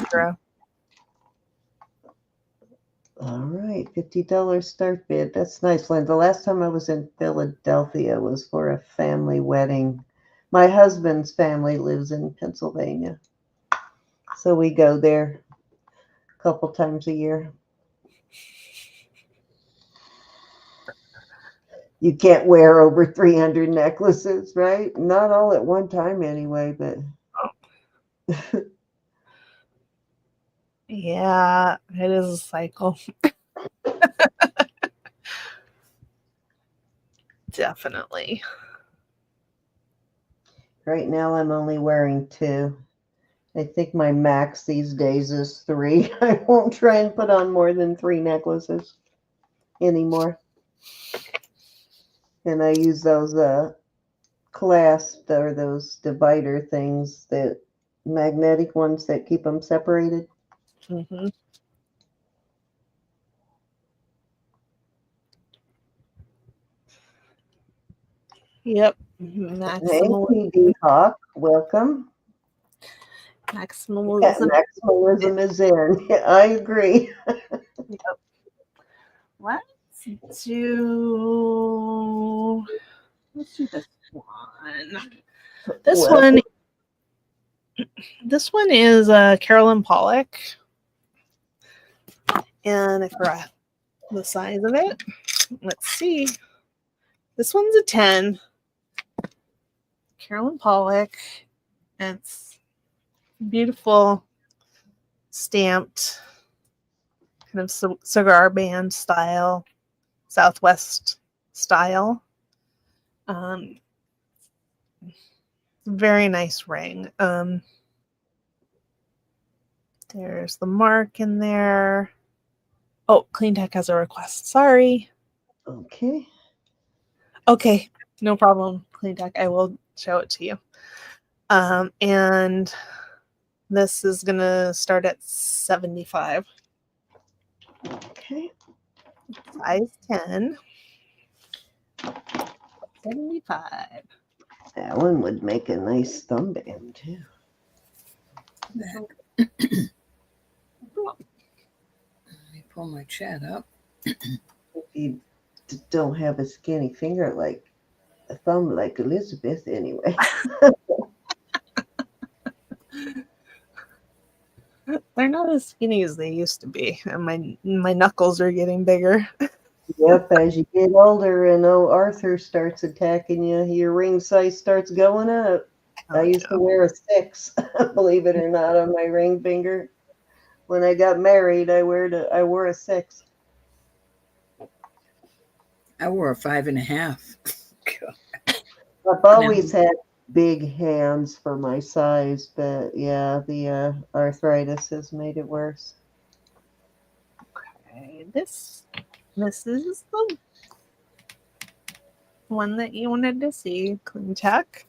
$50 start bid. That's nice, Lynn. The last time I was in Philadelphia was for a family wedding. My husband's family lives in Pennsylvania, so we go there a couple times a year. You can't wear over 300 necklaces, right? Not all at one time anyway, but... Yeah, it is a cycle. Definitely. Right now I'm only wearing 2. I think my max these days is 3. I won't try and put on more than 3 necklaces anymore. And I use those clasp or those divider things, that magnetic ones that keep them separated. Mm-hmm. Yep. Maximalism. Hawk, welcome. Maximalism. Yeah, maximalism is in. Yeah, I agree. Yep. Let's do this one. This one is Carolyn Pollock, and I forgot the size of it. Let's see. This one's a 10. Carolyn Pollock. It's beautiful, stamped, kind of cigar band style, Southwest style. Very nice ring. There's the mark in there. Oh, Clean Tech has a request. Sorry. Okay, no problem, Clean Tech. I will show it to you. And this is gonna start at 75. Okay. Size 10. 75. That one would make a nice thumb band too. Let me pull my chat up. If you don't have a skinny finger like a thumb like Elizabeth anyway. They're not as skinny as they used to be, and my knuckles are getting bigger. Yep, as you get older and Arthur starts attacking you, your ring size starts going up. I used to wear a 6, believe it or not, on my ring finger. When I got married, I wore a 6. I wore a 5.5. I've always had big hands for my size, but yeah, the arthritis has made it worse. Okay, this is the one that you wanted to see, Clean Tech.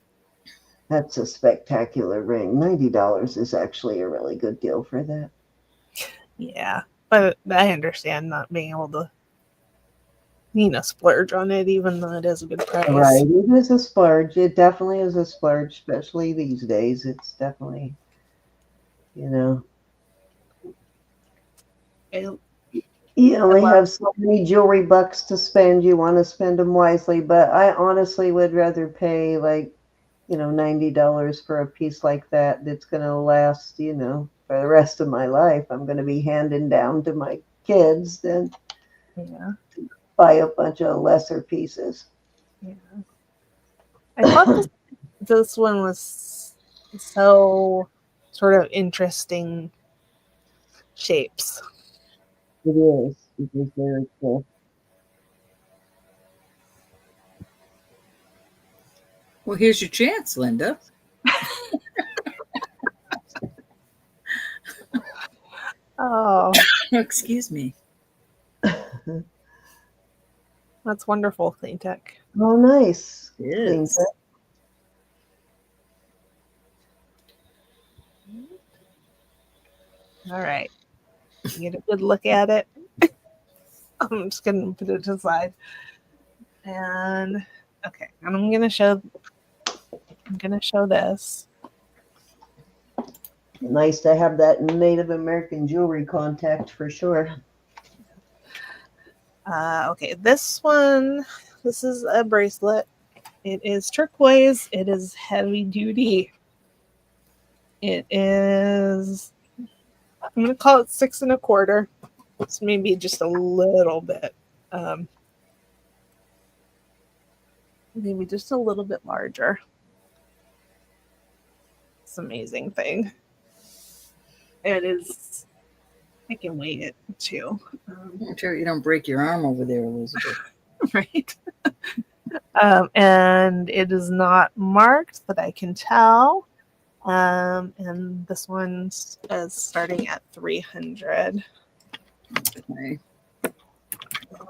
That's a spectacular ring. $90 is actually a really good deal for that. Yeah, but I understand not being able to, splurge on it, even though it is a good price. Right, it is a splurge. It definitely is a splurge, especially these days. It's definitely, you only have so many jewelry bucks to spend. You want to spend them wisely, but I honestly would rather pay $90 for a piece like that that's going to last, for the rest of my life. I'm going to be handing down to my kids than buy a bunch of lesser pieces. Yeah. I thought this one was so sort of interesting shapes. It is. It is very cool. Well, here's your chance, Linda. Oh, Excuse me. that's wonderful, Clean Tech. Oh, nice. It Clean is. Tech. All right. Get a good look at it. I'm just going to put it aside. And okay, and I'm going to show this. Nice to have that Native American jewelry contact for sure. Okay, this is a bracelet. It is turquoise. It is heavy duty. It is, I'm going to call it 6 1/4. It's maybe just a little bit, maybe just a little bit larger. It's an amazing thing. It is, I can weigh it too. I'm sure you don't break your arm over there, Elizabeth. Right. And it is not marked that I can tell. And this one's is starting at 300. Okay.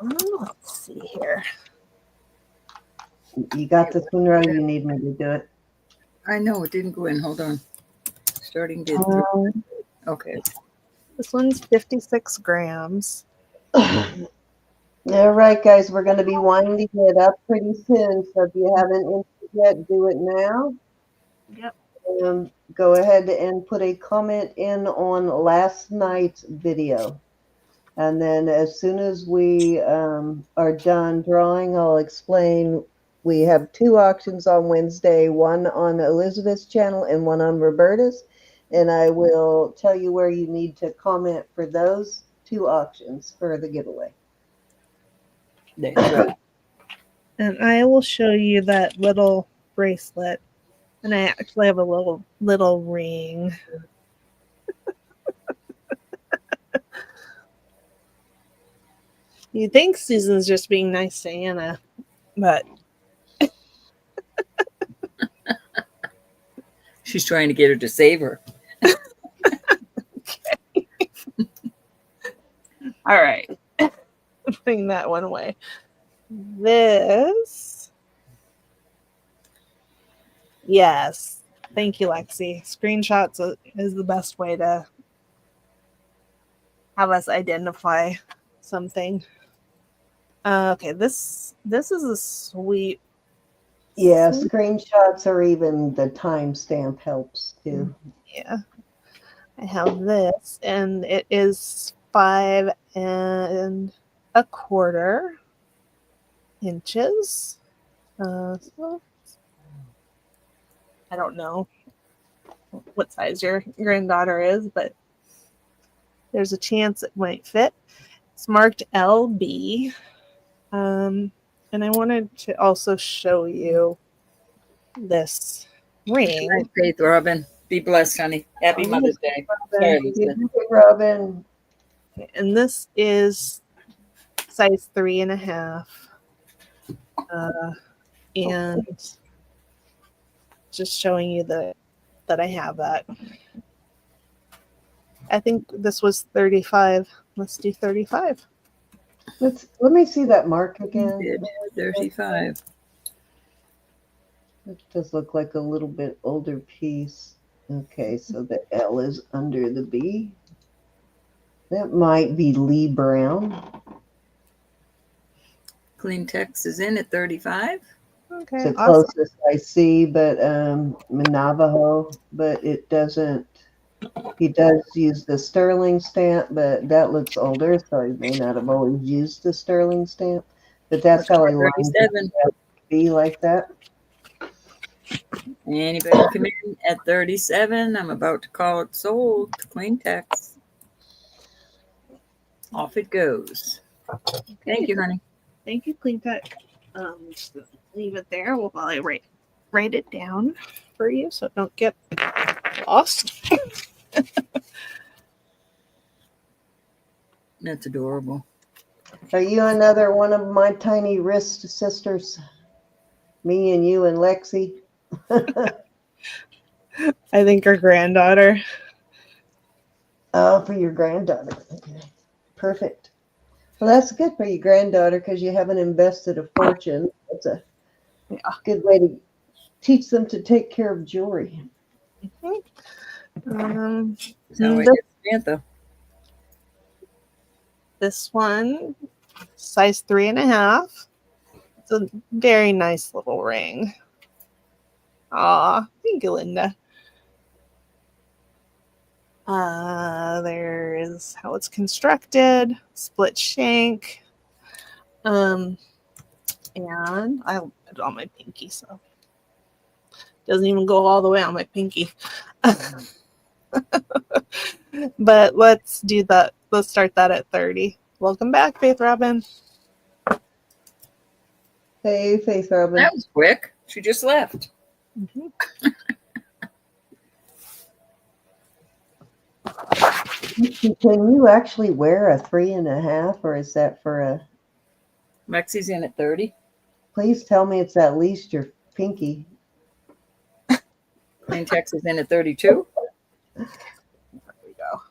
Let's see here. You got this one right? You need me to do it? I know it didn't go in. Hold on. Starting did. Okay. This one's 56 grams. All right, guys, we're going to be winding it up pretty soon. So if you haven't entered yet, do it now. Yep. Go ahead and put a comment in on last night's video. And then as soon as we are done drawing, I'll explain. We have 2 auctions on Wednesday, one on Elizabeth's channel and one on Roberta's. And I will tell you where you need to comment for those 2 auctions for the giveaway. That's right. And I will show you that little bracelet. And I actually have a little ring. You think Susan's just being nice to Anna, but She's trying to get her to save her. okay. All right. Putting that one away. This. Yes. Thank you, Lexi. Screenshots is the best way to have us identify something. Okay, this is a sweet. Yeah, screenshots or even the timestamp helps too. Yeah. I have this, and it is 5 1/4 inches. So I don't know what size your granddaughter is, but there's a chance it might fit. It's marked LB. And I wanted to also show you this ring. Hi, Faith Robin. Be blessed, honey. Happy Mother's Day. Sorry, Elizabeth. Robin. And this is size 3.5. And just showing you that I have that. I think this was 35. Let's do 35. Let me see that mark again. 35. It does look like a little bit older piece. Okay, so the L is under the B. That might be Lee Brown. Clean text is in at 35. Okay. It's the Awesome. closest I see, but Navajo, but it doesn't. He does use the sterling stamp, but that looks older, so he may not have always used the sterling stamp. But that's how he lines it 37. up to be like that. Anybody come in at 37? I'm about to call it sold to clean text. Off it goes. Thank you, honey. Thank you, Clean Tech. Just leave it there while I write it down for you so it don't get lost. That's adorable. Are you another one of my tiny wrist sisters? Me and you and Lexi? I think her granddaughter. Oh, for your granddaughter. Okay. Perfect. Well, that's good for your granddaughter because you haven't invested a fortune. It's a good way to teach them to take care of jewelry. Samantha. This one, size 3.5. It's a very nice little ring. Aw, thank you, Linda. There's how it's constructed, split shank. And I put it on my pinky, so it doesn't even go all the way on my pinky. But let's do that. Let's start that at 30. Welcome back, Faith Robin. Hey, Faith Robin. That was quick. She just left. Mm-hmm. Can you actually wear a 3.5, or is that for a? Lexi's in at 30. Please tell me it's at least your pinky. Clean text is in at 32. There we go.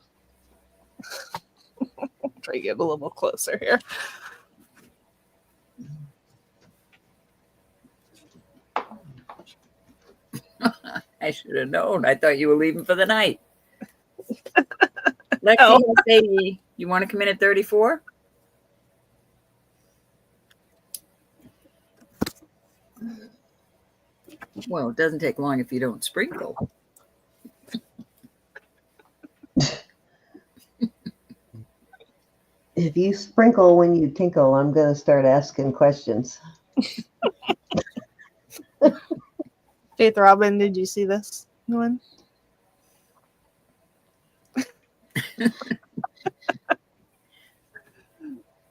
Try to get a little closer here. I should have known. I thought you were leaving for the night. Lexi, say you want to come in at 34? Well, it doesn't take long if you don't sprinkle. If you sprinkle when you tinkle, I'm going to start asking questions. Faith Robin, did you see this one?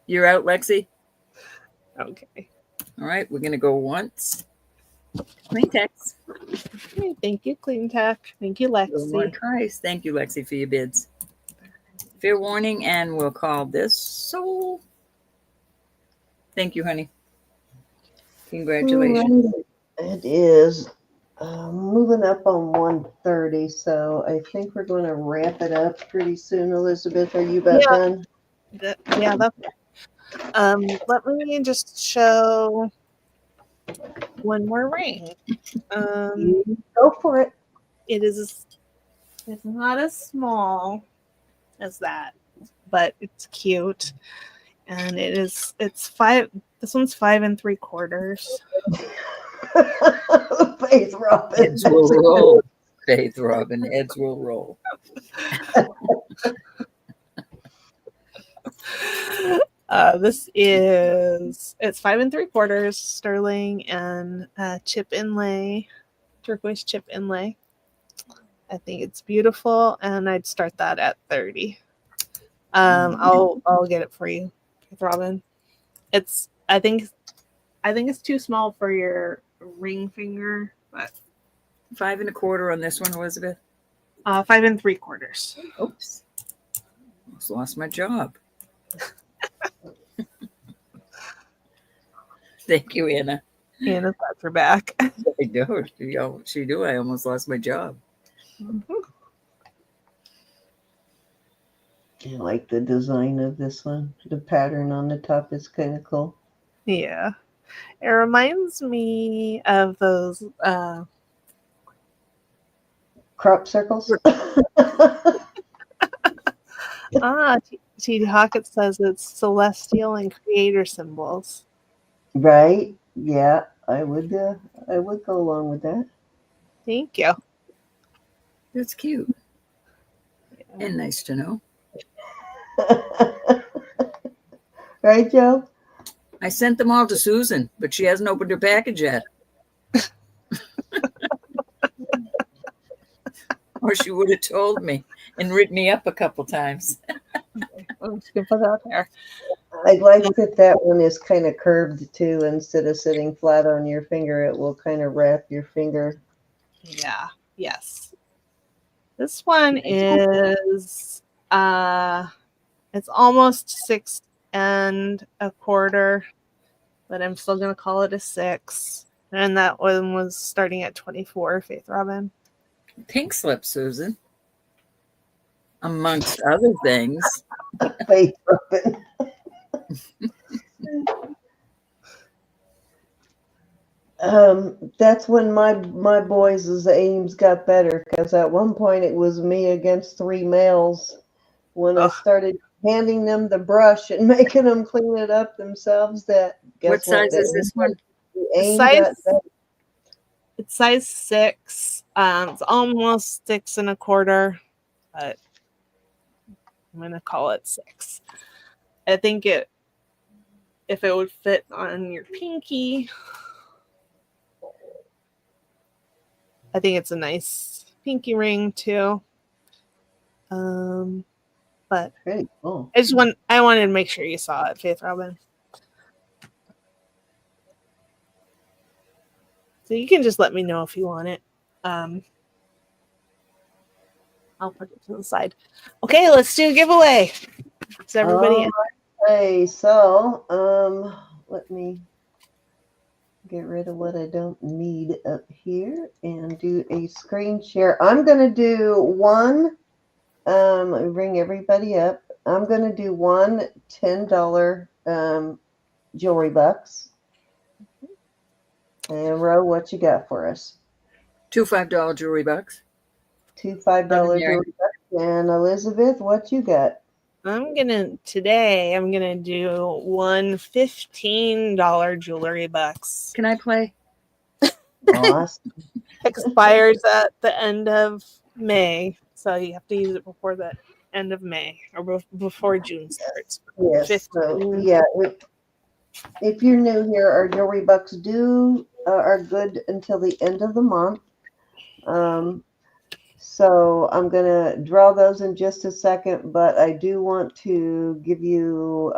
You're out, Lexi? Okay. All right, we're going to go once. Clean text. Okay, thank you, Clean Tech. Thank you, One Lexi. twice. Thank you, Lexi, for your bids. Fair warning, and we'll call this sold. Thank you, honey. Congratulations. It is moving up on 1:30, so I think we're going to wrap it up pretty soon. Elizabeth, are you about done? Yeah, that's let me just show one more ring. Go for it. It's not as small as that, but it's cute. And it's 5. This one's 5 3/4. Faith Robin. Heads will roll. Faith Robin, heads will roll. It's 5 3/4 sterling and chip inlay, turquoise chip inlay. I think it's beautiful, and I'd start that at 30. I'll get it for you, Robin. I think it's too small for your ring finger, but 5 1/4 on this one, Elizabeth? 5 3/4. Oops. Almost lost my job. Thank you, Anna. Anna's got her back. I do. She do. I almost lost my job. I like the design of this one. The pattern on the top is kind of cool. Yeah. It reminds me of those Crop circles. T.D. Hockett says it's celestial and creator symbols. Right? Yeah, I would go along with that. Thank you. That's cute and nice to know. Right, Joe? I sent them all to Susan, but she hasn't opened her package yet. Or she would have told me and written me up a couple times. I'm just gonna put that out there. I like that one is kind of curved too. Instead of sitting flat on your finger, it will kind of wrap your finger. Yeah. Yes. This one is it's almost 6 1/4, but I'm still gonna call it a 6. And that one was starting at 24, Faith Robin. Pink slip, Susan. Amongst other things. Faith Robin. That's when my boys' aims got better, because at one point it was me against 3 males. When I started handing them the brush and making them clean it up themselves, What size is this one? It's size 6. It's almost 6 1/4, but I'm gonna call it 6. I think if it would fit on your pinky, I think it's a nice pinky ring too. But pretty cool. I wanted to make sure you saw it, Faith Robin. So you can just let me know if you want it. I'll put it to the side. Okay, let's do a giveaway. Is everybody in? Okay, so let me get rid of what I don't need up here and do a screen share. I'm gonna do one. Let me bring everybody up. I'm gonna do one $10 jewelry bucks. And Ro, what you got for us? 2 $5 jewelry bucks. 2 $5 jewelry bucks. And Elizabeth, what you got? I'm gonna do one $15 jewelry bucks. Can I play? Awesome. Expires at the end of May, so you have to use it before the end of May or before June starts. Yes. So, yeah. If you're new here, our jewelry bucks are good until the end of the month. So I'm going to draw those in just a second, but I do want to give you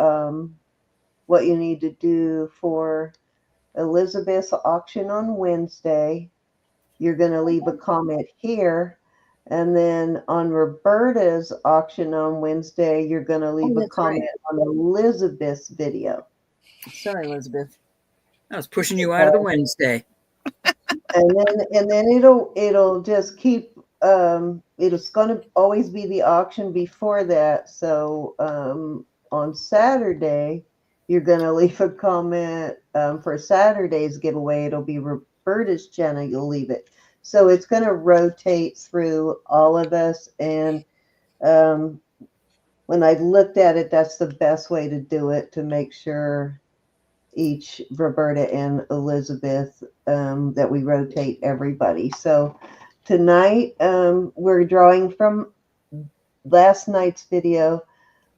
what you need to do for Elizabeth's auction on Wednesday. You're going to leave a comment here. And then on Roberta's auction on Wednesday, you're going to leave a comment on Elizabeth's video. Sorry, Elizabeth. I was pushing you out of the Wednesday. And then it'll just keep it's going to always be the auction before that. So on Saturday, you're going to leave a comment for Saturday's giveaway. It'll be Roberta's channel. You'll leave it. So it's going to rotate through all of us. And when I've looked at it, that's the best way to do it, to make sure each Roberta and Elizabeth that we rotate everybody. So tonight we're drawing from last night's video.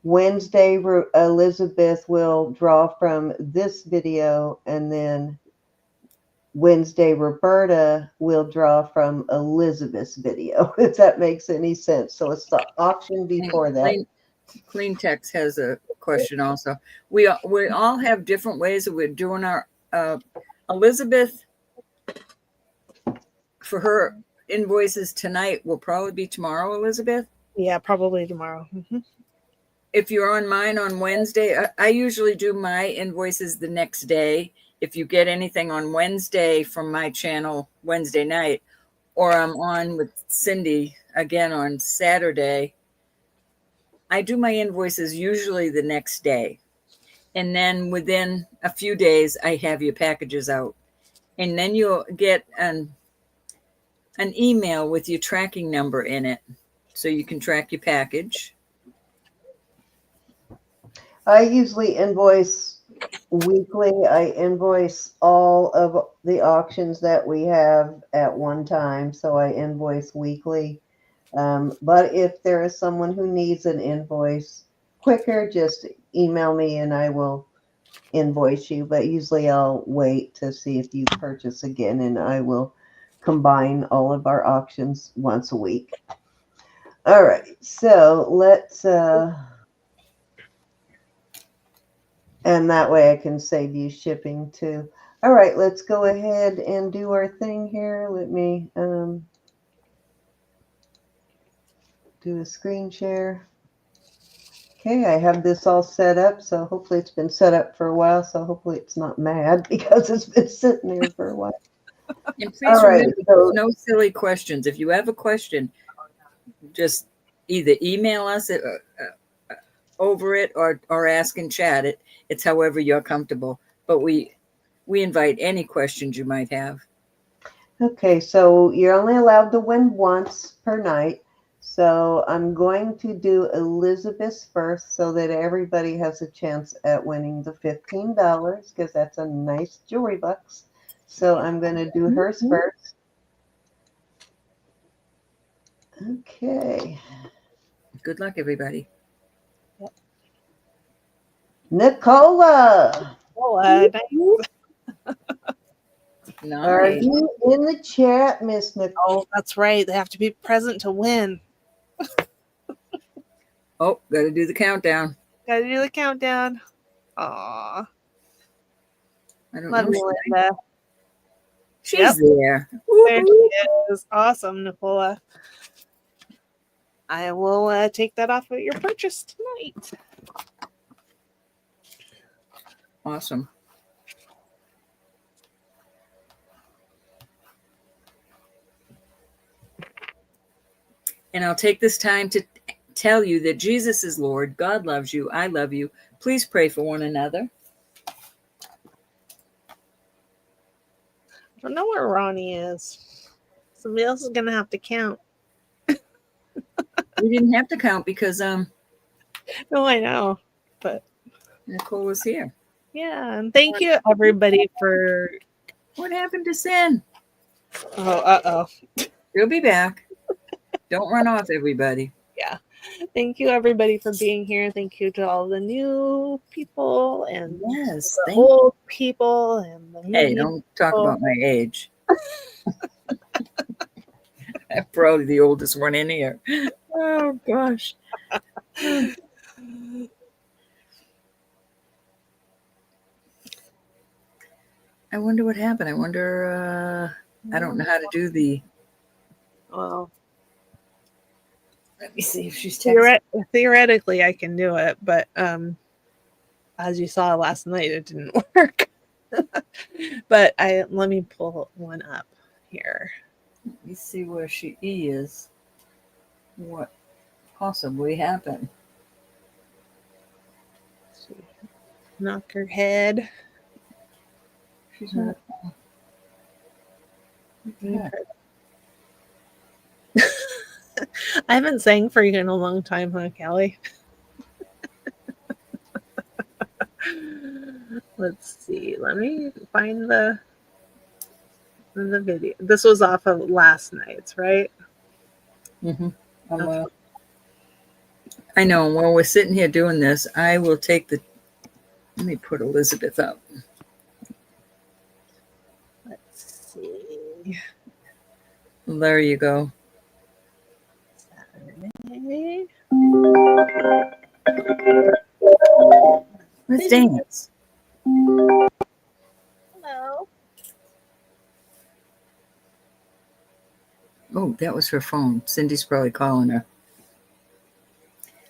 Wednesday Elizabeth will draw from this video, and then Wednesday Roberta will draw from Elizabeth's video, if that makes any sense. So it's the auction before that. Clean Text has a question also. We all have different ways that we're doing our Elizabeth. for her invoices tonight will probably be tomorrow, Elizabeth. Yeah, probably tomorrow. If you're on mine on Wednesday, I usually do my invoices the next day. If you get anything on Wednesday from my channel Wednesday night, or I'm on with Cindy again on Saturday, I do my invoices usually the next day. And then within a few days, I have your packages out. And then you'll get an email with your tracking number in it, so you can track your package. I usually invoice weekly. I invoice all of the auctions that we have at one time, so I invoice weekly. But if there is someone who needs an invoice quicker, just email me and I will invoice you. But usually I'll wait to see if you purchase again, and I will combine all of our auctions once a week. All right, so let's and that way I can save you shipping too. All right, let's go ahead and do our thing here. Let me do a screen share. Okay, I have this all set up, so hopefully it's been set up for a while, so hopefully it's not mad because it's been sitting there for a while. And please All right, remember, so no silly questions. If you have a question, just either email us over it or ask in chat. It's however you're comfortable. But we invite any questions you might have. okay, so you're only allowed to win once per night. So I'm going to do Elizabeth's first so that everybody has a chance at winning the $15 because that's a nice jewelry box. So I'm going to do hers first. Okay. Good luck, everybody. Nicola, are Nice. you in the chat, Miss Nicole? Oh, that's right. They have to be present to win. Oh, got to do the countdown. Gotta do the countdown. Aw. I don't Love know. you, Linda. She's Yep. there. There she is. Awesome, Nicola. I will take that off of your purchase tonight. Awesome. And I'll take this time to tell you that Jesus is Lord. God loves you. I love you. Please pray for one another. I don't know where Ronnie is. Somebody else is going to have to count. We didn't have to count because No, I know. But Nicole was here. yeah, and thank you everybody for... What happened to Sin? Oh, uh-oh. She'll be back. Don't run off, everybody. Yeah. Thank you everybody for being here. Thank you to all the new people and Yes, the old people and the Hey, don't talk people. about my age. I'm probably the oldest one in here. Oh, gosh. I wonder what happened. I wonder, I don't know how to do the... Well, let me see if she's texting. theoretically I can do it, but as you saw last night, it didn't work. But let me pull one up here. Let me see where she is. What possibly happened? Knock her head. She's not. I haven't sang for you in a long time, huh, Callie? Let's see. Let me find the video. This was off of last night's, right? Mm-hmm. I know. While we're sitting here doing this, I will take the... Let me put Elizabeth up. Let's see. There you go. Saturday. Let's dance. Hello. Oh, that was her phone. Cindy's probably calling her.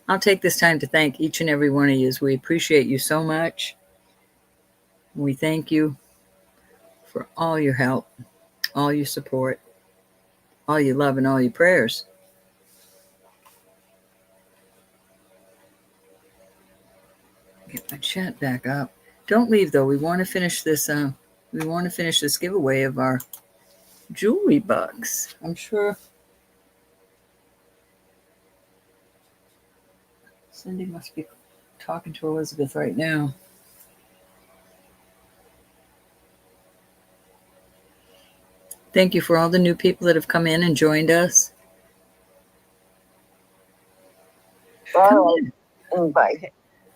I'll take this time to thank each and every one of you. We appreciate you so much. We thank you for all your help, all your support, all your love, and all your prayers. Get my chat back up. Don't leave though. We want to finish this. We want to finish this giveaway of our jewelry bucks. I'm sure Cindy must be talking to Elizabeth right now. Thank you for all the new people that have come in and joined us. All right. Bye.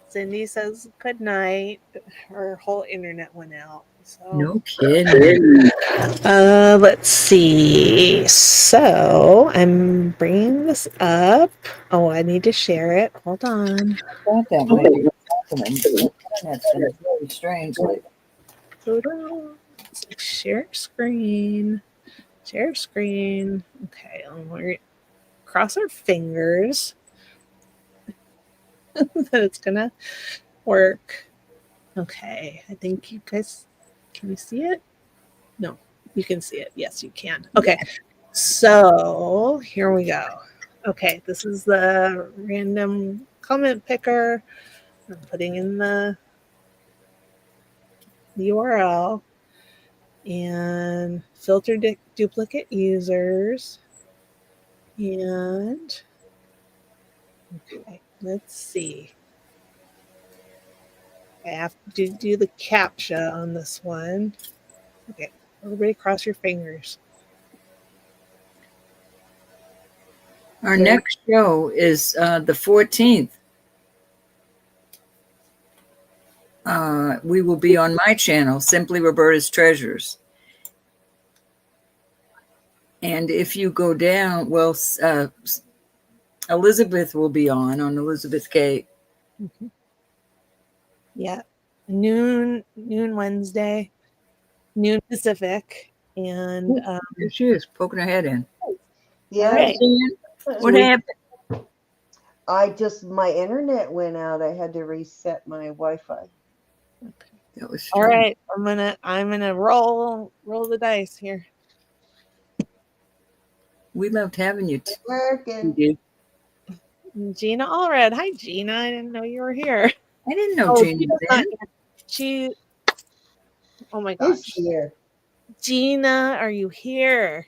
Cindy says good night. Her whole internet went out. So No kidding. let's see. So I'm bringing this up. Oh, I need to share it. Hold on. I thought that might be happening. The internet's been very strange lately. Hold on. Share screen. Share screen. Okay, we're cross our fingers that it's gonna work. Okay, I think you guys can you see it? No, you can see it. Yes, you can. Okay, so here we go. Okay, this is the random comment picker. I'm putting in the URL and filter duplicate users. And okay, let's see. I have to do the CAPTCHA on this one. Okay, everybody cross your fingers. Our next show is the 14th. We will be on my channel, Simply Roberta's Treasures. And if you go down, well, Elizabeth will be on Elizabeth K. Mm-hmm. Yeah, noon Wednesday, noon Pacific, and There she is, poking her head in. Yeah. Right. What happened? My internet went out. I had to reset my Wi-Fi. Okay. That was All strange. right. I'm gonna roll the dice here. We loved having you. Working. Gina Allred. Hi, Gina. I didn't know you were here. I didn't know Gina was in. She. Oh my It's gosh. here. Gina, are you here?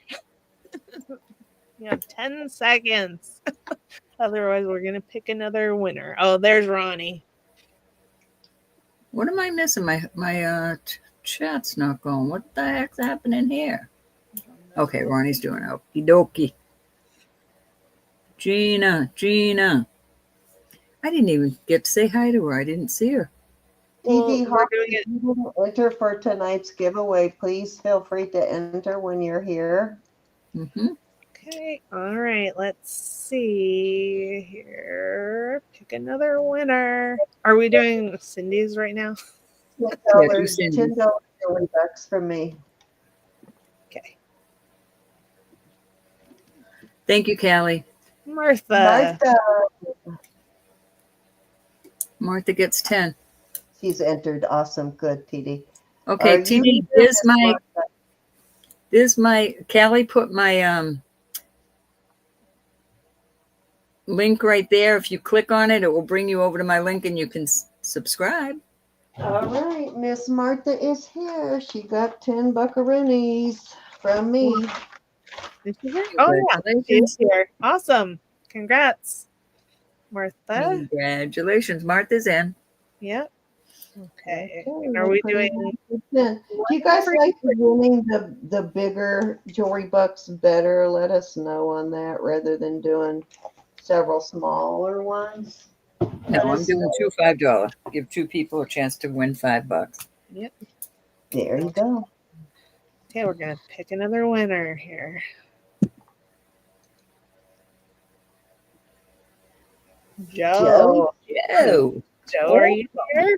You have 10 seconds. Otherwise, we're gonna pick another winner. Oh, there's Ronnie. What am I missing? My chat's not going. What the heck's happening here? Okay, Ronnie's doing okie dokie. Gina. I didn't even get to say hi to her. I didn't see her. TV We're doing it. if you didn't enter for tonight's giveaway, please feel free to enter when you're here. Mm-hmm. Okay, all right, let's see here. Pick another winner. Are we doing Cindy's right now? $10 bucks from me. Okay. Thank you, Callie. Martha. Martha. Gets 10. She's entered. Awesome. Good, TD. Okay, TD, there's my Callie put my link right there. If you click on it, it will bring you over to my link and you can subscribe. All right, Miss Martha is here. She got 10 buckaroonies from me. Is she here? Oh yeah, she's here. Awesome. Congrats, Martha. Congratulations. Martha's in. Yep. Okay. And are we doing? Do you guys like winning the bigger jewelry bucks better? Let us know on that rather than doing several smaller ones. No, I'm doing two $5. Give two people a chance to win $5. Yep. There you go. Okay, we're gonna pick another winner here. Joe, are you here?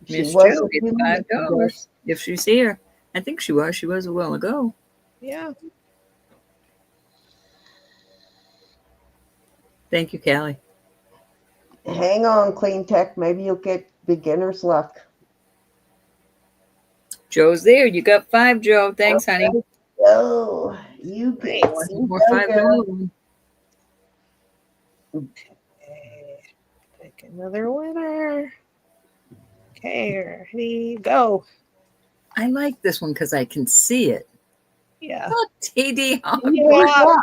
Miss Joe gets $5 if she's here. I think she was. She was a while ago. Yeah. Thank you, Callie. Hang on, Clean Tech. Maybe you'll get beginner's luck. Joe's there. You got 5, Joe. Thanks, honey. Oh, you get Nice. one. More Go, girl. $5. Okay. Pick another winner. Okay, ready, go. I like this one because I can see it. Yeah. Oh, TD Hawk. Yeah.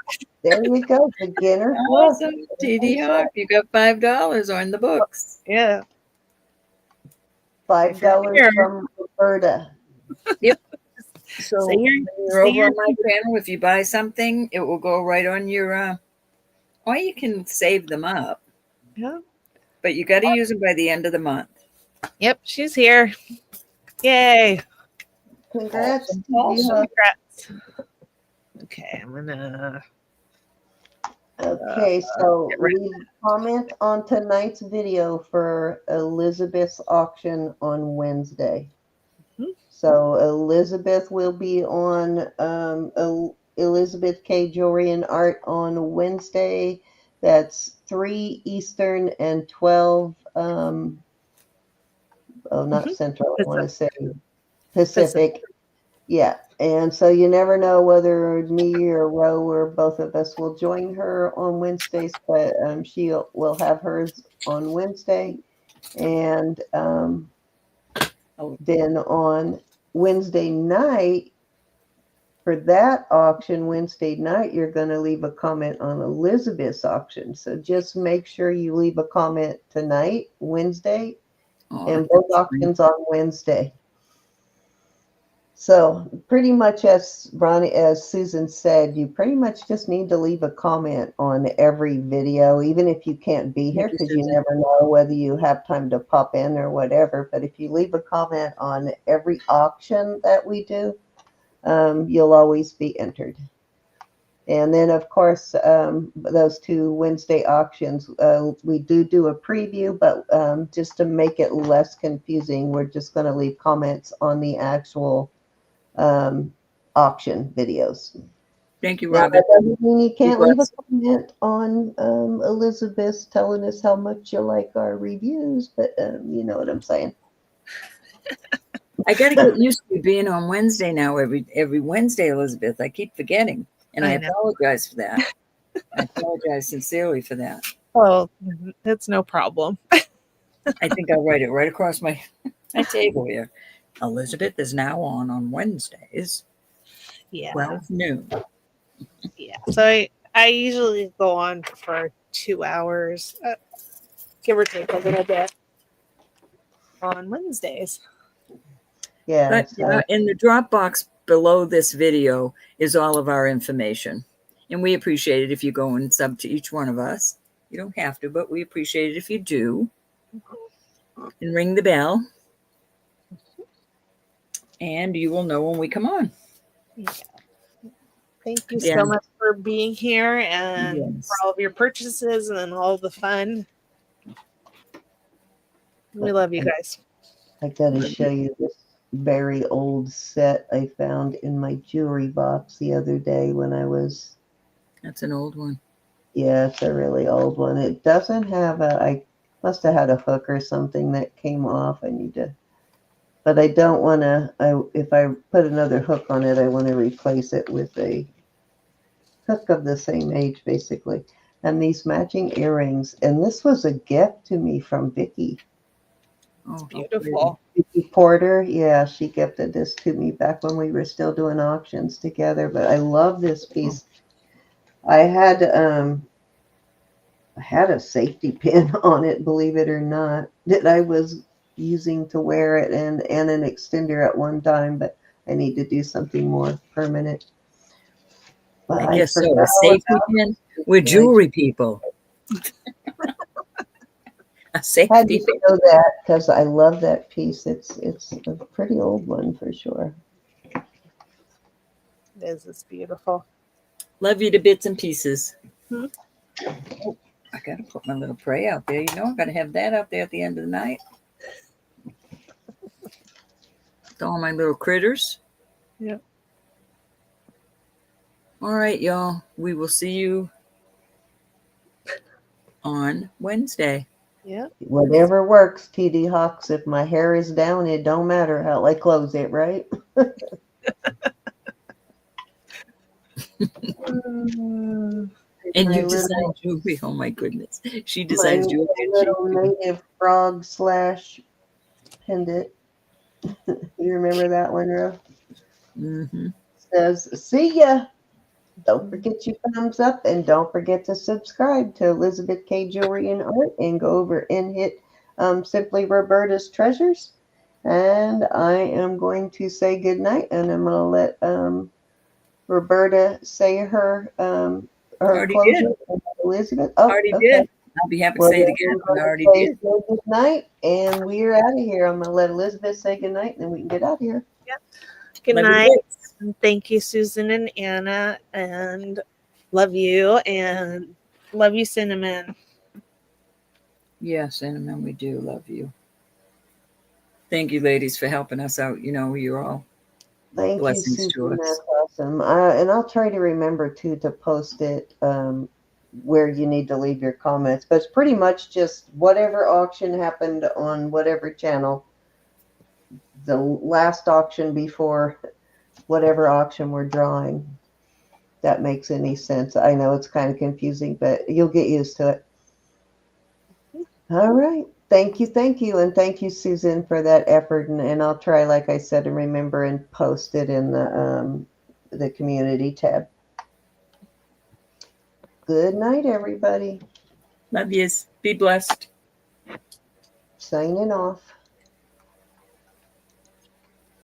There you go. Beginner's luck. Awesome. TD Hawk. You got $5 on the books. Yeah. $5 Here. from Roberta. So So when you're- you're so over you're- on my channel, if you buy something, it will go right on your, or you can save them up, Yeah. but you got to use them by the end of the month. Yep, she's here. Yay. Congrats. Awesome. TD Awesome. Hawk. Congrats. Okay, I'm gonna Okay, so get rid of leave a comment on tonight's video for Elizabeth's auction on Wednesday. Mhm. So Elizabeth will be on Elizabeth K Jewelry and Art on Wednesday. That's 3 Eastern and 12 not Mhm. Central, I want to say Pacific. Pacific. Yeah, and so you never know whether me or Ro or both of us will join her on Wednesdays, but she will have hers on Wednesday. And then on Wednesday night, for that auction, Wednesday night, you're going to leave a comment on Elizabeth's auction. So just make sure you leave a comment tonight, Wednesday, and both auctions on Wednesday. So pretty much as Susan said, you pretty much just need to leave a comment on every video, even if you can't be here, because you never know whether you have time to pop in or whatever. But if you leave a comment on every auction that we do, you'll always be entered. And then, of course, those 2 Wednesday auctions, we do a preview, but just to make it less confusing, we're just going to leave comments on the actual auction videos. Thank you, Now, Robin. that doesn't mean you can't leave a Bless. comment on Elizabeth telling us how much you like our reviews, but you know what I'm saying. I got to get used to being on Wednesday now. Every Wednesday, Elizabeth. I keep forgetting, and I I know. apologize for that. I apologize sincerely for that. Oh, that's no problem. I think I'll write it right across my table here. Elizabeth is now on Wednesdays, Yeah. 12 noon. Yeah. So I usually go on for 2 hours, give or take a little bit, on Wednesdays. Yeah. But So, in the Dropbox below this video is all of our information. And we appreciate it if you go and sub to each one of us. You don't have to, but we appreciate it if you do. And ring the bell. And you will know when we come on. Yeah. Thank you Yeah. so much for being here and Yes. for all of your purchases and all the fun. We love you guys. I got to show you this very old set I found in my jewelry box the other day when I was. That's an old one. Yeah, it's a really old one. It doesn't have I must have had a hook or something that came off. I need to, but I don't want to, if I put another hook on it, I want to replace it with a hook of the same age, basically. And these matching earrings. And this was a gift to me from Vicky. Oh, Beautiful. Vicky Porter. Yeah, she gifted this to me back when we were still doing auctions together. But I love this piece. I had a safety pin on it, believe it or not, that I was using to wear it and an extender at one time, but I need to do something more permanent. But I guess so. forgot A safety about pin. We're jewelry people. A Had safety to pin. show that because I love that piece. It's a pretty old one for sure. It's beautiful. Love you to bits and pieces. Hmm. Oh, I got to put my little pray out there. You know, I got to have that up there at the end of the night. With all my little critters. Yep. All right, y'all. We will see you on Wednesday. Yeah. Whatever works, TD Hawks. If my hair is down, it don't matter how I close it, right? And My you little- design jewelry. Oh my goodness. She my designs jewelry. and little she- native frog / pendant. You remember that one, Ro? Mhm. Says, see ya. Don't forget your thumbs up and don't forget to subscribe to Elizabeth K. Jewelry and Art and go over and hit Simply Roberta's Treasures. And I am going to say goodnight and I'm going to let Roberta say her Already closure. did. And Elizabeth. Oh, Already okay. did. I'll be happy to Well, say it then again. I'm I gonna already say did. good night and we're out of here. I'm going to let Elizabeth say good night and then we can get out of here. Good Love you night. bits. And thank you, Susan and Anna, and love you, and love you, Cinnamon. Yes, Cinnamon, we do love you. Thank you, ladies, for helping us out. You know, you're all Thank you, blessings to Susan. us. That's awesome. And I'll try to remember too to post it where you need to leave your comments. But it's pretty much just whatever auction happened on whatever channel. The last auction before whatever auction we're drawing. That makes any sense. I know it's kind of confusing, but you'll get used to it. All right. Thank you. And thank you, Susan, for that effort. And I'll try, like I said, to remember and post it in the community tab. Good night, everybody. Love yous. Be blessed. Signing off.